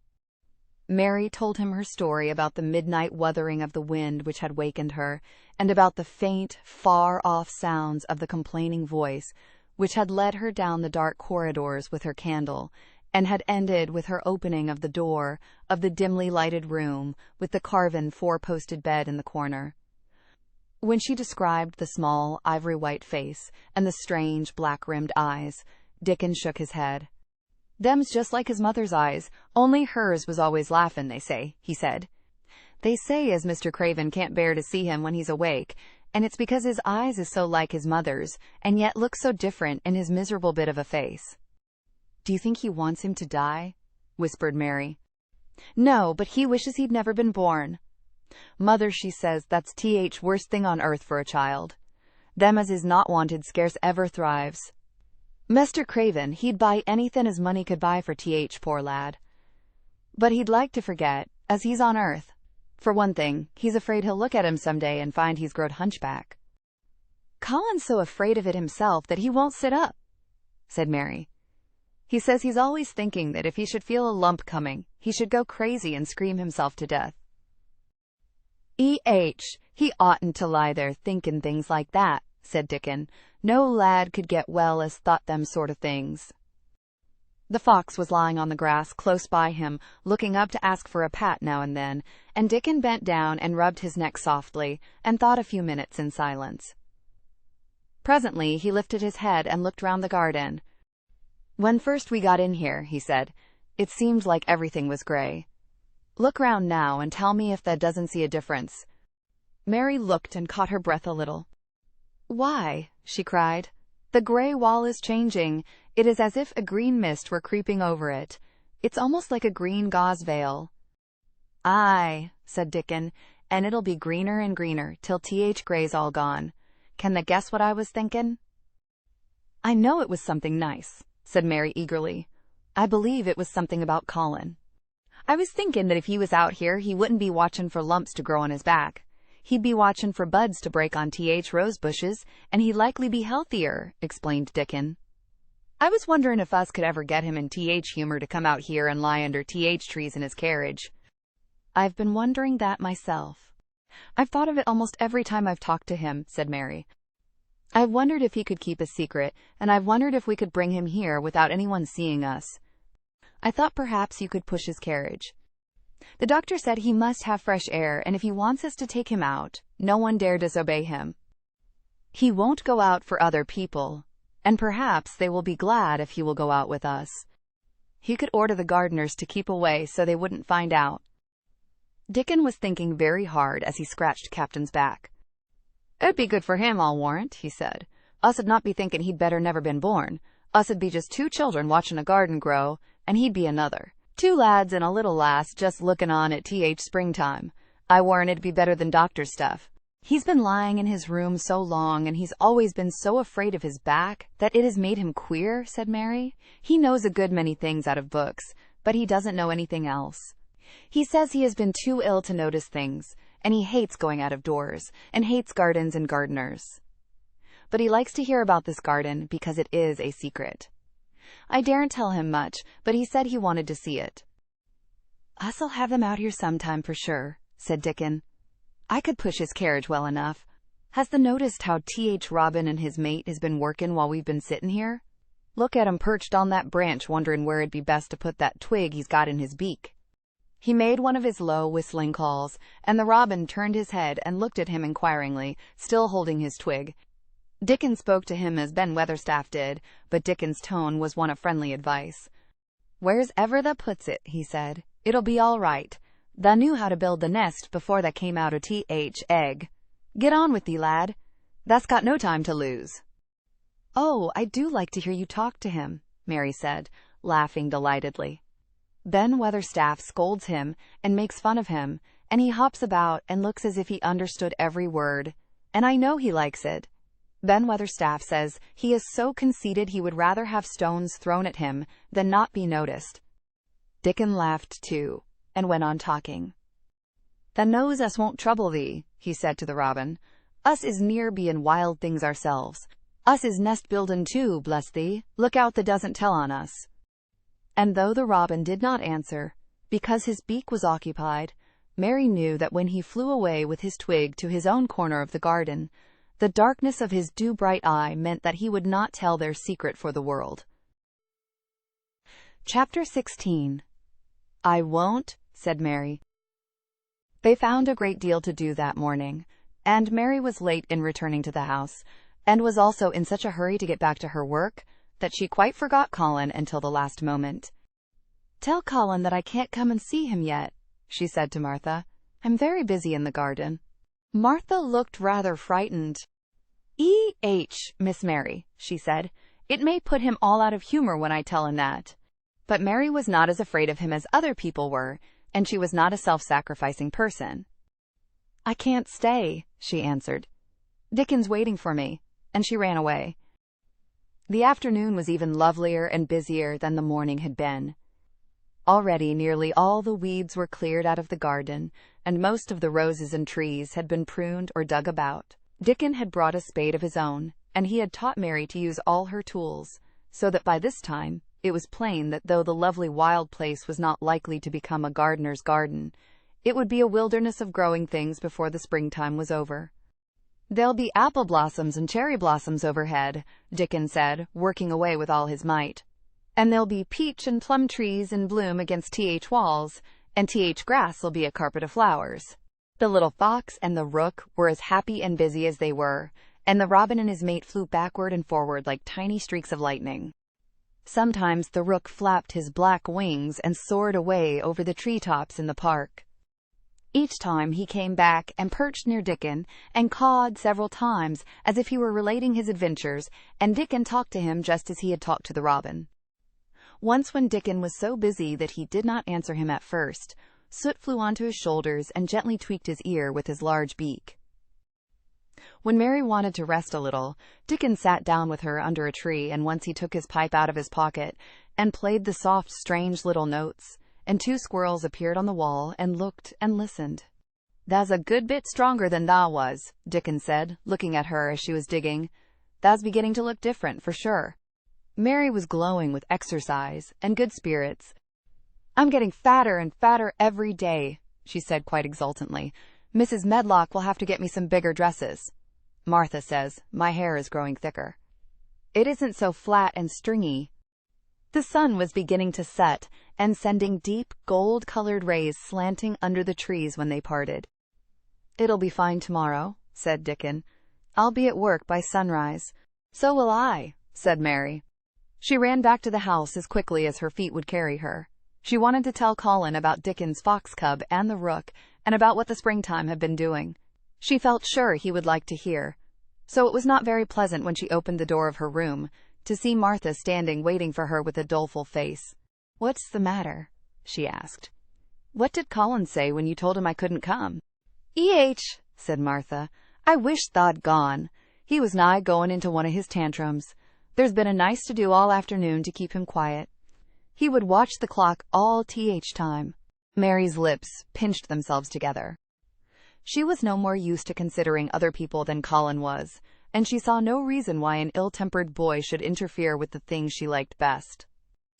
Mary told him her story about the midnight wuthering of the wind which had wakened her, and about the faint, far-off sounds of the complaining voice which had led her down the dark corridors with her candle, and had ended with her opening of the door of the dimly lighted room with the carven four-posted bed in the corner. When she described the small, ivory-white face and the strange, black-rimmed eyes, Dickon shook his head. "Them's just like his mother's eyes, only hers was always laughin', they say," he said. "They say as Mr. Craven can't bear to see him when he's awake, and it's because his eyes is so like his mother's, and yet look so different in his miserable bit of a face." "Do you think he wants him to die?" whispered Mary. "No, but he wishes he'd never been born. Mother, she says that's worst thing on earth for a child. Them as is not wanted scarce ever thrives. Mr. Craven, he'd buy anything as money could buy for poor lad. But he'd like to forget, as he's on earth. For one thing, he's afraid he'll look at him some day and find he's growed hunchback." "Colin's so afraid of it himself that he won't sit up," said Mary. "He says he's always thinking that if he should feel a lump coming, he should go crazy and scream himself to death." He oughtn't to lie there thinking things like that," said Dickon. "No lad could get well as thought them sort of things." The fox was lying on the grass close by him, looking up to ask for a pat now and then, and Dickon bent down and rubbed his neck softly, and thought a few minutes in silence. Presently he lifted his head and looked round the garden. "When first we got in here," he said, "it seemed like everything was gray. Look round now and tell me if that doesn't see a difference." Mary looked and caught her breath a little. "Why," she cried, "the gray wall is changing. It is as if a green mist were creeping over it. It's almost like a green gauze veil." "Aye," said Dickon, "and it'll be greener and greener till Gray's all gone. Can thou guess what I was thinking?" "I know it was something nice," said Mary eagerly. "I believe it was something about Colin. I was thinking that if he was out here, he wouldn't be watching for lumps to grow on his back. He'd be watching for buds to break on rose bushes, and he'd likely be healthier," explained Dickon. "I was wondering if us could ever get him in humor to come out here and lie under trees in his carriage." "I've been wondering that myself. I've thought of it almost every time I've talked to him," said Mary. "I've wondered if he could keep a secret, and I've wondered if we could bring him here without anyone seeing us. I thought perhaps you could push his carriage. The doctor said he must have fresh air, and if he wants us to take him out, no one dare disobey him. He won't go out for other people, and perhaps they will be glad if he will go out with us. He could order the gardeners to keep away so they wouldn't find out." Dickon was thinking very hard as he scratched Captain's back. "It'd be good for him, I'll warrant," he said. "Us'd not be thinking he'd better never been born. Us'd be just two children watching a garden grow, and he'd be another. Two lads and a little lass just looking on at springtime. I warrant it'd be better than doctor's stuff. He's been lying in his room so long, and he's always been so afraid of his back that it has made him queer," said Mary. "He knows a good many things out of books, but he doesn't know anything else. He says he has been too ill to notice things, and he hates going out of doors, and hates gardens and gardeners. But he likes to hear about this garden because it is a secret. I daren't tell him much, but he said he wanted to see it." "Us'll have them out here sometime for sure," said Dickon. "I could push his carriage well enough. Has thou noticed how Robin and his mate has been working while we've been sitting here? Look at him perched on that branch wondering where it'd be best to put that twig he's got in his beak." He made one of his low, whistling calls, and the robin turned his head and looked at him inquiringly, still holding his twig. Dickon spoke to him as Ben Weatherstaff did, but Dickon's tone was one of friendly advice. "Where's ever thou puts it," he said, "it'll be all right. Thou knew how to build the nest before thou came out o' egg. Get on with thee, lad. Thou's got no time to lose." "Oh, I do like to hear you talk to him," Mary said, laughing delightedly. Then Weatherstaff scolds him and makes fun of him, and he hops about and looks as if he understood every word, and I know he likes it. Then Weatherstaff says he is so conceited he would rather have stones thrown at him than not be noticed. Dickon laughed too, and went on talking. "Tha knows us won't trouble thee," he said to the robin. "Us is near bein' wild things ourselves. Us is nest buildin' too, bless thee. Look out tha doesn't tell on us." And though the robin did not answer, because his beak was occupied, Mary knew that when he flew away with his twig to his own corner of the garden, the darkness of his dew-bright eye meant that he would not tell their secret for the world. Chapter 16. "I won't," said Mary. They found a great deal to do that morning, and Mary was late in returning to the house, and was also in such a hurry to get back to her work that she quite forgot Colin until the last moment. "Tell Colin that I can't come and see him yet," she said to Martha. "I'm very busy in the garden." Martha looked rather frightened. Miss Mary," she said. "It may put him all out of humor when I tell him that." But Mary was not as afraid of him as other people were, and she was not a self-sacrificing person. "I can't stay," she answered. "Dickon's waiting for me," and she ran away. The afternoon was even lovelier and busier than the morning had been. Already nearly all the weeds were cleared out of the garden, and most of the roses and trees had been pruned or dug about. Dickon had brought a spade of his own, and he had taught Mary to use all her tools, so that by this time it was plain that though the lovely wild place was not likely to become a gardener's garden, it would be a wilderness of growing things before the springtime was over. "There'll be apple blossoms and cherry blossoms overhead," Dickon said, working away with all his might. "And there'll be peach and plum trees in bloom against th walls, and th grass'll be a carpet of flowers." The little fox and the rook were as happy and busy as they were, and the robin and his mate flew backward and forward like tiny streaks of lightning. Sometimes the rook flapped his black wings and soared away over the treetops in the park. Each time he came back and perched near Dickon and cawed several times as if he were relating his adventures, and Dickon talked to him just as he had talked to the robin. Once when Dickon was so busy that he did not answer him at first, Soot flew onto his shoulders and gently tweaked his ear with his large beak. When Mary wanted to rest a little, Dickon sat down with her under a tree, and once he took his pipe out of his pocket and played the soft, strange little notes, and two squirrels appeared on the wall and looked and listened. "Tha's a good bit stronger than tha was," Dickon said, looking at her as she was digging. "Tha's beginning to look different, for sure." Mary was glowing with exercise and good spirits. "I'm getting fatter and fatter every day," she said quite exultantly. "Mrs. Medlock will have to get me some bigger dresses. Martha says my hair is growing thicker. It isn't so flat and stringy." The sun was beginning to set and sending deep, gold-colored rays slanting under the trees when they parted. "It'll be fine tomorrow," said Dickon. "I'll be at work by sunrise." "So will I," said Mary. She ran back to the house as quickly as her feet would carry her. She wanted to tell Colin about Dickon's fox cub and the rook, and about what the springtime had been doing. She felt sure he would like to hear. So it was not very pleasant when she opened the door of her room to see Martha standing waiting for her with a doleful face. "What's the matter?" she asked. "What did Colin say when you told him I couldn't come?" Said Martha. "I wish tha'd gone. He was nigh going into one of his tantrums. There's been a nice to-do all afternoon to keep him quiet. He would watch the clock all time." Mary's lips pinched themselves together. She was no more used to considering other people than Colin was, and she saw no reason why an ill-tempered boy should interfere with the things she liked best.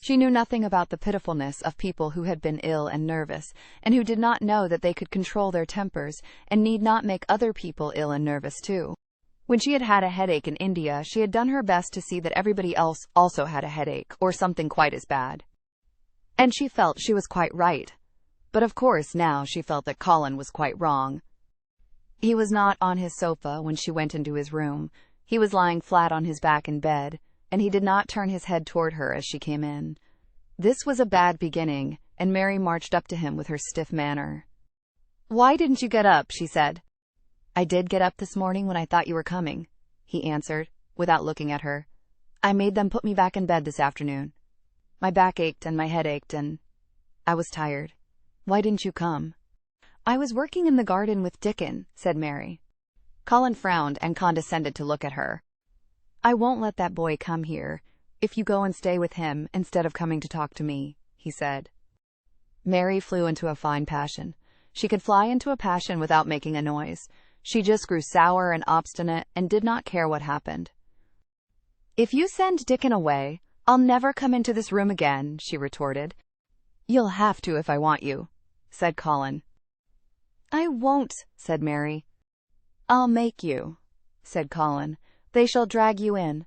She knew nothing about the pitifulness of people who had been ill and nervous, and who did not know that they could control their tempers and need not make other people ill and nervous too. When she had had a headache in India, she had done her best to see that everybody else also had a headache, or something quite as bad. And she felt she was quite right. But of course now she felt that Colin was quite wrong. He was not on his sofa when she went into his room. He was lying flat on his back in bed, and he did not turn his head toward her as she came in. This was a bad beginning, and Mary marched up to him with her stiff manner. "Why didn't you get up?" she said. "I did get up this morning when I thought you were coming," he answered, without looking at her. I made them put me back in bed this afternoon. My back ached and my head ached and I was tired. Why didn't you come?" "I was working in the garden with Dickon," said Mary. Colin frowned and condescended to look at her. "I won't let that boy come here if you go and stay with him instead of coming to talk to me," he said. Mary flew into a fine passion. She could fly into a passion without making a noise. She just grew sour and obstinate and did not care what happened. "If you send Dickon away, I'll never come into this room again," she retorted. "You'll have to if I want you," said Colin. "I won't," said Mary. "I'll make you," said Colin. "They shall drag you in."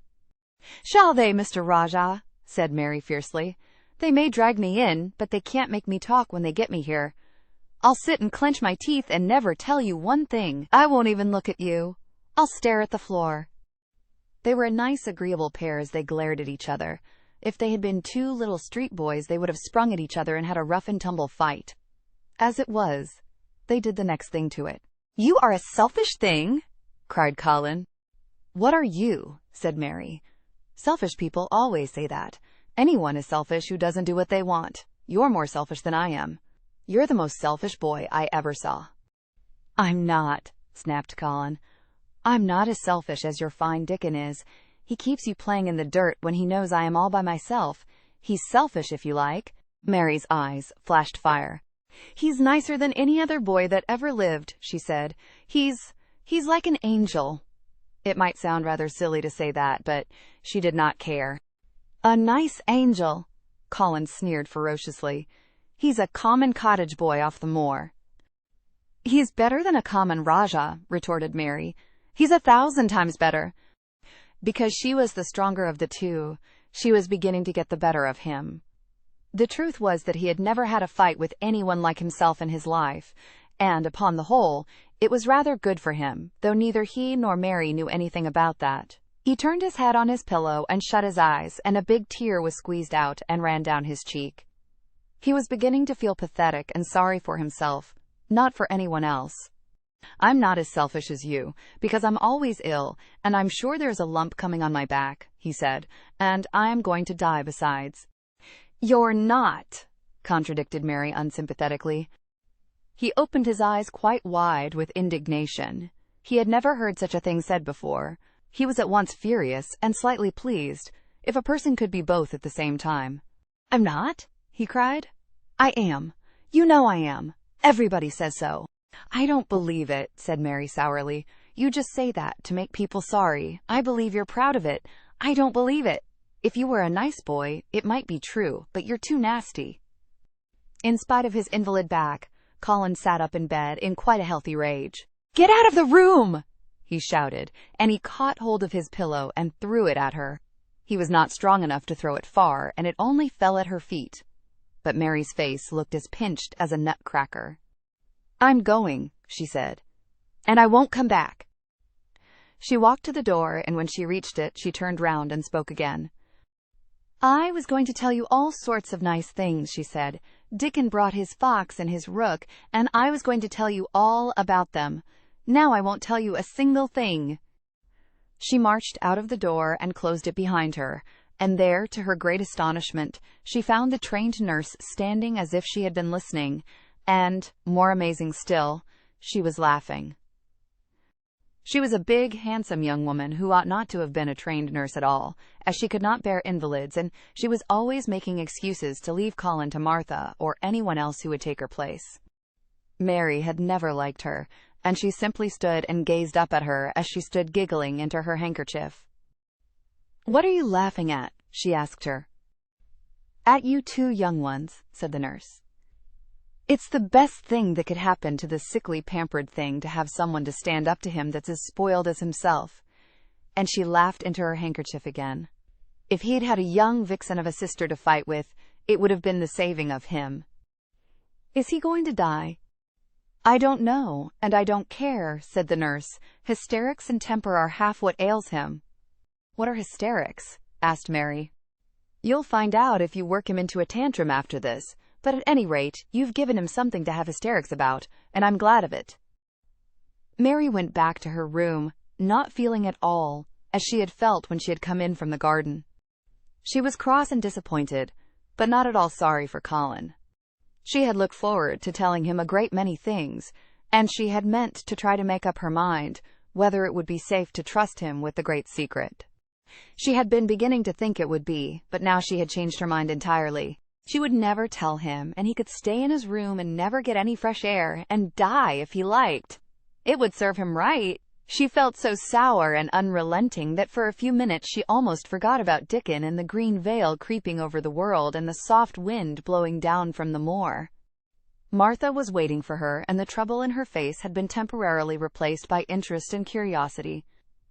"Shall they, Mr. Rajah?" said Mary fiercely. "They may drag me in, but they can't make me talk when they get me here. I'll sit and clench my teeth and never tell you one thing. I won't even look at you. I'll stare at the floor." They were a nice, agreeable pair as they glared at each other. If they had been two little street boys, they would have sprung at each other and had a rough-and-tumble fight. As it was, they did the next thing to it. "You are a selfish thing!" cried Colin. "What are you?" said Mary. "Selfish people always say that. Anyone is selfish who doesn't do what they want. You're more selfish than I am. You're the most selfish boy I ever saw." "I'm not," snapped Colin. "I'm not as selfish as your fine Dickon is. He keeps you playing in the dirt when he knows I am all by myself. He's selfish, if you like." Mary's eyes flashed fire. "He's nicer than any other boy that ever lived," she said. He's like an angel." It might sound rather silly to say that, but she did not care. "A nice angel," Colin sneered ferociously. "He's a common cottage boy off the moor." "He's better than a common Rajah," retorted Mary. "He's 1,000 times better." Because she was the stronger of the two, she was beginning to get the better of him. The truth was that he had never had a fight with anyone like himself in his life, and, upon the whole, it was rather good for him, though neither he nor Mary knew anything about that. He turned his head on his pillow and shut his eyes, and a big tear was squeezed out and ran down his cheek. He was beginning to feel pathetic and sorry for himself, not for anyone else. "I'm not as selfish as you, because I'm always ill, and I'm sure there's a lump coming on my back," he said, "and I'm going to die besides." "You're not," contradicted Mary unsympathetically. He opened his eyes quite wide with indignation. He had never heard such a thing said before. He was at once furious and slightly pleased, if a person could be both at the same time. "I'm not?" he cried. "I am. You know I am. Everybody says so." "I don't believe it," said Mary sourly. "You just say that to make people sorry. I believe you're proud of it. I don't believe it. If you were a nice boy, it might be true, but you're too nasty." In spite of his invalid back, Colin sat up in bed in quite a healthy rage. "Get out of the room!" he shouted, and he caught hold of his pillow and threw it at her. He was not strong enough to throw it far, and it only fell at her feet. But Mary's face looked as pinched as a nutcracker. "I'm going," she said, "and I won't come back." She walked to the door, and when she reached it, she turned round and spoke again. "I was going to tell you all sorts of nice things," she said. "Dickon brought his fox and his rook, and I was going to tell you all about them. Now I won't tell you a single thing." She marched out of the door and closed it behind her, and there, to her great astonishment, she found the trained nurse standing as if she had been listening, and, more amazing still, she was laughing. She was a big, handsome young woman who ought not to have been a trained nurse at all, as she could not bear invalids, and she was always making excuses to leave Colin to Martha or anyone else who would take her place. Mary had never liked her, and she simply stood and gazed up at her as she stood giggling into her handkerchief. "What are you laughing at?" she asked her. "At you two young ones," said the nurse. "It's the best thing that could happen to this sickly, pampered thing to have someone to stand up to him that's as spoiled as himself." And she laughed into her handkerchief again. "If he'd had a young vixen of a sister to fight with, it would have been the saving of him." "Is he going to die?" "I don't know, and I don't care," said the nurse. "Hysterics and temper are half what ails him." "What are hysterics?" asked Mary. "You'll find out if you work him into a tantrum after this. But at any rate, you've given him something to have hysterics about, and I'm glad of it." Mary went back to her room, not feeling at all as she had felt when she had come in from the garden. She was cross and disappointed, but not at all sorry for Colin. She had looked forward to telling him a great many things, and she had meant to try to make up her mind whether it would be safe to trust him with the great secret. She had been beginning to think it would be, but now she had changed her mind entirely. She would never tell him, and he could stay in his room and never get any fresh air, and die if he liked. It would serve him right. She felt so sour and unrelenting that for a few minutes she almost forgot about Dickon and the green veil creeping over the world and the soft wind blowing down from the moor. Martha was waiting for her, and the trouble in her face had been temporarily replaced by interest and curiosity.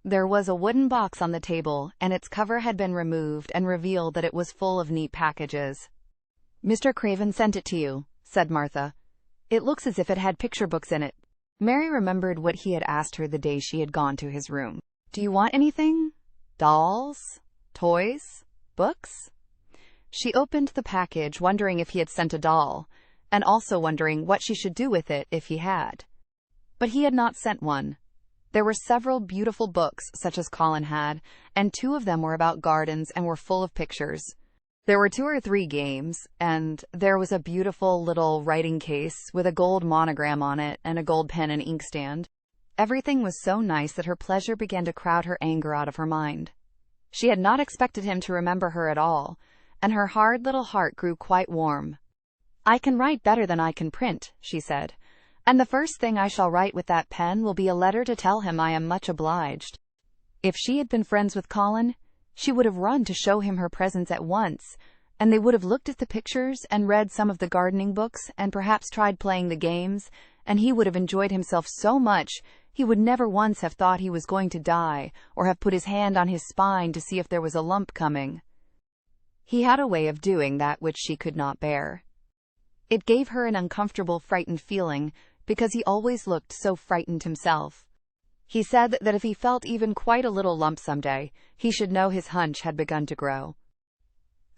There was a wooden box on the table, and its cover had been removed and revealed that it was full of neat packages. "Mr. Craven sent it to you," said Martha. "It looks as if it had picture books in it." Mary remembered what he had asked her the day she had gone to his room. "Do you want anything? Dolls? Toys? Books?" She opened the package, wondering if he had sent a doll, and also wondering what she should do with it if he had. But he had not sent one. There were several beautiful books, such as Colin had, and 2 of them were about gardens and were full of pictures. There were 2 or 3 games, and there was a beautiful little writing case with a gold monogram on it and a gold pen and inkstand. Everything was so nice that her pleasure began to crowd her anger out of her mind. She had not expected him to remember her at all, and her hard little heart grew quite warm. "I can write better than I can print," she said, "and the first thing I shall write with that pen will be a letter to tell him I am much obliged." If she had been friends with Colin, she would have run to show him her presents at once, and they would have looked at the pictures and read some of the gardening books and perhaps tried playing the games, and he would have enjoyed himself so much he would never once have thought he was going to die or have put his hand on his spine to see if there was a lump coming. He had a way of doing that which she could not bear. It gave her an uncomfortable, frightened feeling, because he always looked so frightened himself. He said that if he felt even quite a little lump someday, he should know his hunch had begun to grow.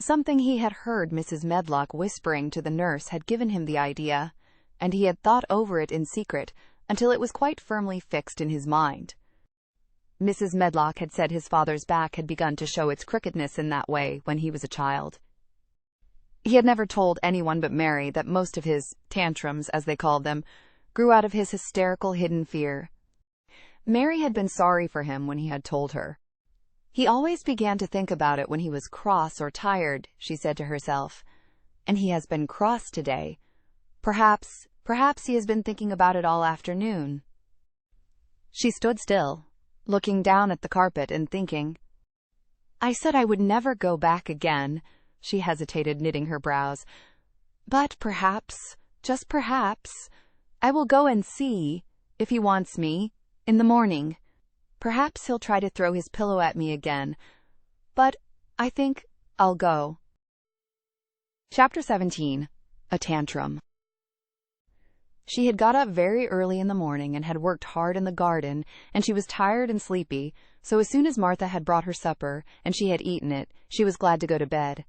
Something he had heard Mrs. Medlock whispering to the nurse had given him the idea, and he had thought over it in secret until it was quite firmly fixed in his mind. Mrs. Medlock had said his father's back had begun to show its crookedness in that way when he was a child. He had never told anyone but Mary that most of his tantrums, as they called them, grew out of his hysterical hidden fear. Mary had been sorry for him when he had told her. "He always began to think about it when he was cross or tired," she said to herself, "and he has been cross today. Perhaps he has been thinking about it all afternoon." She stood still, looking down at the carpet and thinking. "I said I would never go back again." She hesitated, knitting her brows. "But perhaps, just perhaps, I will go and see, if he wants me, in the morning. Perhaps he'll try to throw his pillow at me again. But I think I'll go." Chapter 17. A Tantrum. She had got up very early in the morning and had worked hard in the garden, and she was tired and sleepy, so as soon as Martha had brought her supper, and she had eaten it, she was glad to go to bed.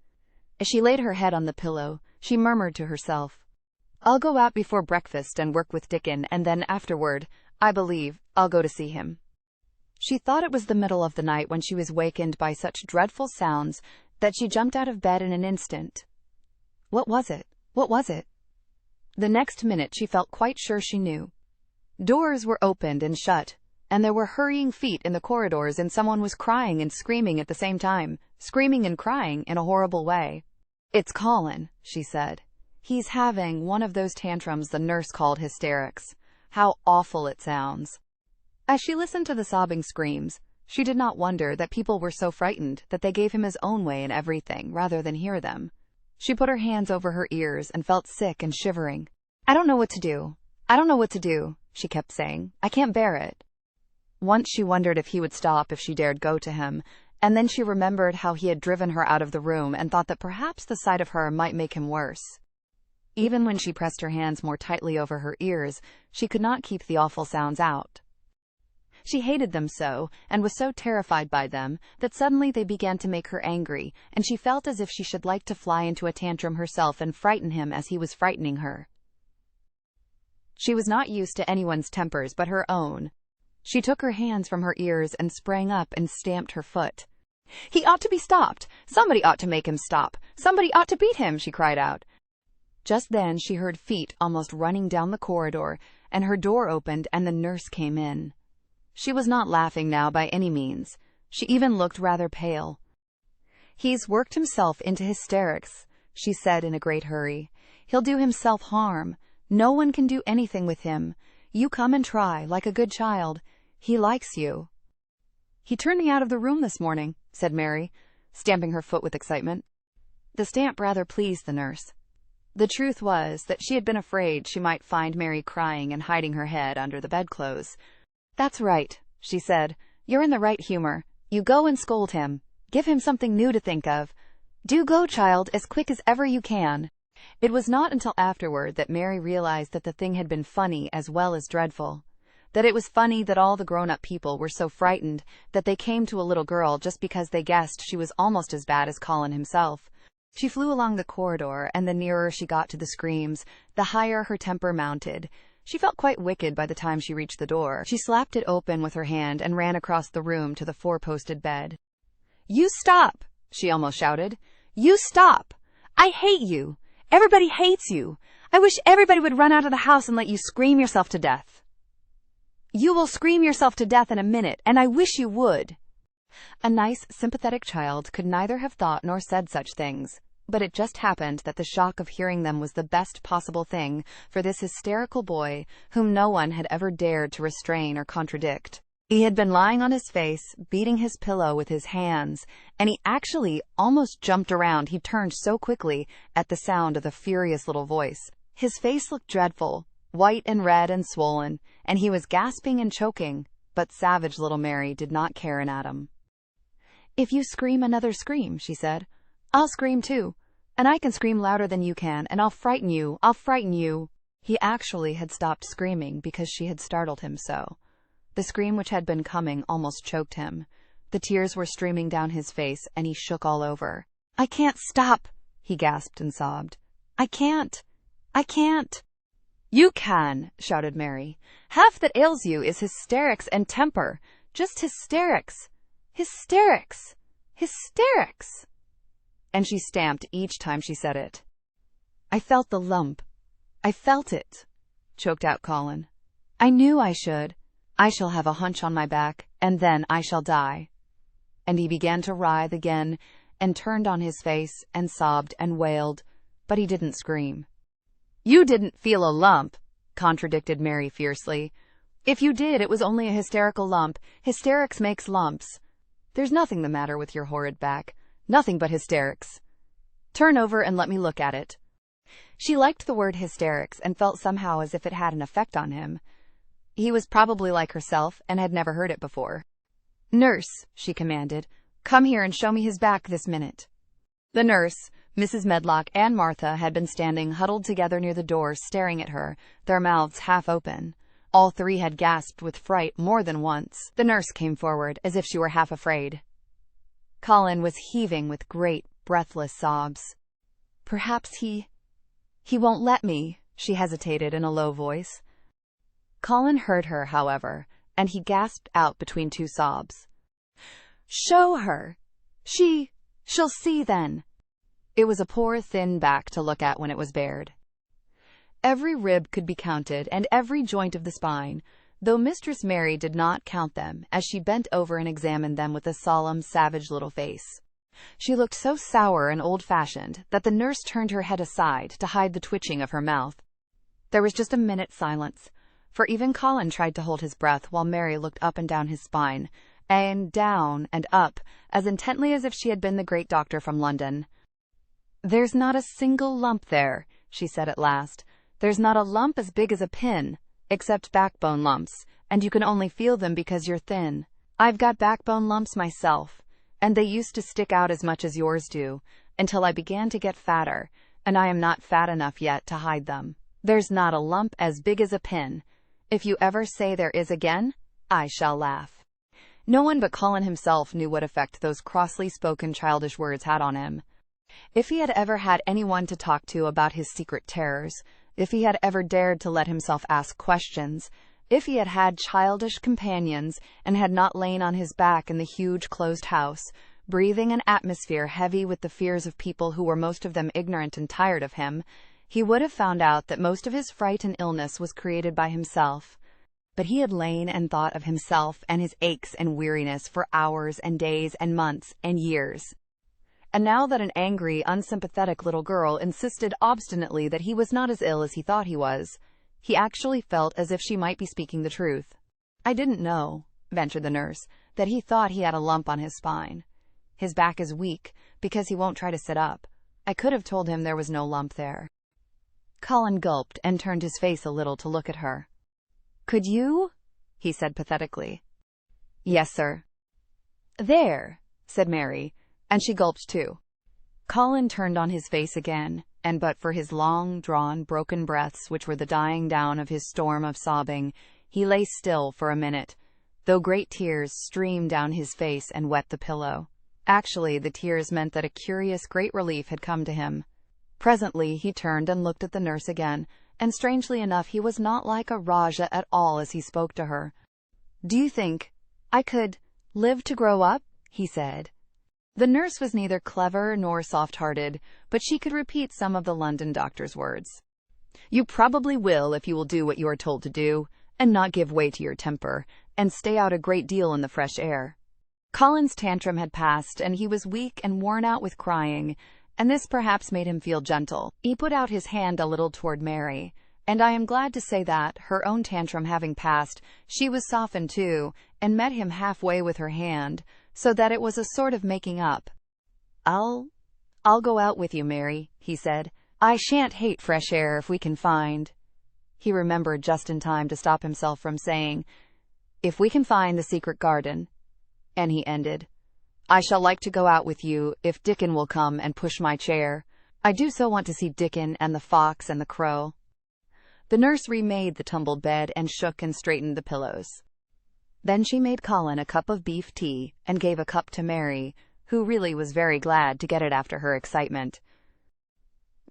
As she laid her head on the pillow, she murmured to herself, "I'll go out before breakfast and work with Dickon, and then afterward, I believe, I'll go to see him." She thought it was the middle of the night when she was wakened by such dreadful sounds that she jumped out of bed in an instant. What was it? What was it? The next minute she felt quite sure she knew. Doors were opened and shut, and there were hurrying feet in the corridors, and someone was crying and screaming at the same time, screaming and crying in a horrible way. "It's Colin," she said. "He's having one of those tantrums the nurse called hysterics. How awful it sounds." As she listened to the sobbing screams, she did not wonder that people were so frightened that they gave him his own way in everything rather than hear them. She put her hands over her ears and felt sick and shivering. "I don't know what to do. I don't know what to do," she kept saying. "I can't bear it." Once she wondered if he would stop if she dared go to him, and then she remembered how he had driven her out of the room and thought that perhaps the sight of her might make him worse. Even when she pressed her hands more tightly over her ears, she could not keep the awful sounds out. She hated them so, and was so terrified by them, that suddenly they began to make her angry, and she felt as if she should like to fly into a tantrum herself and frighten him as he was frightening her. She was not used to anyone's tempers but her own. She took her hands from her ears and sprang up and stamped her foot. "He ought to be stopped! Somebody ought to make him stop! Somebody ought to beat him!" she cried out. Just then she heard feet almost running down the corridor, and her door opened and the nurse came in. She was not laughing now by any means. She even looked rather pale. "He's worked himself into hysterics," she said in a great hurry. "He'll do himself harm. No one can do anything with him. You come and try, like a good child. He likes you." "He turned me out of the room this morning," said Mary, stamping her foot with excitement. The stamp rather pleased the nurse. The truth was that she had been afraid she might find Mary crying and hiding her head under the bedclothes. "That's right," she said. "You're in the right humor. You go and scold him. Give him something new to think of. Do go, child, as quick as ever you can." It was not until afterward that Mary realized that the thing had been funny as well as dreadful. That it was funny that all the grown-up people were so frightened that they came to a little girl just because they guessed she was almost as bad as Colin himself. She flew along the corridor, and the nearer she got to the screams, the higher her temper mounted. She felt quite wicked by the time she reached the door. She slapped it open with her hand and ran across the room to the four-posted bed. "You stop!" she almost shouted. "You stop! I hate you! Everybody hates you! I wish everybody would run out of the house and let you scream yourself to death. You will scream yourself to death in a minute, and I wish you would." A nice, sympathetic child could neither have thought nor said such things, but it just happened that the shock of hearing them was the best possible thing for this hysterical boy whom no one had ever dared to restrain or contradict. He had been lying on his face, beating his pillow with his hands, and he actually almost jumped around. He turned so quickly at the sound of the furious little voice. His face looked dreadful, white and red and swollen, and he was gasping and choking, but savage little Mary did not care an atom. "If you scream another scream," she said, "I'll scream too, and I can scream louder than you can, and I'll frighten you, I'll frighten you." He actually had stopped screaming because she had startled him so. The scream which had been coming almost choked him. The tears were streaming down his face, and he shook all over. "I can't stop," he gasped and sobbed. "I can't! I can't!" "You can!" shouted Mary. "Half that ails you is hysterics and temper. Just hysterics! Hysterics! Hysterics!" And she stamped each time she said it. "I felt the lump. I felt it," choked out Colin. "I knew I should. I shall have a hunch on my back, and then I shall die." And he began to writhe again, and turned on his face, and sobbed and wailed, but he didn't scream. "You didn't feel a lump," contradicted Mary fiercely. "If you did, it was only a hysterical lump. Hysterics makes lumps. There's nothing the matter with your horrid back. Nothing but hysterics. Turn over and let me look at it." She liked the word hysterics and felt somehow as if it had an effect on him. He was probably like herself and had never heard it before. "Nurse," she commanded, "come here and show me his back this minute." The nurse, Mrs. Medlock, and Martha had been standing huddled together near the door, staring at her, their mouths half open. All three had gasped with fright more than once. The nurse came forward, as if she were half afraid. Colin was heaving with great, breathless sobs. "Perhaps he won't let me," she hesitated in a low voice. Colin heard her, however, and he gasped out between two sobs. "Show her! She'll see then." It was a poor, thin back to look at when it was bared. Every rib could be counted, and every joint of the spine, though Mistress Mary did not count them, as she bent over and examined them with a solemn, savage little face. She looked so sour and old-fashioned that the nurse turned her head aside to hide the twitching of her mouth. There was just a minute's silence, for even Colin tried to hold his breath while Mary looked up and down his spine, and down and up, as intently as if she had been the great doctor from London. "There's not a single lump there," she said at last. "There's not a lump as big as a pin, except backbone lumps, and you can only feel them because you're thin. I've got backbone lumps myself, and they used to stick out as much as yours do, until I began to get fatter, and I am not fat enough yet to hide them. There's not a lump as big as a pin. If you ever say there is again, I shall laugh." No one but Colin himself knew what effect those crossly spoken childish words had on him. If he had ever had anyone to talk to about his secret terrors, if he had ever dared to let himself ask questions, If he had had childish companions and had not lain on his back in the huge closed house, breathing an atmosphere heavy with the fears of people who were most of them ignorant and tired of him, he would have found out that most of his fright and illness was created by himself. But he had lain and thought of himself and his aches and weariness for hours and days and months and years. And now that an angry, unsympathetic little girl insisted obstinately that he was not as ill as he thought he was, he actually felt as if she might be speaking the truth. "I didn't know," ventured the nurse, "that he thought he had a lump on his spine. His back is weak, because he won't try to sit up. I could have told him there was no lump there." Colin gulped and turned his face a little to look at her. "Could you?" he said pathetically. "Yes, sir." "There," said Mary, and she gulped too. Colin turned on his face again, and but for his long-drawn, broken breaths, which were the dying down of his storm of sobbing, he lay still for a minute, though great tears streamed down his face and wet the pillow. Actually, the tears meant that a curious great relief had come to him. Presently he turned and looked at the nurse again, and strangely enough he was not like a Rajah at all as he spoke to her. "Do you think I could live to grow up?" he said. The nurse was neither clever nor soft-hearted, but she could repeat some of the London doctor's words. "You probably will if you will do what you are told to do, and not give way to your temper, and stay out a great deal in the fresh air." Colin's tantrum had passed, and he was weak and worn out with crying, and this perhaps made him feel gentle. He put out his hand a little toward Mary, and I am glad to say that, her own tantrum having passed, she was softened too, and met him halfway with her hand, so that it was a sort of making up. I'll go out with you, Mary," he said. "I shan't hate fresh air if we can find—" He remembered just in time to stop himself from saying, "if we can find the secret garden," and he ended, "I shall like to go out with you if Dickon will come and push my chair. I do so want to see Dickon and the fox and the crow." The nurse remade the tumbled bed and shook and straightened the pillows. Then she made Colin a cup of beef tea and gave a cup to Mary, who really was very glad to get it after her excitement.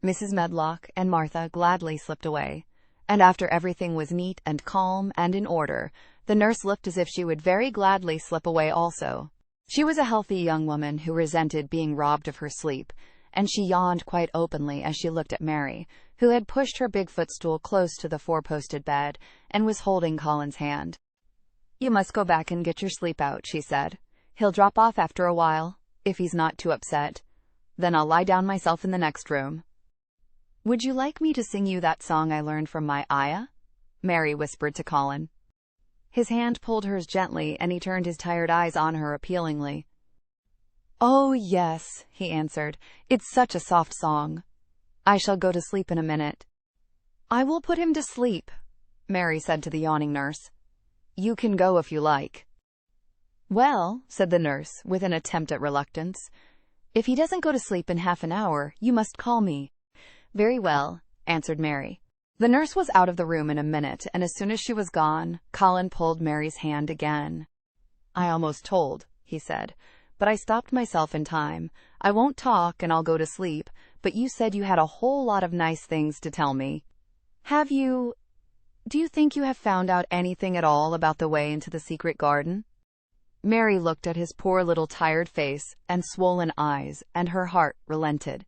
Mrs. Medlock and Martha gladly slipped away, and after everything was neat and calm and in order, the nurse looked as if she would very gladly slip away also. She was a healthy young woman who resented being robbed of her sleep, and she yawned quite openly as she looked at Mary, who had pushed her big footstool close to the four-posted bed and was holding Colin's hand. "You must go back and get your sleep out," she said. "He'll drop off after a while, if he's not too upset. Then I'll lie down myself in the next room." "Would you like me to sing you that song I learned from my ayah?" Mary whispered to Colin. His hand pulled hers gently, and he turned his tired eyes on her appealingly. "Oh, yes," he answered. "It's such a soft song. I shall go to sleep in a minute." "I will put him to sleep," Mary said to the yawning nurse. "You can go if you like." "Well," said the nurse, with an attempt at reluctance, "if he doesn't go to sleep in half an hour, you must call me." "Very well," answered Mary. The nurse was out of the room in a minute, and as soon as she was gone, Colin pulled Mary's hand again. "I almost told," he said, "but I stopped myself in time. I won't talk and I'll go to sleep, but you said you had a whole lot of nice things to tell me. Have you? Do you think you have found out anything at all about the way into the secret garden?" Mary looked at his poor little tired face and swollen eyes, and her heart relented.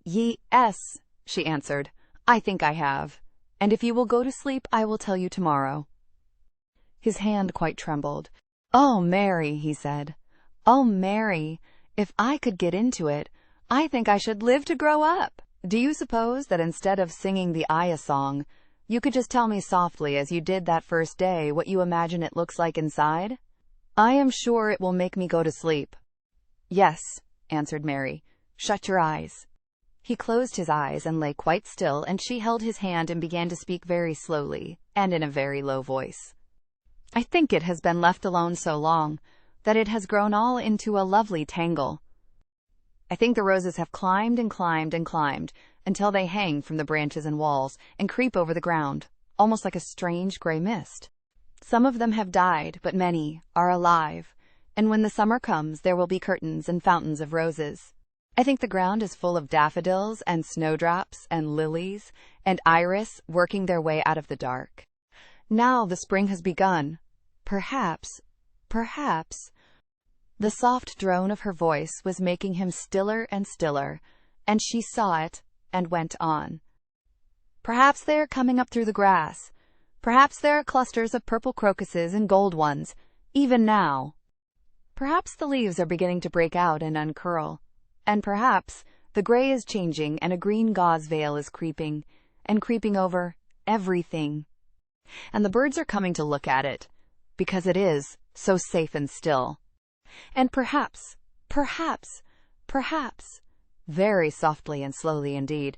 "Yes," she answered. "I think I have, and if you will go to sleep, I will tell you tomorrow." His hand quite trembled. "Oh, Mary," he said. "Oh, Mary, if I could get into it, I think I should live to grow up. Do you suppose that instead of singing the ayah song, you could just tell me softly, as you did that first day, what you imagine it looks like inside? I am sure it will make me go to sleep." "Yes," answered Mary. "Shut your eyes." He closed his eyes and lay quite still, and she held his hand and began to speak very slowly and in a very low voice. "I think it has been left alone so long that it has grown all into a lovely tangle. I think the roses have climbed and climbed and climbed until they hang from the branches and walls and creep over the ground, almost like a strange gray mist. Some of them have died, but many are alive, and when the summer comes there will be curtains and fountains of roses. I think the ground is full of daffodils and snowdrops and lilies and iris working their way out of the dark. Now the spring has begun. Perhaps. The soft drone of her voice was making him stiller and stiller, and she saw it, and went on. Perhaps they are coming up through the grass. Perhaps there are clusters of purple crocuses and gold ones, even now. Perhaps the leaves are beginning to break out and uncurl. And perhaps the gray is changing and a green gauze veil is creeping, and creeping over everything. And the birds are coming to look at it, because it is so safe and still. And perhaps, very softly and slowly indeed,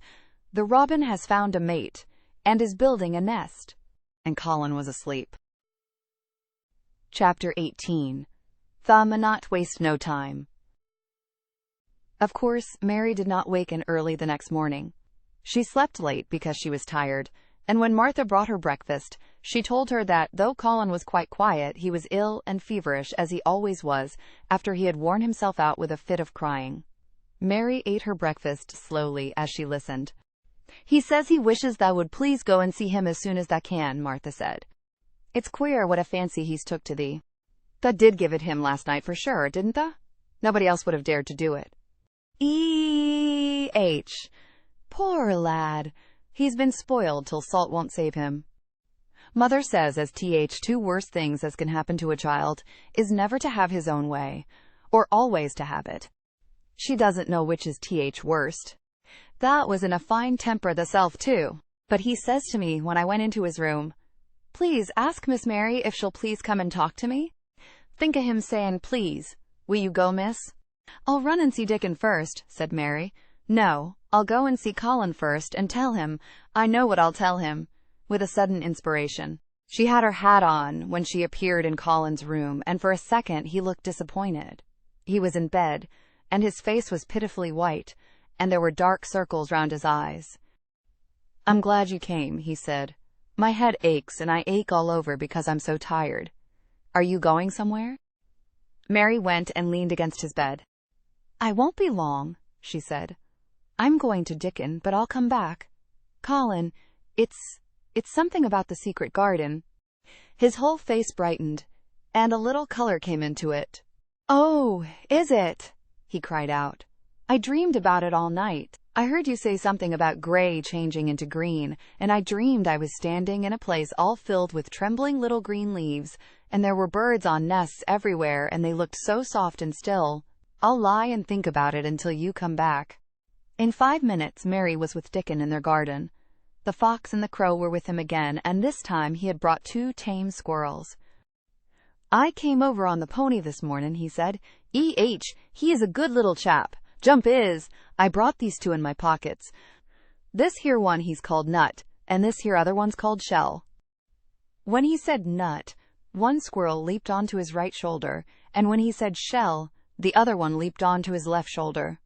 the robin has found a mate, and is building a nest. And Colin was asleep. Chapter 18. The Munnot Waste No Time. Of course, Mary did not waken early the next morning. She slept late because she was tired, and when Martha brought her breakfast, she told her that, though Colin was quite quiet, he was ill and feverish, as he always was, after he had worn himself out with a fit of crying. Mary ate her breakfast slowly as she listened. "He says he wishes thou would please go and see him as soon as thou can," Martha said. "It's queer what a fancy he's took to thee. Thou did give it him last night for sure, didn't thou? Nobody else would have dared to do it." E.H. Poor lad. He's been spoiled till salt won't save him. Mother says as Th two worst things as can happen to a child is never to have his own way, or always to have it. She doesn't know which is Th worst. That was in a fine temper thyself too, but he says to me when I went into his room, "Please ask Miss Mary if she'll please come and talk to me." Think o' him saying, "Please, will you go, miss?" "I'll run and see Dickon first," said Mary. "No, I'll go and see Colin first and tell him. I know what I'll tell him," with a sudden inspiration. She had her hat on when she appeared in Colin's room, and for a second he looked disappointed. He was in bed, and his face was pitifully white, and there were dark circles round his eyes. "I'm glad you came," he said. "My head aches, and I ache all over because I'm so tired. Are you going somewhere?" Mary went and leaned against his bed. "I won't be long," she said. "I'm going to Dickon, but I'll come back. Colin, it's something about the secret garden." His whole face brightened, and a little color came into it. "Oh, is it?" he cried out. "I dreamed about it all night. I heard you say something about gray changing into green, and I dreamed I was standing in a place all filled with trembling little green leaves, and there were birds on nests everywhere, and they looked so soft and still. I'll lie and think about it until you come back." In 5 minutes Mary was with Dickon in their garden. The fox and the crow were with him again, and this time he had brought 2 tame squirrels. "I came over on the pony this morning," he said. "E.H., he is a good little chap. Jump is. I brought these 2 in my pockets. This here one he's called Nut, and this here other one's called Shell." When he said Nut, one squirrel leaped onto his right shoulder, and when he said Shell, the other one leaped onto his left shoulder.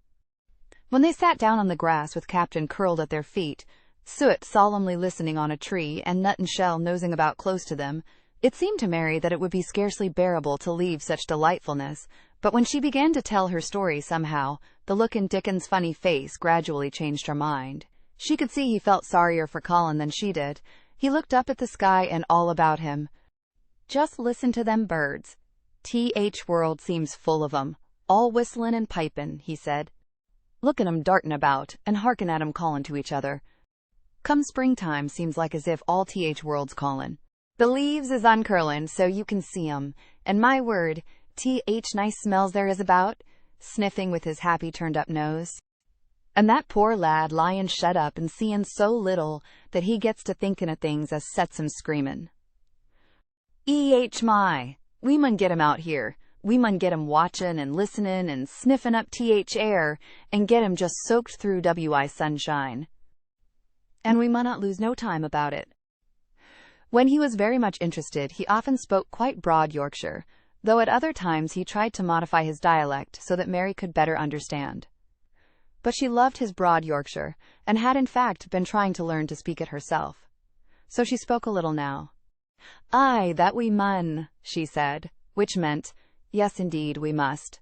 When they sat down on the grass with Captain curled at their feet, Suet solemnly listening on a tree, and Nut and Shell nosing about close to them, it seemed to Mary that it would be scarcely bearable to leave such delightfulness, but when she began to tell her story somehow, the look in Dickon's funny face gradually changed her mind. She could see he felt sorrier for Colin than she did. He looked up at the sky and all about him. "Just listen to them birds. Th world seems full of 'em, all whistlin' and pipin'," he said. "Look at 'em dartin' about, and hearken at 'em callin' to each other. Come springtime seems like as if all Th world's callin'. The leaves is uncurlin' so you can see 'em, and my word, Th nice smells there is about," sniffing with his happy turned-up nose. "And that poor lad lyin' shut up and seein' so little that he gets to thinkin' of things as sets him screamin'. E.H. my, we mun get him out here. We mun get him watchin' and listenin' and sniffin' up Th air, and get him just soaked through WI sunshine. And we munnot lose no time about it." When he was very much interested, he often spoke quite broad Yorkshire, though at other times he tried to modify his dialect so that Mary could better understand. But she loved his broad Yorkshire, and had in fact been trying to learn to speak it herself. So she spoke a little now. "Aye, that we mun," she said, which meant, "Yes, indeed, we must."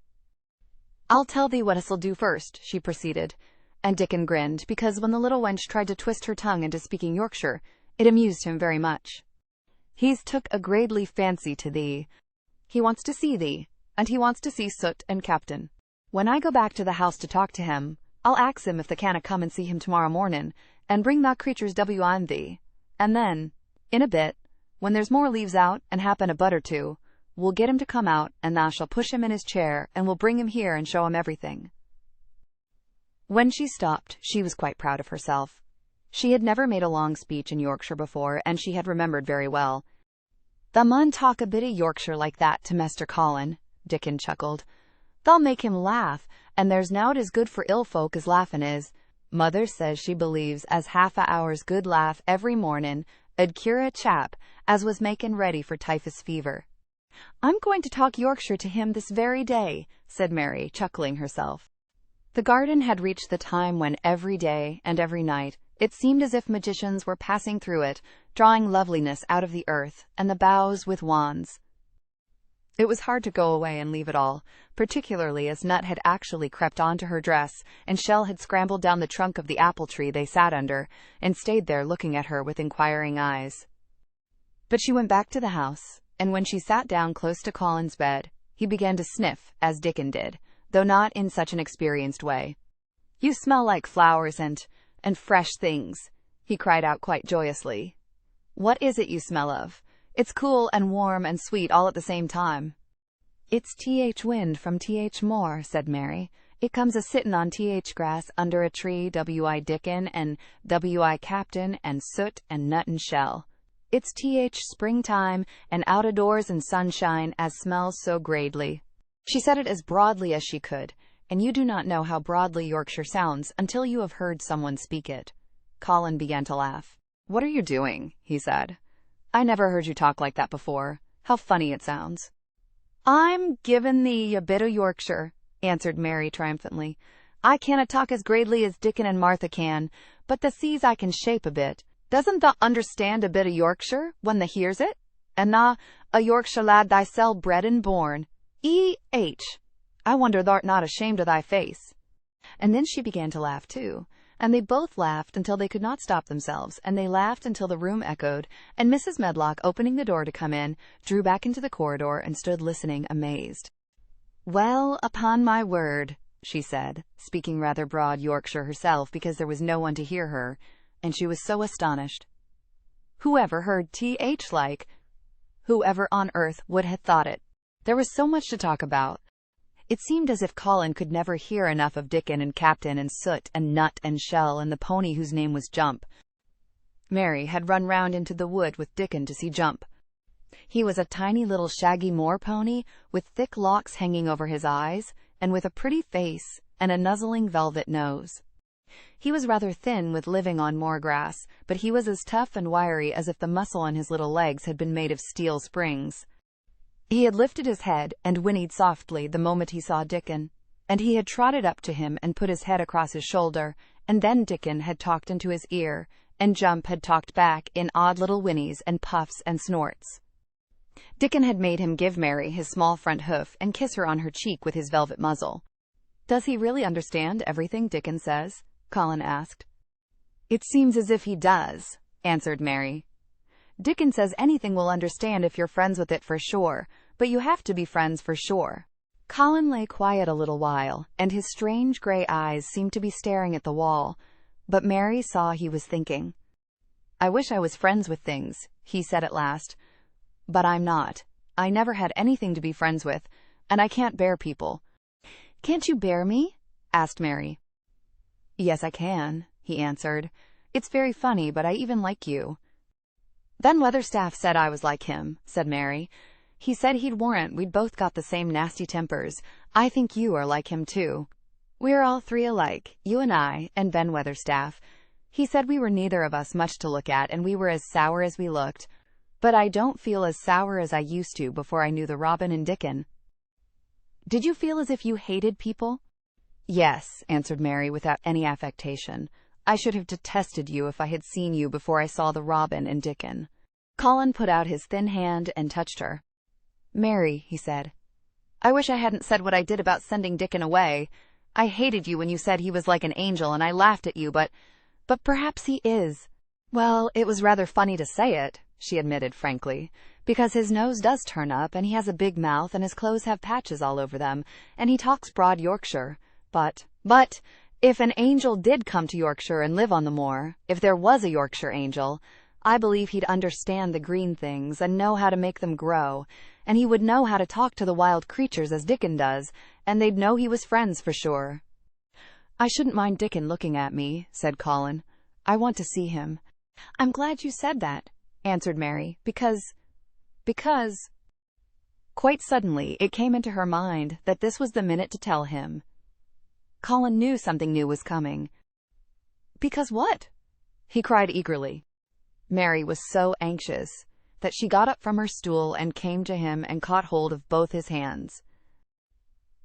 "I'll tell thee what us'll do first," she proceeded, and Dickon grinned, because when the little wench tried to twist her tongue into speaking Yorkshire, it amused him very much. He's took a greatly fancy to thee. He wants to see thee, and he wants to see Soot and Captain. When I go back to the house to talk to him, I'll ax him if they canna come and see him tomorrow mornin', and bring tha creatures on thee. And then, in a bit, when there's more leaves out and happen a bud or two, we'll get him to come out, and thou shall push him in his chair, and we'll bring him here and show him everything." When she stopped, she was quite proud of herself. She had never made a long speech in Yorkshire before, and she had remembered very well. "Thou mun talk a bit of Yorkshire like that to Mester Colin," Dickon chuckled. "Thou'll make him laugh, and there's nowt as good for ill folk as laughin' is. Mother says she believes as half a hour's good laugh every mornin' 'ud cure a chap as was makin' ready for typhus fever." "I'm going to talk Yorkshire to him this very day," said Mary, chuckling herself. The garden had reached the time when every day and every night it seemed as if magicians were passing through it, drawing loveliness out of the earth and the boughs with wands. It was hard to go away and leave it all, particularly as Nut had actually crept onto her dress, and Shell had scrambled down the trunk of the apple tree they sat under, and stayed there looking at her with inquiring eyes. But she went back to the house, and when she sat down close to Colin's bed, he began to sniff, as Dickon did, though not in such an experienced way. "You smell like flowers and fresh things," he cried out quite joyously. "What is it you smell of? It's cool and warm and sweet all at the same time." "It's wind from Moor," said Mary. "It comes a-sittin' on grass under a tree, Dickon and Captain and Soot and Nut and Shell. It's springtime and out-o-doors and sunshine as smells so gradely." She said it as broadly as she could, and you do not know how broadly Yorkshire sounds until you have heard someone speak it. Colin began to laugh. "What are you doing?" he said. "I never heard you talk like that before. How funny it sounds." "I'm givin' thee a bit o' Yorkshire," answered Mary triumphantly. "I canna talk as gradely as Dickon and Martha can, but tha sees I can shape a bit. Doesn't tha understand a bit o' Yorkshire when tha hears it? And tha a Yorkshire lad thysel bred and born. I wonder thou'rt not ashamed o' thy face." And then she began to laugh too, and they both laughed until they could not stop themselves, and they laughed until the room echoed, and Mrs. Medlock, opening the door to come in, drew back into the corridor and stood listening, amazed. "Well, upon my word," she said, speaking rather broad Yorkshire herself because there was no one to hear her, and she was so astonished. Whoever heard like? Whoever on earth would have thought it? There was so much to talk about. It seemed as if Colin could never hear enough of Dickon and Captain and Soot and Nut and Shell and the pony whose name was Jump. Mary had run round into the wood with Dickon to see Jump. He was a tiny little shaggy moor pony with thick locks hanging over his eyes, and with a pretty face and a nuzzling velvet nose. He was rather thin with living on moor grass, but he was as tough and wiry as if the muscle on his little legs had been made of steel springs. He had lifted his head and whinnied softly the moment he saw Dickon, and he had trotted up to him and put his head across his shoulder, and then Dickon had talked into his ear, and Jump had talked back in odd little whinnies and puffs and snorts. Dickon had made him give Mary his small front hoof and kiss her on her cheek with his velvet muzzle. "Does he really understand everything Dickon says?" Colin asked. "It seems as if he does," answered Mary. "Dickon says anything will understand if you're friends with it for sure, but you have to be friends for sure." Colin lay quiet a little while, and his strange gray eyes seemed to be staring at the wall, but Mary saw he was thinking. "I wish I was friends with things," he said at last, "but I'm not. I never had anything to be friends with, and I can't bear people." "Can't you bear me?" asked Mary. "Yes, I can," he answered. "It's very funny, but I even like you." "Then Weatherstaff said I was like him," said Mary. "He said he'd warrant we'd both got the same nasty tempers. I think you are like him too. We're all three alike, you and I, and Ben Weatherstaff. He said we were neither of us much to look at, and we were as sour as we looked. But I don't feel as sour as I used to before I knew the Robin and Dickon." "Did you feel as if you hated people?" "Yes," answered Mary without any affectation. "I should have detested you if I had seen you before I saw the Robin and Dickon." Colin put out his thin hand and touched her. "Mary," he said, "I wish I hadn't said what I did about sending Dickon away. I hated you when you said he was like an angel, and I laughed at you, but perhaps he is. Well, it was rather funny to say it, she admitted frankly, because his nose does turn up, and he has a big mouth, and his clothes have patches all over them, and he talks broad Yorkshire. But, if an angel did come to Yorkshire and live on the moor, if there was a Yorkshire angel, I believe he'd understand the green things and know how to make them grow, and he would know how to talk to the wild creatures as Dickon does, and they'd know he was friends for sure. I shouldn't mind Dickon looking at me, said Colin. I want to see him. I'm glad you said that, answered Mary, because... Quite suddenly it came into her mind that this was the minute to tell him. Colin knew something new was coming. Because what? He cried eagerly. Mary was so anxious that she got up from her stool and came to him and caught hold of both his hands.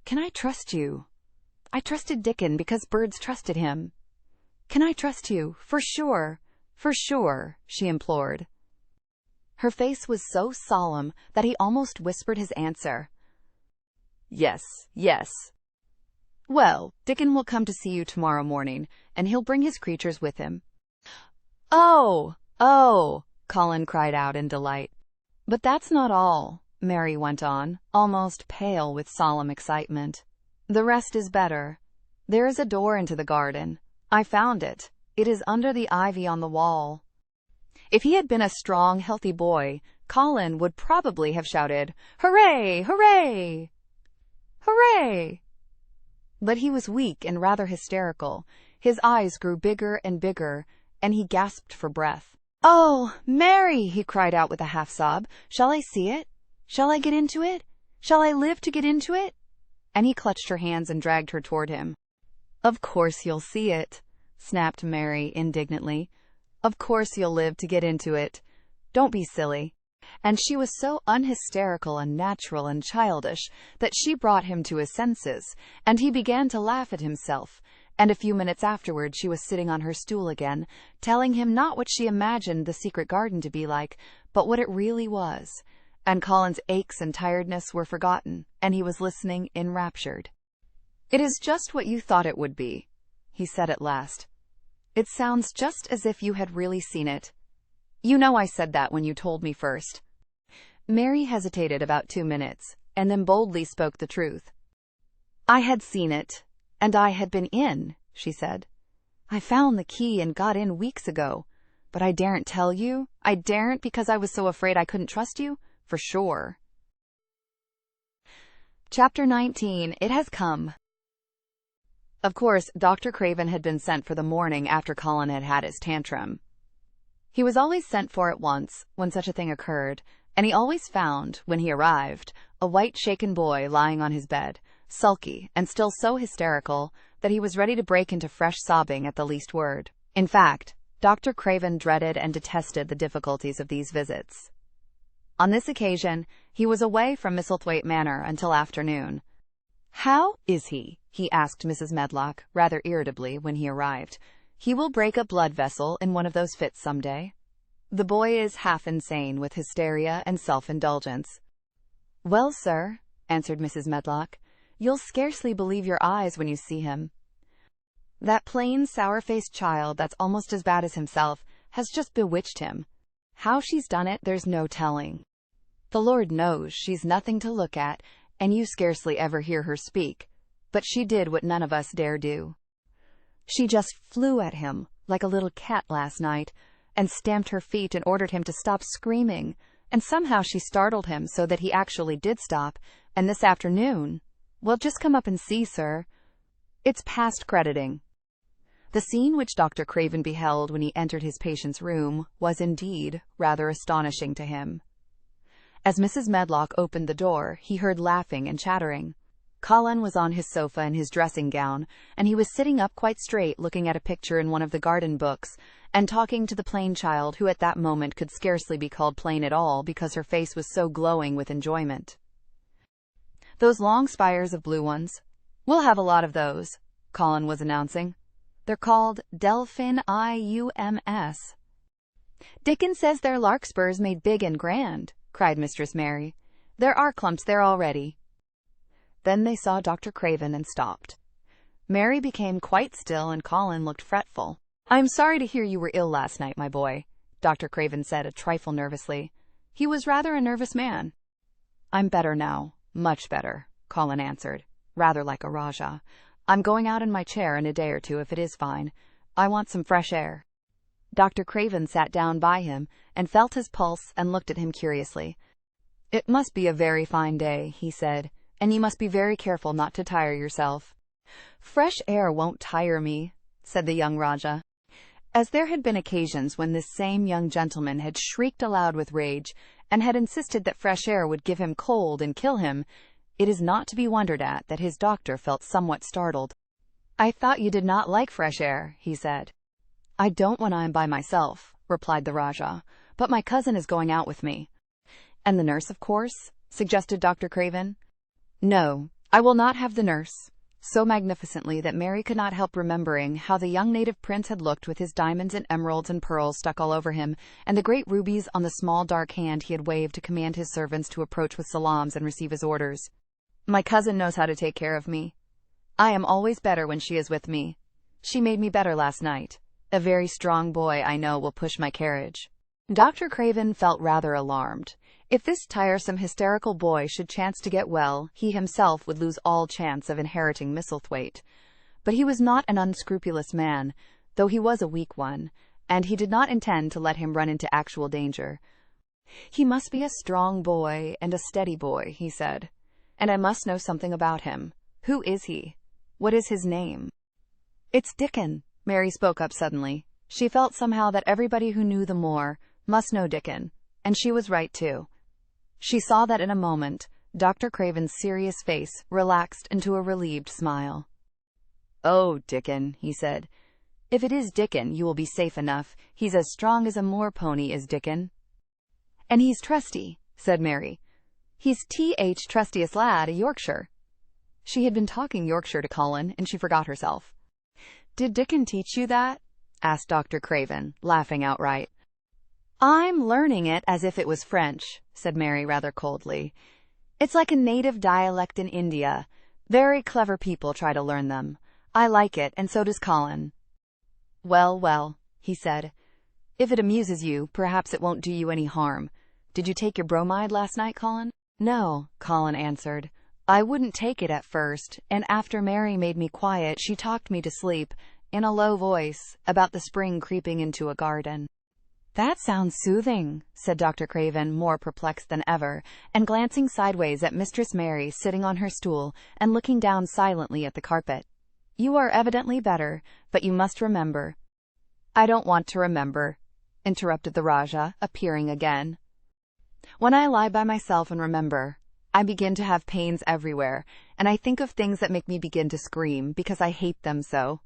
Can I trust you? I trusted Dickon because birds trusted him. Can I trust you? For sure, she implored. Her face was so solemn that he almost whispered his answer. Yes. Well, Dickon will come to see you tomorrow morning, and he'll bring his creatures with him. Oh, Colin cried out in delight. But that's not all, Mary went on, almost pale with solemn excitement. The rest is better. There is a door into the garden. I found it. It is under the ivy on the wall. If he had been a strong, healthy boy, Colin would probably have shouted, Hooray! Hooray! Hooray! But he was weak and rather hysterical. His eyes grew bigger and bigger, and he gasped for breath. Oh, Mary, he cried out with a half-sob. Shall I see it? Shall I get into it? Shall I live to get into it? And he clutched her hands and dragged her toward him. Of course you'll see it, snapped Mary indignantly. Of course you'll live to get into it. Don't be silly. And she was so unhysterical and natural and childish that she brought him to his senses, and he began to laugh at himself, and a few minutes afterward she was sitting on her stool again, telling him not what she imagined the secret garden to be like, but what it really was, and Colin's aches and tiredness were forgotten, and he was listening enraptured. It is just what you thought it would be, he said at last. It sounds just as if you had really seen it. You know I said that when you told me first. Mary hesitated about 2 minutes, and then boldly spoke the truth. I had seen it, and I had been in, she said. I found the key and got in weeks ago, but I daren't tell you. I daren't because I was so afraid I couldn't trust you, for sure. Chapter 19. It has come. Of course, Dr. Craven had been sent for the morning after Colin had had his tantrum. He was always sent for at once when such a thing occurred, and he always found, when he arrived, a white shaken boy lying on his bed, sulky and still so hysterical that he was ready to break into fresh sobbing at the least word. In fact, Dr. Craven dreaded and detested the difficulties of these visits. On this occasion, he was away from Misselthwaite Manor until afternoon. How is he? He asked Mrs. Medlock, rather irritably, when he arrived. He will break a blood vessel in one of those fits some day. The boy is half insane with hysteria and self-indulgence. Well, sir, answered Mrs. Medlock, you'll scarcely believe your eyes when you see him. That plain, sour-faced child that's almost as bad as himself has just bewitched him. How she's done it, there's no telling. The Lord knows she's nothing to look at, and you scarcely ever hear her speak, but she did what none of us dare do. She just flew at him like a little cat last night, and stamped her feet and ordered him to stop screaming, and somehow she startled him so that he actually did stop, and this afternoon, well, just come up and see, sir. It's past crediting. The scene which Dr. Craven beheld when he entered his patient's room was indeed rather astonishing to him. As Mrs. Medlock opened the door, he heard laughing and chattering. Colin was on his sofa in his dressing gown, and he was sitting up quite straight looking at a picture in one of the garden books, and talking to the plain child who at that moment could scarcely be called plain at all because her face was so glowing with enjoyment. Those long spires of blue ones? We'll have a lot of those, Colin was announcing. They're called Delphin IUMS. Dickon says they're larkspurs made big and grand, cried Mistress Mary. There are clumps there already. Then they saw Dr. Craven and stopped. Mary became quite still and Colin looked fretful. I'm sorry to hear you were ill last night, my boy. Dr. Craven said a trifle nervously. He was rather a nervous man. I'm better now, much better, Colin answered, rather like a Rajah. I'm going out in my chair in a day or two if it is fine. I want some fresh air. Dr. Craven sat down by him and felt his pulse and looked at him curiously. It must be a very fine day, he said, and you must be very careful not to tire yourself. Fresh air won't tire me, said the young Rajah. As there had been occasions when this same young gentleman had shrieked aloud with rage and had insisted that fresh air would give him cold and kill him, it is not to be wondered at that his doctor felt somewhat startled. I thought you did not like fresh air, he said. I don't when I am by myself, replied the Rajah, but my cousin is going out with me. And the nurse, of course, suggested Dr. Craven. No, I will not have the nurse. So magnificently that Mary could not help remembering how the young native prince had looked with his diamonds and emeralds and pearls stuck all over him, and the great rubies on the small dark hand he had waved to command his servants to approach with salams and receive his orders. My cousin knows how to take care of me. I am always better when she is with me. She made me better last night. A very strong boy, I know, will push my carriage. Dr. Craven felt rather alarmed. If this tiresome, hysterical boy should chance to get well, he himself would lose all chance of inheriting Misselthwaite. But he was not an unscrupulous man, though he was a weak one, and he did not intend to let him run into actual danger. He must be a strong boy and a steady boy, he said, and I must know something about him. Who is he? What is his name? It's Dickon, Mary spoke up suddenly. She felt somehow that everybody who knew the Moor must know Dickon, and she was right too. She saw that in a moment. Dr. Craven's serious face relaxed into a relieved smile. Oh, Dickon, he said. If it is Dickon, you will be safe enough. He's as strong as a Moor pony is Dickon. And he's trusty, said Mary. He's T.H. trustiest lad of Yorkshire. She had been talking Yorkshire to Colin, and she forgot herself. Did Dickon teach you that? Asked Dr. Craven, laughing outright. I'm learning it as if it was French, said Mary rather coldly. It's like a native dialect in India. Very clever people try to learn them. I like it, and so does Colin. Well, well, he said. If it amuses you, perhaps it won't do you any harm. Did you take your bromide last night, Colin? No, Colin answered. I wouldn't take it at first, and after Mary made me quiet, she talked me to sleep, in a low voice, about the spring creeping into a garden. That sounds soothing, said Dr. Craven, more perplexed than ever, and glancing sideways at Mistress Mary sitting on her stool and looking down silently at the carpet. You are evidently better, but you must remember. I don't want to remember, interrupted the Rajah, appearing again. When I lie by myself and remember, I begin to have pains everywhere, and I think of things that make me begin to scream because I hate them so.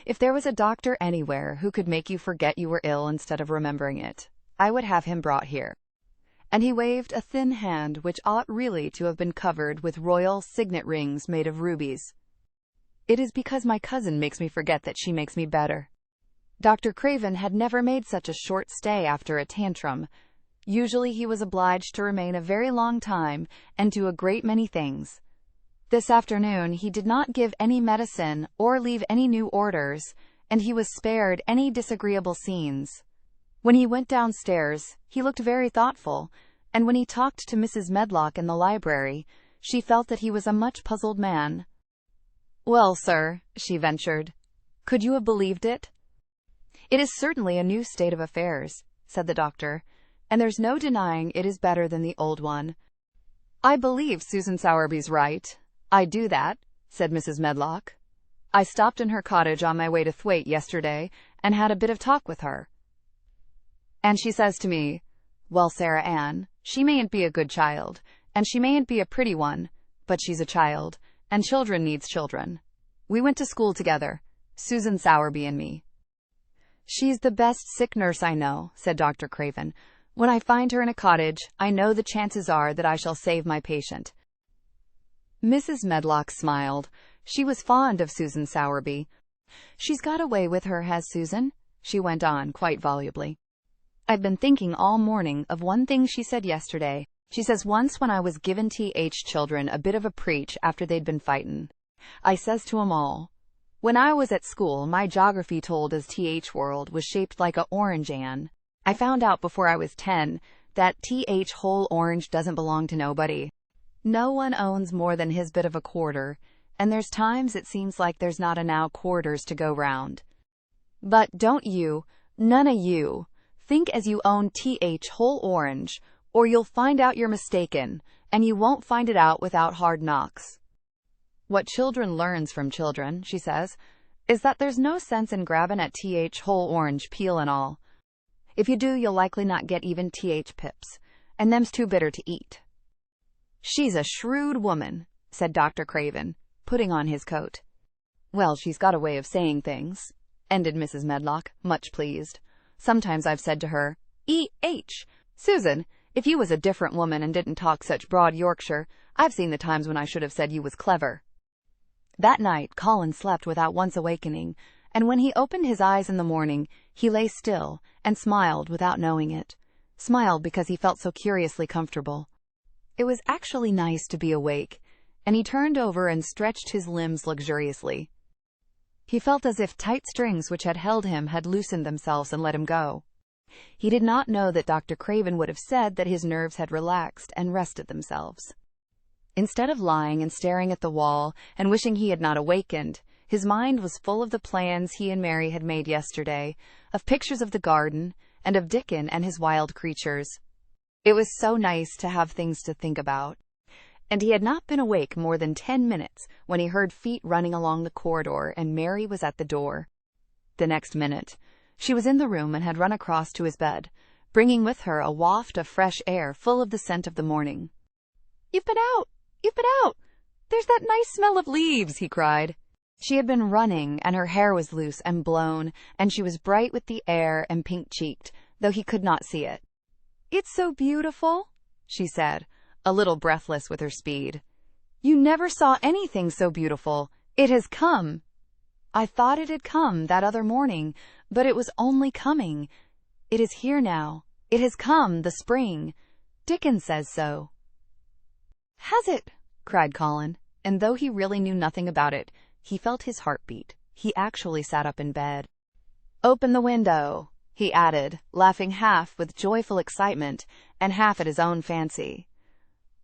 If there was a doctor anywhere who could make you forget you were ill instead of remembering it, I would have him brought here. And he waved a thin hand which ought really to have been covered with royal signet rings made of rubies. It is because my cousin makes me forget that she makes me better. Dr. Craven had never made such a short stay after a tantrum. Usually he was obliged to remain a very long time and do a great many things. This afternoon he did not give any medicine or leave any new orders, and he was spared any disagreeable scenes. When he went downstairs, he looked very thoughtful, and when he talked to Mrs. Medlock in the library, she felt that he was a much puzzled man. Well, sir, she ventured, could you have believed it? It is certainly a new state of affairs, said the doctor, and there's no denying it is better than the old one. I believe Susan Sowerby's right. I do that, said Mrs. Medlock. I stopped in her cottage on my way to Thwaite yesterday and had a bit of talk with her. And she says to me, well, Sarah Ann, she mayn't be a good child, and she mayn't be a pretty one, but she's a child, and children needs children. We went to school together, Susan Sowerby and me. She's the best sick nurse I know, said Dr. Craven. When I find her in a cottage, I know the chances are that I shall save my patient. Mrs. Medlock smiled. She was fond of Susan Sowerby. She's got away with her, has Susan? She went on quite volubly. I've been thinking all morning of one thing she said yesterday. She says once when I was givin' T.H. children a bit of a preach after they'd been fightin', I says to 'em all, when I was at school my geography told as T.H. world was shaped like a orange an, I found out before I was 10 that whole orange doesn't belong to nobody. No one owns more than his bit of a quarter, and there's times it seems like there's not enough quarters to go round. But don't you, none of you, think as you own whole orange, or you'll find out you're mistaken, and you won't find it out without hard knocks. What children learns from children, she says, is that there's no sense in grabbing at whole orange, peel and all. If you do, you'll likely not get even pips, and them's too bitter to eat. She's a shrewd woman, said Dr. Craven, putting on his coat. Well, she's got a way of saying things, ended Mrs. Medlock, much pleased. Sometimes I've said to her, Susan, if you was a different woman and didn't talk such broad Yorkshire, I've seen the times when I should have said you was clever. That night Colin slept without once awakening, and when he opened his eyes in the morning, he lay still and smiled without knowing it. Smiled because he felt so curiously comfortable. It was actually nice to be awake, and he turned over and stretched his limbs luxuriously. He felt as if tight strings which had held him had loosened themselves and let him go. He did not know that Dr. Craven would have said that his nerves had relaxed and rested themselves. Instead of lying and staring at the wall and wishing he had not awakened, his mind was full of the plans he and Mary had made yesterday, of pictures of the garden, and of Dickon and his wild creatures. It was so nice to have things to think about. And he had not been awake more than 10 minutes when he heard feet running along the corridor, and Mary was at the door. The next minute, she was in the room and had run across to his bed, bringing with her a waft of fresh air full of the scent of the morning. "You've been out! You've been out! There's that nice smell of leaves!" he cried. She had been running, and her hair was loose and blown, and she was bright with the air and pink-cheeked, though he could not see it. "It's so beautiful," she said, a little breathless with her speed. "You never saw anything so beautiful. It has come." "I thought it had come that other morning, but it was only coming. It is here now. It has come, the spring. Dickon says so." "Has it?" cried Colin, and though he really knew nothing about it, he felt his heart beat. He actually sat up in bed. "Open the window," he added, laughing half with joyful excitement and half at his own fancy.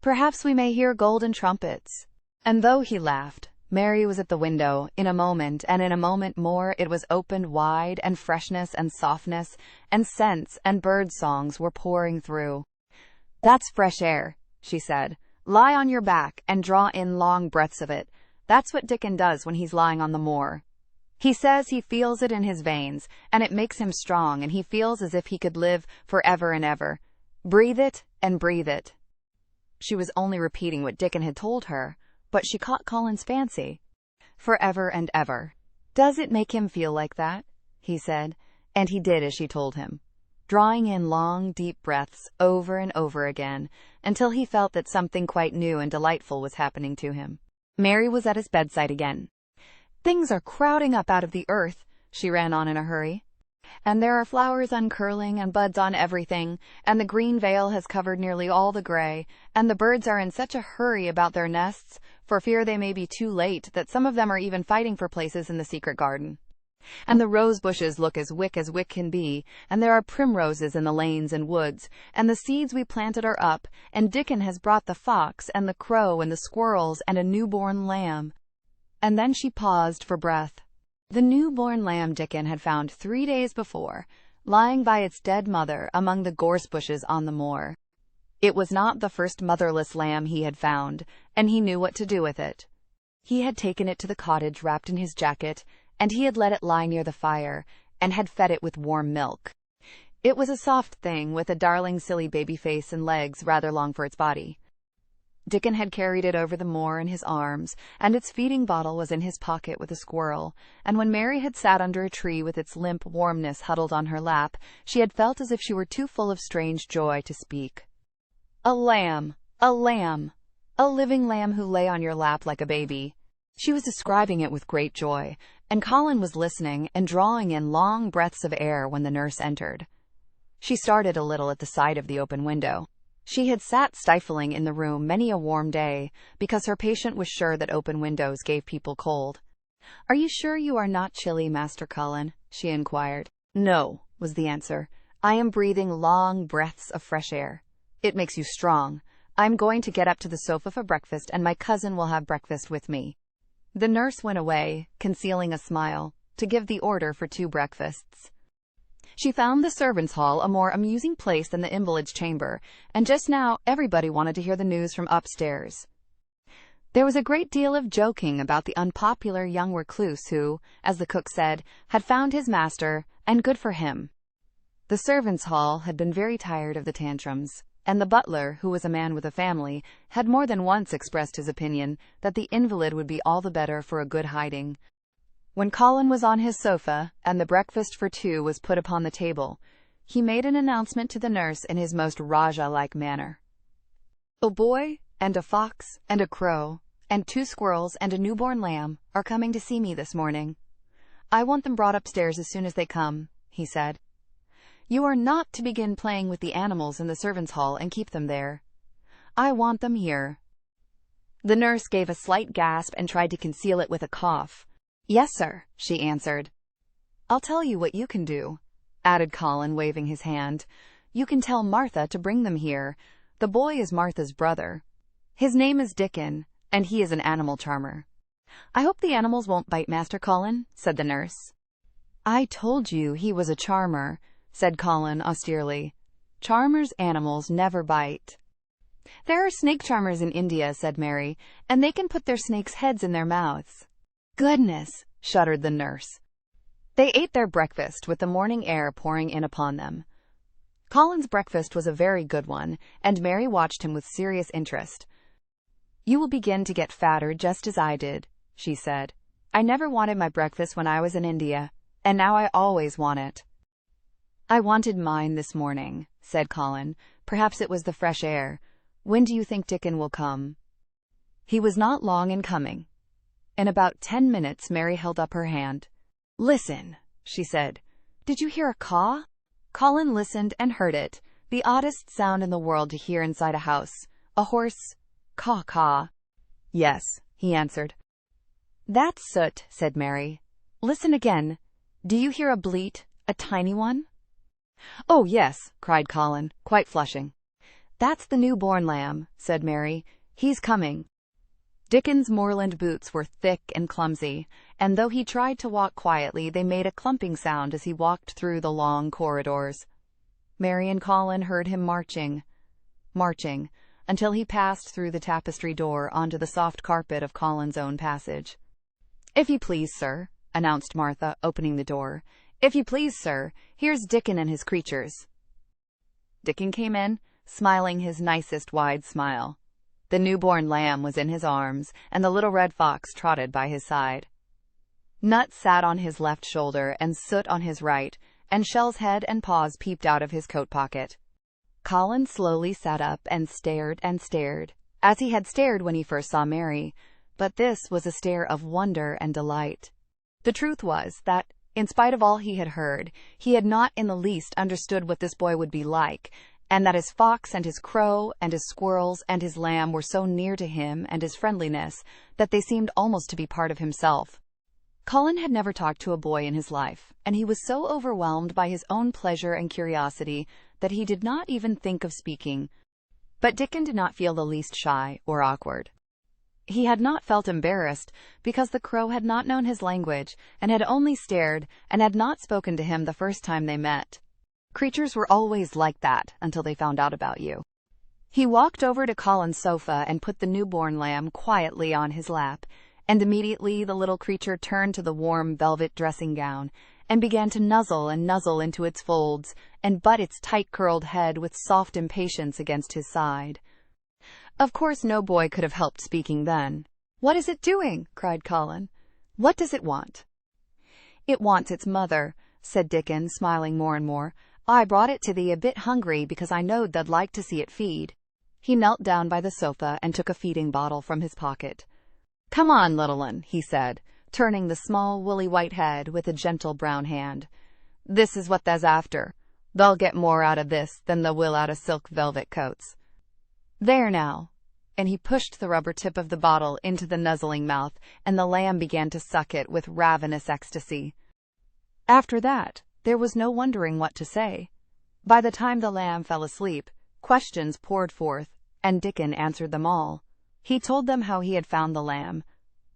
"Perhaps we may hear golden trumpets." And though he laughed, Mary was at the window in a moment, and in a moment more it was opened wide, and freshness and softness and scents and bird songs were pouring through. "That's fresh air," she said. "Lie on your back and draw in long breaths of it. That's what Dickon does when he's lying on the moor. He says he feels it in his veins, and it makes him strong, and he feels as if he could live forever and ever. Breathe it and breathe it." She was only repeating what Dickon had told her, but she caught Colin's fancy. "Forever and ever. Does it make him feel like that?" he said, and he did as she told him, drawing in long, deep breaths over and over again, until he felt that something quite new and delightful was happening to him. Mary was at his bedside again. "Things are crowding up out of the earth," she ran on in a hurry. "And there are flowers uncurling and buds on everything, and the green veil has covered nearly all the gray, and the birds are in such a hurry about their nests, for fear they may be too late, that some of them are even fighting for places in the secret garden. And the rose bushes look as wick can be, and there are primroses in the lanes and woods, and the seeds we planted are up, and Dickon has brought the fox and the crow and the squirrels and a newborn lamb." And then she paused for breath. The newborn lamb Dickon had found 3 days before, lying by its dead mother among the gorse bushes on the moor. It was not the first motherless lamb he had found, and he knew what to do with it. He had taken it to the cottage wrapped in his jacket, and he had let it lie near the fire, and had fed it with warm milk. It was a soft thing, with a darling silly baby face and legs rather long for its body. Dickon had carried it over the moor in his arms, and its feeding bottle was in his pocket with a squirrel, and when Mary had sat under a tree with its limp warmness huddled on her lap, she had felt as if she were too full of strange joy to speak. "A lamb! A lamb! A living lamb who lay on your lap like a baby." She was describing it with great joy, and Colin was listening and drawing in long breaths of air when the nurse entered. She started a little at the sight of the open window. She had sat stifling in the room many a warm day, because her patient was sure that open windows gave people cold. "Are you sure you are not chilly, Master Colin?" she inquired. "No," was the answer. I am breathing long breaths of fresh air. It makes you strong. I'm going to get up to the sofa for breakfast, and my cousin will have breakfast with me." The nurse went away, concealing a smile, to give the order for 2 breakfasts. She found the servants' hall a more amusing place than the invalid's chamber, and just now everybody wanted to hear the news from upstairs. There was a great deal of joking about the unpopular young recluse who, as the cook said, had found his master, and good for him. The servants' hall had been very tired of the tantrums, and the butler, who was a man with a family, had more than once expressed his opinion that the invalid would be all the better for a good hiding. When Colin was on his sofa, and the breakfast for 2 was put upon the table, he made an announcement to the nurse in his most Rajah-like manner. "A boy, and a fox, and a crow, and 2 squirrels, and a newborn lamb are coming to see me this morning. I want them brought upstairs as soon as they come," he said. "You are not to begin playing with the animals in the servants' hall and keep them there. I want them here." The nurse gave a slight gasp and tried to conceal it with a cough. "Yes, sir," she answered. "I'll tell you what you can do," added Colin, waving his hand. "You can tell Martha to bring them here. The boy is Martha's brother. His name is Dickon, and he is an animal charmer." "I hope the animals won't bite, Master Colin," said the nurse. "I told you he was a charmer," said Colin austerely. "Charmers' animals never bite." "There are snake charmers in India," said Mary, "and they can put their snakes' heads in their mouths." "Goodness!" shuddered the nurse. They ate their breakfast with the morning air pouring in upon them. Colin's breakfast was a very good one, and Mary watched him with serious interest. "You will begin to get fatter just as I did," she said. "I never wanted my breakfast when I was in India, and now I always want it." "I wanted mine this morning," said Colin. "Perhaps it was the fresh air. When do you think Dickon will come?" He was not long in coming. In about 10 minutes Mary held up her hand. "Listen," she said. "Did you hear a caw?" Colin listened and heard it, the oddest sound in the world to hear inside a house. A hoarse caw-caw. "Yes," he answered. "That's soot," said Mary. "Listen again. Do you hear a bleat, a tiny one?" "Oh, yes," cried Colin, quite flushing. "That's the newborn lamb," said Mary. "He's coming." Dickon's moorland boots were thick and clumsy, and though he tried to walk quietly, they made a clumping sound as he walked through the long corridors. Mary and Colin heard him marching, until he passed through the tapestry door onto the soft carpet of Colin's own passage. "If you please, sir," announced Martha, opening the door. "If you please, sir, here's Dickon and his creatures." Dickon came in, smiling his nicest wide smile. The newborn lamb was in his arms, and the little red fox trotted by his side. Nut sat on his left shoulder, and Soot on his right, and Shell's head and paws peeped out of his coat pocket. Colin slowly sat up and stared, as he had stared when he first saw Mary, but this was a stare of wonder and delight. The truth was that, in spite of all he had heard, he had not in the least understood what this boy would be like, and that his fox and his crow and his squirrels and his lamb were so near to him and his friendliness that they seemed almost to be part of himself. Colin had never talked to a boy in his life, and he was so overwhelmed by his own pleasure and curiosity that he did not even think of speaking. But Dickon did not feel the least shy or awkward. He had not felt embarrassed, because the crow had not known his language, and had only stared, and had not spoken to him the first time they met. Creatures were always like that until they found out about you. He walked over to Colin's sofa and put the newborn lamb quietly on his lap, and immediately the little creature turned to the warm velvet dressing gown, and began to nuzzle into its folds, and butt its tight-curled head with soft impatience against his side. Of course no boy could have helped speaking then. "What is it doing?" cried Colin. "What does it want?" "It wants its mother," said Dickon, smiling more and more. "I brought it to thee a bit hungry because I knowed thou'd like to see it feed." He knelt down by the sofa and took a feeding bottle from his pocket. "Come on, little un," he said, turning the small woolly white head with a gentle brown hand. "This is what thou's after. They'll get more out of this than they will out of silk velvet coats. There now." And he pushed the rubber tip of the bottle into the nuzzling mouth, and the lamb began to suck it with ravenous ecstasy. After that, there was no wondering what to say. By the time the lamb fell asleep, questions poured forth, and Dickon answered them all. He told them how he had found the lamb.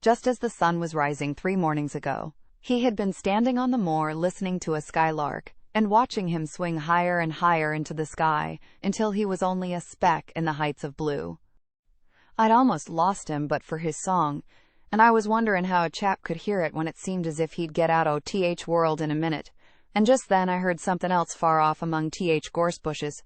Just as the sun was rising 3 mornings ago, he had been standing on the moor listening to a skylark, and watching him swing higher and higher into the sky, until he was only a speck in the heights of blue. I'd almost lost him but for his song, and I was wondering how a chap could hear it when it seemed as if he'd get out o' th world in a minute, and just then I heard something else far off among th gorse bushes.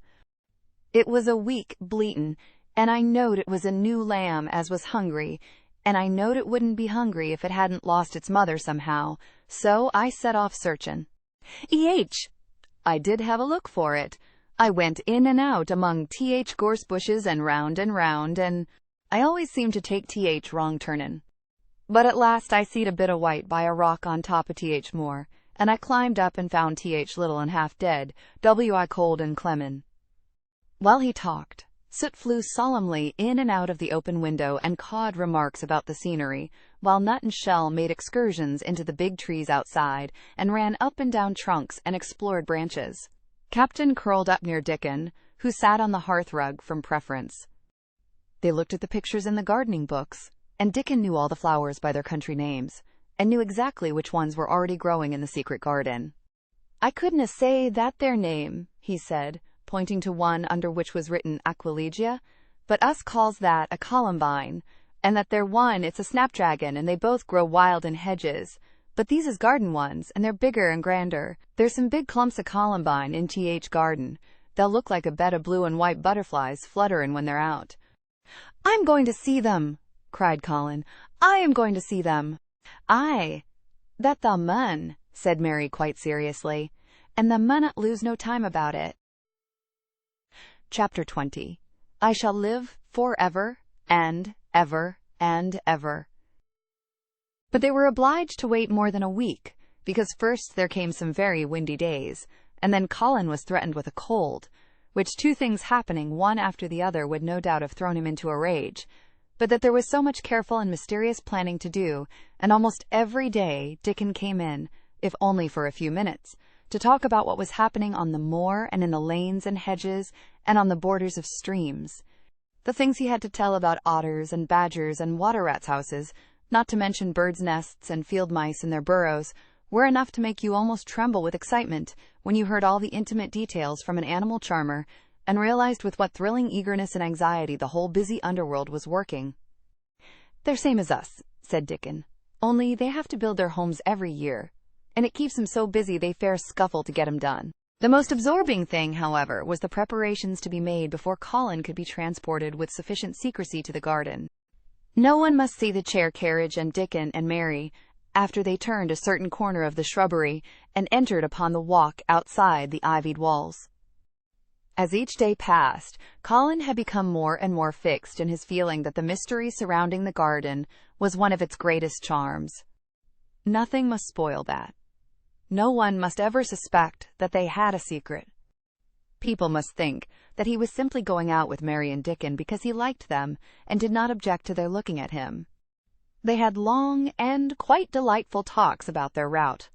It was a weak bleatin', and I knowed it was a new lamb as was hungry, and I knowed it wouldn't be hungry if it hadn't lost its mother somehow, so I set off searchin'. I did have a look for it. I went in and out among th gorse bushes and round, and I always seemed to take th wrong turnin'. But at last I seed a bit o' white by a rock on top of th moor, and I climbed up and found th little and half dead, wi cold and clemmin'. While he talked, Soot flew solemnly in and out of the open window and cawed remarks about the scenery, while Nut and Shell made excursions into the big trees outside and ran up and down trunks and explored branches. Captain curled up near Dickon, who sat on the hearthrug from preference. They looked at the pictures in the gardening books, and Dickon knew all the flowers by their country names, and knew exactly which ones were already growing in the secret garden. "I couldna say that their name," he said, pointing to one under which was written Aquilegia, "but us calls that a columbine, and that there one it's a snapdragon, and they both grow wild in hedges. But these is garden ones, and they're bigger and grander. There's some big clumps of columbine in th garden. They'll look like a bed of blue and white butterflies flutterin' when they're out." "I'm going to see them!" cried Colin. "I am going to see them!" "Aye, that thou mun," said Mary quite seriously, "and thou munnot lose no time about it." Chapter 20. I shall live for ever and ever and ever. But they were obliged to wait more than a week, because first there came some very windy days, and then Colin was threatened with a cold, which 2 things happening one after the other would no doubt have thrown him into a rage, but that there was so much careful and mysterious planning to do, and almost every day Dickon came in, if only for a few minutes, to talk about what was happening on the moor and in the lanes and hedges and on the borders of streams. The things he had to tell about otters and badgers and water rats' houses, not to mention birds' nests and field mice in their burrows, were enough to make you almost tremble with excitement when you heard all the intimate details from an animal charmer and realized with what thrilling eagerness and anxiety the whole busy underworld was working. "They're same as us," said Dickon, "only they have to build their homes every year, and it keeps 'em so busy they fair scuffle to get 'em done." The most absorbing thing, however, was the preparations to be made before Colin could be transported with sufficient secrecy to the garden. No one must see the chair carriage, and Dickon and Mary, after they turned a certain corner of the shrubbery and entered upon the walk outside the ivied walls. As each day passed, Colin had become more and more fixed in his feeling that the mystery surrounding the garden was one of its greatest charms. Nothing must spoil that. No one must ever suspect that they had a secret. People must think that he was simply going out with Mary and Dickon because he liked them and did not object to their looking at him. They had long and quite delightful talks about their route.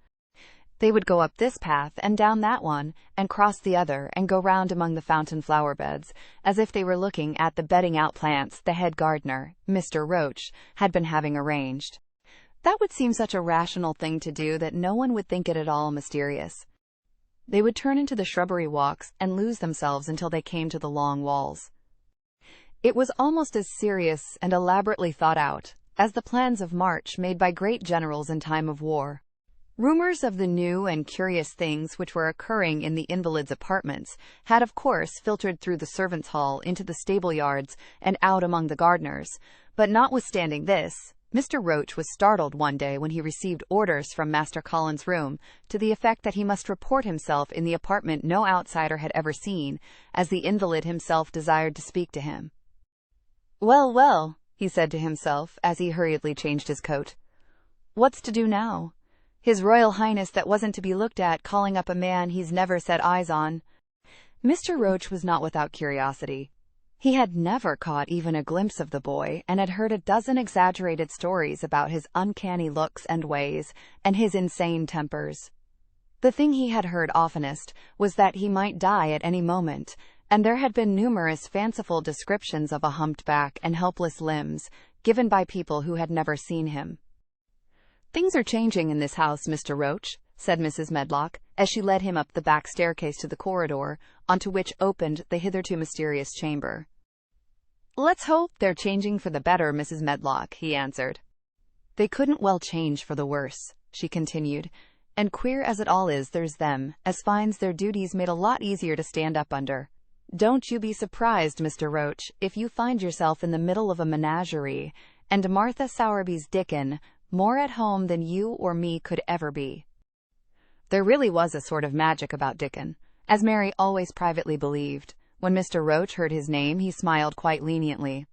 They would go up this path and down that one, and cross the other, and go round among the fountain flower beds, as if they were looking at the bedding out plants the head gardener, Mr. Roach, had been having arranged. That would seem such a rational thing to do that no one would think it at all mysterious. They would turn into the shrubbery walks and lose themselves until they came to the long walls. It was almost as serious and elaborately thought out as the plans of march made by great generals in time of war. Rumors of the new and curious things which were occurring in the invalids' apartments had of course filtered through the servants' hall into the stable yards and out among the gardeners, but notwithstanding this, Mr. Roach was startled one day when he received orders from Master Colin's room to the effect that he must report himself in the apartment no outsider had ever seen, as the invalid himself desired to speak to him. "Well, well," he said to himself as he hurriedly changed his coat. "What's to do now? His Royal Highness that wasn't to be looked at calling up a man he's never set eyes on." Mr. Roach was not without curiosity. He had never caught even a glimpse of the boy, and had heard a dozen exaggerated stories about his uncanny looks and ways, and his insane tempers. The thing he had heard oftenest was that he might die at any moment, and there had been numerous fanciful descriptions of a humped back and helpless limbs, given by people who had never seen him. "Things are changing in this house, Mr. Roach," said Mrs. Medlock, as she led him up the back staircase to the corridor, onto which opened the hitherto mysterious chamber. "Let's hope they're changing for the better, Mrs. Medlock," he answered. "They couldn't well change for the worse," she continued, "and queer as it all is, there's them as finds their duties made a lot easier to stand up under. Don't you be surprised, Mr. Roach, if you find yourself in the middle of a menagerie, and Martha Sowerby's Dickon more at home than you or me could ever be." There really was a sort of magic about Dickon, as Mary always privately believed. When Mr. Roach heard his name, he smiled quite leniently.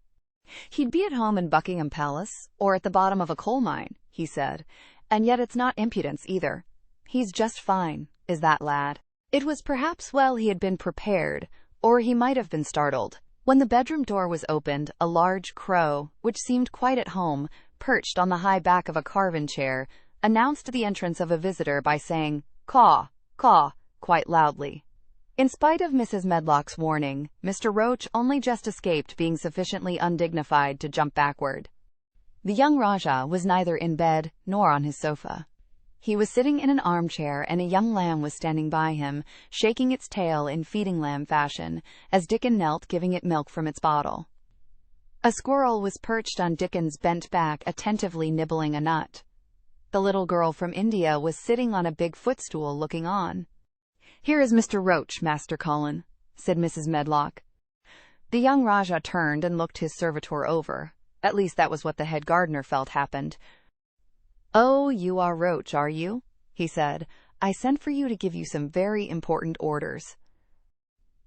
"He'd be at home in Buckingham Palace, or at the bottom of a coal mine," he said, "and yet it's not impudence either. He's just fine, is that lad." It was perhaps well he had been prepared, or he might have been startled. When the bedroom door was opened, a large crow, which seemed quite at home, perched on the high back of a carven chair, announced the entrance of a visitor by saying, "Caw, caw," quite loudly. In spite of Mrs. Medlock's warning, Mr. Roach only just escaped being sufficiently undignified to jump backward. The young Rajah was neither in bed nor on his sofa. He was sitting in an armchair, and a young lamb was standing by him, shaking its tail in feeding lamb fashion, as Dickon knelt giving it milk from its bottle. A squirrel was perched on Dickon's bent back, attentively nibbling a nut. The little girl from India was sitting on a big footstool looking on. "Here is Mr. Roach, Master Colin," said Mrs. Medlock. The young Rajah turned and looked his servitor over. At least that was what the head gardener felt happened. "Oh, you are Roach, are you?" he said. "I sent for you to give you some very important orders."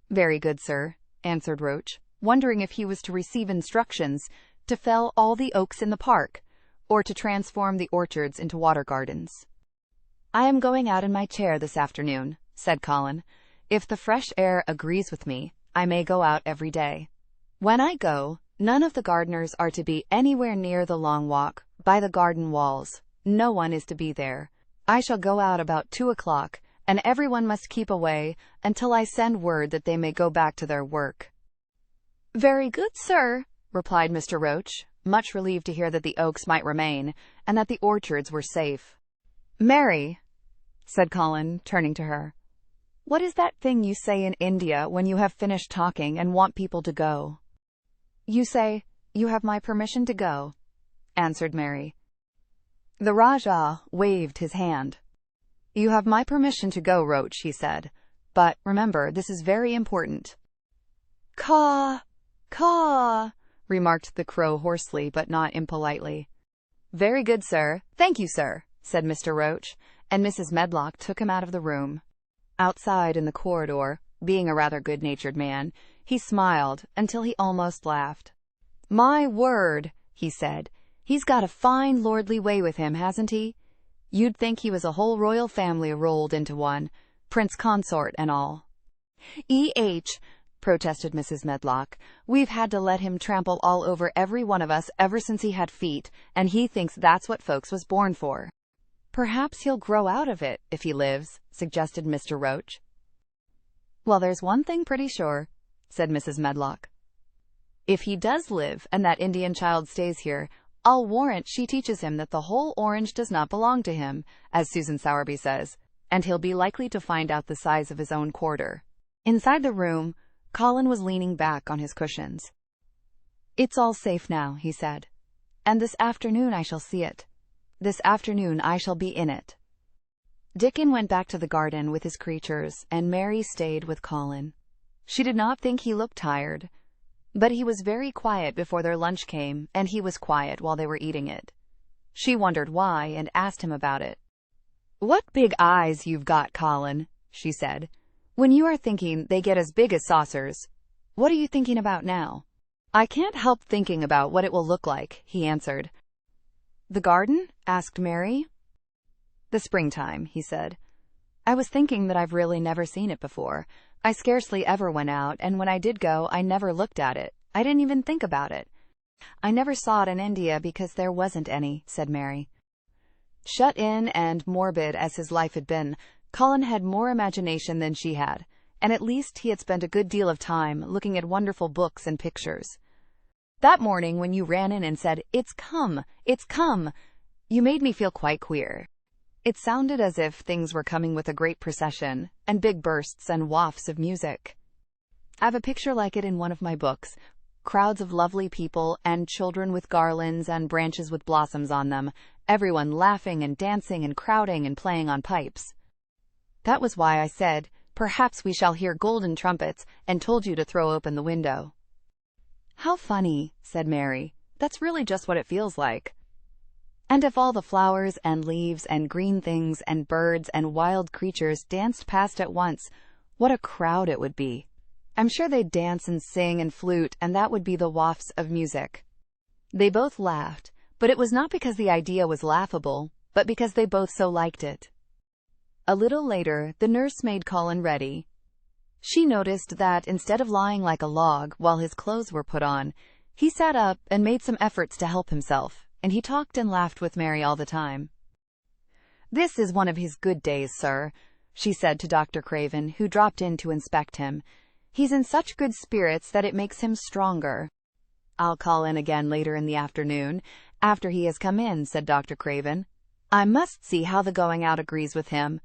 "Very good, sir," answered Roach, wondering if he was to receive instructions to fell all the oaks in the park, or to transform the orchards into water gardens. "I am going out in my chair this afternoon," said Colin. "If the fresh air agrees with me, I may go out every day. When I go, none of the gardeners are to be anywhere near the long walk by the garden walls. No one is to be there. I shall go out about 2 o'clock, and everyone must keep away until I send word that they may go back to their work." "Very good, sir," replied Mr. Roach, much relieved to hear that the oaks might remain, and that the orchards were safe. "Mary," said Colin, turning to her, "what is that thing you say in India when you have finished talking and want people to go?" "You say, 'You have my permission to go,'" answered Mary. The Rajah waved his hand. "You have my permission to go, Roach," he said. "But remember, this is very important." "Caw, caw," remarked the crow hoarsely but not impolitely. "Very good, sir. Thank you, sir," said Mr. Roach, and Mrs. Medlock took him out of the room. Outside in the corridor, being a rather good-natured man, he smiled until he almost laughed. "My word," he said, "he's got a fine lordly way with him, hasn't he? You'd think he was a whole royal family rolled into one, prince consort and all." Protested Mrs. Medlock. "We've had to let him trample all over every one of us ever since he had feet, and he thinks that's what folks was born for." "Perhaps he'll grow out of it, if he lives," suggested Mr. Roach. "Well, there's one thing pretty sure," said Mrs. Medlock. "If he does live, and that Indian child stays here, I'll warrant she teaches him that the whole orange does not belong to him, as Susan Sowerby says, and he'll be likely to find out the size of his own quarter." Inside the room, Colin was leaning back on his cushions. "It's all safe now," he said. "And this afternoon I shall see it. This afternoon I shall be in it." Dickon went back to the garden with his creatures, and Mary stayed with Colin. She did not think he looked tired, but he was very quiet before their lunch came, and he was quiet while they were eating it. She wondered why, and asked him about it. "What big eyes you've got, Colin," she said. "When you are thinking they get as big as saucers. What are you thinking about now?" "I can't help thinking about what it will look like," he answered. "The garden?" asked Mary. "The springtime," he said. "I was thinking that I've really never seen it before. I scarcely ever went out, and when I did go, I never looked at it. I didn't even think about it." "I never saw it in India because there wasn't any," said Mary. Shut in and morbid as his life had been, Colin had more imagination than she had, and at least he had spent a good deal of time looking at wonderful books and pictures. That morning when you ran in and said, "It's come! It's come!" you made me feel quite queer. It sounded as if things were coming with a great procession, and big bursts and wafts of music. I have a picture like it in one of my books. Crowds of lovely people, and children with garlands and branches with blossoms on them, everyone laughing and dancing and crowding and playing on pipes. That was why I said, "Perhaps we shall hear golden trumpets," and told you to throw open the window. "How funny," said Mary. "That's really just what it feels like. And if all the flowers and leaves and green things and birds and wild creatures danced past at once, what a crowd it would be. I'm sure they'd dance and sing and flute, and that would be the wafts of music." They both laughed, but it was not because the idea was laughable, but because they both so liked it. A little later, the nurse made Colin ready. She noticed that instead of lying like a log while his clothes were put on, he sat up and made some efforts to help himself, and he talked and laughed with Mary all the time. "This is one of his good days, sir," she said to Dr. Craven, who dropped in to inspect him. "He's in such good spirits that it makes him stronger." "I'll call in again later in the afternoon, after he has come in," said Dr. Craven. "I must see how the going out agrees with him.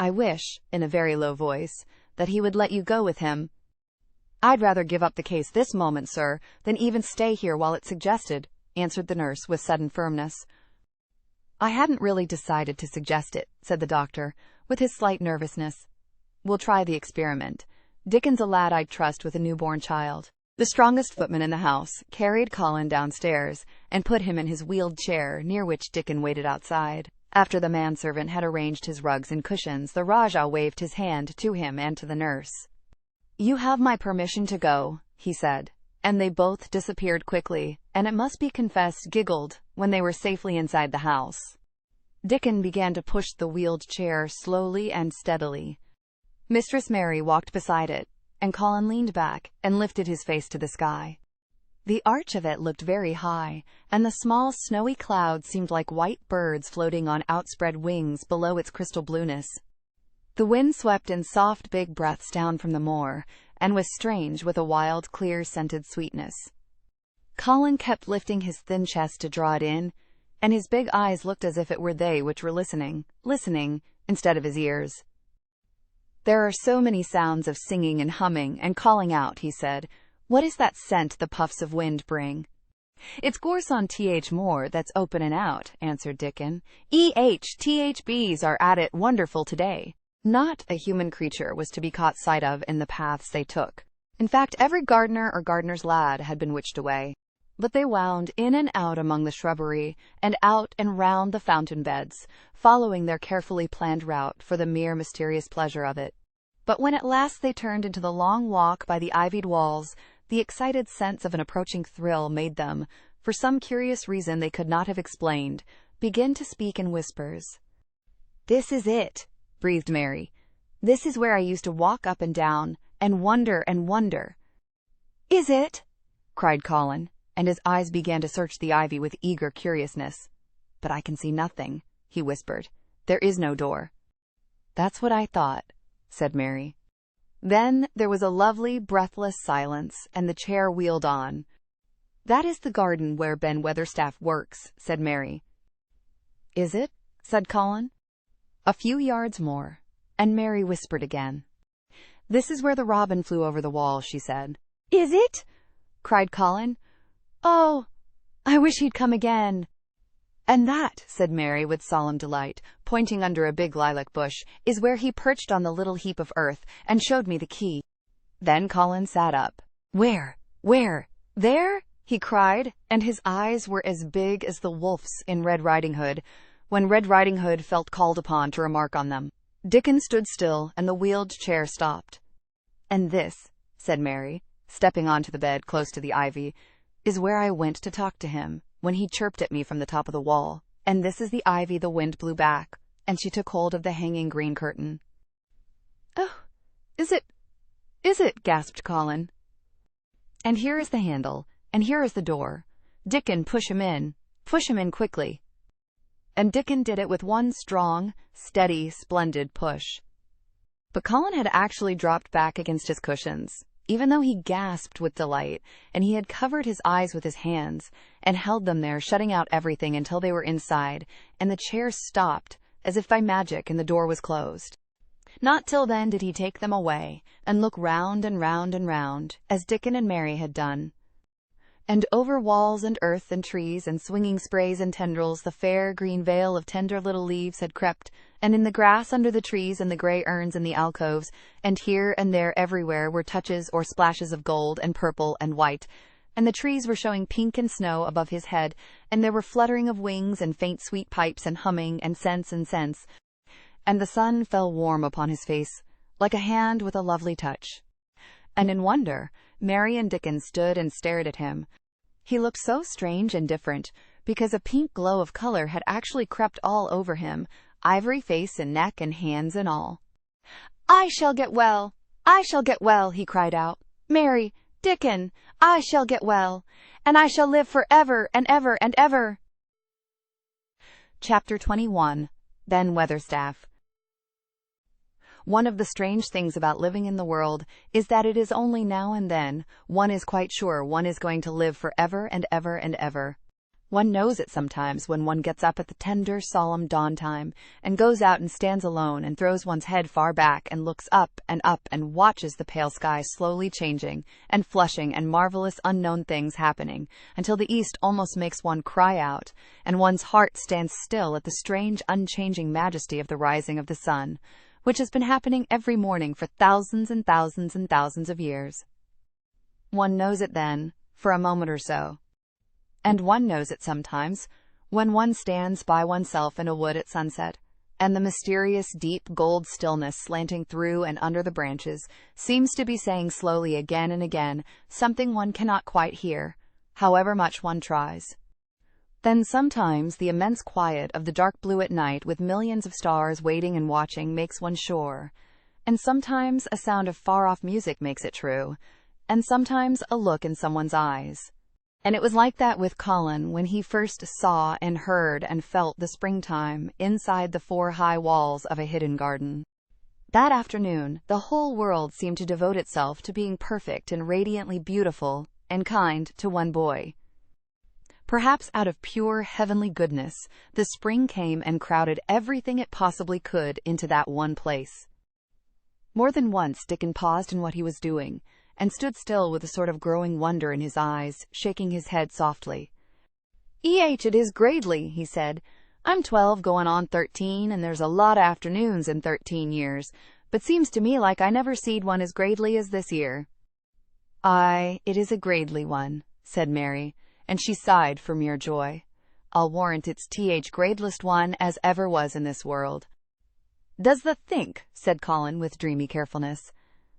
I wish," in a very low voice, "that he would let you go with him." "I'd rather give up the case this moment, sir, than even stay here while it's suggested," answered the nurse with sudden firmness. "I hadn't really decided to suggest it," said the doctor, with his slight nervousness. "We'll try the experiment. Dickon's a lad I'd trust with a newborn child." The strongest footman in the house carried Colin downstairs and put him in his wheeled chair, near which Dickon waited outside. After the manservant had arranged his rugs and cushions, the Rajah waved his hand to him and to the nurse. "You have my permission to go," he said, and they both disappeared quickly, and it must be confessed giggled when they were safely inside the house. Dickon began to push the wheeled chair slowly and steadily. Mistress Mary walked beside it, and Colin leaned back and lifted his face to the sky. The arch of it looked very high, and the small snowy clouds seemed like white birds floating on outspread wings below its crystal blueness. The wind swept in soft big breaths down from the moor, and was strange with a wild, clear-scented sweetness. Colin kept lifting his thin chest to draw it in, and his big eyes looked as if it were they which were listening, instead of his ears. "There are so many sounds of singing and humming and calling out," he said. "What is that scent the puffs of wind bring?" "It's gorse on Moor that's open and out," answered Dickon. "THBs are at it wonderful today." Not a human creature was to be caught sight of in the paths they took. In fact, every gardener or gardener's lad had been witched away. But they wound in and out among the shrubbery, and out and round the fountain beds, following their carefully planned route for the mere mysterious pleasure of it. But when at last they turned into the long walk by the ivied walls, the excited sense of an approaching thrill made them, for some curious reason they could not have explained, begin to speak in whispers. "This is it," breathed Mary. "This is where I used to walk up and down, and wonder and wonder." "Is it?" cried Colin, and his eyes began to search the ivy with eager curiousness. "But I can see nothing," he whispered. "There is no door." "That's what I thought," said Mary. Then there was a lovely, breathless silence, and the chair wheeled on. "That is the garden where Ben Weatherstaff works," said Mary. "Is it?" said Colin. A few yards more, and Mary whispered again. "This is where the robin flew over the wall," she said. "Is it?" cried Colin. "Oh, I wish he'd come again." "And that," said Mary with solemn delight, pointing under a big lilac bush, "is where he perched on the little heap of earth and showed me the key." Then Colin sat up. "Where? There?" he cried, and his eyes were as big as the wolf's in Red Riding Hood, when Red Riding Hood felt called upon to remark on them. Dickon stood still, and the wheeled chair stopped. "And this," said Mary, stepping onto the bed close to the ivy, "is where I went to talk to him when he chirped at me from the top of the wall. And this is the ivy the wind blew back," and she took hold of the hanging green curtain. "Oh, is it?" gasped Colin. "And here is the handle, and here is the door. Dickon, push him in quickly." and Dickon did it with one strong, steady, splendid push. But Colin had actually dropped back against his cushions, even though he gasped with delight, and he had covered his eyes with his hands, and held them there, shutting out everything until they were inside, and the chair stopped, as if by magic, and the door was closed. Not till then did he take them away, and look round and round and round, as Dickon and Mary had done. And over walls and earth and trees and swinging sprays and tendrils the fair green veil of tender little leaves had crept, and in the grass under the trees and the grey urns in the alcoves, and here and there everywhere were touches or splashes of gold and purple and white, and the trees were showing pink and snow above his head, and there were fluttering of wings and faint sweet pipes and humming and scents, and the sun fell warm upon his face, like a hand with a lovely touch. And in wonder, Mary and Dickon stood and stared at him. He looked so strange and different, because a pink glow of color had actually crept all over him, ivory face and neck and hands and all. "I shall get well! I shall get well!" he cried out. "Mary, Dickon, I shall get well, and I shall live for ever and ever and ever!" Chapter 21. Then Weatherstaff. One of the strange things about living in the world is that it is only now and then one is quite sure one is going to live for ever and ever and ever. One knows it sometimes when one gets up at the tender, solemn dawn time and goes out and stands alone and throws one's head far back and looks up and watches the pale sky slowly changing and flushing and marvelous unknown things happening until the east almost makes one cry out and one's heart stands still at the strange, unchanging majesty of the rising of the sun, which has been happening every morning for thousands and thousands and thousands of years. One knows it then, for a moment or so. And one knows it sometimes, when one stands by oneself in a wood at sunset, and the mysterious deep gold stillness slanting through and under the branches seems to be saying slowly again and again something one cannot quite hear, however much one tries. Then sometimes the immense quiet of the dark blue at night with millions of stars waiting and watching makes one sure, and sometimes a sound of far-off music makes it true, and sometimes a look in someone's eyes. And it was like that with Colin when he first saw and heard and felt the springtime inside the 4 high walls of a hidden garden. That afternoon, the whole world seemed to devote itself to being perfect and radiantly beautiful and kind to one boy. Perhaps out of pure heavenly goodness, the spring came and crowded everything it possibly could into that one place. More than once Dickon paused in what he was doing, and stood still with a sort of growing wonder in his eyes, shaking his head softly. "It is gradely," he said. "I'm 12 going on 13, and there's a lot of afternoons in 13 years, but seems to me like I never seed one as gradely as this year." "Aye, it is a gradely one," said Mary, and she sighed for mere joy. "I'll warrant it's gradelest one as ever was in this world." "Does the think," said Colin with dreamy carefulness,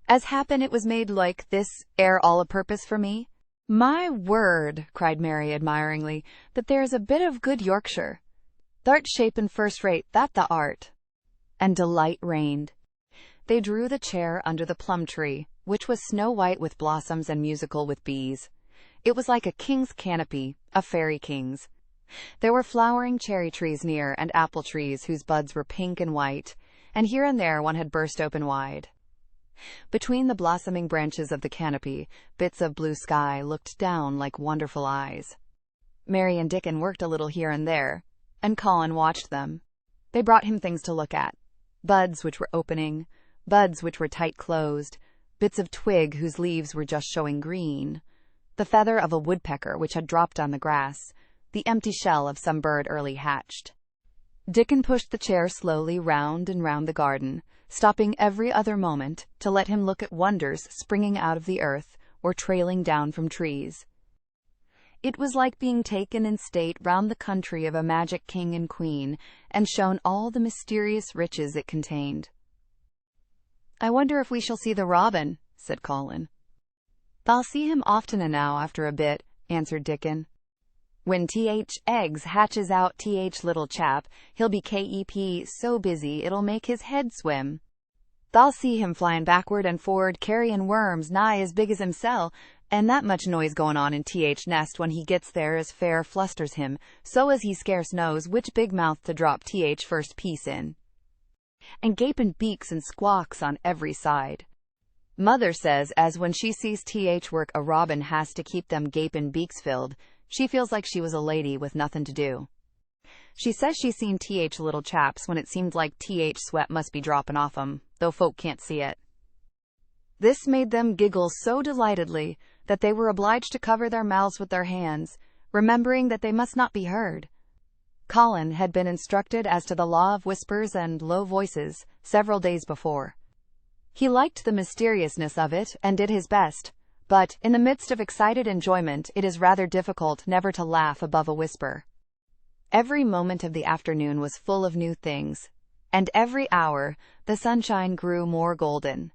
"as happen it was made like this ere all a purpose for me?" "My word," cried Mary admiringly, "that there's a bit of good Yorkshire. Th'art shapen first rate, that the art." And delight reigned. They drew the chair under the plum tree, which was snow white with blossoms and musical with bees. It was like a king's canopy, a fairy king's. There were flowering cherry trees near, and apple trees whose buds were pink and white, and here and there one had burst open wide. Between the blossoming branches of the canopy, bits of blue sky looked down like wonderful eyes. Mary and Dickon worked a little here and there, and Colin watched them. They brought him things to look at. Buds which were opening, buds which were tight closed, bits of twig whose leaves were just showing green, the feather of a woodpecker which had dropped on the grass, the empty shell of some bird early hatched. Dickon pushed the chair slowly round and round the garden, stopping every other moment to let him look at wonders springing out of the earth or trailing down from trees. It was like being taken in state round the country of a magic king and queen and shown all the mysterious riches it contained. "I wonder if we shall see the robin," said Colin. "Tha'll see him often enow after a bit," answered Dickon. "When eggs hatches out little chap, he'll be kep so busy it'll make his head swim." Thou'll see him flying backward and forward, carrying worms nigh as big as himsel, and that much noise going on in nest when he gets there as fair flusters him, so as he scarce knows which big mouth to drop first piece in. And gaping beaks and squawks on every side. Mother says as when she sees work a robin has to keep them gaping beaks filled, she feels like she was a lady with nothing to do. She says she's seen little chaps when it seemed like sweat must be dropping off 'em, though folk can't see it. This made them giggle so delightedly that they were obliged to cover their mouths with their hands, remembering that they must not be heard. Colin had been instructed as to the law of whispers and low voices several days before. He liked the mysteriousness of it and did his best, but in the midst of excited enjoyment it is rather difficult never to laugh above a whisper. Every moment of the afternoon was full of new things, and every hour the sunshine grew more golden.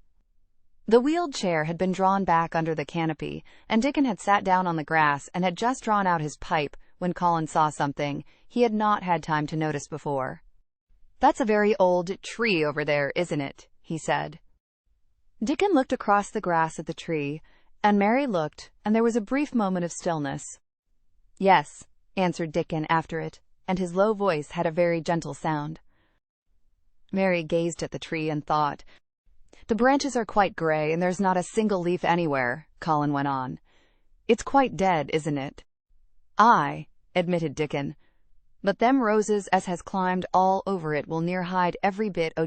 The wheeled chair had been drawn back under the canopy, and Dickon had sat down on the grass and had just drawn out his pipe when Colin saw something he had not had time to notice before. "That's a very old tree over there, isn't it?" he said. Dickon looked across the grass at the tree, and Mary looked, and there was a brief moment of stillness. "Yes," answered Dickon after it, and his low voice had a very gentle sound. Mary gazed at the tree and thought. "The branches are quite grey, and there's not a single leaf anywhere," Colin went on. "It's quite dead, isn't it?" "Aye," admitted Dickon. "But them roses as has climbed all over it will near hide every bit o'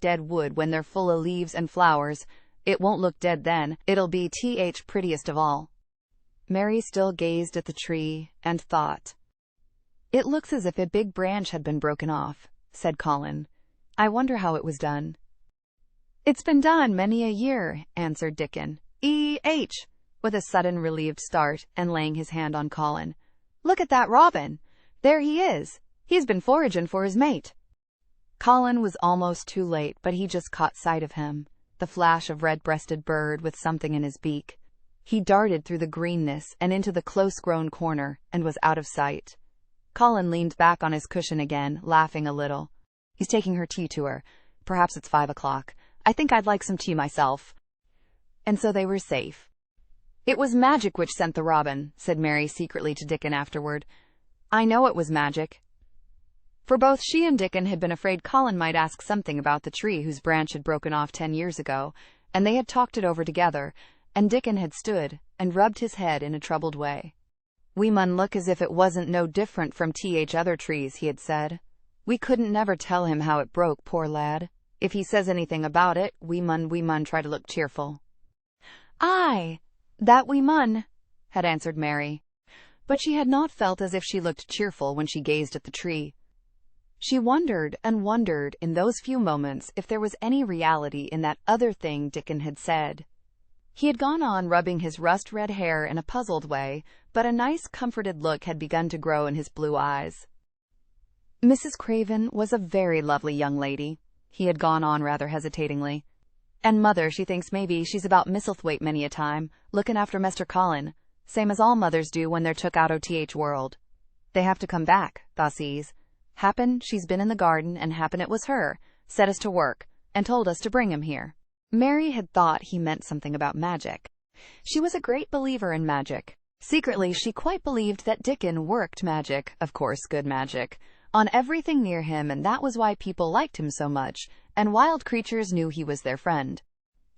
dead wood when they're full o' leaves and flowers. It won't look dead then, it'll be prettiest of all." Mary still gazed at the tree and thought. "It looks as if a big branch had been broken off," said Colin. "I wonder how it was done." "It's been done many a year," answered Dickon. With a sudden relieved start, and laying his hand on Colin. "Look at that robin! There he is! He's been foraging for his mate." Colin was almost too late, but he just caught sight of him, the flash of red-breasted bird with something in his beak. He darted through the greenness and into the close-grown corner, and was out of sight. Colin leaned back on his cushion again, laughing a little. "He's taking her tea to her. Perhaps it's 5 o'clock. I think I'd like some tea myself." And so they were safe. "It was magic which sent the robin," said Mary secretly to Dickon afterward. "I know it was magic." For both she and Dickon had been afraid Colin might ask something about the tree whose branch had broken off 10 years ago, and they had talked it over together, and Dickon had stood and rubbed his head in a troubled way. "We mun look as if it wasn't no different from other trees," he had said. "We couldn't never tell him how it broke, poor lad. If he says anything about it, we mun try to look cheerful." "Aye, that we mun," had answered Mary. But she had not felt as if she looked cheerful when she gazed at the tree. She wondered and wondered in those few moments if there was any reality in that other thing Dickon had said. He had gone on rubbing his rust-red hair in a puzzled way, but a nice comforted look had begun to grow in his blue eyes. "Mrs. Craven was a very lovely young lady," he had gone on rather hesitatingly. "And mother, she thinks maybe she's about Misselthwaite many a time, looking after Mester Colin, same as all mothers do when they're took out o' world. They have to come back, tha sees. Happen she's been in the garden, and happen it was her, set us to work, and told us to bring him here." Mary had thought he meant something about magic. She was a great believer in magic. Secretly, she quite believed that Dickon worked magic, of course good magic, on everything near him, and that was why people liked him so much, and wild creatures knew he was their friend.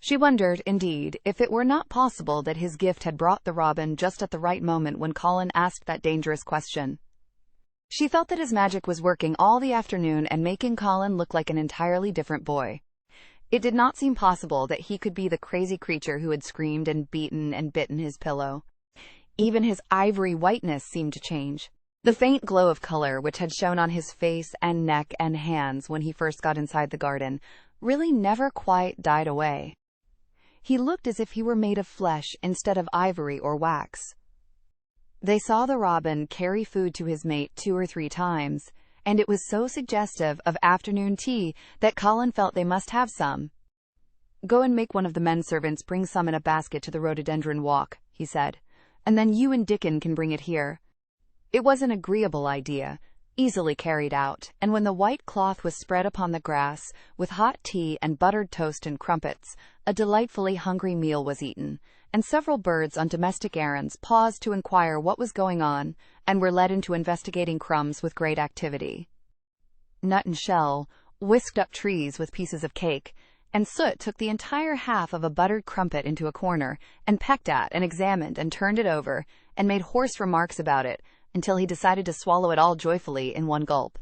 She wondered, indeed, if it were not possible that his gift had brought the robin just at the right moment when Colin asked that dangerous question. She felt that his magic was working all the afternoon and making Colin look like an entirely different boy. It did not seem possible that he could be the crazy creature who had screamed and beaten and bitten his pillow. Even his ivory whiteness seemed to change. The faint glow of color which had shown on his face and neck and hands when he first got inside the garden really never quite died away. He looked as if he were made of flesh instead of ivory or wax. They saw the robin carry food to his mate 2 or 3 times, and it was so suggestive of afternoon tea that Colin felt they must have some. "Go and make one of the men servants bring some in a basket to the rhododendron walk," he said, "and then you and Dickon can bring it here." It was an agreeable idea, easily carried out, and when the white cloth was spread upon the grass, with hot tea and buttered toast and crumpets, a delightfully hungry meal was eaten, and several birds on domestic errands paused to inquire what was going on, and were led into investigating crumbs with great activity. Nut and Shell whisked up trees with pieces of cake, and Soot took the entire half of a buttered crumpet into a corner, and pecked at and examined and turned it over, and made hoarse remarks about it, until he decided to swallow it all joyfully in one gulp.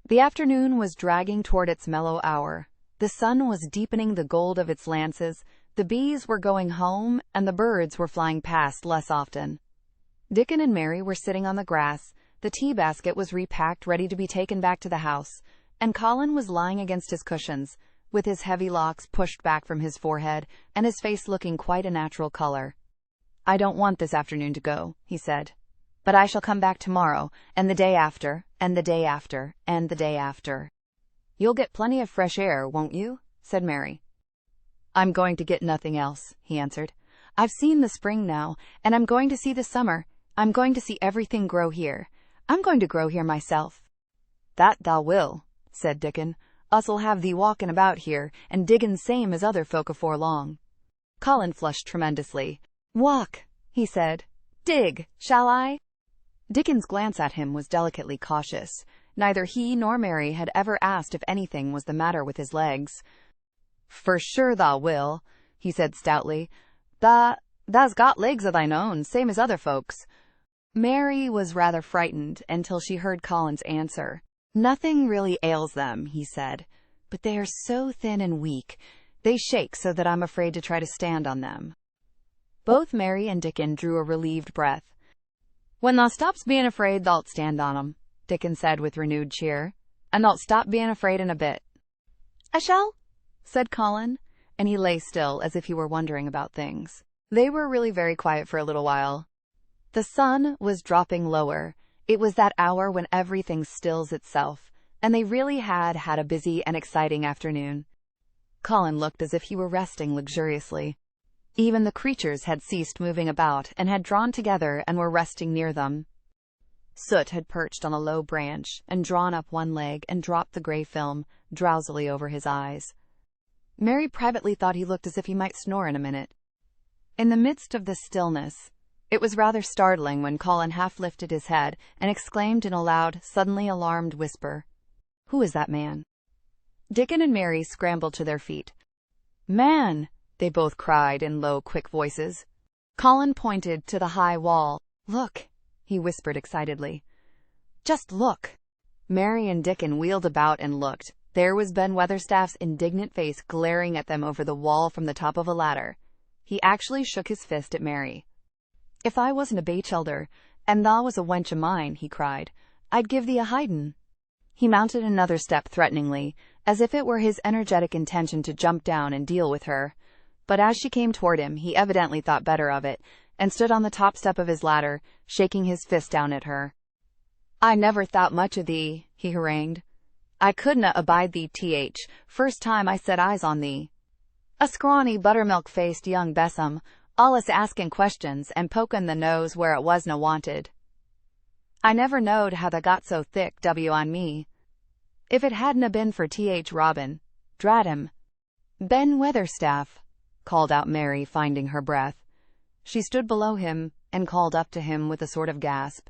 The afternoon was dragging toward its mellow hour. The sun was deepening the gold of its lances, the bees were going home, and the birds were flying past less often. Dickon and Mary were sitting on the grass, the tea basket was repacked ready to be taken back to the house, and Colin was lying against his cushions, with his heavy locks pushed back from his forehead, and his face looking quite a natural color. "I don't want this afternoon to go," he said. "But I shall come back tomorrow, and the day after, and the day after, and the day after." "You'll get plenty of fresh air, won't you?" said Mary. "I'm going to get nothing else," he answered. "I've seen the spring now, and I'm going to see the summer. I'm going to see everything grow here. I'm going to grow here myself." "That thou will," said Dickon. "Us'll have thee walking about here, and diggin' same as other folk afore long." Colin flushed tremendously. "Walk," he said. "Dig, shall I?" Dickon's glance at him was delicately cautious. Neither he nor Mary had ever asked if anything was the matter with his legs. "For sure thou will," he said stoutly. "Thou's got legs o' thine own, same as other folks." Mary was rather frightened until she heard Colin's answer. "Nothing really ails them," he said, "but they are so thin and weak. They shake so that I'm afraid to try to stand on them." Both Mary and Dickon drew a relieved breath. "When thou stops being afraid, thou'lt stand on 'em," Dickon said with renewed cheer, "and thou'lt stop being afraid in a bit." "I shall," said Colin, and he lay still as if he were wondering about things. They were really very quiet for a little while. The sun was dropping lower. It was that hour when everything stills itself, and they really had had a busy and exciting afternoon. Colin looked as if he were resting luxuriously. Even the creatures had ceased moving about and had drawn together and were resting near them. Soot had perched on a low branch and drawn up one leg and dropped the gray film drowsily over his eyes. Mary privately thought he looked as if he might snore in a minute. In the midst of this stillness, it was rather startling when Colin half lifted his head and exclaimed in a loud, suddenly alarmed whisper, "Who is that man?" Dickon and Mary scrambled to their feet. "Man!" they both cried in low, quick voices. Colin pointed to the high wall. "Look," he whispered excitedly. "Just look." Mary and Dickon wheeled about and looked. There was Ben Weatherstaff's indignant face glaring at them over the wall from the top of a ladder. He actually shook his fist at Mary. "If I wasn't a bachelder, and thou was a wench o' mine," he cried, "I'd give thee a hidin'." He mounted another step threateningly, as if it were his energetic intention to jump down and deal with her. But as she came toward him, he evidently thought better of it, and stood on the top step of his ladder, shaking his fist down at her. "I never thought much o' thee," he harangued. "I couldna abide thee, first time I set eyes on thee. A scrawny, buttermilk-faced young besom, allus asking questions and pokin' the nose where it wasna wanted. I never knowed how tha got so thick on me. If it hadna been for Robin, drat him." "Ben Weatherstaff," called out Mary, finding her breath. She stood below him and called up to him with a sort of gasp.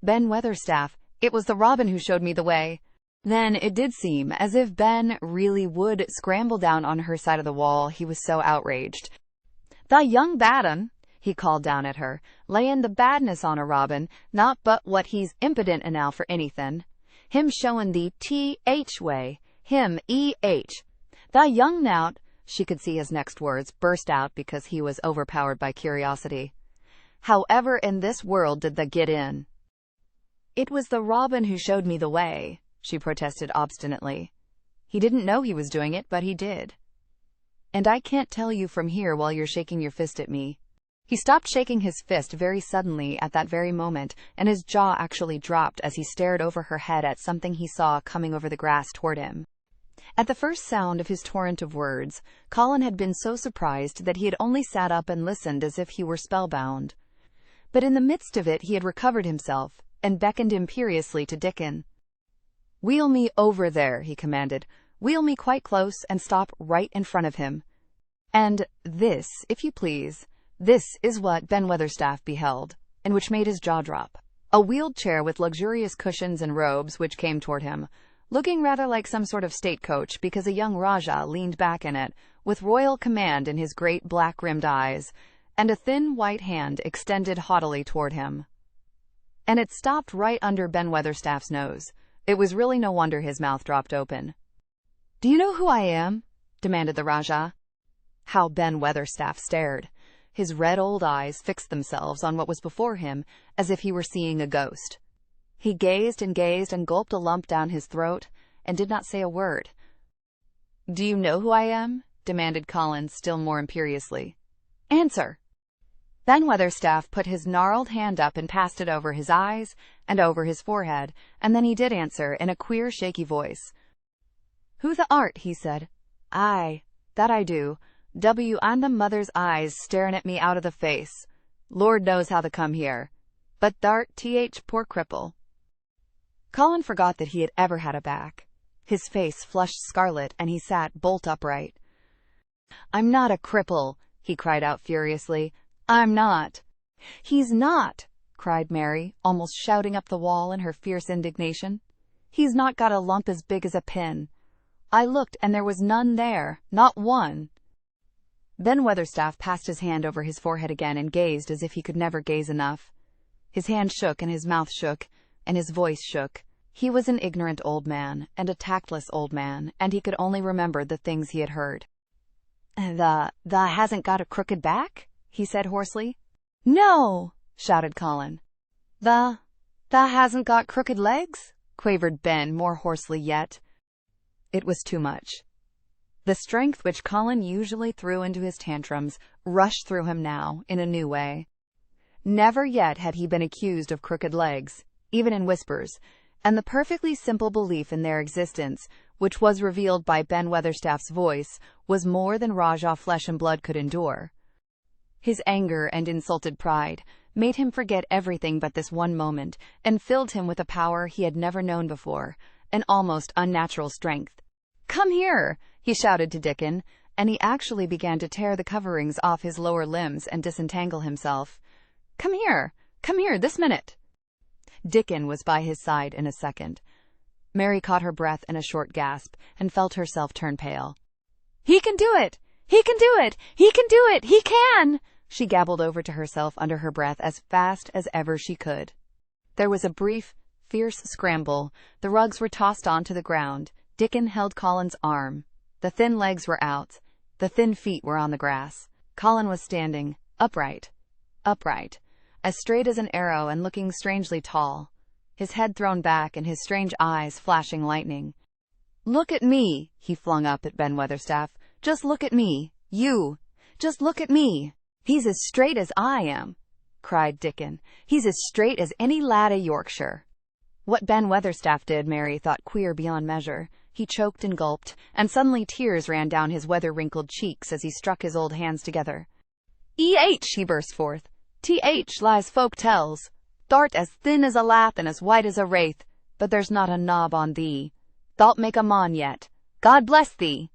"Ben Weatherstaff, it was the Robin who showed me the way." Then it did seem as if Ben really would scramble down on her side of the wall, he was so outraged. "The young bad un," he called down at her, "layin' the badness on a Robin, not but what he's impudent enow for anythin'. Him showin' the way, him E.H. The young nowt." She could see his next words burst out because he was overpowered by curiosity. "However in this world did tha get in?" "It was the Robin who showed me the way," she protested obstinately. "He didn't know he was doing it, but he did. And I can't tell you from here while you're shaking your fist at me." He stopped shaking his fist very suddenly at that very moment, and his jaw actually dropped as he stared over her head at something he saw coming over the grass toward him. At the first sound of his torrent of words, Colin had been so surprised that he had only sat up and listened as if he were spellbound. But in the midst of it he had recovered himself, and beckoned imperiously to Dickon. "Wheel me over there," he commanded. "Wheel me quite close and stop right in front of him. And this, if you please." This is what Ben Weatherstaff beheld, and which made his jaw drop. A wheeled chair with luxurious cushions and robes which came toward him, looking rather like some sort of state coach because a young Rajah leaned back in it, with royal command in his great black-rimmed eyes, and a thin white hand extended haughtily toward him. And it stopped right under Ben Weatherstaff's nose. It was really no wonder his mouth dropped open. "Do you know who I am?" demanded the Rajah. How Ben Weatherstaff stared! His red old eyes fixed themselves on what was before him as if he were seeing a ghost. He gazed and gulped a lump down his throat, and did not say a word. "Do you know who I am?" demanded Colin still more imperiously. "Answer!" Ben Weatherstaff put his gnarled hand up and passed it over his eyes and over his forehead, and then he did answer in a queer, shaky voice. "Who the art?" he said. "Aye, that I do. I'm the mother's eyes staring at me out of the face. Lord knows how to come here. But th'art poor cripple." Colin forgot that he had ever had a back. His face flushed scarlet, and he sat bolt upright. "I'm not a cripple," he cried out furiously. "I'm not." "He's not," cried Mary, almost shouting up the wall in her fierce indignation. "He's not got a lump as big as a pin. I looked, and there was none there, not one." Ben Weatherstaff passed his hand over his forehead again and gazed as if he could never gaze enough. His hand shook, and his mouth shook, and his voice shook. He was an ignorant old man, and a tactless old man, and he could only remember the things he had heard. The hasn't got a crooked back?" he said hoarsely. "No!" shouted Colin. The hasn't got crooked legs?" quavered Ben more hoarsely yet. It was too much. The strength which Colin usually threw into his tantrums rushed through him now in a new way. Never yet had he been accused of crooked legs, even in whispers, and the perfectly simple belief in their existence, which was revealed by Ben Weatherstaff's voice, was more than Rajah flesh and blood could endure. His anger and insulted pride made him forget everything but this one moment, and filled him with a power he had never known before, an almost unnatural strength. "Come here!" he shouted to Dickon, and he actually began to tear the coverings off his lower limbs and disentangle himself. Come here, this minute!" Dickon was by his side in a second. Mary caught her breath in a short gasp, and felt herself turn pale. "He can do it! He can do it! He can do it! He can!" she gabbled over to herself under her breath as fast as ever she could. There was a brief, fierce scramble. The rugs were tossed onto the ground. Dickon held Colin's arm. The thin legs were out. The thin feet were on the grass. Colin was standing, upright, as straight as an arrow and looking strangely tall, his head thrown back and his strange eyes flashing lightning. "Look at me!" he flung up at Ben Weatherstaff. "Just look at me! You! Just look at me! He's as straight as I am!" cried Dickon. "He's as straight as any lad o' Yorkshire." What Ben Weatherstaff did, Mary thought queer beyond measure. He choked and gulped, and suddenly tears ran down his weather-wrinkled cheeks as he struck his old hands together. He burst forth. Lies folk tells. Th'art as thin as a lath and as white as a wraith, but there's not a knob on thee. Thou'lt make a mon yet. God bless thee!"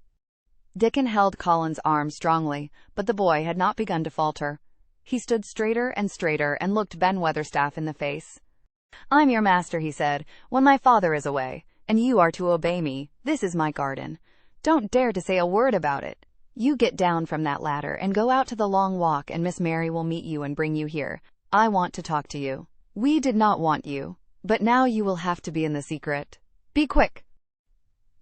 Dickon held Colin's arm strongly, but the boy had not begun to falter. He stood straighter and looked Ben Weatherstaff in the face. "I'm your master," he said, "when my father is away, and you are to obey me. This is my garden. Don't dare to say a word about it. You get down from that ladder and go out to the long walk, and Miss Mary will meet you and bring you here. I want to talk to you. We did not want you, but now you will have to be in the secret. Be quick."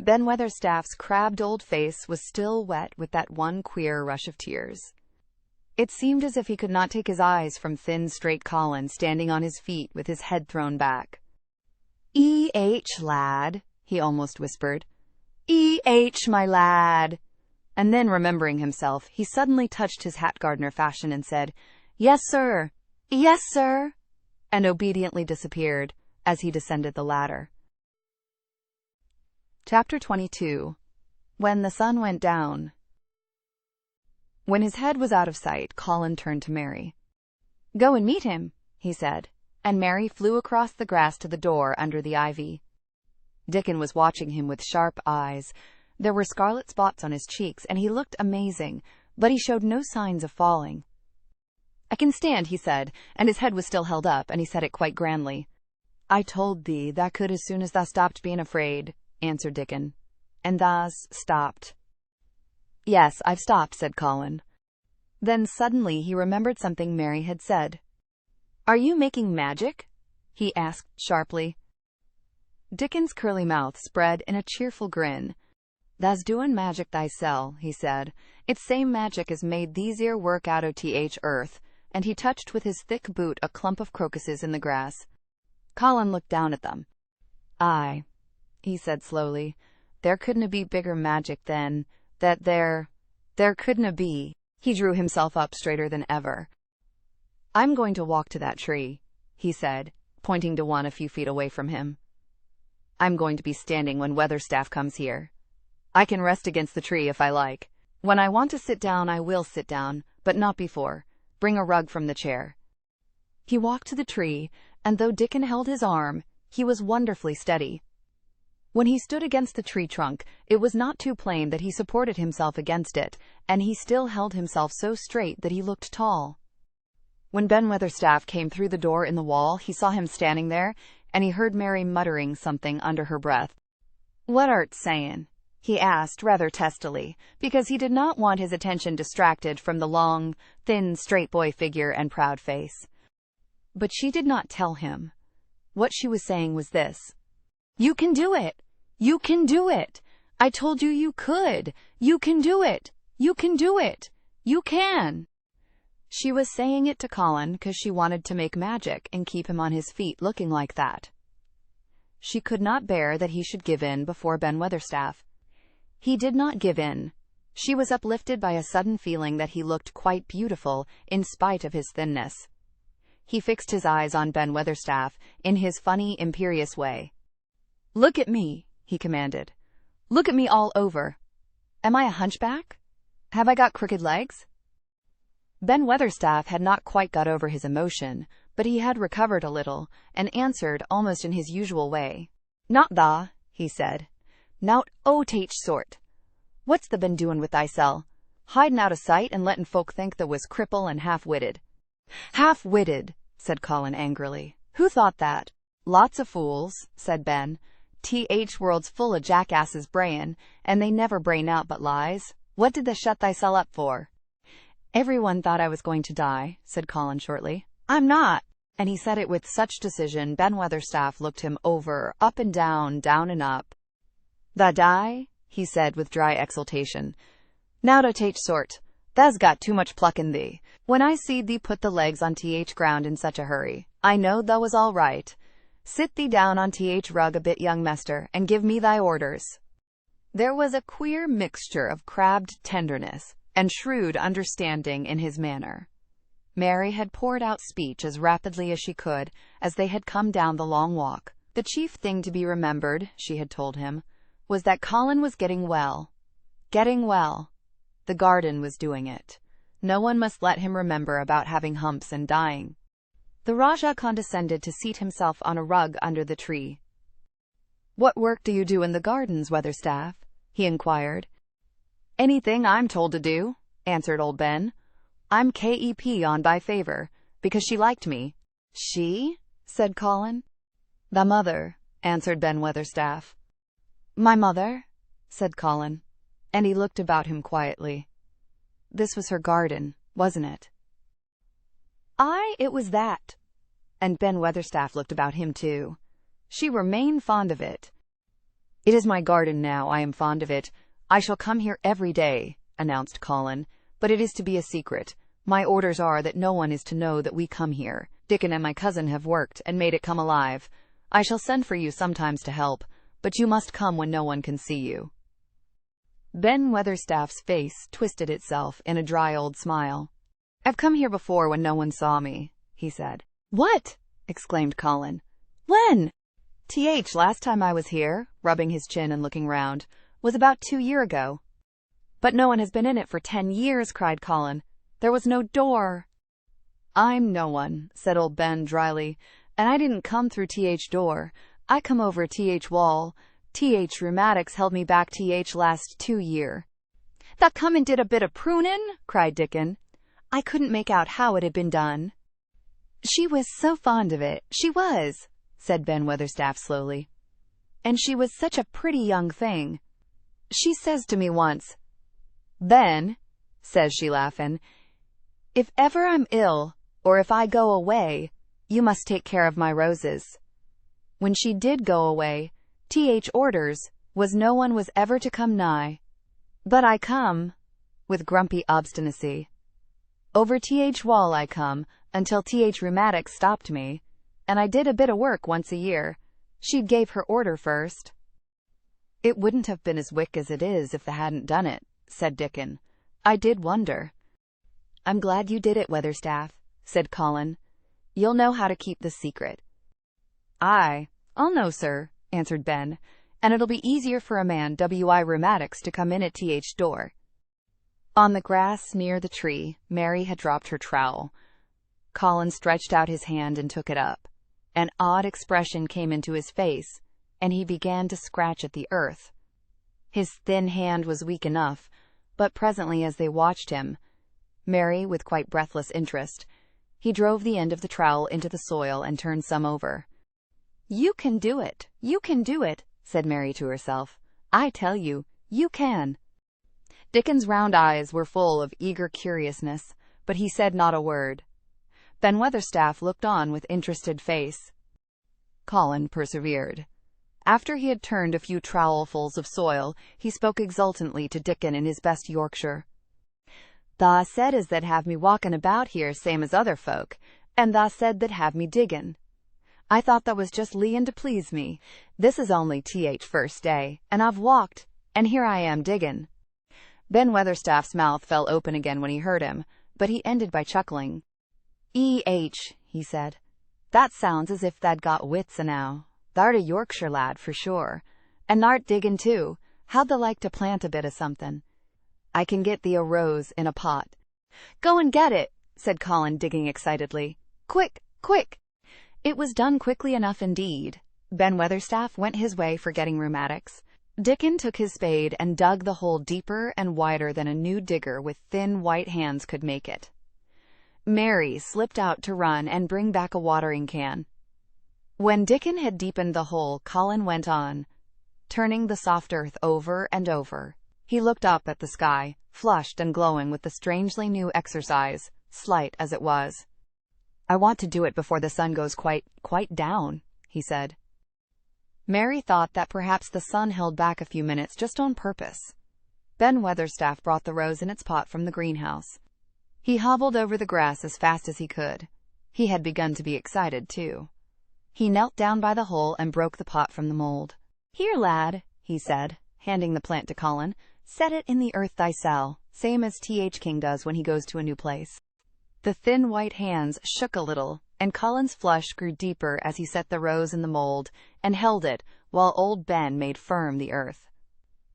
Ben Weatherstaff's crabbed old face was still wet with that one queer rush of tears. It seemed as if he could not take his eyes from thin, straight Colin standing on his feet with his head thrown back. Lad," he almost whispered. My lad." And then, remembering himself, he suddenly touched his hat gardener fashion and said, Yes, sir, and obediently disappeared as he descended the ladder. Chapter 22. When the sun went down. When his head was out of sight, Colin turned to Mary. "Go and meet him," he said. and Mary flew across the grass to the door under the ivy. Dickon was watching him with sharp eyes. There were scarlet spots on his cheeks, and he looked amazing, but he showed no signs of falling. "I can stand," he said, and his head was still held up, and he said it quite grandly. "I told thee thou could as soon as thou stopped being afraid," answered Dickon. "And thou's stopped." "Yes, I've stopped," said Colin. Then suddenly he remembered something Mary had said. "Are you making magic?" he asked sharply. Dickon's curly mouth spread in a cheerful grin. "Thou's doin' magic thysel," he said. "It's same magic as made these 'ere work out o' th earth," and he touched with his thick boot a clump of crocuses in the grass. Colin looked down at them. "Aye," he said slowly, "there couldna be bigger magic than that there couldna be." He drew himself up straighter than ever. "I'm going to walk to that tree," he said, pointing to one a few feet away from him. "I'm going to be standing when Weatherstaff comes here. I can rest against the tree if I like. When I want to sit down, I will sit down, but not before. Bring a rug from the chair." He walked to the tree, and though Dickon held his arm, he was wonderfully steady. When he stood against the tree trunk, it was not too plain that he supported himself against it, and he still held himself so straight that he looked tall. When Ben Weatherstaff came through the door in the wall, he saw him standing there, and he heard Mary muttering something under her breath. "What art sayin'?" he asked rather testily, because he did not want his attention distracted from the long, thin, straight boy figure and proud face. But she did not tell him. What she was saying was this: "You can do it! You can do it! I told you you could! You can do it! You can do it! You can!" She was saying it to Colin because she wanted to make magic and keep him on his feet looking like that. She could not bear that he should give in before Ben Weatherstaff. He did not give in. She was uplifted by a sudden feeling that he looked quite beautiful in spite of his thinness. He fixed his eyes on Ben Weatherstaff in his funny, imperious way. "Look at me," he commanded. "Look at me all over. Am I a hunchback? Have I got crooked legs?" Ben Weatherstaff had not quite got over his emotion, but he had recovered a little, and answered almost in his usual way. "Not tha," he said. "Nowt o' t'ach sort. What's tha been doin' with thysel? Hidin' out o' sight and lettin' folk think tha was cripple and half-witted." "Half-witted," said Colin angrily. "Who thought that?" "Lots o' fools," said Ben. "Th world's full o' jackasses brayin', and they never brain out but lies. What did tha shut thysel up for?" "Everyone thought I was going to die," said Colin shortly. "I'm not." And he said it with such decision Ben Weatherstaff looked him over, up and down and up. "Tha die?" he said with dry exultation. "Nowt o' t'ach sort. Tha's got too much pluck in thee. When I seed thee put the legs on th ground in such a hurry, I knowed tha was all right. Sit thee down on th rug a bit, young mester, and give me thy orders." There was a queer mixture of crabbed tenderness and shrewd understanding in his manner. Mary had poured out speech as rapidly as she could as they had come down the long walk. The chief thing to be remembered, she had told him, was that Colin was getting well. Getting well. The garden was doing it. No one must let him remember about having humps and dying. The Rajah condescended to seat himself on a rug under the tree. "What work do you do in the gardens, Weatherstaff?" he inquired. "Anything I'm told to do," answered old Ben. "I'm KEP on by favor, because she liked me." "She?" said Colin. "The mother," answered Ben Weatherstaff. "My mother?" said Colin, and he looked about him quietly. This was her garden, wasn't it? "Aye, it was that." And Ben Weatherstaff looked about him too. "She were main fond of it." "It is my garden now. I am fond of it. I shall come here every day," announced Colin, "but it is to be a secret. My orders are that no one is to know that we come here. Dickon and my cousin have worked and made it come alive. I shall send for you sometimes to help, but you must come when no one can see you." Ben Weatherstaff's face twisted itself in a dry old smile. "I've come here before when no one saw me," he said. "What?" exclaimed Colin. "When?" Last time I was here," rubbing his chin and looking round, "was about 2 years ago." "But no one has been in it for 10 years, cried Colin. "There was no door." "I'm no one," said old Ben dryly, and I didn't come through th door. I come over th wall. Th rheumatics held me back th last 2 year. That come and did a bit of prunin'? Cried Dickon. I couldn't make out how it had been done. She was so fond of it, she was, said Ben Weatherstaff slowly. And she was such a pretty young thing. She says to me once, Ben, says she laughing, if ever I'm ill, or if I go away, you must take care of my roses. When she did go away, th orders was no one was ever to come nigh. But I come, with grumpy obstinacy. Over th wall I come, until th rheumatics stopped me, and I did a bit of work once a year. She'd gave her order first. It wouldn't have been as wick as it is if they hadn't done it, said Dickon. I did wonder. I'm glad you did it, Weatherstaff, said Colin. You'll know how to keep the secret. Aye, I'll know, sir, answered Ben, and it'll be easier for a man wi rheumatics to come in at th door. On the grass near the tree, Mary had dropped her trowel. Colin stretched out his hand and took it up. An odd expression came into his face, and he began to scratch at the earth. His thin hand was weak enough, but presently as they watched him, Mary with quite breathless interest, he drove the end of the trowel into the soil and turned some over. You can do it, said Mary to herself. I tell you, you can. Dickon's round eyes were full of eager curiousness, but he said not a word. Ben Weatherstaff looked on with interested face. Colin persevered. After he had turned a few trowelfuls of soil, he spoke exultantly to Dickon in his best Yorkshire. Tha said as that have me walking about here same as other folk, and tha said that have me diggin'. I thought that was just leein' to please me. This is only th first day, and I've walked, and here I am diggin'. Ben Weatherstaff's mouth fell open again when he heard him, but he ended by chuckling. He said. That sounds as if tha'd got wits enow. Tha'rt a Yorkshire lad for sure. And tha'rt diggin' too. How'd thou like to plant a bit of something? I can get thee a rose in a pot. Go and get it, said Colin, digging excitedly. Quick, quick! It was done quickly enough indeed. Ben Weatherstaff went his way forgetting rheumatics. Dickon took his spade and dug the hole deeper and wider than a new digger with thin white hands could make it. Mary slipped out to run and bring back a watering can. When Dickon had deepened the hole, Colin went on, turning the soft earth over and over. He looked up at the sky, flushed and glowing with the strangely new exercise, slight as it was. I want to do it before the sun goes quite down, he said. Mary thought that perhaps the sun held back a few minutes just on purpose. Ben Weatherstaff brought the rose in its pot from the greenhouse. He hobbled over the grass as fast as he could. He had begun to be excited, too. He knelt down by the hole and broke the pot from the mold. Here, lad, he said, handing the plant to Colin. Set it in the earth thysel, same as Th King does when he goes to a new place. The thin white hands shook a little, and Colin's flush grew deeper as he set the rose in the mold and held it while old Ben made firm the earth.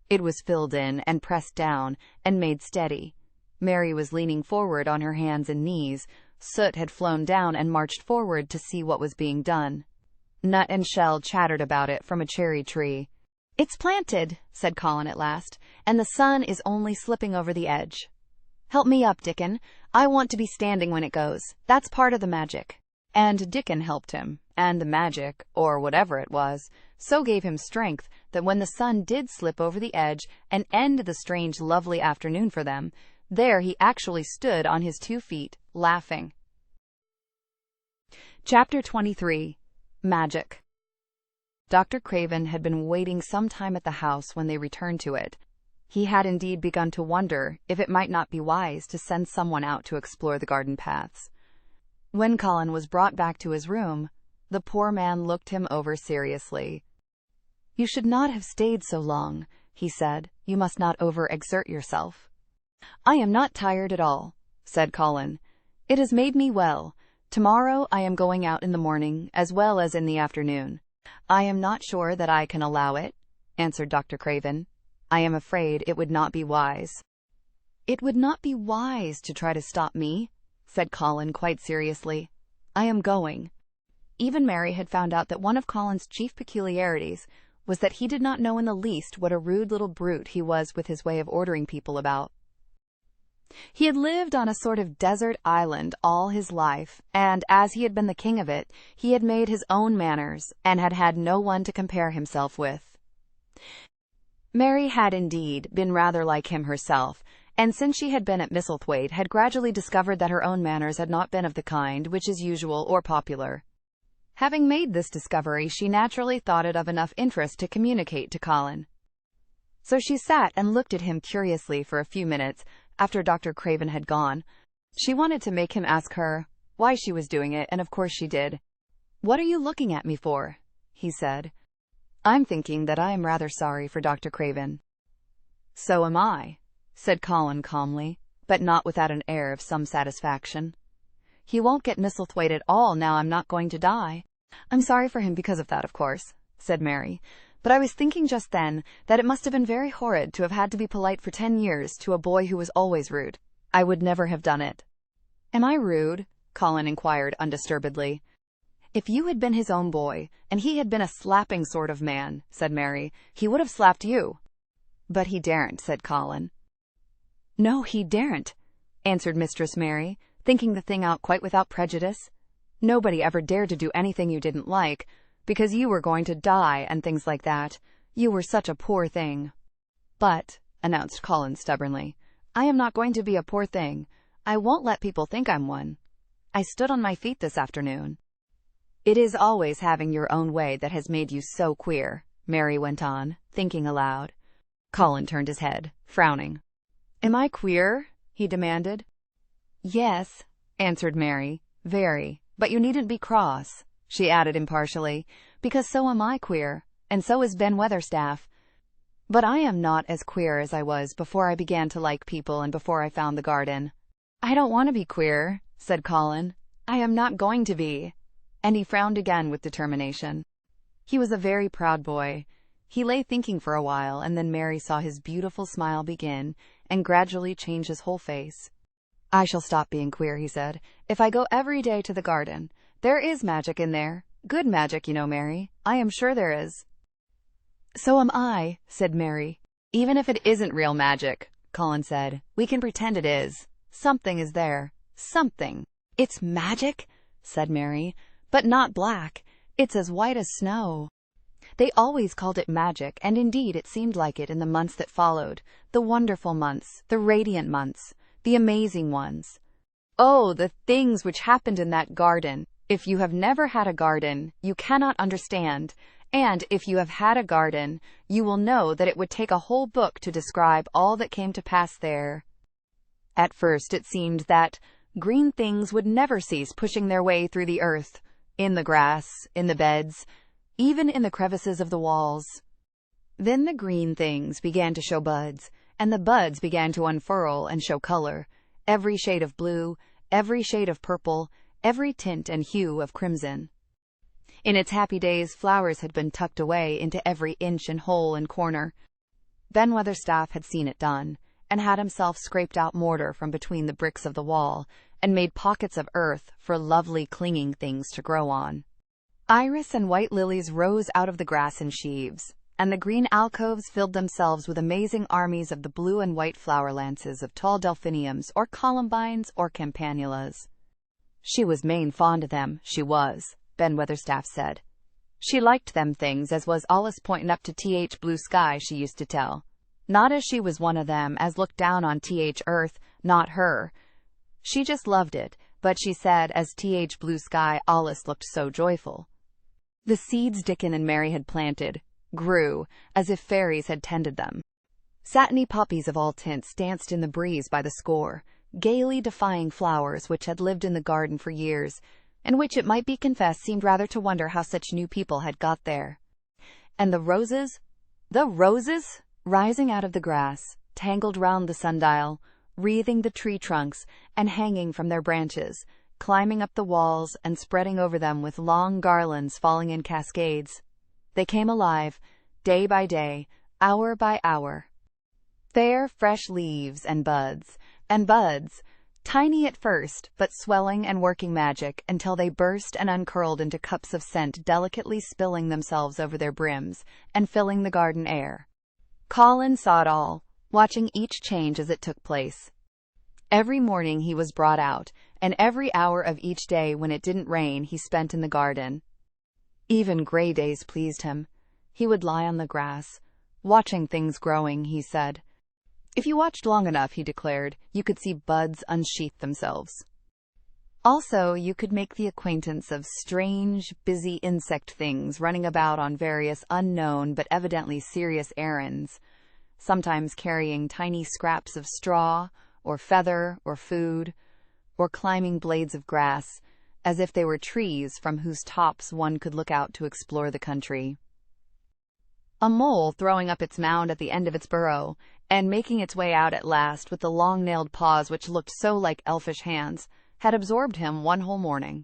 It was filled in and pressed down and made steady. Mary was leaning forward on her hands and knees. Soot had flown down and marched forward to see what was being done. Nut and Shell chattered about it from a cherry tree. It's planted, said Colin at last, and the sun is only slipping over the edge. Help me up, Dickon. I want to be standing when it goes. That's part of the magic. And Dickon helped him, and the magic, or whatever it was, so gave him strength that when the sun did slip over the edge and end the strange lovely afternoon for them, there he actually stood on his 2 feet, laughing. Chapter 23. Magic. Dr. Craven had been waiting some time at the house when they returned to it. He had indeed begun to wonder if it might not be wise to send someone out to explore the garden paths. When Colin was brought back to his room, the poor man looked him over seriously. You should not have stayed so long, he said. You must not overexert yourself. I am not tired at all, said Colin. It has made me well. Tomorrow I am going out in the morning as well as in the afternoon. I am not sure that I can allow it, answered Dr. Craven. I am afraid it would not be wise. It would not be wise to try to stop me, said Colin quite seriously. I am going. Even Mary had found out that one of Colin's chief peculiarities was that he did not know in the least what a rude little brute he was with his way of ordering people about. He had lived on a sort of desert island all his life, and as he had been the king of it, he had made his own manners, and had had no one to compare himself with. Mary had indeed been rather like him herself, and since she had been at Misselthwaite had gradually discovered that her own manners had not been of the kind which is usual or popular. Having made this discovery, she naturally thought it of enough interest to communicate to Colin. So she sat and looked at him curiously for a few minutes after Dr. Craven had gone. She wanted to make him ask her why she was doing it, and of course she did. "What are you looking at me for?" he said. "I'm thinking that I am rather sorry for Dr. Craven." "So am I," said Colin calmly, but not without an air of some satisfaction. "He won't get Misselthwaite at all now I'm not going to die." "I'm sorry for him because of that, of course," said Mary. "But I was thinking just then that it must have been very horrid to have had to be polite for 10 years to a boy who was always rude. I would never have done it." "Am I rude?" Colin inquired undisturbedly. "If you had been his own boy, and he had been a slapping sort of man," said Mary, "he would have slapped you." "But he daren't," said Colin. "No, he daren't," answered Mistress Mary, thinking the thing out quite without prejudice. "Nobody ever dared to do anything you didn't like, because you were going to die and things like that. You were such a poor thing." "But," announced Colin stubbornly, "I am not going to be a poor thing. I won't let people think I'm one. I stood on my feet this afternoon." "It is always having your own way that has made you so queer," Mary went on, thinking aloud. Colin turned his head, frowning. "Am I queer?" he demanded. "Yes," answered Mary, "very. But you needn't be cross," she added impartially, "because so am I queer, and so is Ben Weatherstaff. But I am not as queer as I was before I began to like people and before I found the garden." "I don't want to be queer," said Colin. "I am not going to be." And he frowned again with determination. He was a very proud boy. He lay thinking for a while, and then Mary saw his beautiful smile begin and gradually change his whole face. "I shall stop being queer," he said, "if I go every day to the garden. There is magic in there. Good magic, you know, Mary. I am sure there is." "So am I," said Mary. "Even if it isn't real magic," Colin said, "we can pretend it is. Something is there. Something." "It's magic," said Mary, "but not black. It's as white as snow." They always called it magic, and indeed it seemed like it in the months that followed, the wonderful months, the radiant months, the amazing ones. Oh, the things which happened in that garden! If you have never had a garden, you cannot understand, and if you have had a garden, you will know that it would take a whole book to describe all that came to pass there. At first it seemed that green things would never cease pushing their way through the earth, in the grass, in the beds, even in the crevices of the walls. Then the green things began to show buds, and the buds began to unfurl and show color, every shade of blue, every shade of purple, every tint and hue of crimson. In its happy days, flowers had been tucked away into every inch and hole and corner. Ben Weatherstaff had seen it done, and had himself scraped out mortar from between the bricks of the wall, and made pockets of earth for lovely clinging things to grow on. Iris and white lilies rose out of the grass in sheaves, and the green alcoves filled themselves with amazing armies of the blue and white flower lances of tall delphiniums or columbines or campanulas. "She was main fond of them, she was," Ben Weatherstaff said. "She liked them things as was allus pointing up to blue sky, she used to tell. Not as she was one of them as looked down on earth, not her. She just loved it, but she said as blue sky allus looked so joyful." The seeds Dickon and Mary had planted grew as if fairies had tended them. Satiny poppies of all tints danced in the breeze by the score, gaily defying flowers which had lived in the garden for years, and which, it might be confessed, seemed rather to wonder how such new people had got there. And the roses, rising out of the grass, tangled round the sundial, wreathing the tree trunks, and hanging from their branches, climbing up the walls and spreading over them with long garlands falling in cascades. They came alive, day by day, hour by hour. Fair, fresh leaves and buds, Tiny at first, but swelling and working magic until they burst and uncurled into cups of scent, delicately spilling themselves over their brims and filling the garden air. Colin saw it all, watching each change as it took place. Every morning he was brought out, and every hour of each day when it didn't rain he spent in the garden. Even gray days pleased him. He would lie on the grass, watching things growing, he said. If you watched long enough, he declared, you could see buds unsheath themselves. Also, you could make the acquaintance of strange, busy insect things running about on various unknown but evidently serious errands, sometimes carrying tiny scraps of straw, or feather, or food, or climbing blades of grass, as if they were trees from whose tops one could look out to explore the country. A mole throwing up its mound at the end of its burrow, and making its way out at last with the long-nailed paws which looked so like elfish hands, had absorbed him one whole morning.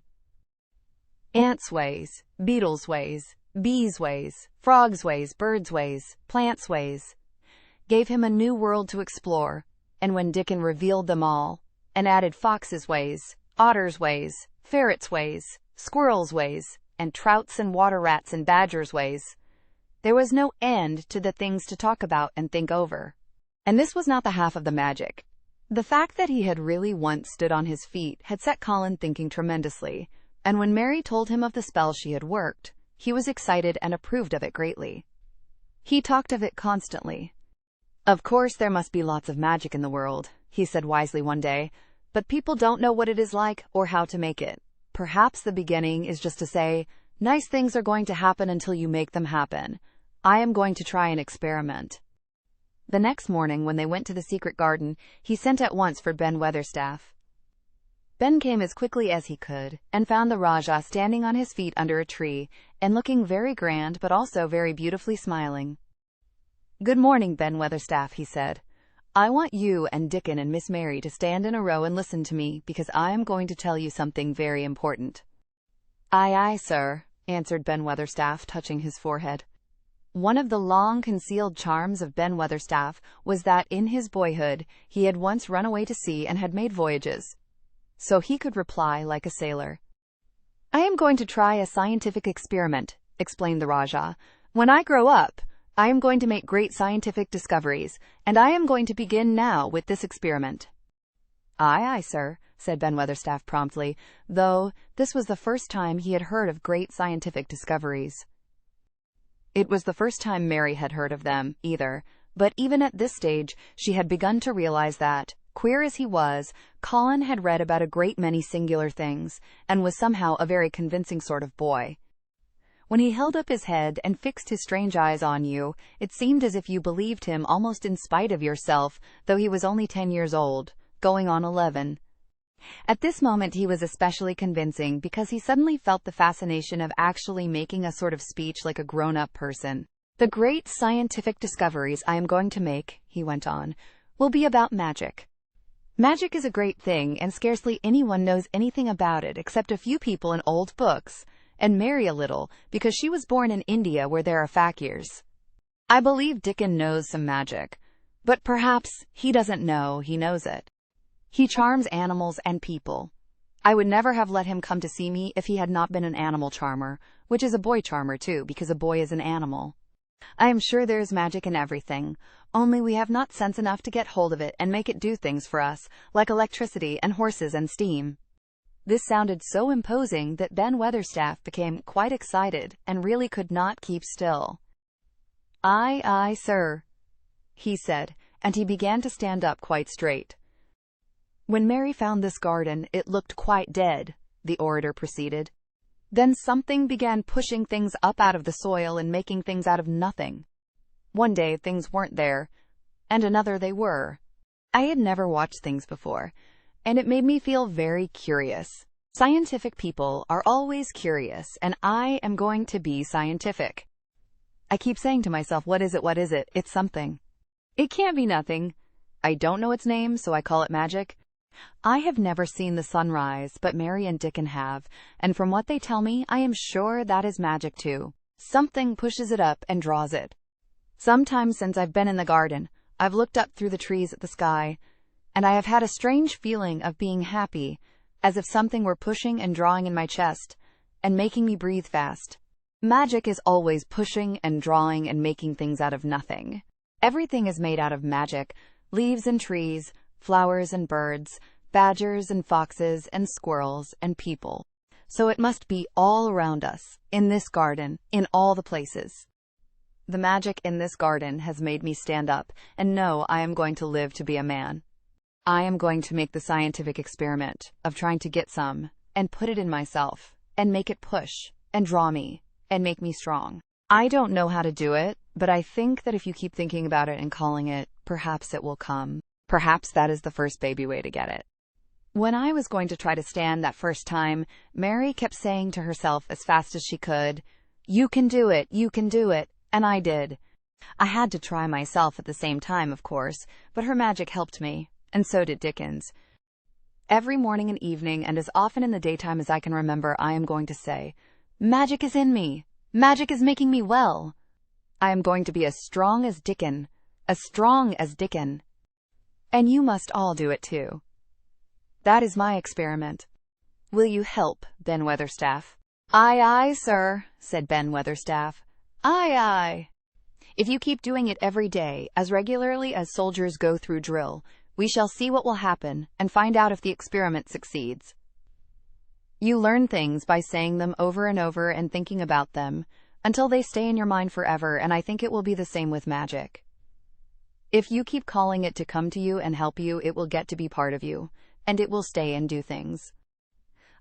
Ants' ways, beetles' ways, bees' ways, frogs' ways, birds' ways, plants' ways, gave him a new world to explore, and when Dickon revealed them all, and added foxes' ways, otters' ways, ferrets' ways, squirrels' ways, and trouts and water rats and badgers' ways, there was no end to the things to talk about and think over. And this was not the half of the magic. The fact that he had really once stood on his feet had set Colin thinking tremendously, and when Mary told him of the spell she had worked, he was excited and approved of it greatly. He talked of it constantly. Of course there must be lots of magic in the world, he said wisely one day, but people don't know what it is like or how to make it. Perhaps the beginning is just to say, nice things are going to happen until you make them happen. I am going to try an experiment. The next morning, when they went to the secret garden, he sent at once for Ben Weatherstaff. Ben came as quickly as he could, and found the Rajah standing on his feet under a tree, and looking very grand but also very beautifully smiling. "Good morning, Ben Weatherstaff," he said. "I want you and Dickon and Miss Mary to stand in a row and listen to me, because I am going to tell you something very important." "Aye, aye, sir," answered Ben Weatherstaff, touching his forehead. One of the long-concealed charms of Ben Weatherstaff was that in his boyhood he had once run away to sea and had made voyages. So he could reply like a sailor. "I am going to try a scientific experiment," explained the Rajah. "When I grow up, I am going to make great scientific discoveries, and I am going to begin now with this experiment." "Aye, aye, sir," said Ben Weatherstaff promptly, though this was the first time he had heard of great scientific discoveries. It was the first time Mary had heard of them, either, but even at this stage she had begun to realize that, queer as he was, Colin had read about a great many singular things, and was somehow a very convincing sort of boy. When he held up his head and fixed his strange eyes on you, it seemed as if you believed him almost in spite of yourself, though he was only 10 years old, going on 11. At this moment he was especially convincing because he suddenly felt the fascination of actually making a sort of speech like a grown-up person. "The great scientific discoveries I am going to make," he went on, "will be about magic. Magic is a great thing, and scarcely anyone knows anything about it except a few people in old books, and Mary a little, because she was born in India where there are fakirs. I believe Dickon knows some magic, but perhaps he doesn't know he knows it. He charms animals and people. I would never have let him come to see me if he had not been an animal charmer, which is a boy charmer too, because a boy is an animal. I am sure there is magic in everything, only we have not sense enough to get hold of it and make it do things for us, like electricity and horses and steam." This sounded so imposing that Ben Weatherstaff became quite excited and really could not keep still. "Aye, aye, sir," he said, and he began to stand up quite straight. "When Mary found this garden, it looked quite dead," the orator proceeded. "Then something began pushing things up out of the soil and making things out of nothing. One day things weren't there, and another they were. I had never watched things before, and it made me feel very curious. Scientific people are always curious, and I am going to be scientific. I keep saying to myself, what is it, what is it? It's something. It can't be nothing. I don't know its name, so I call it magic. I have never seen the sun rise, but Mary and Dickon have, and from what they tell me, I am sure that is magic too. Something pushes it up and draws it. Sometimes since I've been in the garden, I've looked up through the trees at the sky, and I have had a strange feeling of being happy, as if something were pushing and drawing in my chest, and making me breathe fast. Magic is always pushing and drawing and making things out of nothing. Everything is made out of magic: leaves and trees, flowers and birds, badgers and foxes and squirrels and people. So it must be all around us, in this garden, in all the places. The magic in this garden has made me stand up and know I am going to live to be a man. I am going to make the scientific experiment of trying to get some, and put it in myself, and make it push, and draw me, and make me strong. I don't know how to do it, but I think that if you keep thinking about it and calling it, perhaps it will come. Perhaps that is the first baby way to get it. When I was going to try to stand that first time, Mary kept saying to herself as fast as she could, "You can do it, you can do it," and I did. I had to try myself at the same time, of course, but her magic helped me, and so did Dickens. Every morning and evening, and as often in the daytime as I can remember, I am going to say, "Magic is in me. Magic is making me well. I am going to be as strong as Dickon, as strong as Dickon. And you must all do it too. That is my experiment. Will you help, Ben Weatherstaff?" "Aye, aye, sir," said Ben Weatherstaff. "Aye, aye. If you keep doing it every day, as regularly as soldiers go through drill, we shall see what will happen and find out if the experiment succeeds. You learn things by saying them over and over and thinking about them until they stay in your mind forever, and I think it will be the same with magic. If you keep calling it to come to you and help you, it will get to be part of you, and it will stay and do things.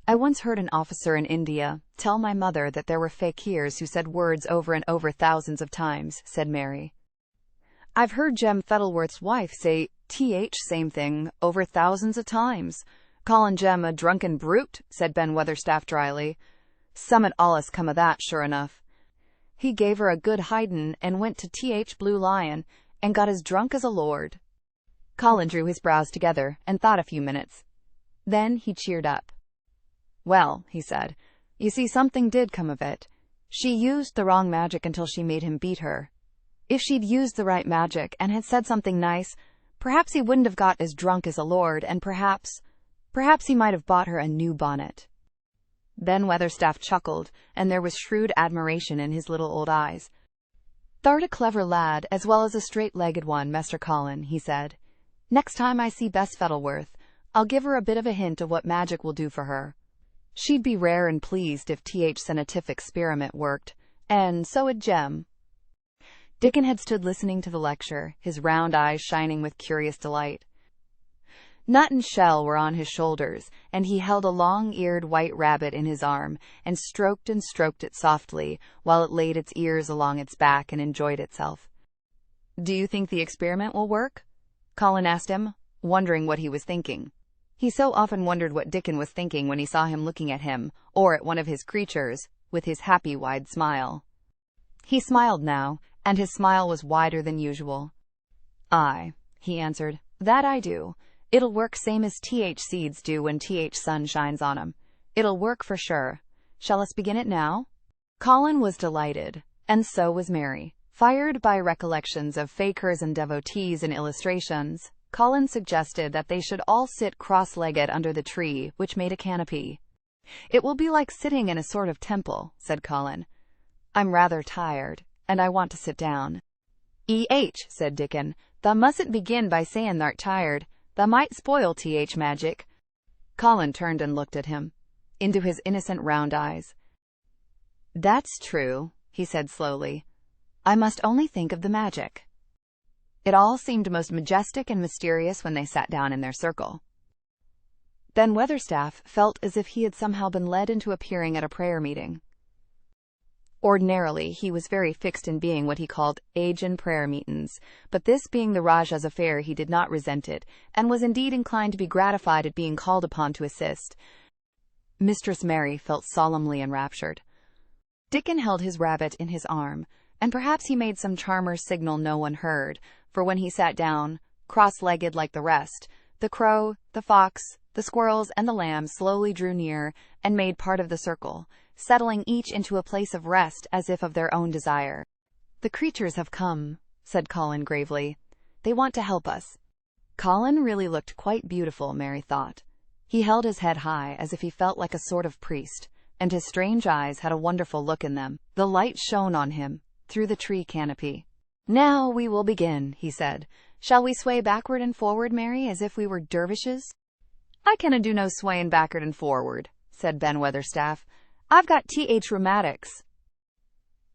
I once heard an officer in India tell my mother that there were fakirs who said words over and over thousands of times," said Mary. "I've heard Jem Fettleworth's wife say same thing over thousands of times. Callin' Jem a drunken brute," said Ben Weatherstaff dryly. "Summat allus come o' that, sure enough. He gave her a good hidin' and went to Blue Lion and got as drunk as a lord." Colin drew his brows together and thought a few minutes. Then he cheered up. "Well," he said, "you see, something did come of it. She used the wrong magic until she made him beat her. If she'd used the right magic and had said something nice, perhaps he wouldn't have got as drunk as a lord, and perhaps he might have bought her a new bonnet." Ben Weatherstaff chuckled, and there was shrewd admiration in his little old eyes. "Thou'rt a clever lad, as well as a straight-legged one, Master Colin," he said. "Next time I see Bess Fettleworth, I'll give her a bit of a hint of what magic will do for her. She'd be rare and pleased if scientific experiment worked, and so would Jem." Dickon had stood listening to the lecture, his round eyes shining with curious delight. Nut and Shell were on his shoulders, and he held a long-eared white rabbit in his arm, and stroked it softly, while it laid its ears along its back and enjoyed itself. "Do you think the experiment will work?" Colin asked him, wondering what he was thinking. He so often wondered what Dickon was thinking when he saw him looking at him, or at one of his creatures, with his happy wide smile. He smiled now, and his smile was wider than usual. "Aye," he answered, "that I do. It'll work same as seeds do when sun shines on 'em. It'll work for sure. Shall us begin it now?" Colin was delighted, and so was Mary. Fired by recollections of fakirs and devotees and illustrations, Colin suggested that they should all sit cross-legged under the tree, which made a canopy. "It will be like sitting in a sort of temple," said Colin. "I'm rather tired, and I want to sit down." Said Dickon, "Thou mustn't begin by sayin' thou'rt tired. Thou might spoil magic." Colin turned and looked at him, into his innocent round eyes. "That's true," he said slowly. "I must only think of the magic." It all seemed most majestic and mysterious when they sat down in their circle. Ben Weatherstaff felt as if he had somehow been led into appearing at a prayer meeting. Ordinarily, he was very fixed in being what he called agin prayer meetins, but this being the Rajah's affair, he did not resent it, and was indeed inclined to be gratified at being called upon to assist. Mistress Mary felt solemnly enraptured. Dickon held his rabbit in his arm, and perhaps he made some charmer's signal no one heard, for when he sat down, cross-legged like the rest, the crow, the fox, the squirrels, and the lamb slowly drew near and made part of the circle, settling each into a place of rest as if of their own desire. "The creatures have come," said Colin gravely. "They want to help us." Colin really looked quite beautiful, Mary thought. He held his head high as if he felt like a sort of priest, and his strange eyes had a wonderful look in them. The light shone on him through the tree canopy. "Now we will begin," he said. "Shall we sway backward and forward, Mary, as if we were dervishes?" "I canna do no swayin' backward and forward," said Ben Weatherstaff. "I've got rheumatics."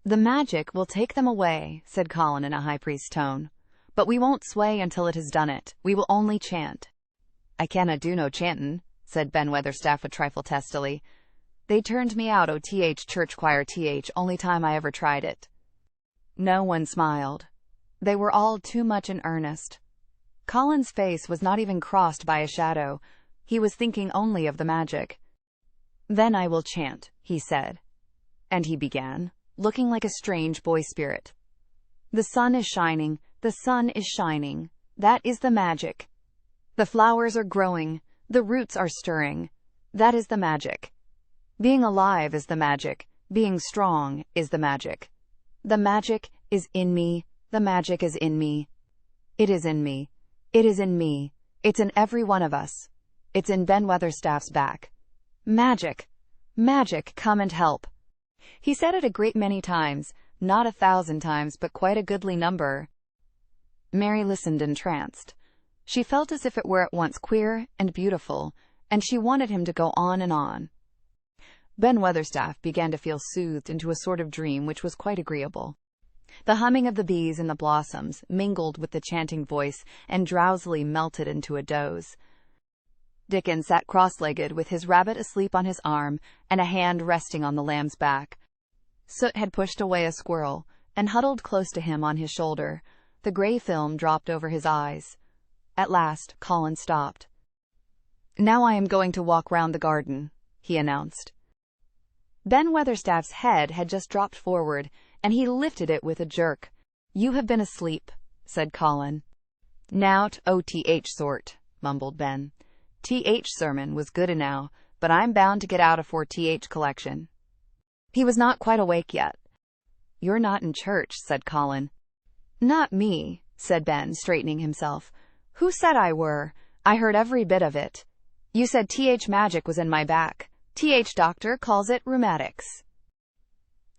"The magic will take them away," said Colin in a high priest tone. "But we won't sway until it has done it. We will only chant." "I canna do no chantin'," said Ben Weatherstaff a trifle testily. "They turned me out o' church choir only time I ever tried it." No one smiled. They were all too much in earnest. Colin's face was not even crossed by a shadow. He was thinking only of the magic. "Then I will chant," he said. And he began, looking like a strange boy spirit. "The sun is shining, the sun is shining. That is the magic. The flowers are growing, the roots are stirring. That is the magic. Being alive is the magic. Being strong is the magic. The magic is in me. The magic is in me. It is in me. It is in me. It's in every one of us. It's in Ben Weatherstaff's back. Magic! Magic, come and help." He said it a great many times, not 1,000 times, but quite a goodly number. Mary listened entranced. She felt as if it were at once queer and beautiful, and she wanted him to go on and on. Ben Weatherstaff began to feel soothed into a sort of dream which was quite agreeable. The humming of the bees in the blossoms mingled with the chanting voice and drowsily melted into a doze. Dickon sat cross-legged with his rabbit asleep on his arm and a hand resting on the lamb's back. Soot had pushed away a squirrel and huddled close to him on his shoulder. The gray film dropped over his eyes. At last, Colin stopped. "Now I am going to walk round the garden," he announced. Ben Weatherstaff's head had just dropped forward, and he lifted it with a jerk. "You have been asleep," said Colin. "Nowt o.th sort," mumbled Ben. "Th sermon was good enow, but I'm bound to get out afore th collection." He was not quite awake yet. "You're not in church," said Colin. "Not me," said Ben, straightening himself. "Who said I were? I heard every bit of it. You said th magic was in my back. Th doctor calls it rheumatics."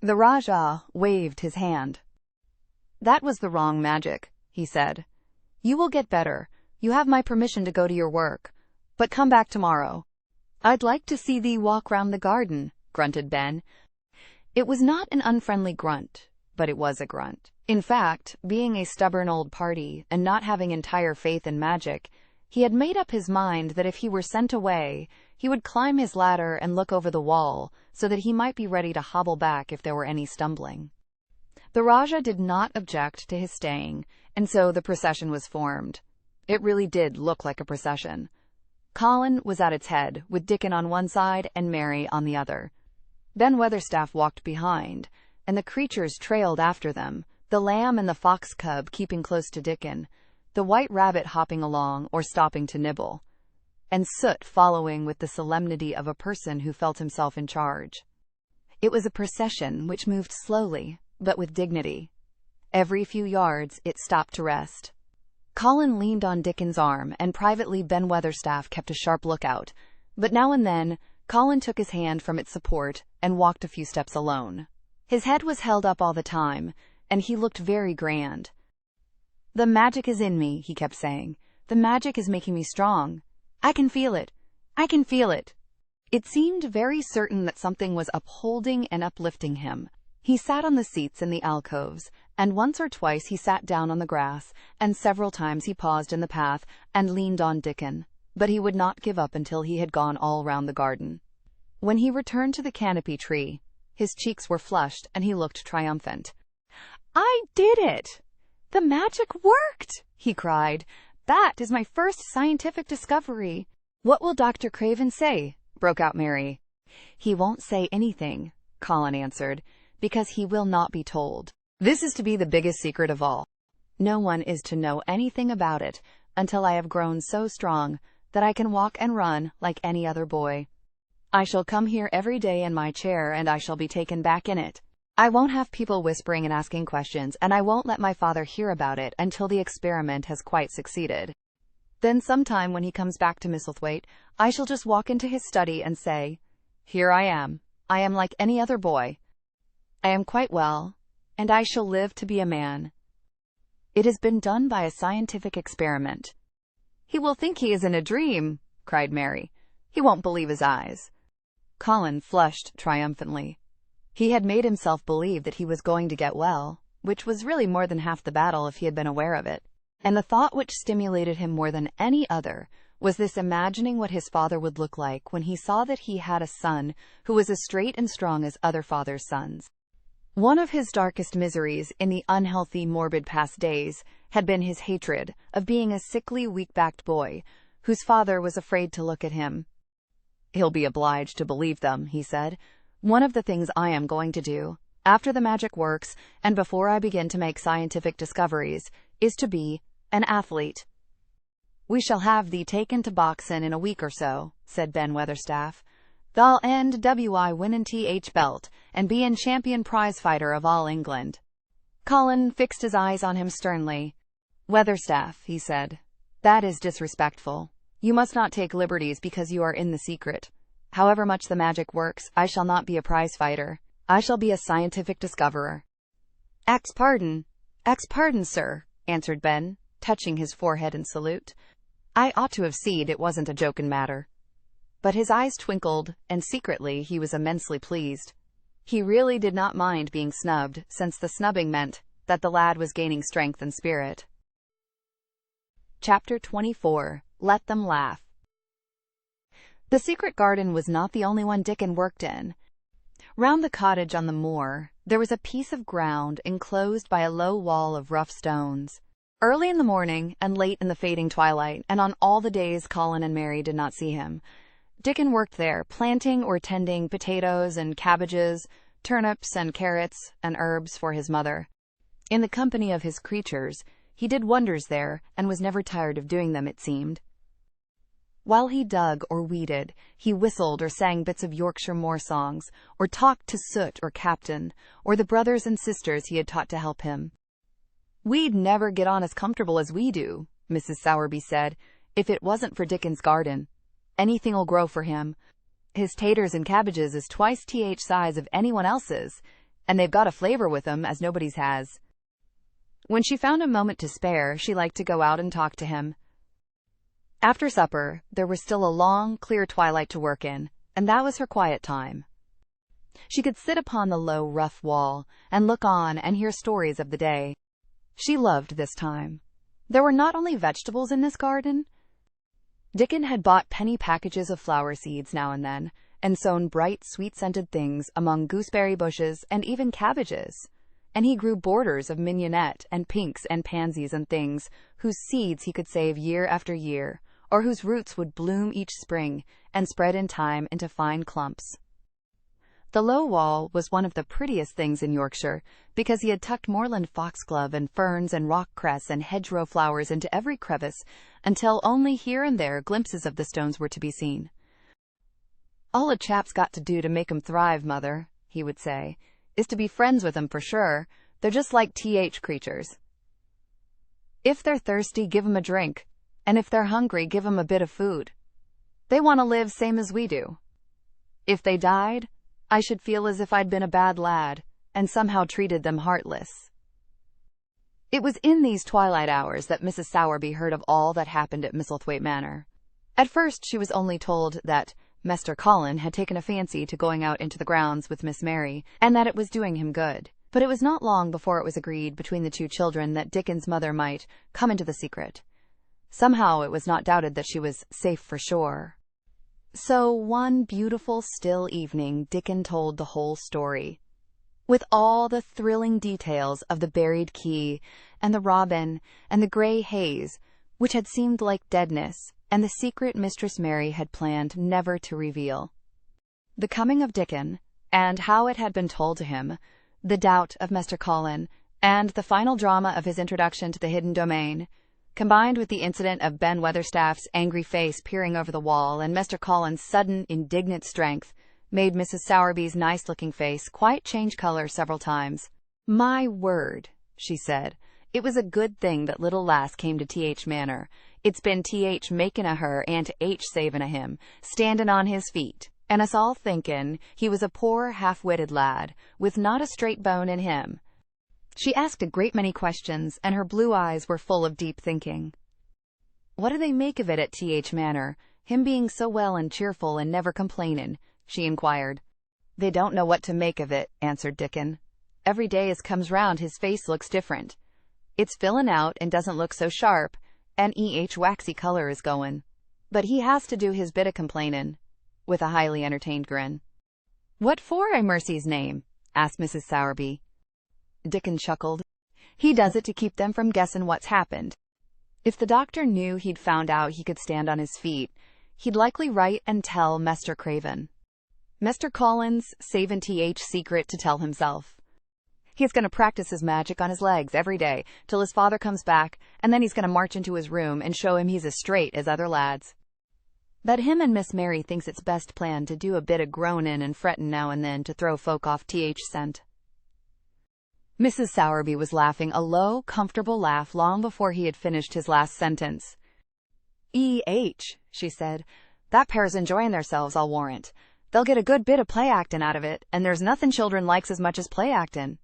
The Rajah waved his hand. "That was the wrong magic," he said. "You will get better. You have my permission to go to your work. But come back tomorrow." "I'd like to see thee walk round the garden," grunted Ben. It was not an unfriendly grunt, but it was a grunt. In fact, being a stubborn old party and not having entire faith in magic, he had made up his mind that if he were sent away, he would climb his ladder and look over the wall so that he might be ready to hobble back if there were any stumbling. The Rajah did not object to his staying, and so the procession was formed. It really did look like a procession. Colin was at its head, with Dickon on one side and Mary on the other. Ben Weatherstaff walked behind, and the creatures trailed after them, the lamb and the fox cub keeping close to Dickon, the white rabbit hopping along or stopping to nibble, and Soot following with the solemnity of a person who felt himself in charge. It was a procession which moved slowly, but with dignity. Every few yards it stopped to rest. Colin leaned on Dickon's arm, and privately Ben Weatherstaff kept a sharp lookout, but now and then Colin took his hand from its support and walked a few steps alone. His head was held up all the time, and he looked very grand. "The magic is in me," he kept saying. "The magic is making me strong. I can feel it. I can feel it." It seemed very certain that something was upholding and uplifting him. He sat on the seats in the alcoves, and once or twice he sat down on the grass, and several times he paused in the path and leaned on Dickon, but he would not give up until he had gone all round the garden. When he returned to the canopy tree, his cheeks were flushed and he looked triumphant. "I did it! The magic worked!" he cried. "That is my first scientific discovery." "What will Dr. Craven say?" broke out Mary. "He won't say anything," Colin answered, "because he will not be told. This is to be the biggest secret of all. No one is to know anything about it until I have grown so strong that I can walk and run like any other boy. I shall come here every day in my chair, and I shall be taken back in it. I won't have people whispering and asking questions, and I won't let my father hear about it until the experiment has quite succeeded. Then sometime when he comes back to Misselthwaite, I shall just walk into his study and say, 'Here I am. I am like any other boy. I am quite well, and I shall live to be a man. It has been done by a scientific experiment.'" "He will think he is in a dream," cried Mary. "He won't believe his eyes." Colin flushed triumphantly. He had made himself believe that he was going to get well, which was really more than half the battle if he had been aware of it. And the thought which stimulated him more than any other was this imagining what his father would look like when he saw that he had a son who was as straight and strong as other fathers' sons. One of his darkest miseries in the unhealthy, morbid past days had been his hatred of being a sickly, weak-backed boy whose father was afraid to look at him. "He'll be obliged to believe them," he said. "One of the things I am going to do, after the magic works and before I begin to make scientific discoveries, is to be an athlete." "We shall have thee taken to boxin' in a week or so," said Ben Weatherstaff. "Thou'll end wi winnin' th belt, and bein' champion prize-fighter of all England." Colin fixed his eyes on him sternly. "Weatherstaff," he said, "that is disrespectful. You must not take liberties because you are in the secret. However much the magic works, I shall not be a prize-fighter. I shall be a scientific discoverer." Ex pardon, sir," answered Ben, touching his forehead in salute. "I ought to have seed it wasn't a jokin' matter." But his eyes twinkled, and secretly he was immensely pleased. He really did not mind being snubbed, since the snubbing meant that the lad was gaining strength and spirit. Chapter 24. Let Them Laugh. The secret garden was not the only one Dickon worked in. Round the cottage on the moor, there was a piece of ground enclosed by a low wall of rough stones. Early in the morning, and late in the fading twilight, and on all the days Colin and Mary did not see him, Dickon worked there, planting or tending potatoes and cabbages, turnips and carrots and herbs for his mother. In the company of his creatures, he did wonders there, and was never tired of doing them, it seemed. While he dug or weeded, he whistled or sang bits of Yorkshire moor songs, or talked to Soot or Captain, or the brothers and sisters he had taught to help him. "We'd never get on as comfortable as we do," Mrs. Sowerby said, "if it wasn't for Dickon's garden. Anything'll grow for him. His taters and cabbages is twice th size of anyone else's, and they've got a flavor with 'em as nobody's has." When she found a moment to spare, she liked to go out and talk to him. After supper, there was still a long, clear twilight to work in, and that was her quiet time. She could sit upon the low, rough wall, and look on and hear stories of the day. She loved this time. There were not only vegetables in this garden. Dickon had bought penny packages of flower seeds now and then, and sown bright, sweet-scented things among gooseberry bushes and even cabbages. And he grew borders of mignonette and pinks and pansies and things whose seeds he could save year after year, or whose roots would bloom each spring and spread in time into fine clumps. The low wall was one of the prettiest things in Yorkshire, because he had tucked moorland foxglove and ferns and rock cress and hedgerow flowers into every crevice, until only here and there glimpses of the stones were to be seen. "All a chap's got to do to make 'em thrive, Mother," he would say, "is to be friends with 'em for sure. They're just like th creatures. If they're thirsty, give 'em a drink, and if they're hungry, give 'em a bit of food. They want to live same as we do. If they died, I should feel as if I'd been a bad lad, and somehow treated them heartless." It was in these twilight hours that Mrs. Sowerby heard of all that happened at Misselthwaite Manor. At first she was only told that Master Colin had taken a fancy to going out into the grounds with Miss Mary, and that it was doing him good. But it was not long before it was agreed between the two children that Dickon's mother might come into the secret. Somehow it was not doubted that she was safe for shore. So one beautiful, still evening, Dickon told the whole story, with all the thrilling details of the buried key, and the robin, and the grey haze, which had seemed like deadness, and the secret Mistress Mary had planned never to reveal. The coming of Dickon, and how it had been told to him, the doubt of Master Colin, and the final drama of his introduction to the hidden domain, combined with the incident of Ben Weatherstaff's angry face peering over the wall and Master Colin's sudden, indignant strength, made Mrs. Sowerby's nice-looking face quite change color several times. "My word," she said, "it was a good thing that little lass came to th Manor. It's been th making a her and th saving a him, standing on his feet, and us all thinking he was a poor half-witted lad, with not a straight bone in him. She asked a great many questions, and her blue eyes were full of deep thinking. What do they make of it at th Manor, him being so well and cheerful and never complaining? She inquired. They don't know what to make of it, answered Dickon. Every day as comes round his face looks different. It's fillin' out and doesn't look so sharp, and waxy color is goin'. But he has to do his bit o' complainin', with a highly entertained grin. What for, I mercy's name? Asked Mrs. Sowerby. Dickon chuckled. He does it to keep them from guessin' what's happened. If the doctor knew he'd found out he could stand on his feet, he'd likely write and tell Mester Craven. Mester Colin's savin' th secret to tell himself. He's going to practice his magic on his legs every day till his father comes back, and then he's going to march into his room and show him he's as straight as other lads. But him and Miss Mary thinks it's best plan to do a bit of groanin' and frettin' now and then to throw folk off th scent. Mrs. Sowerby was laughing a low, comfortable laugh long before he had finished his last sentence. She said, that pair's enjoying theirselves, I'll warrant. They'll get a good bit of play-actin' out of it, and there's nothing children likes as much as play-actin'.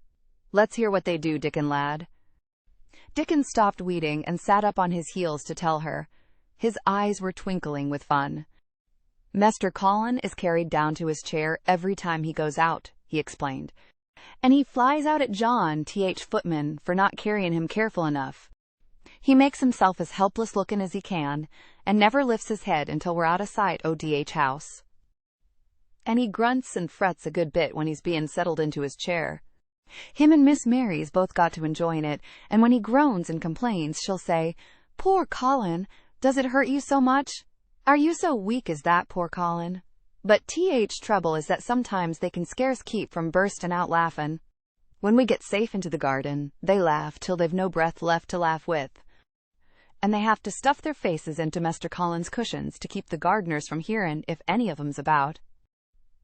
Let's hear what they do, Dickon lad. Dickon stopped weeding and sat up on his heels to tell her. His eyes were twinkling with fun. Mester Colin is carried down to his chair every time he goes out, he explained. And he flies out at John th footman for not carrying him careful enough. He makes himself as helpless looking as he can, and never lifts his head until we're out of sight o' th house. And he grunts and frets a good bit when he's being settled into his chair. Him and Miss Mary's both got to enjoying it, and when he groans and complains, she'll say, Poor Colin, does it hurt you so much? Are you so weak as that, poor Colin? But th trouble is that sometimes they can scarce keep from burstin' out laughin'. When we get safe into the garden, they laugh till they've no breath left to laugh with. And they have to stuff their faces into Mester Colin's cushions to keep the gardeners from hearin' if any of 'em's about.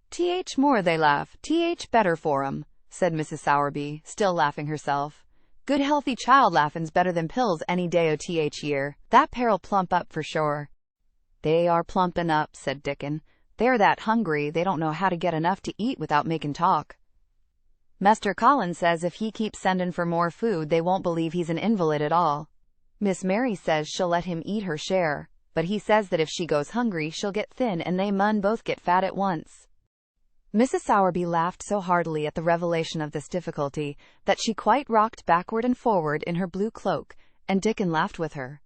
Th more they laugh, th better for 'em, said Mrs. Sowerby, still laughing herself. Good healthy child laughin's better than pills any day o' th year. That pair'll plump up for sure. They are plumpin' up, said Dickon. They're that hungry they don't know how to get enough to eat without making talk. Mester Colin says if he keeps sendin' for more food they won't believe he's an invalid at all. Miss Mary says she'll let him eat her share, but he says that if she goes hungry she'll get thin and they mun both get fat at once. Mrs. Sowerby laughed so heartily at the revelation of this difficulty that she quite rocked backward and forward in her blue cloak, and Dickon laughed with her.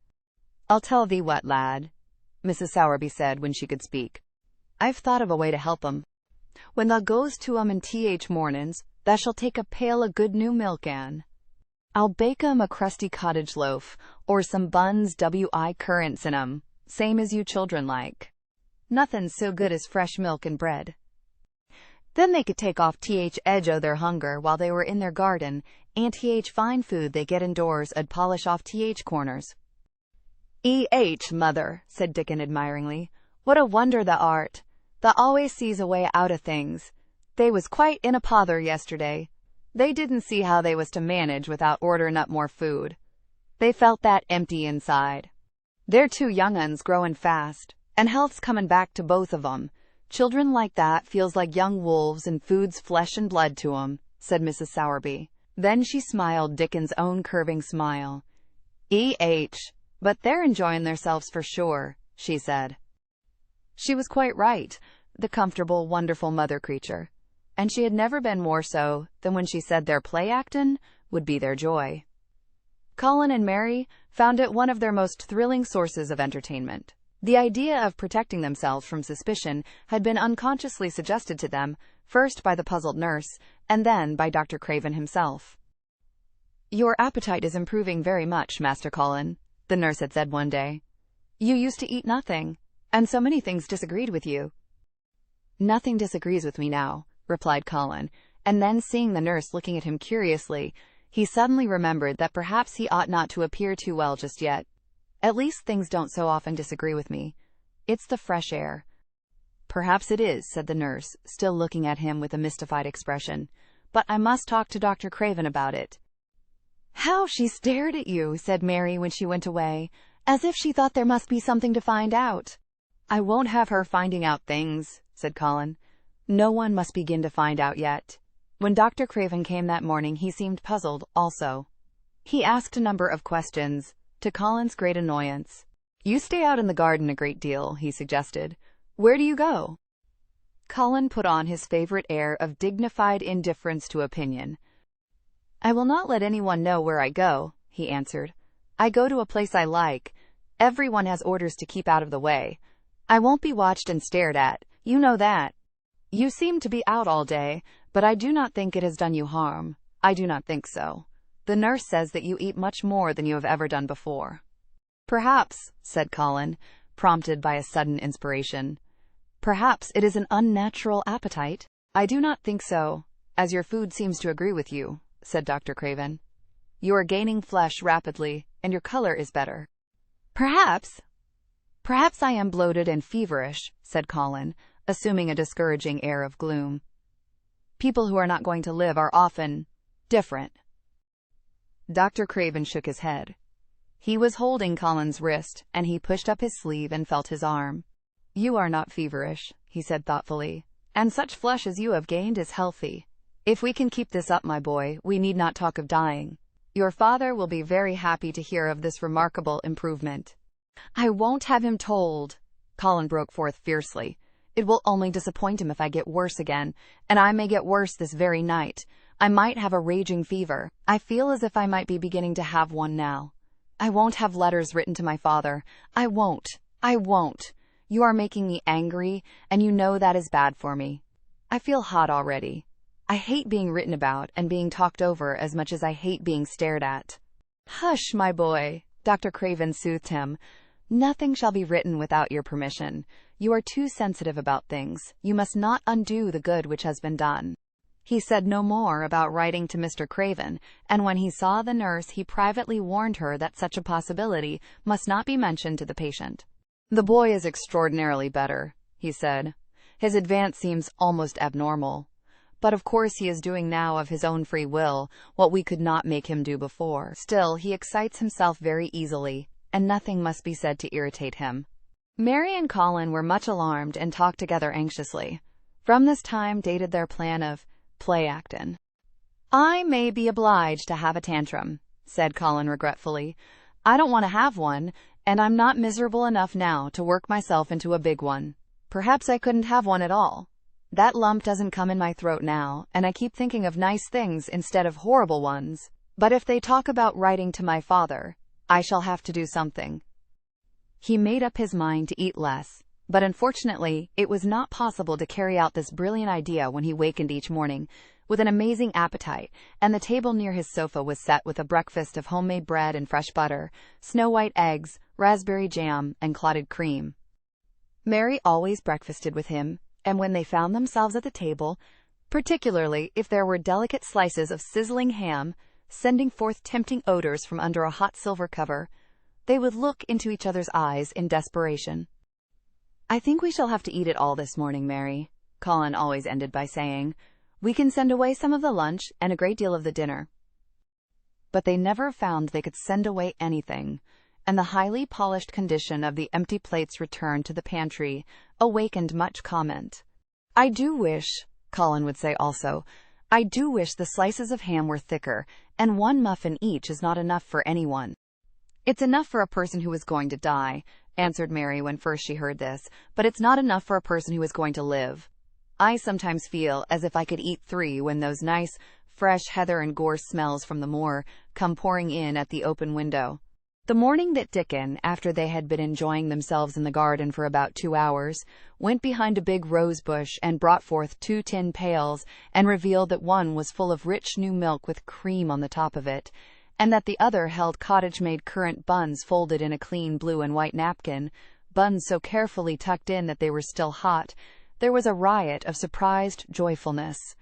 I'll tell thee what, lad, Mrs. Sowerby said when she could speak. I've thought of a way to help 'em. When thou goes to 'em in th mornin's, thou shalt take a pail o' good new milk an. I'll bake 'em a crusty cottage loaf, or some buns currants in 'em, same as you children like. Nothin's so good as fresh milk and bread. Then they could take off th edge o' their hunger while they were in their garden, and th fine food they get indoors 'ud polish off th corners. Mother, said Dickon admiringly, what a wonder thou art. Thou always sees a way out o' things. They was quite in a pother yesterday. They didn't see how they was to manage without orderin' up more food. They felt that empty inside. They're two young uns growin' fast, and health's comin' back to both of 'em. Children like that feels like young wolves and food's flesh and blood to 'em, said Mrs. Sowerby. Then she smiled Dickon's own curving smile. But they're enjoying theirselves for sure, she said. She was quite right, the comfortable, wonderful mother creature, and she had never been more so than when she said their play-actin' would be their joy. Colin and Mary found it one of their most thrilling sources of entertainment. The idea of protecting themselves from suspicion had been unconsciously suggested to them, first by the puzzled nurse, and then by Dr. Craven himself. Your appetite is improving very much, Master Colin, the nurse had said one day. You used to eat nothing, and so many things disagreed with you. Nothing disagrees with me now, replied Colin, and then seeing the nurse looking at him curiously, he suddenly remembered that perhaps he ought not to appear too well just yet. At least things don't so often disagree with me. It's the fresh air. Perhaps it is, said the nurse, still looking at him with a mystified expression. But I must talk to Dr. Craven about it. How she stared at you, said Mary when she went away, as if she thought there must be something to find out. "I won't have her finding out things," said Colin. "No one must begin to find out yet." When Dr. Craven came that morning, he seemed puzzled also. He asked a number of questions, to Colin's great annoyance. "You stay out in the garden a great deal," he suggested. "Where do you go?" Colin put on his favorite air of dignified indifference to opinion. "I will not let anyone know where I go," he answered. "I go to a place I like. Everyone has orders to keep out of the way. I won't be watched and stared at, you know that. You seem to be out all day, but I do not think it has done you harm. I do not think so. The nurse says that you eat much more than you have ever done before." "Perhaps," said Colin, prompted by a sudden inspiration. "Perhaps it is an unnatural appetite." "I do not think so, as your food seems to agree with you," said Dr. Craven. "You are gaining flesh rapidly, and your color is better." Perhaps I am bloated and feverish," said Colin, assuming a discouraging air of gloom. "People who are not going to live are often different." Dr. Craven shook his head. He was holding Colin's wrist, and he pushed up his sleeve and felt his arm. "You are not feverish," he said thoughtfully, "and such flesh as you have gained is healthy. If we can keep this up, my boy, we need not talk of dying. Your father will be very happy to hear of this remarkable improvement." "I won't have him told," Colin broke forth fiercely. "It will only disappoint him if I get worse again, and I may get worse this very night. I might have a raging fever. I feel as if I might be beginning to have one now. I won't have letters written to my father. I won't. You are making me angry, and you know that is bad for me. I feel hot already. I hate being written about and being talked over as much as I hate being stared at." "Hush, my boy," Dr. Craven soothed him. "Nothing shall be written without your permission. You are too sensitive about things. You must not undo the good which has been done." He said no more about writing to Mr. Craven, and when he saw the nurse he privately warned her that such a possibility must not be mentioned to the patient. "The boy is extraordinarily better," he said. "His advance seems almost abnormal. But of course he is doing now of his own free will what we could not make him do before. Still, he excites himself very easily, and nothing must be said to irritate him." Mary and Colin were much alarmed and talked together anxiously. From this time dated their plan of play-actin'. "I may be obliged to have a tantrum," said Colin regretfully. "I don't want to have one, and I'm not miserable enough now to work myself into a big one. Perhaps I couldn't have one at all. That lump doesn't come in my throat now, and I keep thinking of nice things instead of horrible ones. But if they talk about writing to my father, I shall have to do something." He made up his mind to eat less, but unfortunately it was not possible to carry out this brilliant idea when he wakened each morning with an amazing appetite, and the table near his sofa was set with a breakfast of homemade bread and fresh butter, snow-white eggs, raspberry jam, and clotted cream. Mary always breakfasted with him, and when they found themselves at the table, particularly if there were delicate slices of sizzling ham, sending forth tempting odors from under a hot silver cover, they would look into each other's eyes in desperation. "I think we shall have to eat it all this morning, Mary," Colin always ended by saying. "We can send away some of the lunch and a great deal of the dinner." But they never found they could send away anything, and the highly polished condition of the empty plates returned to the pantry awakened much comment. "I do wish," Colin would say also, "I do wish the slices of ham were thicker, and one muffin each is not enough for anyone." "It's enough for a person who is going to die," answered Mary when first she heard this, "but it's not enough for a person who is going to live. I sometimes feel as if I could eat 3 when those nice, fresh heather and gorse smells from the moor come pouring in at the open window." The morning that Dickon, after they had been enjoying themselves in the garden for about 2 hours, went behind a big rose bush and brought forth 2 tin pails and revealed that one was full of rich new milk with cream on the top of it, and that the other held cottage-made currant buns folded in a clean blue and white napkin, buns so carefully tucked in that they were still hot, there was a riot of surprised joyfulness.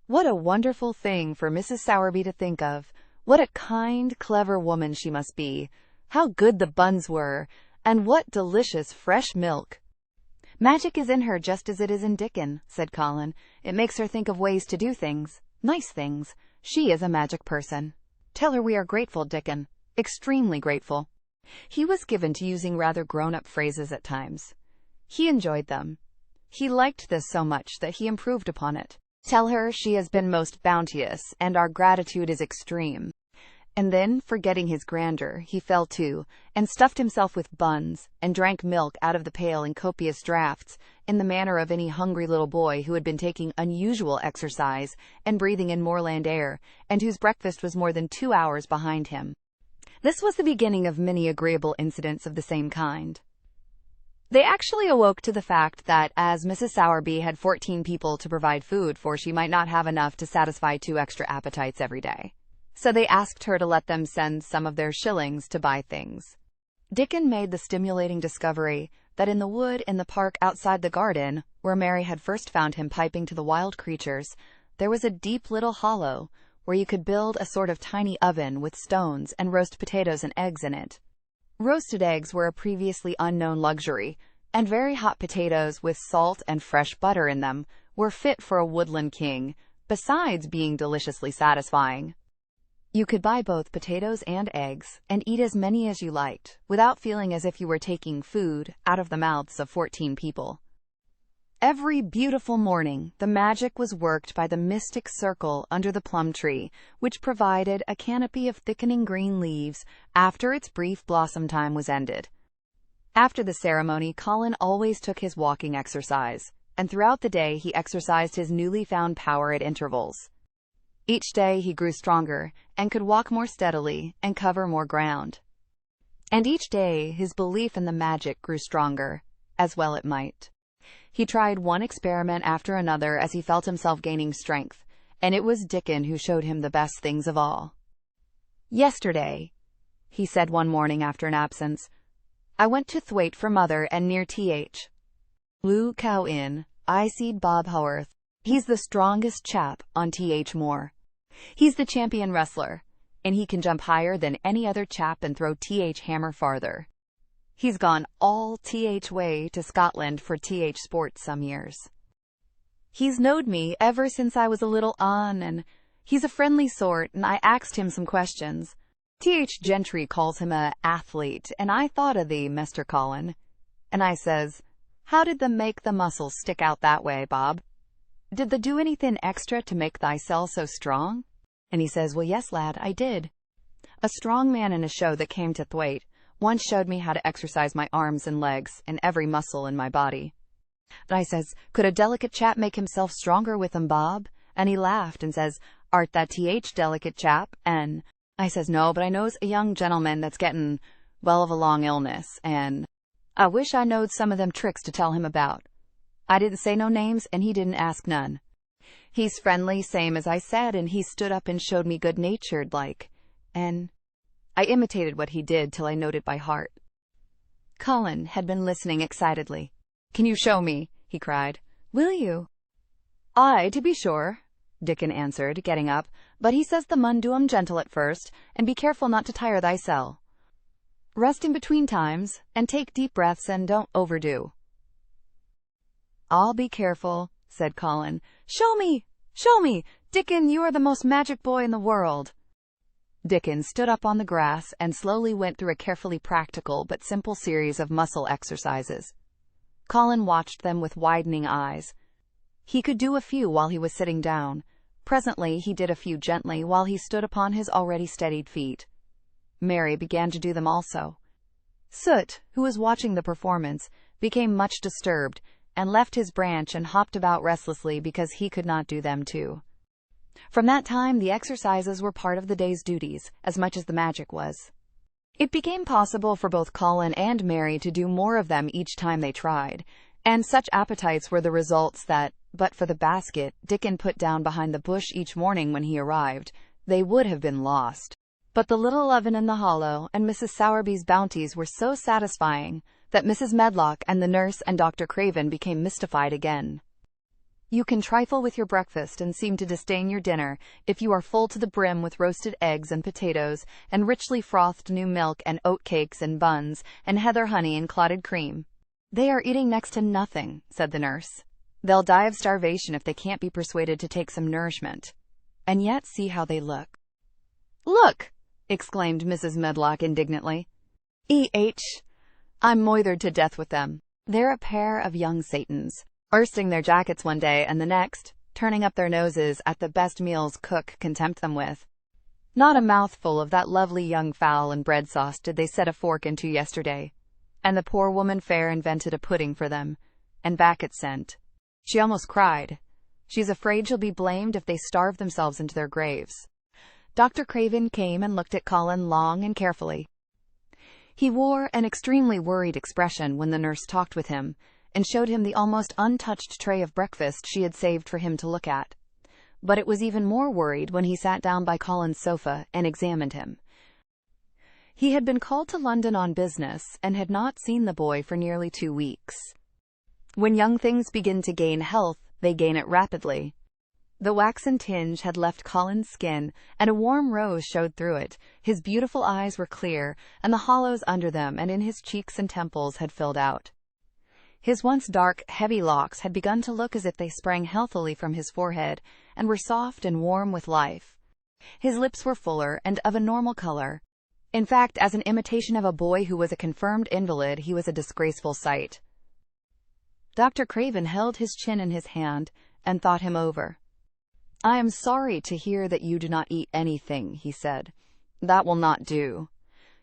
What a wonderful thing for Mrs. Sowerby to think of! What a kind, clever woman she must be! How good the buns were! And what delicious fresh milk! "Magic is in her just as it is in Dickon," said Colin. "It makes her think of ways to do things, nice things. She is a magic person. Tell her we are grateful, Dickon. Extremely grateful." He was given to using rather grown-up phrases at times. He enjoyed them. He liked this so much that he improved upon it. Tell her she has been most bounteous, and our gratitude is extreme. And then, forgetting his grandeur, he fell to, and stuffed himself with buns, and drank milk out of the pail in copious draughts, in the manner of any hungry little boy who had been taking unusual exercise, and breathing in moorland air, and whose breakfast was more than 2 hours behind him. This was the beginning of many agreeable incidents of the same kind. They actually awoke to the fact that, as Mrs. Sowerby had 14 people to provide food for, she might not have enough to satisfy 2 extra appetites every day. So they asked her to let them send some of their shillings to buy things. Dickon made the stimulating discovery that in the wood in the park outside the garden, where Mary had first found him piping to the wild creatures, there was a deep little hollow where you could build a sort of tiny oven with stones and roast potatoes and eggs in it. Roasted eggs were a previously unknown luxury, and very hot potatoes with salt and fresh butter in them were fit for a woodland king, besides being deliciously satisfying. You could buy both potatoes and eggs, and eat as many as you liked, without feeling as if you were taking food out of the mouths of 14 people. Every beautiful morning, the magic was worked by the mystic circle under the plum tree, which provided a canopy of thickening green leaves after its brief blossom time was ended. After the ceremony, Colin always took his walking exercise, and throughout the day he exercised his newly found power at intervals. Each day he grew stronger, and could walk more steadily, and cover more ground. And each day his belief in the magic grew stronger, as well it might. He tried one experiment after another as he felt himself gaining strength, and it was Dickon who showed him the best things of all. "Yesterday," he said one morning after an absence, "I went to Thwaite for mother, and near Th. Blue Cow Inn, I seed Bob Haworth. He's the strongest chap on Th. Moor. He's the champion wrestler, and he can jump higher than any other chap and throw Th. hammer farther. He's gone all Th. way to Scotland for Th. sport some years. He's knowed me ever since I was a little and he's a friendly sort, and I axed him some questions. Th. Gentry calls him a athlete, and I thought of thee, Mr. Colin. And I says, how did them make the muscles stick out that way, Bob? Did they do anything extra to make thy cell so strong? And he says, well, yes, lad, I did. A strong man in a show that came to Thwaite once showed me how to exercise my arms and legs and every muscle in my body. And I says, could a delicate chap make himself stronger with 'em, Bob? And he laughed and says, art that Th. delicate chap? And I says, no, but I knows a young gentleman that's gettin' well of a long illness, and I wish I knowed some of them tricks to tell him about. I didn't say no names, and he didn't ask none. He's friendly, same as I said, and he stood up and showed me good-natured like, and I imitated what he did till I knowed it by heart." Colin had been listening excitedly. "Can you show me?" he cried. "Will you?" "Aye, to be sure," Dickon answered, getting up, "but he says the mun do 'em gentle at first, and be careful not to tire thysel. Rest in between times, and take deep breaths, and don't overdo." "I'll be careful," said Colin. "Show me! Show me! Dickon, you are the most magic boy in the world." Dickon stood up on the grass and slowly went through a carefully practical but simple series of muscle exercises. Colin watched them with widening eyes. He could do a few while he was sitting down. Presently he did a few gently while he stood upon his already steadied feet. Mary began to do them also. Soot, who was watching the performance, became much disturbed, and left his branch and hopped about restlessly because he could not do them too. From that time the exercises were part of the day's duties, as much as the magic was. It became possible for both Colin and Mary to do more of them each time they tried, and such appetites were the results that, but for the basket Dickon put down behind the bush each morning when he arrived, they would have been lost. But the little oven in the hollow and Mrs. Sowerby's bounties were so satisfying that Mrs. Medlock and the nurse and Dr. Craven became mystified again. You can trifle with your breakfast and seem to disdain your dinner if you are full to the brim with roasted eggs and potatoes and richly frothed new milk and oat cakes and buns and heather honey and clotted cream. "They are eating next to nothing," said the nurse. "They'll die of starvation if they can't be persuaded to take some nourishment. And yet see how they look." "Look!" exclaimed Mrs. Medlock indignantly. I'm moithered to death with them. They're a pair of young Satans, bursting their jackets one day and the next, turning up their noses at the best meals cook can tempt them with. Not a mouthful of that lovely young fowl and bread sauce did they set a fork into yesterday, and the poor woman fair invented a pudding for them, and back it sent. She almost cried. She's afraid she'll be blamed if they starve themselves into their graves. Dr. Craven came and looked at Colin long and carefully. He wore an extremely worried expression when the nurse talked with him, and showed him the almost untouched tray of breakfast she had saved for him to look at. But it was even more worried when he sat down by Colin's sofa and examined him. He had been called to London on business and had not seen the boy for nearly 2 weeks. When young things begin to gain health, they gain it rapidly. The waxen tinge had left Colin's skin, and a warm rose showed through it. His beautiful eyes were clear, and the hollows under them and in his cheeks and temples had filled out. His once dark, heavy locks had begun to look as if they sprang healthily from his forehead, and were soft and warm with life. His lips were fuller and of a normal color. In fact, as an imitation of a boy who was a confirmed invalid, he was a disgraceful sight. Dr. Craven held his chin in his hand and thought him over. "I am sorry to hear that you do not eat anything," he said. "That will not do.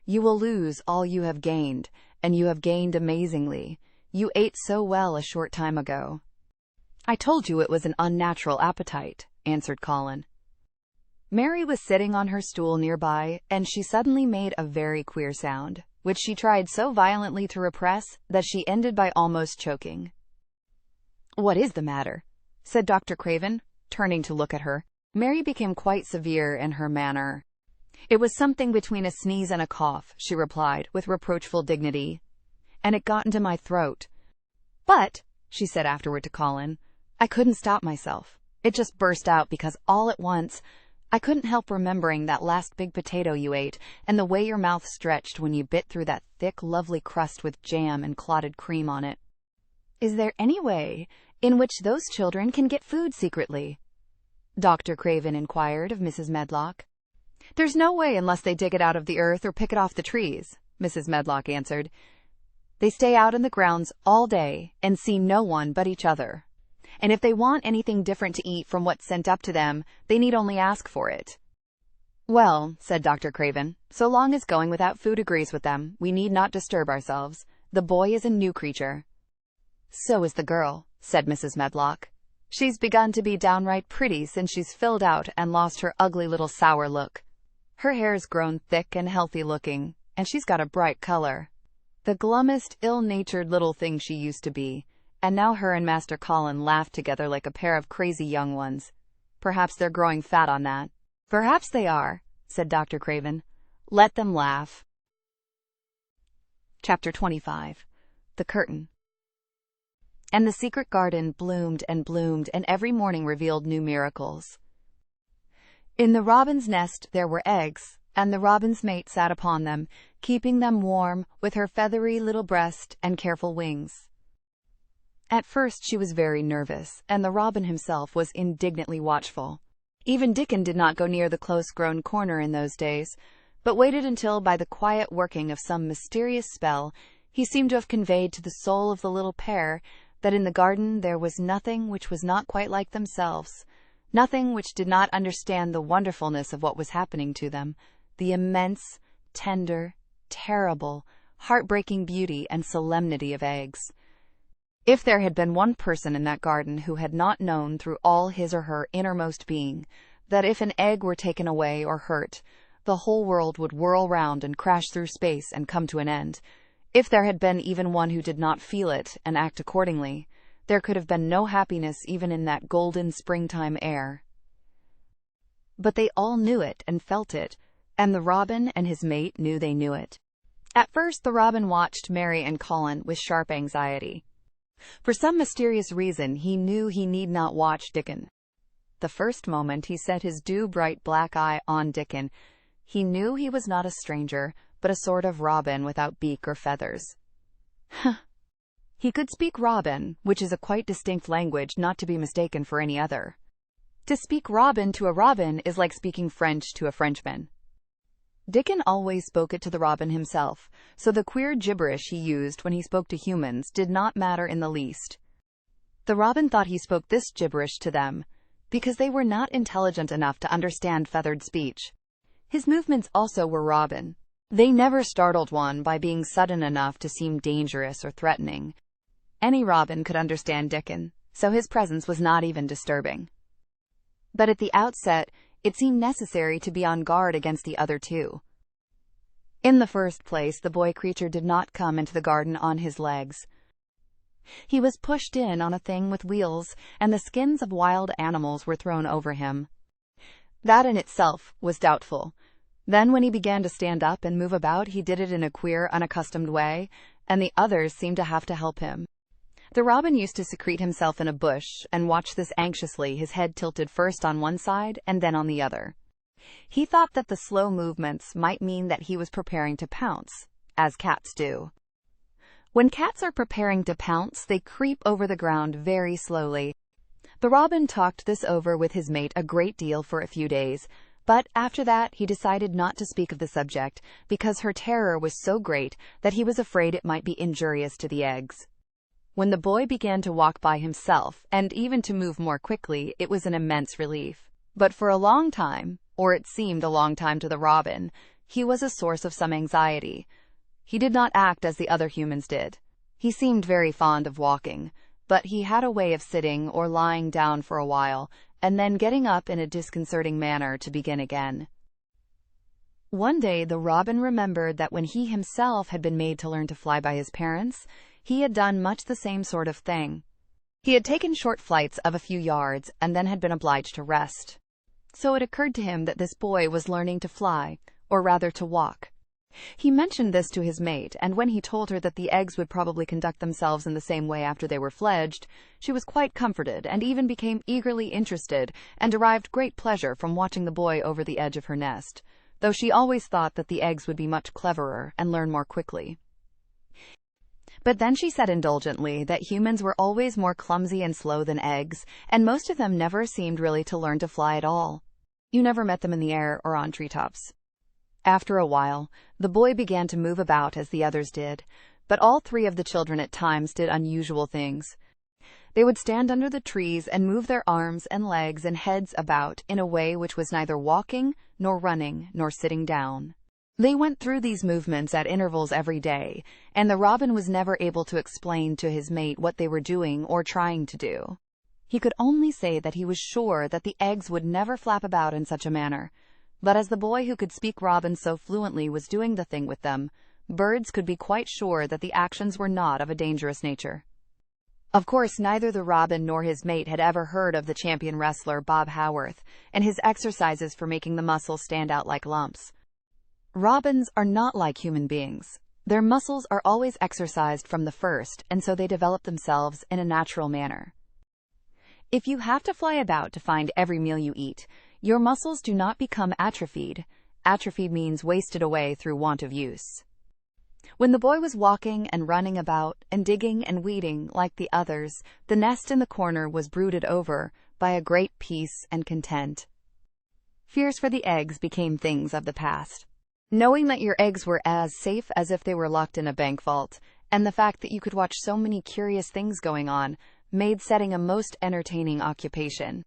You will lose all you have gained, and you have gained amazingly. You ate so well a short time ago." "I told you it was an unnatural appetite," answered Colin. Mary was sitting on her stool nearby, and she suddenly made a very queer sound, which she tried so violently to repress that she ended by almost choking. "What is the matter?" said Dr. Craven, turning to look at her. Mary became quite severe in her manner. "It was something between a sneeze and a cough," she replied, with reproachful dignity, "and it got into my throat. But," she said afterward to Colin, "I couldn't stop myself. It just burst out because all at once I couldn't help remembering that last big potato you ate, and the way your mouth stretched when you bit through that thick, lovely crust with jam and clotted cream on it." "Is there any way in which those children can get food secretly?" Dr. Craven inquired of Mrs. Medlock. "There's no way unless they dig it out of the earth or pick it off the trees," Mrs. Medlock answered. "They stay out in the grounds all day and see no one but each other. And if they want anything different to eat from what's sent up to them, they need only ask for it." "Well," said Dr. Craven, "so long as going without food agrees with them, we need not disturb ourselves. The boy is a new creature." "So is the girl," said Mrs. Medlock. "She's begun to be downright pretty since she's filled out and lost her ugly little sour look. Her hair's grown thick and healthy looking, and she's got a bright color. The glummest, ill-natured little thing she used to be, and now her and Master Colin laugh together like a pair of crazy young ones. Perhaps they're growing fat on that." "Perhaps they are," said Dr. Craven. "Let them laugh." Chapter 25. The Curtain. And the secret garden bloomed, and every morning revealed new miracles. In the robin's nest there were eggs, and the robin's mate sat upon them, keeping them warm with her feathery little breast and careful wings. At first she was very nervous, and the robin himself was indignantly watchful. Even Dickon did not go near the close-grown corner in those days, but waited until, by the quiet working of some mysterious spell, he seemed to have conveyed to the soul of the little pair that in the garden there was nothing which was not quite like themselves, nothing which did not understand the wonderfulness of what was happening to them, the immense, tender, terrible, heartbreaking beauty and solemnity of eggs. If there had been one person in that garden who had not known through all his or her innermost being that if an egg were taken away or hurt, the whole world would whirl round and crash through space and come to an end, if there had been even one who did not feel it and act accordingly, there could have been no happiness even in that golden springtime air. But they all knew it and felt it, and the robin and his mate knew they knew it. At first the robin watched Mary and Colin with sharp anxiety. For some mysterious reason he knew he need not watch Dickon. The first moment he set his dew-bright black eye on Dickon, he knew he was not a stranger, but a sort of robin without beak or feathers. He could speak robin, which is a quite distinct language not to be mistaken for any other. To speak robin to a robin is like speaking French to a Frenchman. Dickon always spoke it to the robin himself, so the queer gibberish he used when he spoke to humans did not matter in the least. The robin thought he spoke this gibberish to them, because they were not intelligent enough to understand feathered speech. His movements also were robin. They never startled one by being sudden enough to seem dangerous or threatening. Any robin could understand Dickon, so his presence was not even disturbing. But at the outset, it seemed necessary to be on guard against the other two. In the first place, the boy creature did not come into the garden on his legs. He was pushed in on a thing with wheels, and the skins of wild animals were thrown over him. That in itself was doubtful. Then when he began to stand up and move about, he did it in a queer, unaccustomed way, and the others seemed to have to help him. The robin used to secrete himself in a bush and watch this anxiously, his head tilted first on one side and then on the other. He thought that the slow movements might mean that he was preparing to pounce, as cats do. When cats are preparing to pounce, they creep over the ground very slowly. The robin talked this over with his mate a great deal for a few days, but after that he decided not to speak of the subject, because her terror was so great that he was afraid it might be injurious to the eggs. When the boy began to walk by himself, and even to move more quickly, it was an immense relief. But for a long time, or it seemed a long time to the robin, he was a source of some anxiety. He did not act as the other humans did. He seemed very fond of walking, but he had a way of sitting or lying down for a while, and then getting up in a disconcerting manner to begin again. One day the robin remembered that when he himself had been made to learn to fly by his parents, he had done much the same sort of thing. He had taken short flights of a few yards and then had been obliged to rest. So it occurred to him that this boy was learning to fly, or rather to walk. He mentioned this to his mate, and when he told her that the eggs would probably conduct themselves in the same way after they were fledged, she was quite comforted and even became eagerly interested and derived great pleasure from watching the boy over the edge of her nest, though she always thought that the eggs would be much cleverer and learn more quickly. But then she said indulgently that humans were always more clumsy and slow than eggs, and most of them never seemed really to learn to fly at all. You never met them in the air or on treetops. After a while, the boy began to move about as the others did, but all three of the children at times did unusual things. They would stand under the trees and move their arms and legs and heads about in a way which was neither walking, nor running, nor sitting down. They went through these movements at intervals every day, and the robin was never able to explain to his mate what they were doing or trying to do. He could only say that he was sure that the eggs would never flap about in such a manner. But as the boy who could speak robin so fluently was doing the thing with them, birds could be quite sure that the actions were not of a dangerous nature. Of course, neither the robin nor his mate had ever heard of the champion wrestler Bob Howarth and his exercises for making the muscles stand out like lumps. Robins are not like human beings. Their muscles are always exercised from the first, and so they develop themselves in a natural manner. If you have to fly about to find every meal you eat, your muscles do not become atrophied. Atrophied means wasted away through want of use. When the boy was walking and running about and digging and weeding like the others, the nest in the corner was brooded over by a great peace and content. Fears for the eggs became things of the past. Knowing that your eggs were as safe as if they were locked in a bank vault, and the fact that you could watch so many curious things going on, made setting a most entertaining occupation.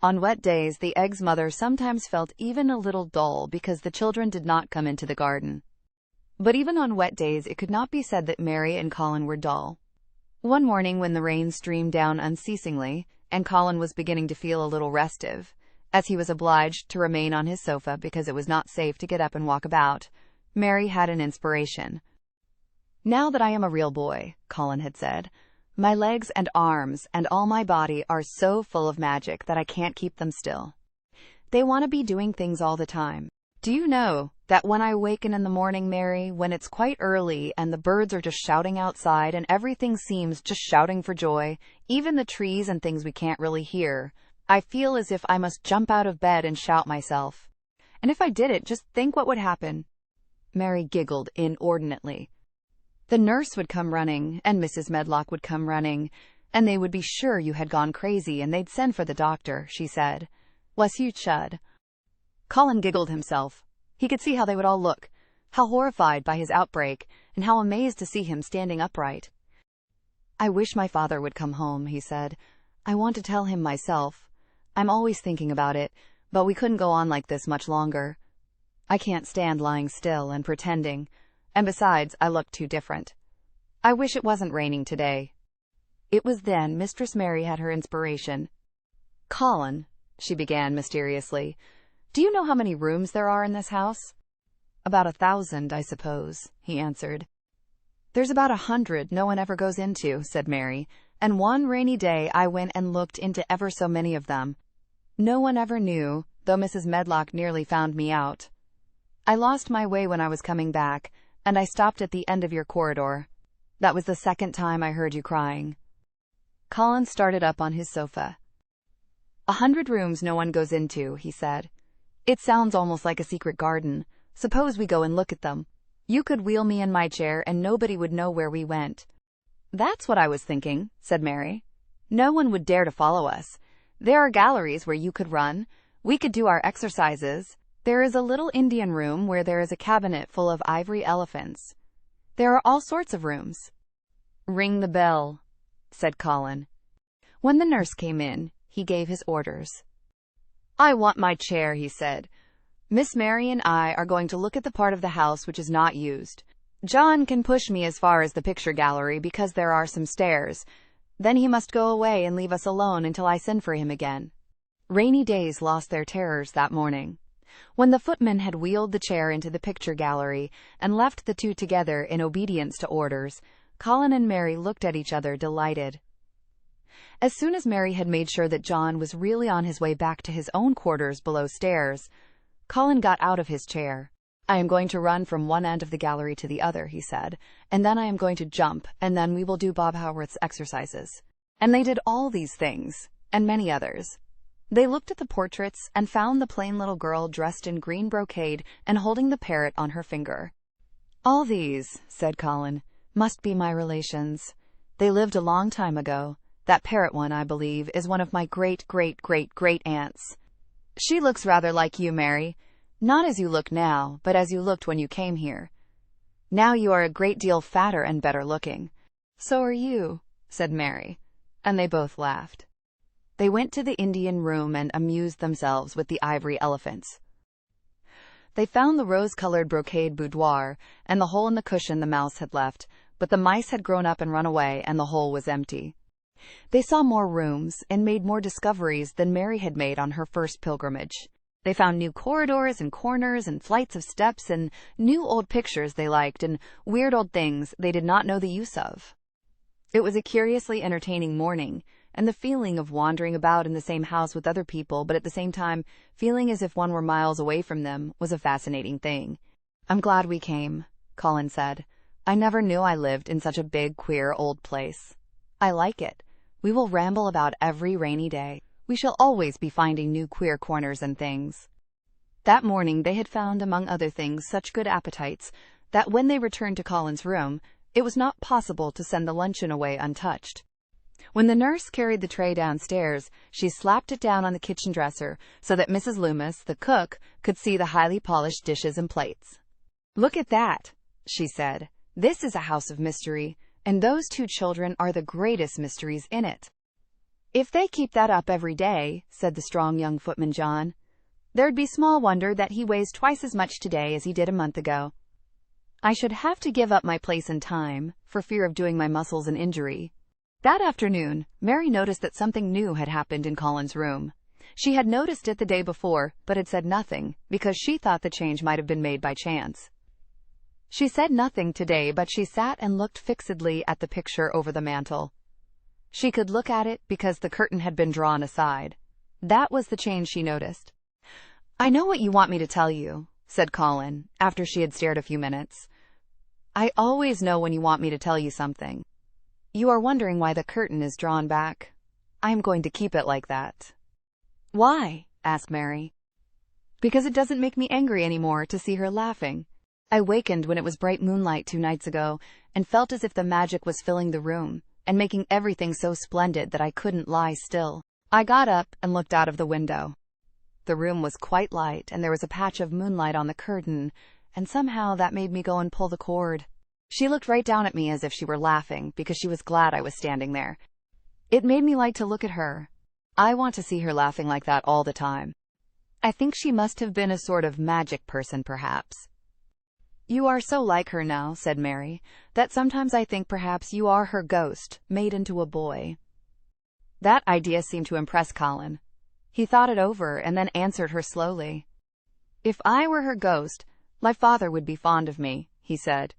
On wet days, the egg's mother sometimes felt even a little dull because the children did not come into the garden. But even on wet days, it could not be said that Mary and Colin were dull. One morning when the rain streamed down unceasingly, and Colin was beginning to feel a little restive, as he was obliged to remain on his sofa because it was not safe to get up and walk about, Mary had an inspiration. "Now that I am a real boy," Colin had said, "my legs and arms and all my body are so full of magic that I can't keep them still. They want to be doing things all the time. Do you know that when I waken in the morning, Mary, when it's quite early and the birds are just shouting outside and everything seems just shouting for joy, even the trees and things we can't really hear, I feel as if I must jump out of bed and shout myself. And if I did it, just think what would happen." Mary giggled inordinately. "The nurse would come running, and Mrs. Medlock would come running, and they would be sure you had gone crazy, and they'd send for the doctor," she said. "Was you chud?" Colin giggled himself. He could see how they would all look, how horrified by his outbreak, and how amazed to see him standing upright. "I wish my father would come home," he said. "I want to tell him myself. I'm always thinking about it, but we couldn't go on like this much longer. I can't stand lying still and pretending, and besides, I look too different. I wish it wasn't raining today." It was then Mistress Mary had her inspiration. "Colin," she began mysteriously, "do you know how many rooms there are in this house?" "About 1,000, I suppose," he answered. "There's about 100 no one ever goes into," said Mary, "and one rainy day I went and looked into ever so many of them. No one ever knew, though Mrs. Medlock nearly found me out. I lost my way when I was coming back, and I stopped at the end of your corridor. That was the second time I heard you crying." Colin started up on his sofa. "100 rooms no one goes into," he said. "It sounds almost like a secret garden. Suppose we go and look at them. You could wheel me in my chair and nobody would know where we went." "That's what I was thinking," said Mary. "No one would dare to follow us. There are galleries where you could run. We could do our exercises. There is a little Indian room where there is a cabinet full of ivory elephants. There are all sorts of rooms." "Ring the bell," said Colin. When the nurse came in, he gave his orders. "I want my chair," he said. "Miss Mary and I are going to look at the part of the house which is not used. John can push me as far as the picture gallery because there are some stairs. Then he must go away and leave us alone until I send for him again." Rainy days lost their terrors that morning. When the footman had wheeled the chair into the picture gallery and left the two together in obedience to orders, Colin and Mary looked at each other delighted. As soon as Mary had made sure that John was really on his way back to his own quarters below stairs, Colin got out of his chair. "I am going to run from one end of the gallery to the other," he said, "and then I am going to jump, and then we will do Bob Haworth's exercises." And they did all these things, and many others. They looked at the portraits and found the plain little girl dressed in green brocade and holding the parrot on her finger. "All these," said Colin, "must be my relations. They lived a long time ago. That parrot one, I believe, is one of my great-great-great-great-aunts. She looks rather like you, Mary. Not as you look now, but as you looked when you came here. Now you are a great deal fatter and better looking." "So are you," said Mary, and they both laughed. They went to the Indian room and amused themselves with the ivory elephants. They found the rose-colored brocade boudoir and the hole in the cushion the mouse had left, but the mice had grown up and run away, and the hole was empty. They saw more rooms and made more discoveries than Mary had made on her first pilgrimage. They found new corridors and corners and flights of steps and new old pictures they liked and weird old things they did not know the use of. It was a curiously entertaining morning, and the feeling of wandering about in the same house with other people, but at the same time feeling as if one were miles away from them, was a fascinating thing. "I'm glad we came," Colin said. "I never knew I lived in such a big, queer, old place. I like it. We will ramble about every rainy day. We shall always be finding new queer corners and things." That morning they had found, among other things, such good appetites that when they returned to Colin's room, it was not possible to send the luncheon away untouched. When the nurse carried the tray downstairs, she slapped it down on the kitchen dresser so that Mrs. Loomis, the cook, could see the highly polished dishes and plates. "Look at that," she said. "This is a house of mystery, and those two children are the greatest mysteries in it." "If they keep that up every day," said the strong young footman John, "there'd be small wonder that he weighs twice as much today as he did a month ago. I should have to give up my place and time, for fear of doing my muscles an injury." That afternoon, Mary noticed that something new had happened in Colin's room. She had noticed it the day before, but had said nothing, because she thought the change might have been made by chance. She said nothing today, but she sat and looked fixedly at the picture over the mantel. She could look at it because the curtain had been drawn aside. That was the change she noticed. "I know what you want me to tell you," said Colin, after she had stared a few minutes. "I always know when you want me to tell you something. You are wondering why the curtain is drawn back. I am going to keep it like that." "Why?" asked Mary. "Because it doesn't make me angry anymore to see her laughing. I wakened when it was bright moonlight 2 nights ago, and felt as if the magic was filling the room, and making everything so splendid that I couldn't lie still. I got up and looked out of the window. The room was quite light, and there was a patch of moonlight on the curtain, and somehow that made me go and pull the cord. She looked right down at me as if she were laughing, because she was glad I was standing there. It made me like to look at her. I want to see her laughing like that all the time. I think she must have been a sort of magic person, perhaps. You are so like her now, said Mary, that sometimes I think perhaps you are her ghost, made into a boy. That idea seemed to impress Colin. He thought it over and then answered her slowly. If I were her ghost, my father would be fond of me, he said.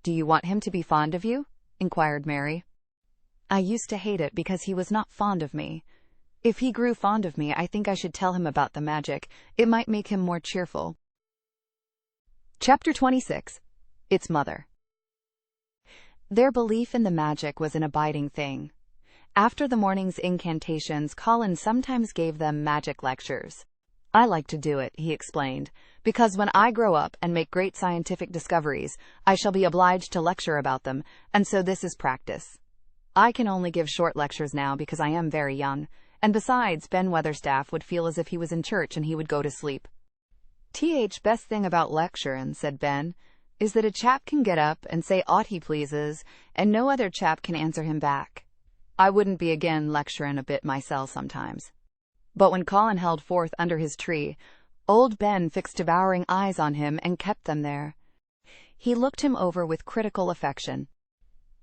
Do you want him to be fond of you? Inquired Mary. I used to hate it because he was not fond of me. If he grew fond of me, I think I should tell him about the magic. It might make him more cheerful. Chapter 26. Its Mother. Their belief in the magic was an abiding thing. After the morning's incantations, Colin sometimes gave them magic lectures. I like to do it, he explained, because when I grow up and make great scientific discoveries, I shall be obliged to lecture about them, and so this is practice. I can only give short lectures now because I am very young, and besides, Ben Weatherstaff would feel as if he was in church and he would go to sleep. Best thing about lecturing, said Ben, is that a chap can get up and say aught he pleases, and no other chap can answer him back. I wouldn't be again lecturing a bit myself sometimes. But when Colin held forth under his tree, old Ben fixed devouring eyes on him and kept them there. He looked him over with critical affection.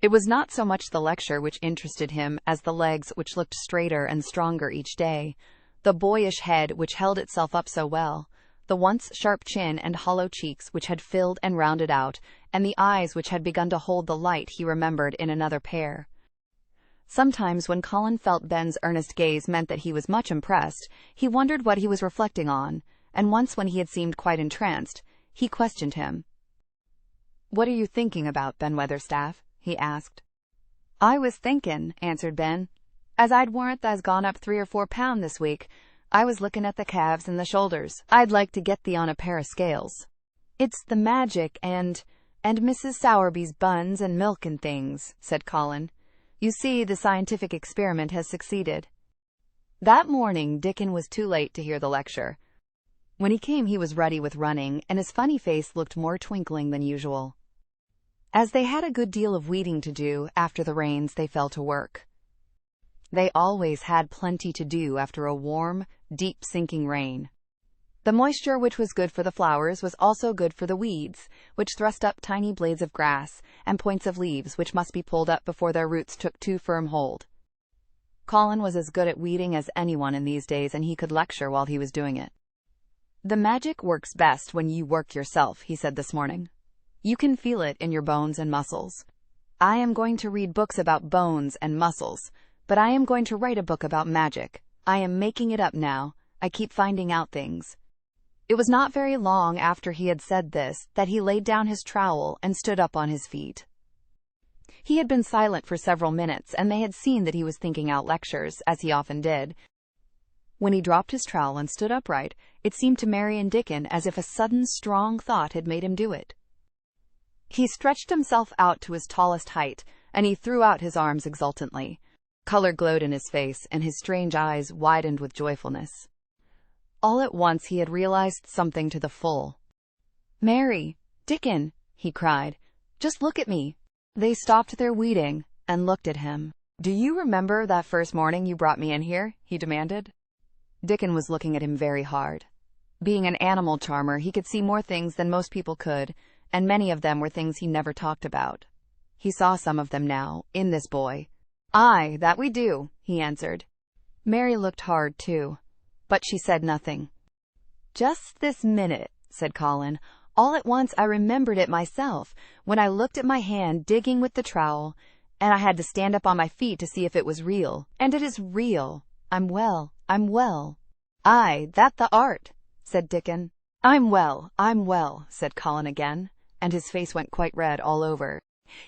It was not so much the lecture which interested him as the legs which looked straighter and stronger each day, the boyish head which held itself up so well, the once sharp chin and hollow cheeks which had filled and rounded out, and the eyes which had begun to hold the light he remembered in another pair. Sometimes when Colin felt Ben's earnest gaze meant that he was much impressed, he wondered what he was reflecting on, and once when he had seemed quite entranced, he questioned him. What are you thinking about, Ben Weatherstaff? He asked. I was thinking, answered Ben, as I'd warrant tha's gone up 3 or 4 pound this week. I was looking at the calves and the shoulders. I'd like to get thee on a pair of scales. It's the magic and Mrs. Sowerby's buns and milk and things, said Colin. You see, the scientific experiment has succeeded. That morning, Dickon was too late to hear the lecture. When he came, he was ruddy with running, and his funny face looked more twinkling than usual. As they had a good deal of weeding to do after the rains, they fell to work. They always had plenty to do after a warm, deep-sinking rain. The moisture which was good for the flowers was also good for the weeds, which thrust up tiny blades of grass and points of leaves which must be pulled up before their roots took too firm hold. Colin was as good at weeding as anyone in these days, and he could lecture while he was doing it. The magic works best when you work yourself, he said this morning. You can feel it in your bones and muscles. I am going to read books about bones and muscles, but I am going to write a book about magic. I am making it up now. I keep finding out things. It was not very long after he had said this that he laid down his trowel and stood up on his feet. He had been silent for several minutes, and they had seen that he was thinking out lectures, as he often did. When he dropped his trowel and stood upright, it seemed to Mary and Dickon as if a sudden strong thought had made him do it. He stretched himself out to his tallest height, and he threw out his arms exultantly. Color glowed in his face, and his strange eyes widened with joyfulness. All at once he had realized something to the full. Mary, Dickon, he cried, just look at me. They stopped their weeding and looked at him. Do you remember that first morning you brought me in here? He demanded. Dickon was looking at him very hard. Being an animal charmer, he could see more things than most people could, and many of them were things he never talked about. He saw some of them now, in this boy. Aye, that we do, he answered. Mary looked hard, too, but she said nothing. Just this minute, said Colin. All at once I remembered it myself, when I looked at my hand digging with the trowel, and I had to stand up on my feet to see if it was real. And it is real. I'm well. Aye, that the art, said Dickon. I'm well, said Colin again, and his face went quite red all over.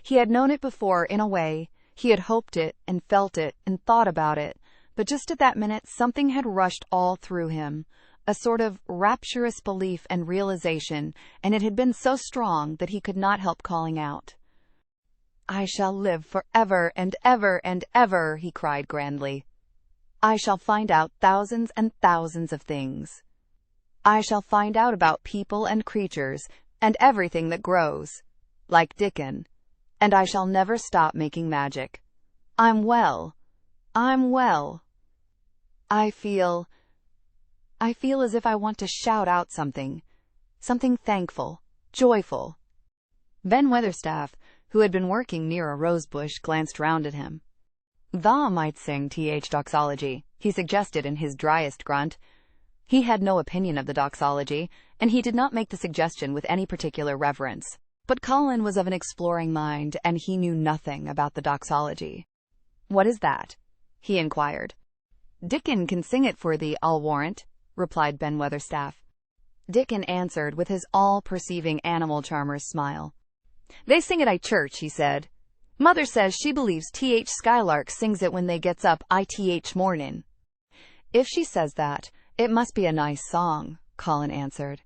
He had known it before, in a way. He had hoped it, and felt it, and thought about it, but just at that minute something had rushed all through him, a sort of rapturous belief and realization, and it had been so strong that he could not help calling out. I shall live for ever and ever and ever, he cried grandly. I shall find out thousands and thousands of things. I shall find out about people and creatures, and everything that grows, like Dickon, and I shall never stop making magic. I'm well. I'm well. I feel as if I want to shout out something thankful, joyful. Ben Weatherstaff, who had been working near a rosebush, glanced round at him. "Thou might sing th doxology," he suggested in his driest grunt. He had no opinion of the doxology, and he did not make the suggestion with any particular reverence. But Colin was of an exploring mind, and he knew nothing about the doxology. "What is that?" he inquired. "Dickon can sing it for thee, I'll warrant," replied Ben Weatherstaff. Dickon answered with his all-perceiving animal charmer's smile. "They sing it at church," he said. "Mother says she believes th Skylark sings it when they gets up ith mornin'." "If she says that, it must be a nice song," Colin answered.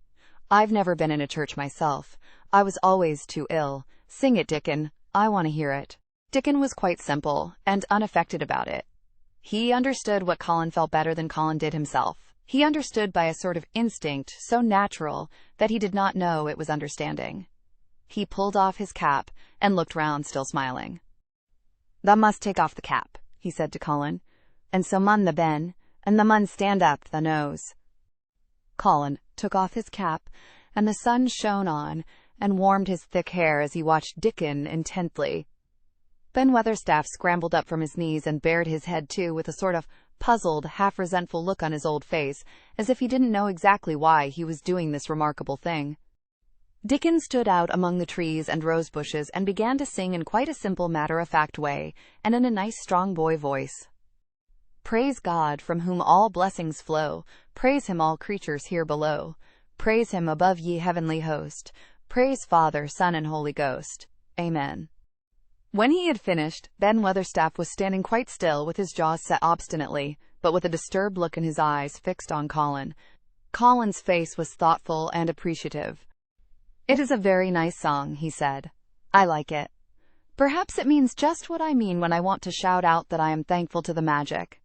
"I've never been in a church myself. I was always too ill. Sing it, Dickon. I want to hear it." Dickon was quite simple and unaffected about it. He understood what Colin felt better than Colin did himself. He understood by a sort of instinct so natural that he did not know it was understanding. He pulled off his cap and looked round, still smiling. "Thou must take off the cap," he said to Colin, "and so mun the Ben, and thou mun stand up, thou knows." Colin took off his cap, and the sun shone on and warmed his thick hair as he watched Dickon intently. Ben Weatherstaff scrambled up from his knees and bared his head too, with a sort of puzzled, half-resentful look on his old face, as if he didn't know exactly why he was doing this remarkable thing. Dickon stood out among the trees and rose bushes and began to sing in quite a simple, matter-of-fact way, and in a nice, strong boy voice. "Praise God, from whom all blessings flow. Praise him, all creatures here below. Praise him above ye heavenly host. Praise Father, Son, and Holy Ghost. Amen." When he had finished, Ben Weatherstaff was standing quite still, with his jaws set obstinately, but with a disturbed look in his eyes fixed on Colin. Colin's face was thoughtful and appreciative. "It is a very nice song," he said. "I like it. Perhaps it means just what I mean when I want to shout out that I am thankful to the magic."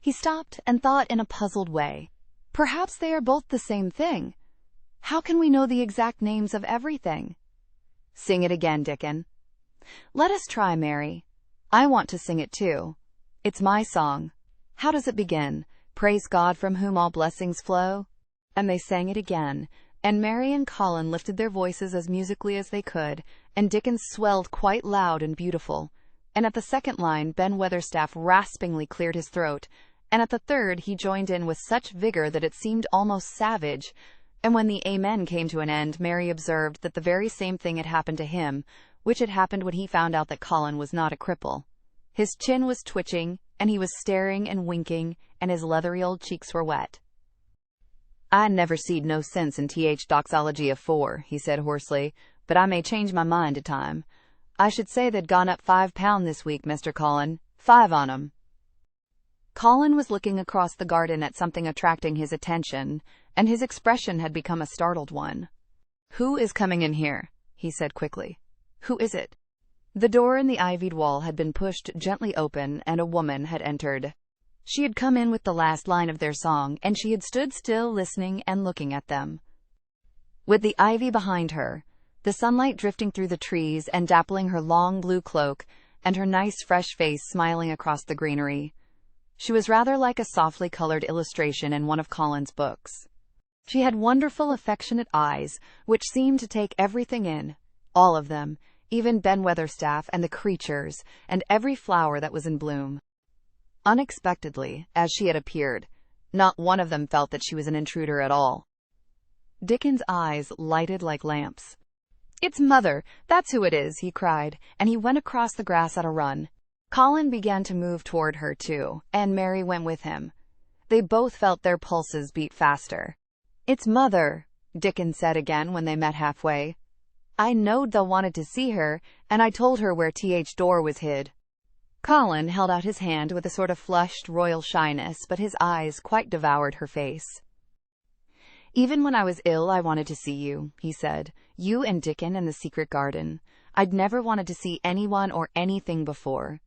He stopped and thought in a puzzled way. Perhaps they are both the same thing. How can we know the exact names of everything? "Sing it again, Dickon." "Let us try, Mary. I want to sing it too. It's my song. How does it begin? Praise God, from whom all blessings flow?" And they sang it again, and Mary and Colin lifted their voices as musically as they could, and Dickon swelled quite loud and beautiful. And at the second line, Ben Weatherstaff raspingly cleared his throat, and at the third he joined in with such vigor that it seemed almost savage. And when the amen came to an end, Mary observed that the very same thing had happened to him, which had happened when he found out that Colin was not a cripple. His chin was twitching, and he was staring and winking, and his leathery old cheeks were wet. "I never seed no sense in th doxology afore," he said hoarsely, "but I may change my mind a time. I should say they'd gone up £5 this week, Mr. Colin. 5 on 'em." Colin was looking across the garden at something attracting his attention, and his expression had become a startled one. "Who is coming in here?" he said quickly. "Who is it?" The door in the ivied wall had been pushed gently open, and a woman had entered. She had come in with the last line of their song, and she had stood still, listening and looking at them. With the ivy behind her, the sunlight drifting through the trees and dappling her long blue cloak, and her nice fresh face smiling across the greenery, she was rather like a softly colored illustration in one of Colin's books. She had wonderful, affectionate eyes, which seemed to take everything in, all of them, even Ben Weatherstaff and the creatures, and every flower that was in bloom. Unexpectedly, as she had appeared, not one of them felt that she was an intruder at all. Dickon's eyes lighted like lamps. "It's Mother, that's who it is," he cried, and he went across the grass at a run. Colin began to move toward her too, and Mary went with him. They both felt their pulses beat faster. "It's Mother," Dickon said again when they met halfway. "I knowed thou wanted to see her, and I told her where th door was hid." Colin held out his hand with a sort of flushed royal shyness, but his eyes quite devoured her face. "Even when I was ill I wanted to see you," he said. "You and Dickon in the secret garden. I'd never wanted to see anyone or anything before."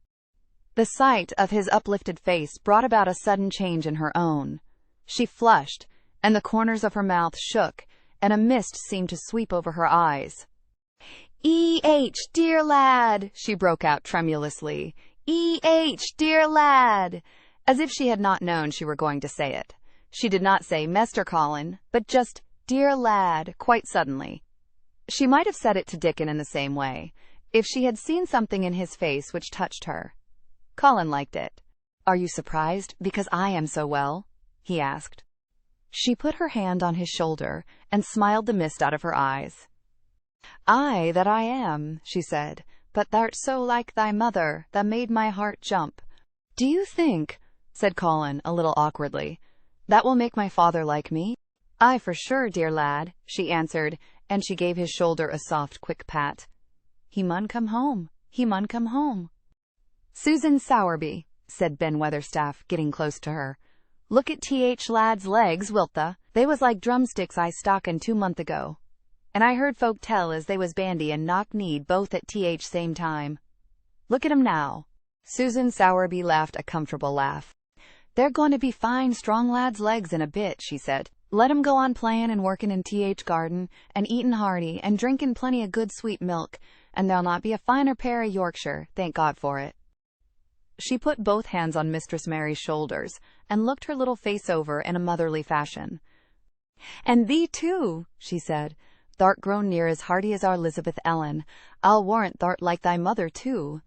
The sight of his uplifted face brought about a sudden change in her own. She flushed, and the corners of her mouth shook, and a mist seemed to sweep over her eyes. Dear lad," she broke out tremulously. Dear lad," as if she had not known she were going to say it. She did not say Mester Colin, but just dear lad, quite suddenly. She might have said it to Dickon in the same way, if she had seen something in his face which touched her. Colin liked it. "Are you surprised because I am so well?" he asked. She put her hand on his shoulder and smiled the mist out of her eyes. "Aye, that I am," she said, "but thou'rt so like thy mother, that made my heart jump." "Do you think," said Colin a little awkwardly, "that will make my father like me?" "Aye, for sure, dear lad," she answered, and she gave his shoulder a soft, quick pat. "He mun come home. He mun come home." "Susan Sowerby," said Ben Weatherstaff, getting close to her. "Look at Th lad's legs, wilt tha? They was like drumsticks I stockin' 2 month ago. And I heard folk tell as they was bandy and knock-kneed both at Th same time. Look at 'em now." Susan Sowerby laughed a comfortable laugh. "They're going to be fine, strong lads' legs in a bit," she said. "Let 'em go on playin' and workin' in Th garden, and eatin' hearty, and drinkin' plenty of good sweet milk, and there'll not be a finer pair of Yorkshire, thank God for it." She put both hands on Mistress Mary's shoulders, and looked her little face over in a motherly fashion. "And thee too," she said. "Thou'rt grown near as hearty as our Elizabeth Ellen. I'll warrant thou'rt like thy mother too.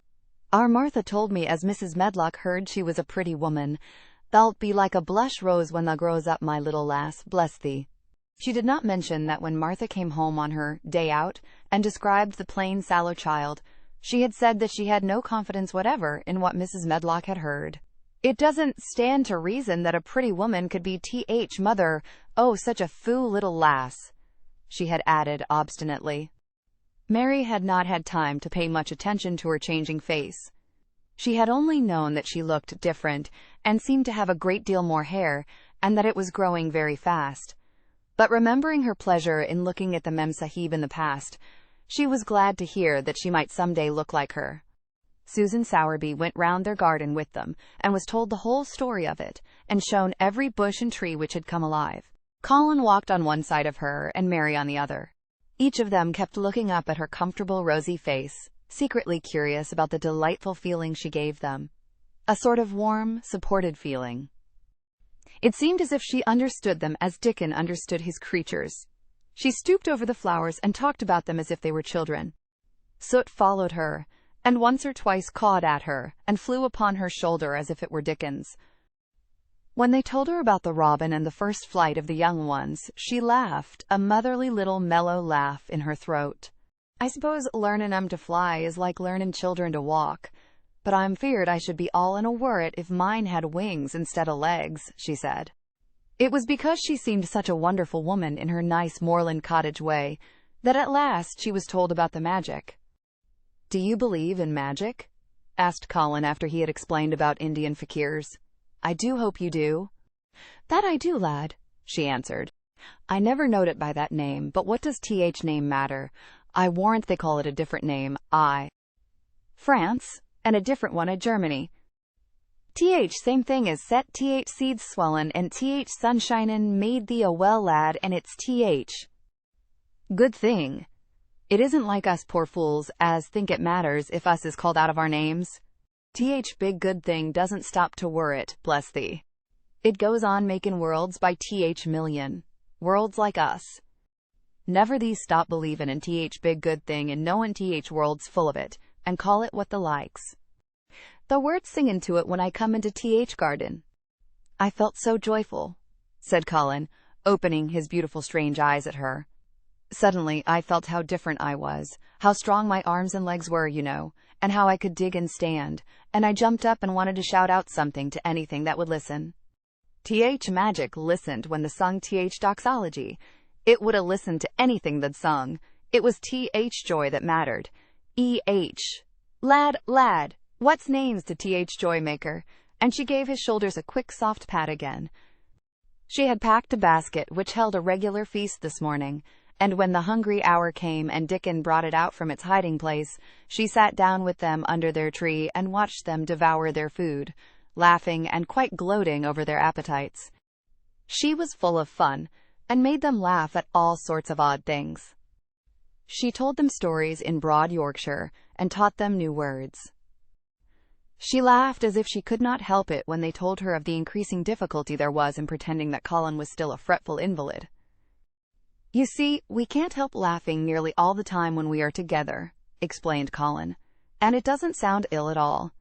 Our Martha told me as Mrs. Medlock heard she was a pretty woman. Thou'lt be like a blush rose when thou grows up, my little lass, bless thee." She did not mention that when Martha came home on her day out and described the plain, sallow child, she had said that she had no confidence whatever in what Mrs. Medlock had heard. "It doesn't stand to reason that a pretty woman could be Th mother, oh, such a foo little lass," she had added obstinately. Mary had not had time to pay much attention to her changing face. She had only known that she looked different, and seemed to have a great deal more hair, and that it was growing very fast. But remembering her pleasure in looking at the Memsahib in the past, she was glad to hear that she might some day look like her. Susan Sowerby went round their garden with them, and was told the whole story of it, and shown every bush and tree which had come alive. Colin walked on one side of her, and Mary on the other. Each of them kept looking up at her comfortable rosy face, secretly curious about the delightful feeling she gave them. A sort of warm, supported feeling. It seemed as if she understood them as Dickon understood his creatures. She stooped over the flowers and talked about them as if they were children. Soot followed her, and once or twice cawed at her, and flew upon her shoulder as if it were Dickon's. When they told her about the robin and the first flight of the young ones, she laughed, a motherly little mellow laugh in her throat. "I suppose learnin' 'em to fly is like learnin' children to walk, but I'm feared I should be all in a worrit if mine had wings instead of legs," she said. It was because she seemed such a wonderful woman in her nice moorland cottage way that at last she was told about the magic. "Do you believe in magic?" asked Colin after he had explained about Indian fakirs. "I do hope you do." "That I do, lad," she answered. "I never knowed it by that name, but what does Th name matter? I warrant they call it a different name, France, and a different one at Germany. Th same thing as set Th seeds swellin' and Th sunshinin' made thee a well lad, and it's Th good thing. It isn't like us poor fools as think it matters if us is called out of our names. Th big good thing doesn't stop to worrit, bless thee. It goes on makin' worlds by Th million, worlds like us. Never thee stop believin' in Th big good thing and knowin' Th world's full of it, and call it what the likes. The word singin' to it when I come into Th garden." "I felt so joyful," said Colin, opening his beautiful strange eyes at her. "Suddenly I felt how different I was, how strong my arms and legs were, you know, and how I could dig and stand, and I jumped up and wanted to shout out something to anything that would listen. Th magic listened when the sung Th doxology. It would 'a listened to anything they'd sung. It was Th joy that mattered. Lad, what's names to Th joy maker?" And she gave his shoulders a quick soft pat again. She had packed a basket which held a regular feast this morning, and when the hungry hour came and Dickon brought it out from its hiding place, she sat down with them under their tree and watched them devour their food, laughing and quite gloating over their appetites. She was full of fun, and made them laugh at all sorts of odd things. She told them stories in broad Yorkshire, and taught them new words. She laughed as if she could not help it when they told her of the increasing difficulty there was in pretending that Colin was still a fretful invalid. "You see, we can't help laughing nearly all the time when we are together," explained Colin, "and it doesn't sound ill at all.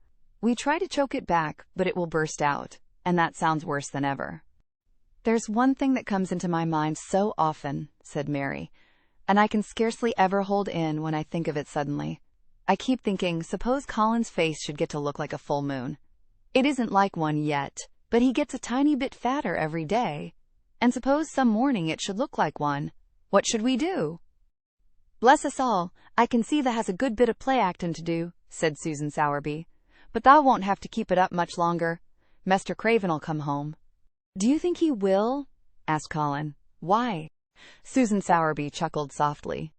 We try to choke it back, but it will burst out, and that sounds worse than ever." "There's one thing that comes into my mind so often," said Mary, "and I can scarcely ever hold in when I think of it suddenly. I keep thinking, suppose Colin's face should get to look like a full moon. It isn't like one yet, but he gets a tiny bit fatter every day. And suppose some morning it should look like one. What should we do?" "Bless us all, I can see that has a good bit of play acting to do," said Susan Sowerby. "But thou won't have to keep it up much longer. Mester Craven'll come home." "Do you think he will?" asked Colin. "Why?" Susan Sowerby chuckled softly.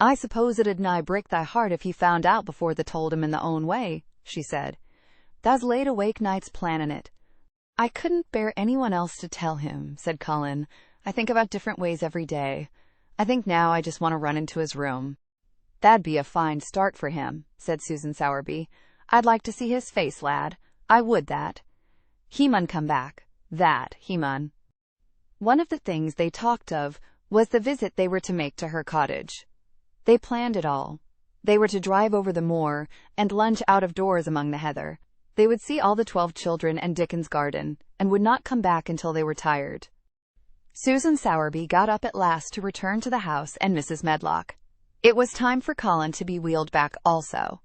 "I suppose it'd nigh break thy heart if he found out before thou told him in thy own way," she said. "Thou's laid awake nights planning it." "I couldn't bear anyone else to tell him," said Colin. "I think about different ways every day. I think now I just want to run into his room." "That'd be a fine start for him," said Susan Sowerby. "I'd like to see his face, lad. I would that. He mun come back. That he mun." One of the things they talked of was the visit they were to make to her cottage. They planned it all. They were to drive over the moor and lunch out of doors among the heather. They would see all the 12 children and Dickon's garden, and would not come back until they were tired. Susan Sowerby got up at last to return to the house and Mrs. Medlock. It was time for Colin to be wheeled back also.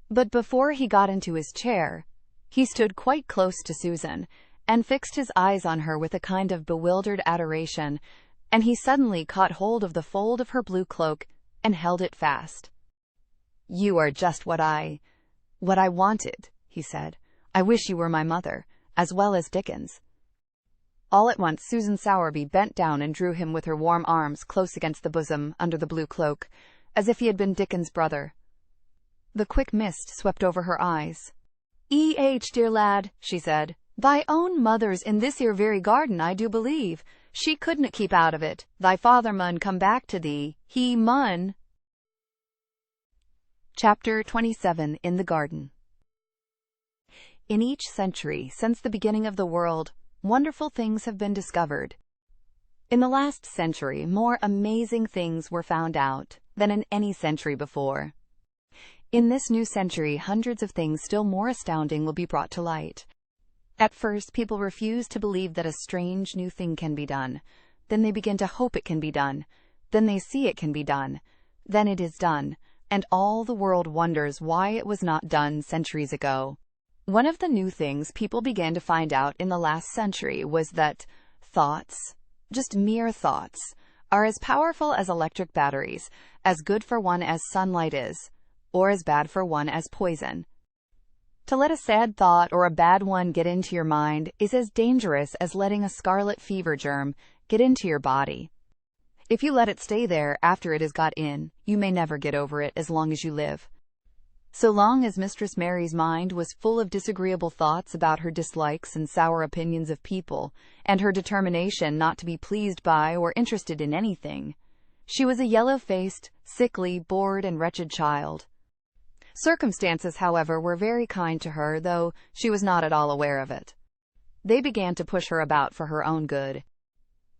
But before he got into his chair, he stood quite close to Susan, and fixed his eyes on her with a kind of bewildered adoration, and he suddenly caught hold of the fold of her blue cloak and held it fast. "You are just what I wanted," he said. "I wish you were my mother, as well as Dickon's." All at once Susan Sowerby bent down and drew him with her warm arms close against the bosom under the blue cloak, as if he had been Dickon's brother. The quick mist swept over her eyes. Dear lad," she said, "thy own mother's in this here very garden, I do believe. She couldn't keep out of it. Thy father mun come back to thee. He mun." Chapter 27 in the Garden. In each century since the beginning of the world, wonderful things have been discovered. In the last century, more amazing things were found out than in any century before. In this new century, hundreds of things still more astounding will be brought to light. At first, people refuse to believe that a strange new thing can be done. Then they begin to hope it can be done. Then they see it can be done. Then it is done, and all the world wonders why it was not done centuries ago. One of the new things people began to find out in the last century was that thoughts, just mere thoughts, are as powerful as electric batteries, as good for one as sunlight is, or as bad for one as poison. To let a sad thought or a bad one get into your mind is as dangerous as letting a scarlet fever germ get into your body. If you let it stay there after it has got in, you may never get over it as long as you live. So long as Mistress Mary's mind was full of disagreeable thoughts about her dislikes and sour opinions of people, and her determination not to be pleased by or interested in anything, she was a yellow-faced, sickly, bored, and wretched child. Circumstances, however, were very kind to her, though she was not at all aware of it. They began to push her about for her own good.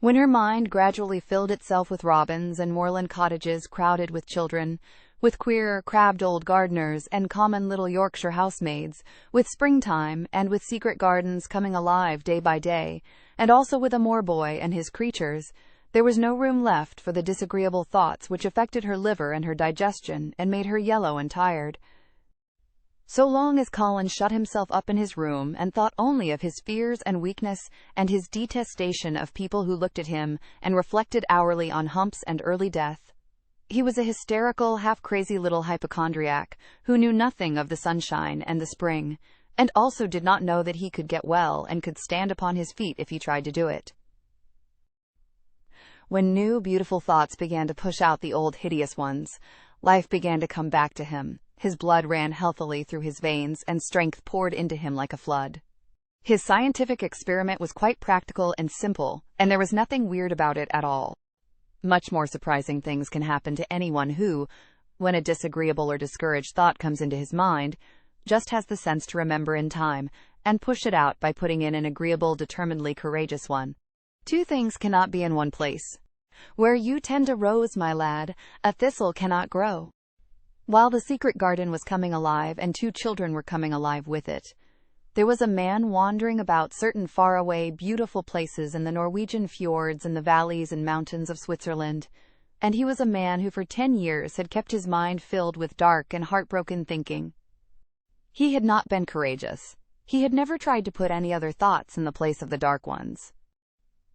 When her mind gradually filled itself with robins and moorland cottages crowded with children, with queer, crabbed old gardeners and common little Yorkshire housemaids, with springtime and with secret gardens coming alive day by day, and also with a moor boy and his creatures, there was no room left for the disagreeable thoughts which affected her liver and her digestion and made her yellow and tired. So long as Colin shut himself up in his room and thought only of his fears and weakness and his detestation of people who looked at him and reflected hourly on humps and early death, he was a hysterical, half-crazy little hypochondriac who knew nothing of the sunshine and the spring, and also did not know that he could get well and could stand upon his feet if he tried to do it. When new, beautiful thoughts began to push out the old, hideous ones, life began to come back to him. His blood ran healthily through his veins, and strength poured into him like a flood. His scientific experiment was quite practical and simple, and there was nothing weird about it at all. Much more surprising things can happen to anyone who, when a disagreeable or discouraged thought comes into his mind, just has the sense to remember in time, and push it out by putting in an agreeable, determinedly courageous one. Two things cannot be in one place. Where you tend a rose, my lad, a thistle cannot grow. While the secret garden was coming alive, and two children were coming alive with it, there was a man wandering about certain faraway, beautiful places in the Norwegian fjords and the valleys and mountains of Switzerland, and he was a man who for 10 years had kept his mind filled with dark and heartbroken thinking. He had not been courageous. He had never tried to put any other thoughts in the place of the dark ones.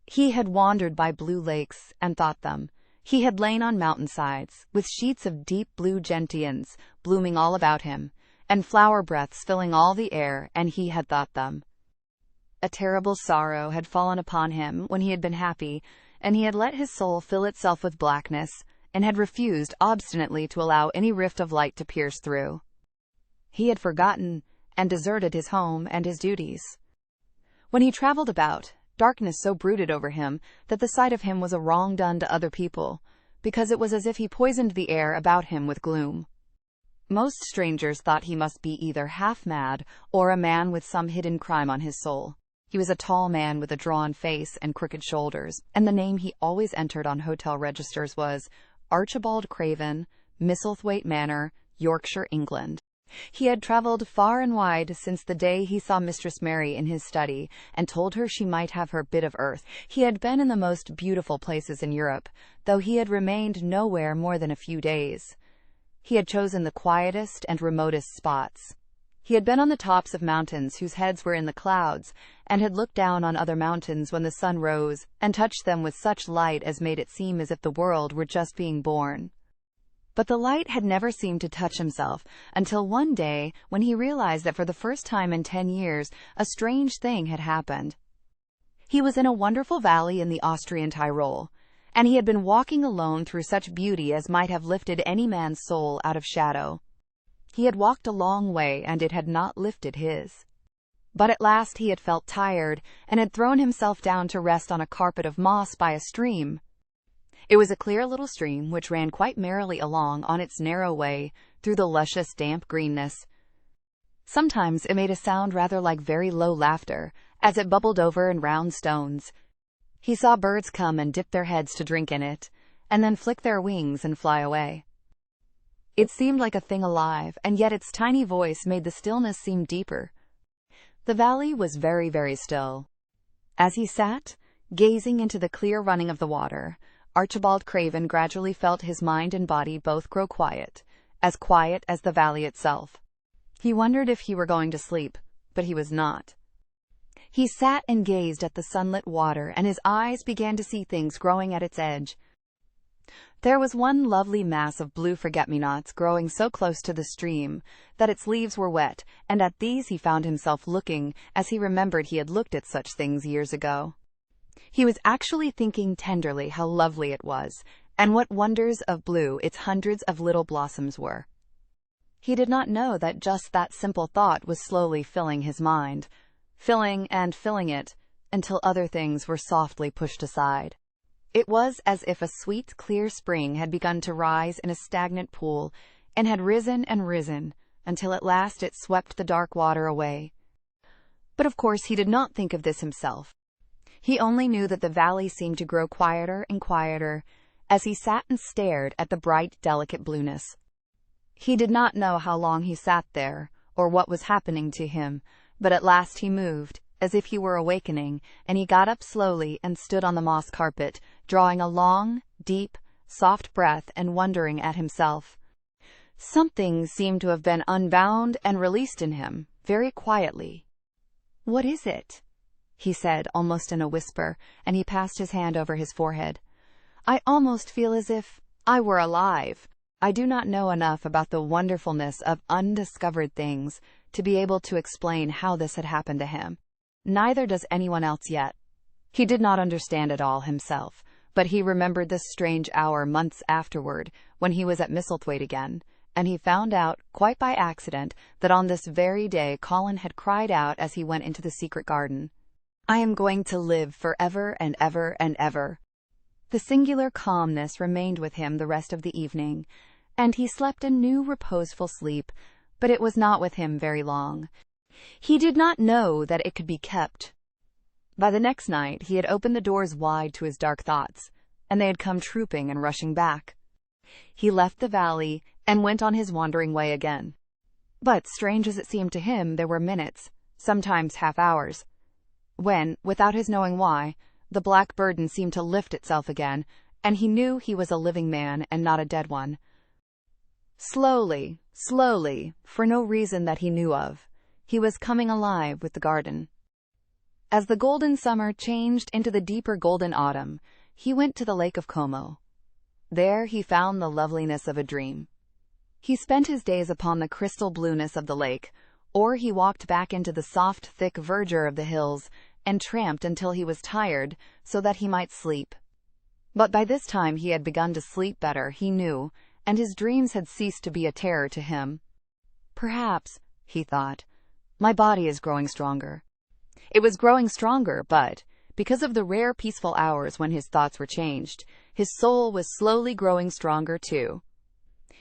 He had wandered by blue lakes and thought them. He had lain on mountainsides, with sheets of deep blue gentians blooming all about him, and flower breaths filling all the air, and he had thought them. A terrible sorrow had fallen upon him when he had been happy, and he had let his soul fill itself with blackness, and had refused obstinately to allow any rift of light to pierce through. He had forgotten and deserted his home and his duties. When he traveled about, darkness so brooded over him that the sight of him was a wrong done to other people, because it was as if he poisoned the air about him with gloom. Most strangers thought he must be either half mad or a man with some hidden crime on his soul. He was a tall man with a drawn face and crooked shoulders, and the name he always entered on hotel registers was Archibald Craven, Misselthwaite Manor, Yorkshire, England. He had travelled far and wide since the day he saw Mistress Mary in his study and told her she might have her bit of earth. He had been in the most beautiful places in Europe, though he had remained nowhere more than a few days. He had chosen the quietest and remotest spots. He had been on the tops of mountains whose heads were in the clouds, and had looked down on other mountains when the sun rose, and touched them with such light as made it seem as if the world were just being born. But the light had never seemed to touch himself, until one day when he realized that for the first time in 10 years, a strange thing had happened. He was in a wonderful valley in the Austrian Tyrol, and he had been walking alone through such beauty as might have lifted any man's soul out of shadow. He had walked a long way, and it had not lifted his. But at last he had felt tired, and had thrown himself down to rest on a carpet of moss by a stream. It was a clear little stream which ran quite merrily along on its narrow way through the luscious, damp greenness. Sometimes it made a sound rather like very low laughter, as it bubbled over in round stones. He saw birds come and dip their heads to drink in it, and then flick their wings and fly away. It seemed like a thing alive, and yet its tiny voice made the stillness seem deeper. The valley was very, very still. As he sat, gazing into the clear running of the water, Archibald Craven gradually felt his mind and body both grow quiet as the valley itself. He wondered if he were going to sleep, but he was not. He sat and gazed at the sunlit water, and his eyes began to see things growing at its edge. There was one lovely mass of blue forget-me-nots growing so close to the stream that its leaves were wet, and at these he found himself looking as he remembered he had looked at such things years ago. He was actually thinking tenderly how lovely it was, and what wonders of blue its hundreds of little blossoms were. He did not know that just that simple thought was slowly filling his mind, filling and filling it, until other things were softly pushed aside. It was as if a sweet, clear spring had begun to rise in a stagnant pool, and had risen and risen, until at last it swept the dark water away. But of course he did not think of this himself. He only knew that the valley seemed to grow quieter and quieter, as he sat and stared at the bright, delicate blueness. He did not know how long he sat there, or what was happening to him, but at last he moved, as if he were awakening, and he got up slowly and stood on the moss carpet, drawing a long, deep, soft breath and wondering at himself. Something seemed to have been unbound and released in him, very quietly. "What is it?" he said, almost in a whisper, and he passed his hand over his forehead. "I almost feel as if I were alive. I do not know enough about the wonderfulness of undiscovered things to be able to explain how this had happened to him. Neither does anyone else yet. He did not understand it all himself, But he remembered this strange hour months afterward, when he was at Misselthwaite again, and he found out, quite by accident, that on this very day Colin had cried out as he went into the secret garden, "I am going to live for ever and ever and ever." The singular calmness remained with him the rest of the evening, and he slept a new reposeful sleep, but it was not with him very long. He did not know that it could be kept. By the next night he had opened the doors wide to his dark thoughts, and they had come trooping and rushing back. He left the valley and went on his wandering way again. But, strange as it seemed to him, there were minutes, sometimes half hours, when, without his knowing why, the black burden seemed to lift itself again, and he knew he was a living man and not a dead one. Slowly, slowly, for no reason that he knew of, he was coming alive with the garden. As the golden summer changed into the deeper golden autumn, he went to the Lake of Como. There he found the loveliness of a dream. He spent his days upon the crystal blueness of the lake, or he walked back into the soft, thick verdure of the hills and tramped until he was tired so that he might sleep. But by this time he had begun to sleep better, he knew, and his dreams had ceased to be a terror to him. Perhaps, he thought, my body is growing stronger. It was growing stronger, but, because of the rare peaceful hours when his thoughts were changed, his soul was slowly growing stronger too.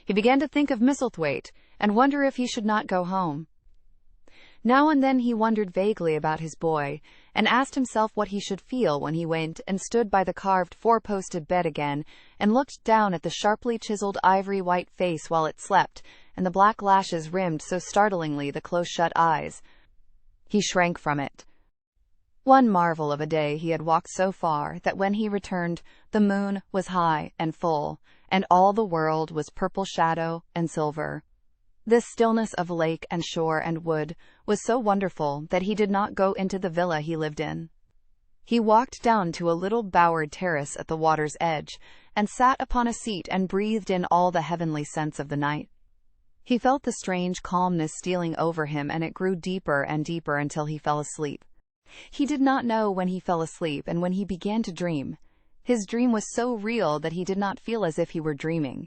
He began to think of Misselthwaite and wonder if he should not go home. Now and then he wondered vaguely about his boy, and asked himself what he should feel when he went and stood by the carved four-posted bed again and looked down at the sharply chiseled ivory-white face while it slept, and the black lashes rimmed so startlingly the close-shut eyes. He shrank from it. One marvel of a day he had walked so far that when he returned, the moon was high and full, and all the world was purple shadow and silver. This stillness of lake and shore and wood was so wonderful that he did not go into the villa he lived in. He walked down to a little bowered terrace at the water's edge, and sat upon a seat and breathed in all the heavenly scents of the night. He felt the strange calmness stealing over him, and it grew deeper and deeper until he fell asleep. He did not know when he fell asleep and when he began to dream. His dream was so real that he did not feel as if he were dreaming.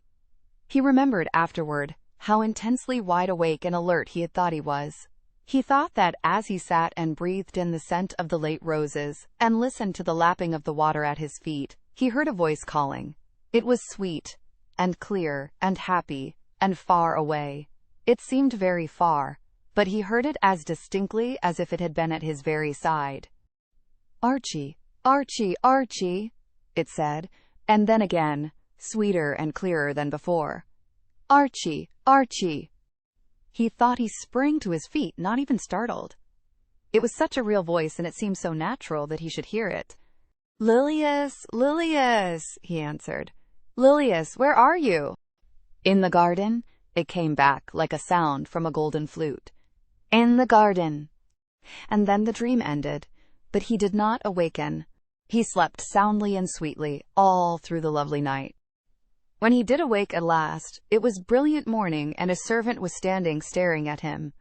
He remembered afterward how intensely wide awake and alert he had thought he was. He thought that as he sat and breathed in the scent of the late roses and listened to the lapping of the water at his feet, he heard a voice calling. It was sweet and clear and happy and far away. It seemed very far, but he heard it as distinctly as if it had been at his very side. "Archie, Archie, Archie," it said, and then again, sweeter and clearer than before. "Archie, Archie." He thought he sprang to his feet, not even startled. It was such a real voice, and it seemed so natural that he should hear it. "Lilias, Lilias," he answered. "Lilias, where are you?" "In the garden," it came back like a sound from a golden flute. "In the garden." And then the dream ended, but he did not awaken. He slept soundly and sweetly all through the lovely night. When he did awake at last, it was brilliant morning, and a servant was standing staring at him.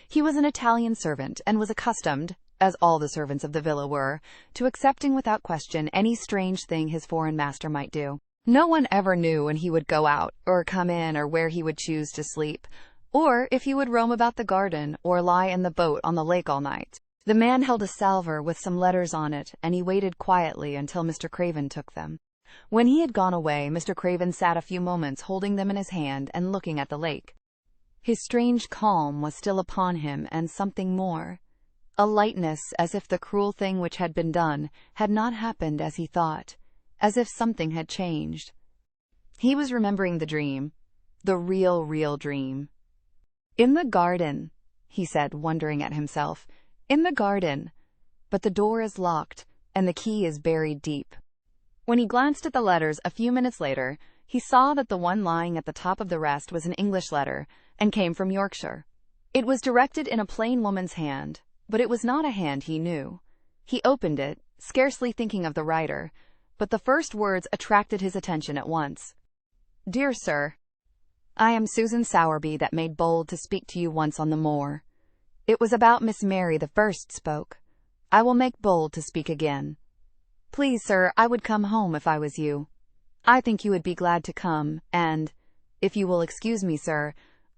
He was an Italian servant, and was accustomed, as all the servants of the villa were, to accepting without question any strange thing his foreign master might do. No one ever knew when he would go out, or come in, or where he would choose to sleep, or if he would roam about the garden, or lie in the boat on the lake all night. The man held a salver with some letters on it, and he waited quietly until Mr. Craven took them. When he had gone away, Mr. Craven sat a few moments holding them in his hand and looking at the lake. His strange calm was still upon him, and something more, a lightness, as if the cruel thing which had been done had not happened as he thought, as if something had changed. He was remembering the dream, the real dream. "In the garden," he said, wondering at himself. "In the garden. But the door is locked, and the key is buried deep." When he glanced at the letters a few minutes later, he saw that the one lying at the top of the rest was an English letter, and came from Yorkshire. It was directed in a plain woman's hand, but it was not a hand he knew. He opened it, scarcely thinking of the writer, but the first words attracted his attention at once. "Dear Sir, I am Susan Sowerby that made bold to speak to you once on the moor. It was about Miss Mary the first spoke. I will make bold to speak again. Please, sir, I would come home if I was you. I think you would be glad to come, and, if you will excuse me, sir,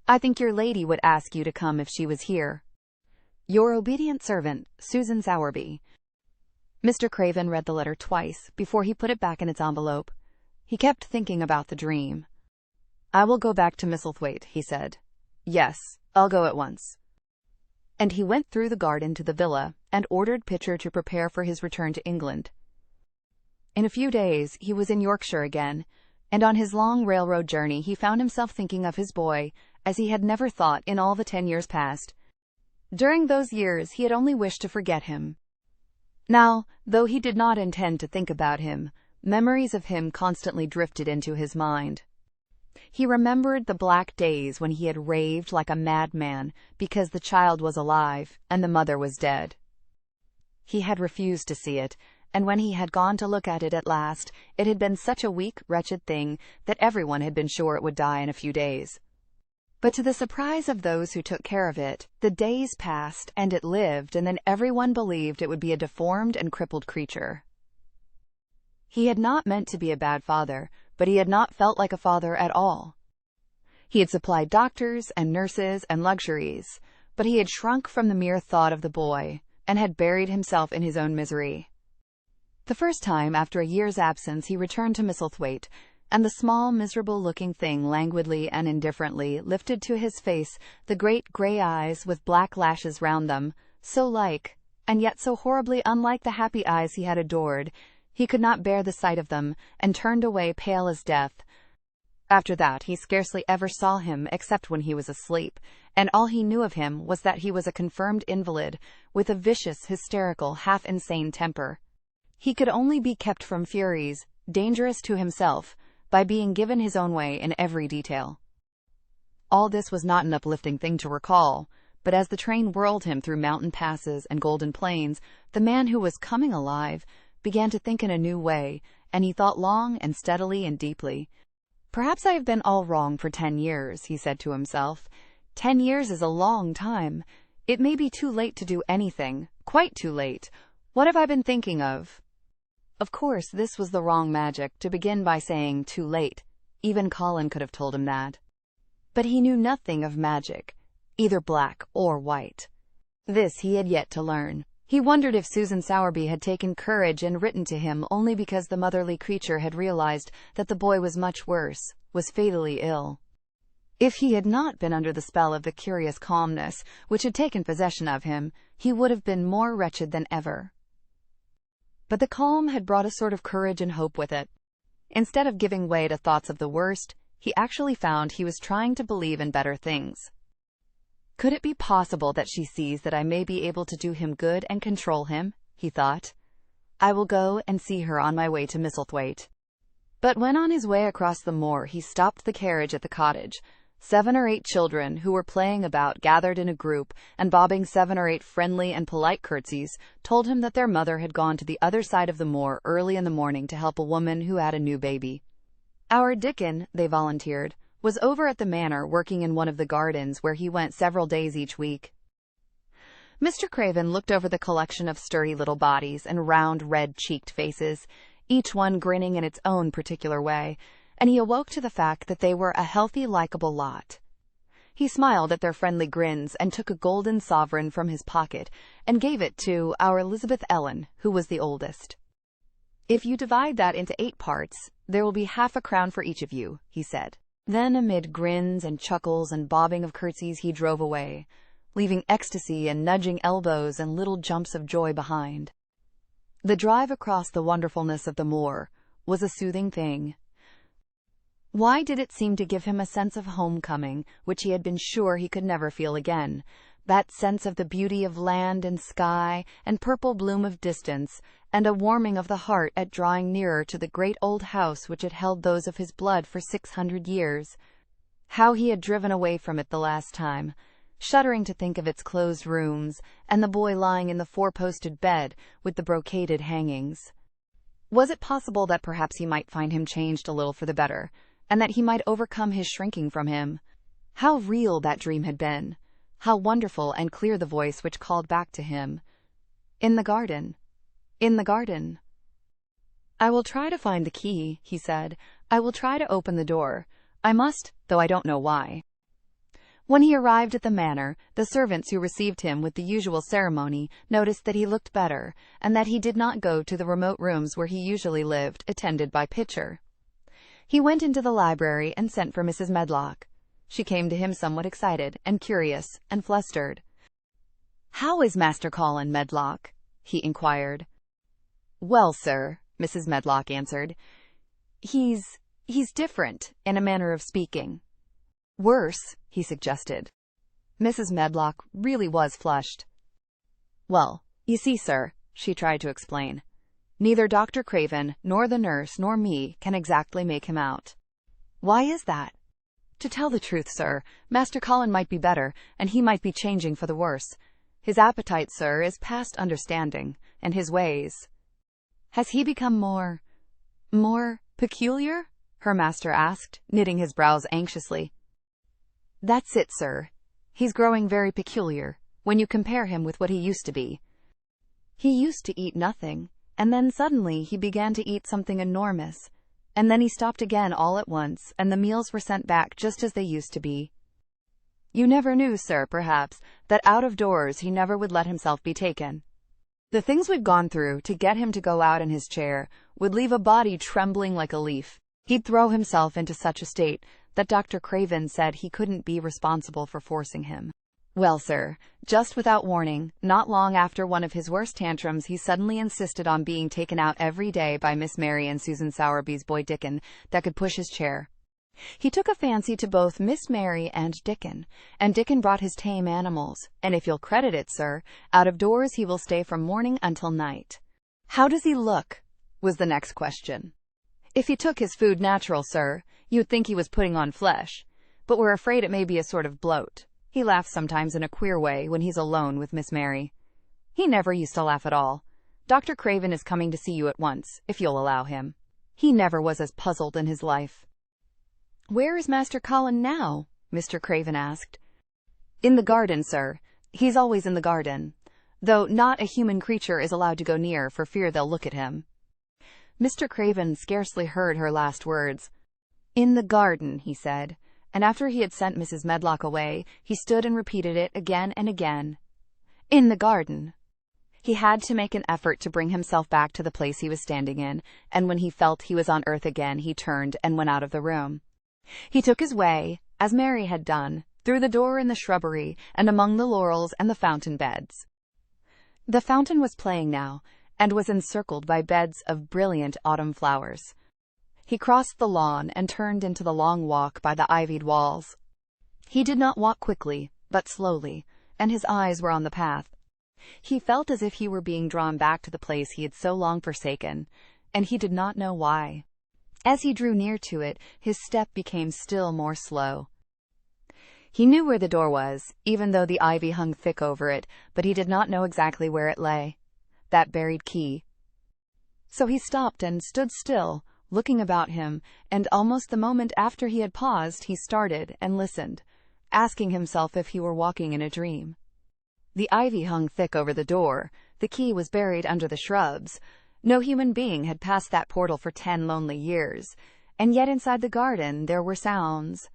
I think your lady would ask you to come if she was here. Your obedient servant, Susan Sowerby. Mr. Craven read the letter twice before he put it back in its envelope. He kept thinking about the dream. I will go back to Misselthwaite, he said. Yes, I'll go at once. And he went through the garden to the villa and ordered Pitcher to prepare for his return to England. In a few days he was in Yorkshire again, and on his long railroad journey he found himself thinking of his boy as he had never thought in all the 10 years past. During those years he had only wished to forget him. Now, though he did not intend to think about him, memories of him constantly drifted into his mind. He remembered the black days when he had raved like a madman because the child was alive and the mother was dead. He had refused to see it, and when he had gone to look at it at last, it had been such a weak, wretched thing that everyone had been sure it would die in a few days. But to the surprise of those who took care of it, the days passed and it lived, and then everyone believed it would be a deformed and crippled creature. He had not meant to be a bad father, but he had not felt like a father at all. He had supplied doctors and nurses and luxuries, but he had shrunk from the mere thought of the boy, and had buried himself in his own misery. The first time after a year's absence he returned to Misselthwaite, and the small, miserable-looking thing languidly and indifferently lifted to his face the great grey eyes with black lashes round them, so like, and yet so horribly unlike the happy eyes he had adored. He could not bear the sight of them, and turned away pale as death. After that he scarcely ever saw him except when he was asleep, and all he knew of him was that he was a confirmed invalid, with a vicious, hysterical, half-insane temper. He could only be kept from furies, dangerous to himself, by being given his own way in every detail. All this was not an uplifting thing to recall, but as the train whirled him through mountain passes and golden plains, the man who was coming alive began to think in a new way, and he thought long and steadily and deeply. Perhaps I have been all wrong for 10 years, he said to himself. 10 years is a long time. It may be too late to do anything, quite too late. What have I been thinking of? Of course, this was the wrong magic, to begin by saying too late. Even Colin could have told him that. But he knew nothing of magic, either black or white. This he had yet to learn. He wondered if Susan Sowerby had taken courage and written to him only because the motherly creature had realized that the boy was much worse, was fatally ill. If he had not been under the spell of the curious calmness which had taken possession of him, he would have been more wretched than ever. But the calm had brought a sort of courage and hope with it. Instead of giving way to thoughts of the worst, he actually found he was trying to believe in better things. Could it be possible that she sees that I may be able to do him good and control him? He thought. I will go and see her on my way to Misselthwaite. But when on his way across the moor he stopped the carriage at the cottage, 7 or 8 children who were playing about gathered in a group, and bobbing 7 or 8 friendly and polite curtsies told him that their mother had gone to the other side of the moor early in the morning to help a woman who had a new baby. Our Dickon, they volunteered, was over at the manor working in one of the gardens where he went several days each week. Mr. Craven looked over the collection of sturdy little bodies and round, red-cheeked faces, each one grinning in its own particular way, and he awoke to the fact that they were a healthy, likable lot. He smiled at their friendly grins and took a golden sovereign from his pocket and gave it to our Elizabeth Ellen, who was the oldest. If you divide that into 8 parts, there will be half a crown for each of you, he said. Then, amid grins and chuckles and bobbing of curtsies, he drove away, leaving ecstasy and nudging elbows and little jumps of joy behind. The drive across the wonderfulness of the moor was a soothing thing. Why did it seem to give him a sense of homecoming, which he had been sure he could never feel again? That sense of the beauty of land and sky and purple bloom of distance, and a warming of the heart at drawing nearer to the great old house which had held those of his blood for 600 years. How he had driven away from it the last time, shuddering to think of its closed rooms, and the boy lying in the 4-posted bed with the brocaded hangings. Was it possible that perhaps he might find him changed a little for the better, and that he might overcome his shrinking from him? How real that dream had been! How wonderful and clear the voice which called back to him. In the garden. In the garden. "I will try to find the key," he said. "I will try to open the door. I must, though I don't know why." When he arrived at the manor, the servants who received him with the usual ceremony noticed that he looked better, and that he did not go to the remote rooms where he usually lived, attended by Pitcher. He went into the library and sent for Mrs. Medlock. She came to him somewhat excited and curious and flustered. "How is Master Colin, Medlock?" he inquired. "Well, sir," Mrs. Medlock answered, He's different, in a manner of speaking." "Worse," he suggested. Mrs. Medlock really was flushed. "Well, you see, sir," she tried to explain, "neither Dr. Craven, nor the nurse, nor me can exactly make him out." "Why is that?" "To tell the truth, sir, Master Colin might be better, and he might be changing for the worse. His appetite, sir, is past understanding, and his ways—" "Has he become more peculiar?" her master asked, knitting his brows anxiously. "That's it, sir. He's growing very peculiar, when you compare him with what he used to be. He used to eat nothing, and then suddenly he began to eat something enormous, and then he stopped again all at once, and the meals were sent back just as they used to be. You never knew, sir, perhaps, that out of doors he never would let himself be taken. The things we've gone through to get him to go out in his chair would leave a body trembling like a leaf. He'd throw himself into such a state that Dr. Craven said he couldn't be responsible for forcing him. Well, sir, just without warning, not long after one of his worst tantrums, he suddenly insisted on being taken out every day by Miss Mary and Susan Sowerby's boy Dickon, that could push his chair. He took a fancy to both Miss Mary and Dickon brought his tame animals, and if you'll credit it, sir, out of doors he will stay from morning until night." "How does he look?" was the next question. "If he took his food natural, sir, you'd think he was putting on flesh, but we're afraid it may be a sort of bloat. He laughs sometimes in a queer way when he's alone with Miss Mary. He never used to laugh at all. Dr. Craven is coming to see you at once, if you'll allow him. He never was as puzzled in his life." "Where is Master Colin now?" Mr. Craven asked. "In the garden, sir. He's always in the garden, though not a human creature is allowed to go near for fear they'll look at him." Mr. Craven scarcely heard her last words. "In the garden," he said, and after he had sent Mrs. Medlock away, he stood and repeated it again and again. "In the garden." He had to make an effort to bring himself back to the place he was standing in, and when he felt he was on earth again, he turned and went out of the room. He took his way, as Mary had done, through the door in the shrubbery and among the laurels and the fountain beds. The fountain was playing now, and was encircled by beds of brilliant autumn flowers. He crossed the lawn and turned into the long walk by the ivied walls. He did not walk quickly, but slowly, and his eyes were on the path. He felt as if he were being drawn back to the place he had so long forsaken, and he did not know why. As he drew near to it, his step became still more slow. He knew where the door was, even though the ivy hung thick over it, but he did not know exactly where it lay. That buried key. So he stopped and stood still, looking about him, and almost the moment after he had paused, he started and listened, asking himself if he were walking in a dream. The ivy hung thick over the door. The key was buried under the shrubs. No human being had passed that portal for 10 lonely years, and yet inside the garden there were sounds.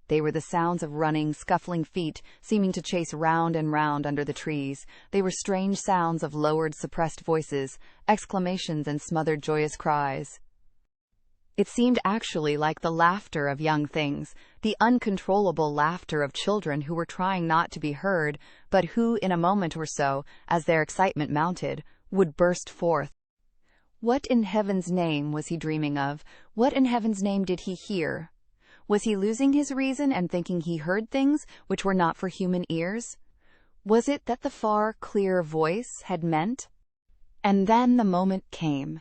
They were the sounds of running, scuffling feet, seeming to chase round and round under the trees. They were strange sounds of lowered, suppressed voices, exclamations and smothered joyous cries. It seemed actually like the laughter of young things, the uncontrollable laughter of children who were trying not to be heard, but who, in a moment or so, as their excitement mounted, would burst forth. What in heaven's name was he dreaming of? What in heaven's name did he hear? Was he losing his reason and thinking he heard things which were not for human ears? Was it that the far, clear voice had meant? And then the moment came.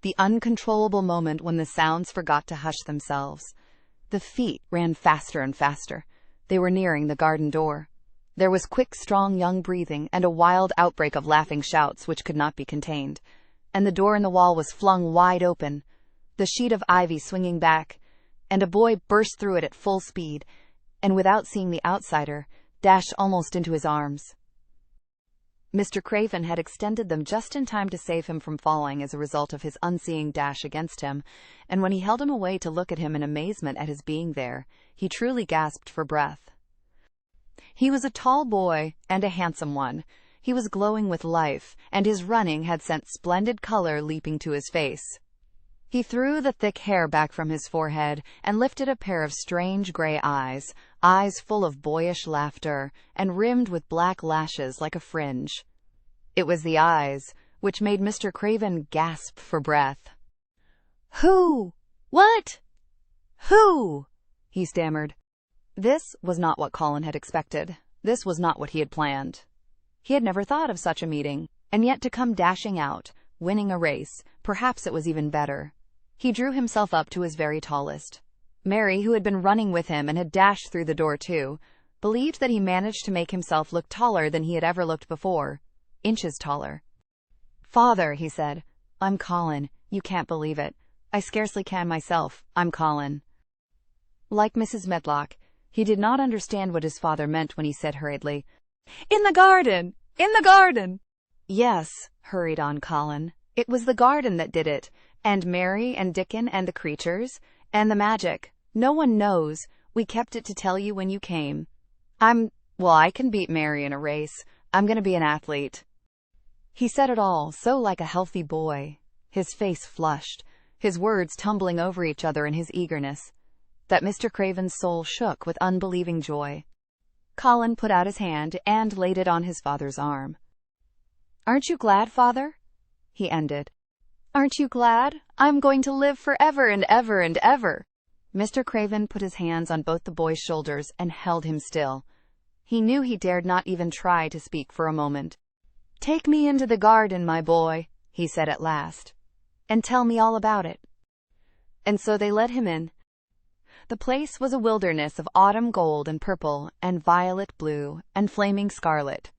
The uncontrollable moment when the sounds forgot to hush themselves. The feet ran faster and faster. They were nearing the garden door. There was quick, strong young breathing and a wild outbreak of laughing shouts which could not be contained. And the door in the wall was flung wide open, the sheet of ivy swinging back, and a boy burst through it at full speed, and without seeing the outsider, dashed almost into his arms. Mr. Craven had extended them just in time to save him from falling as a result of his unseeing dash against him, and when he held him away to look at him in amazement at his being there, he truly gasped for breath. He was a tall boy, and a handsome one. He was glowing with life, and his running had sent splendid color leaping to his face. He threw the thick hair back from his forehead and lifted a pair of strange gray eyes, eyes full of boyish laughter, and rimmed with black lashes like a fringe. It was the eyes which made Mr. Craven gasp for breath. "Who? What? Who?" he stammered. This was not what Colin had expected. This was not what he had planned. He had never thought of such a meeting, and yet to come dashing out, winning a race, perhaps it was even better. He drew himself up to his very tallest. Mary, who had been running with him and had dashed through the door too, believed that he managed to make himself look taller than he had ever looked before, inches taller. "Father," he said, "I'm Colin. You can't believe it. I scarcely can myself. I'm Colin." Like Mrs. Medlock, he did not understand what his father meant when he said hurriedly, "In the garden! In the garden!" "Yes," hurried on Colin. "It was the garden that did it, and Mary and Dickon and the creatures, and the magic. No one knows. We kept it to tell you when you came. I can beat Mary in a race. I'm going to be an athlete." He said it all so like a healthy boy, his face flushed, his words tumbling over each other in his eagerness, that Mr. Craven's soul shook with unbelieving joy. Colin put out his hand and laid it on his father's arm. "Aren't you glad, Father?" he ended. "Aren't you glad? I'm going to live forever and ever and ever." Mr. Craven put his hands on both the boy's shoulders and held him still. He knew he dared not even try to speak for a moment. "Take me into the garden, my boy," he said at last, "and tell me all about it." And so they led him in. The place was a wilderness of autumn gold and purple and violet blue and flaming scarlet,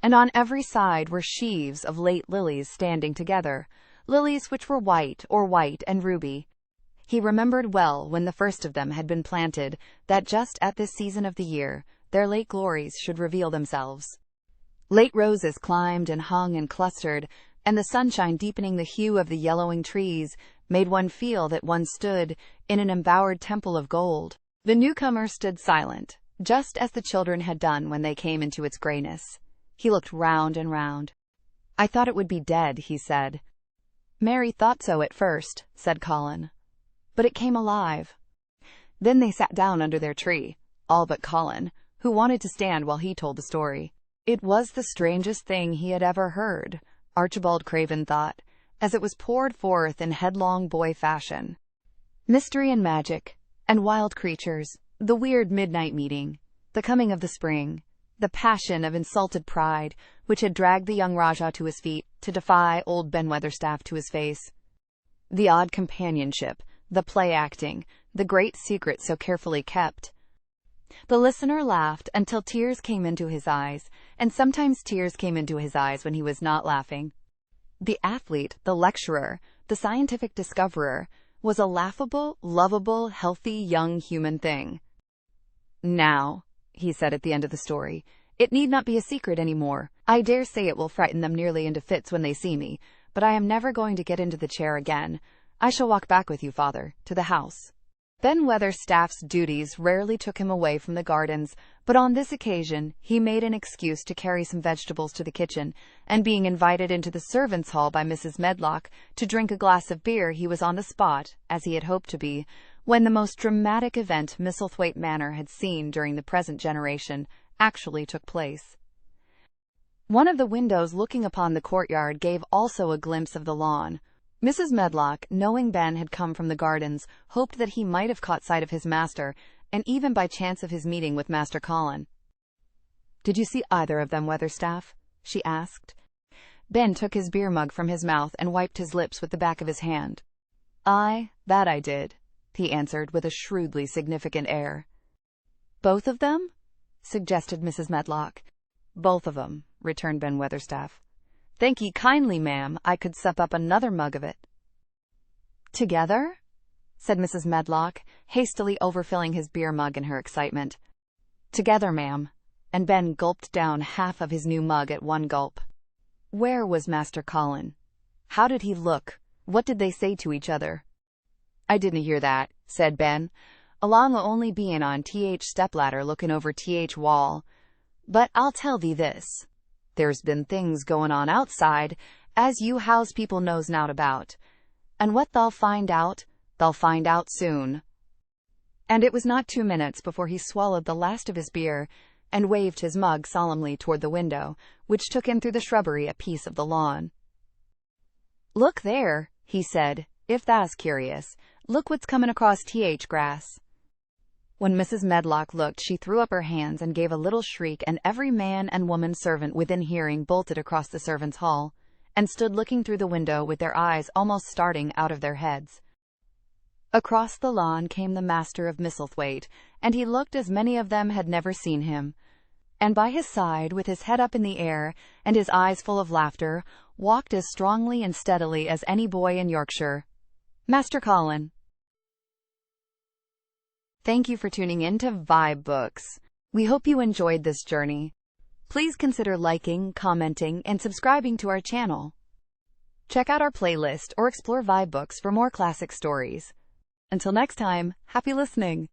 and on every side were sheaves of late lilies standing together, lilies which were white and ruby. He remembered well, when the first of them had been planted, that just at this season of the year their late glories should reveal themselves. Late roses climbed and hung and clustered, and the sunshine deepening the hue of the yellowing trees made one feel that one stood in an embowered temple of gold. The newcomer stood silent, just as the children had done when they came into its grayness. He looked round and round. "I thought it would be dead," he said. "Mary thought so at first," said Colin. "But it came alive." Then they sat down under their tree, all but Colin, who wanted to stand while he told the story. It was the strangest thing he had ever heard, Archibald Craven thought, as it was poured forth in headlong boy fashion. Mystery and magic, and wild creatures, the weird midnight meeting, the coming of the spring, the passion of insulted pride which had dragged the young Rajah to his feet to defy old Ben Weatherstaff to his face, the odd companionship, the play-acting, the great secret so carefully kept. The listener laughed until tears came into his eyes, and sometimes tears came into his eyes when he was not laughing. The athlete, the lecturer, the scientific discoverer, was a laughable, lovable, healthy young human thing. "Now," he said at the end of the story, "it need not be a secret any more. I dare say it will frighten them nearly into fits when they see me, but I am never going to get into the chair again. I shall walk back with you, Father, to the house." Ben Weatherstaff's duties rarely took him away from the gardens, but on this occasion he made an excuse to carry some vegetables to the kitchen, and being invited into the servants' hall by Mrs. Medlock to drink a glass of beer, he was on the spot, as he had hoped to be, when the most dramatic event Misselthwaite Manor had seen during the present generation actually took place. One of the windows looking upon the courtyard gave also a glimpse of the lawn. Mrs. Medlock, knowing Ben had come from the gardens, hoped that he might have caught sight of his master, and even by chance of his meeting with Master Colin. "Did you see either of them, Weatherstaff?" she asked. Ben took his beer mug from his mouth and wiped his lips with the back of his hand. "Aye, that I did," he answered with a shrewdly significant air. "Both of them?" suggested Mrs. Medlock. "Both of 'em," returned Ben Weatherstaff. "Thank ye kindly, ma'am. I could sup up another mug of it." "Together?" said Mrs. Medlock, hastily overfilling his beer mug in her excitement. "Together, ma'am," and Ben gulped down half of his new mug at one gulp. Where was Master Colin? How did he look? What did they say to each other? I didn't hear that, said Ben, along only being on stepladder looking over wall. But I'll tell thee this. There's been things going on outside, as you house people knows nowt about. And what they'll find out soon. And it was not 2 minutes before he swallowed the last of his beer, and waved his mug solemnly toward the window, which took in through the shrubbery a piece of the lawn. Look there, he said, if tha's curious. Look what's coming across grass. When Mrs. Medlock looked, she threw up her hands and gave a little shriek, and every man and woman servant within hearing bolted across the servants' hall, and stood looking through the window with their eyes almost starting out of their heads. Across the lawn came the master of Misselthwaite, and he looked as many of them had never seen him. And by his side, with his head up in the air, and his eyes full of laughter, walked as strongly and steadily as any boy in Yorkshire, Master Colin. Thank you for tuning in to vibeBooks. We hope you enjoyed this journey. Please consider liking, commenting, and subscribing to our channel. Check out our playlist or explore vibeBooks for more classic stories. Until next time, happy listening!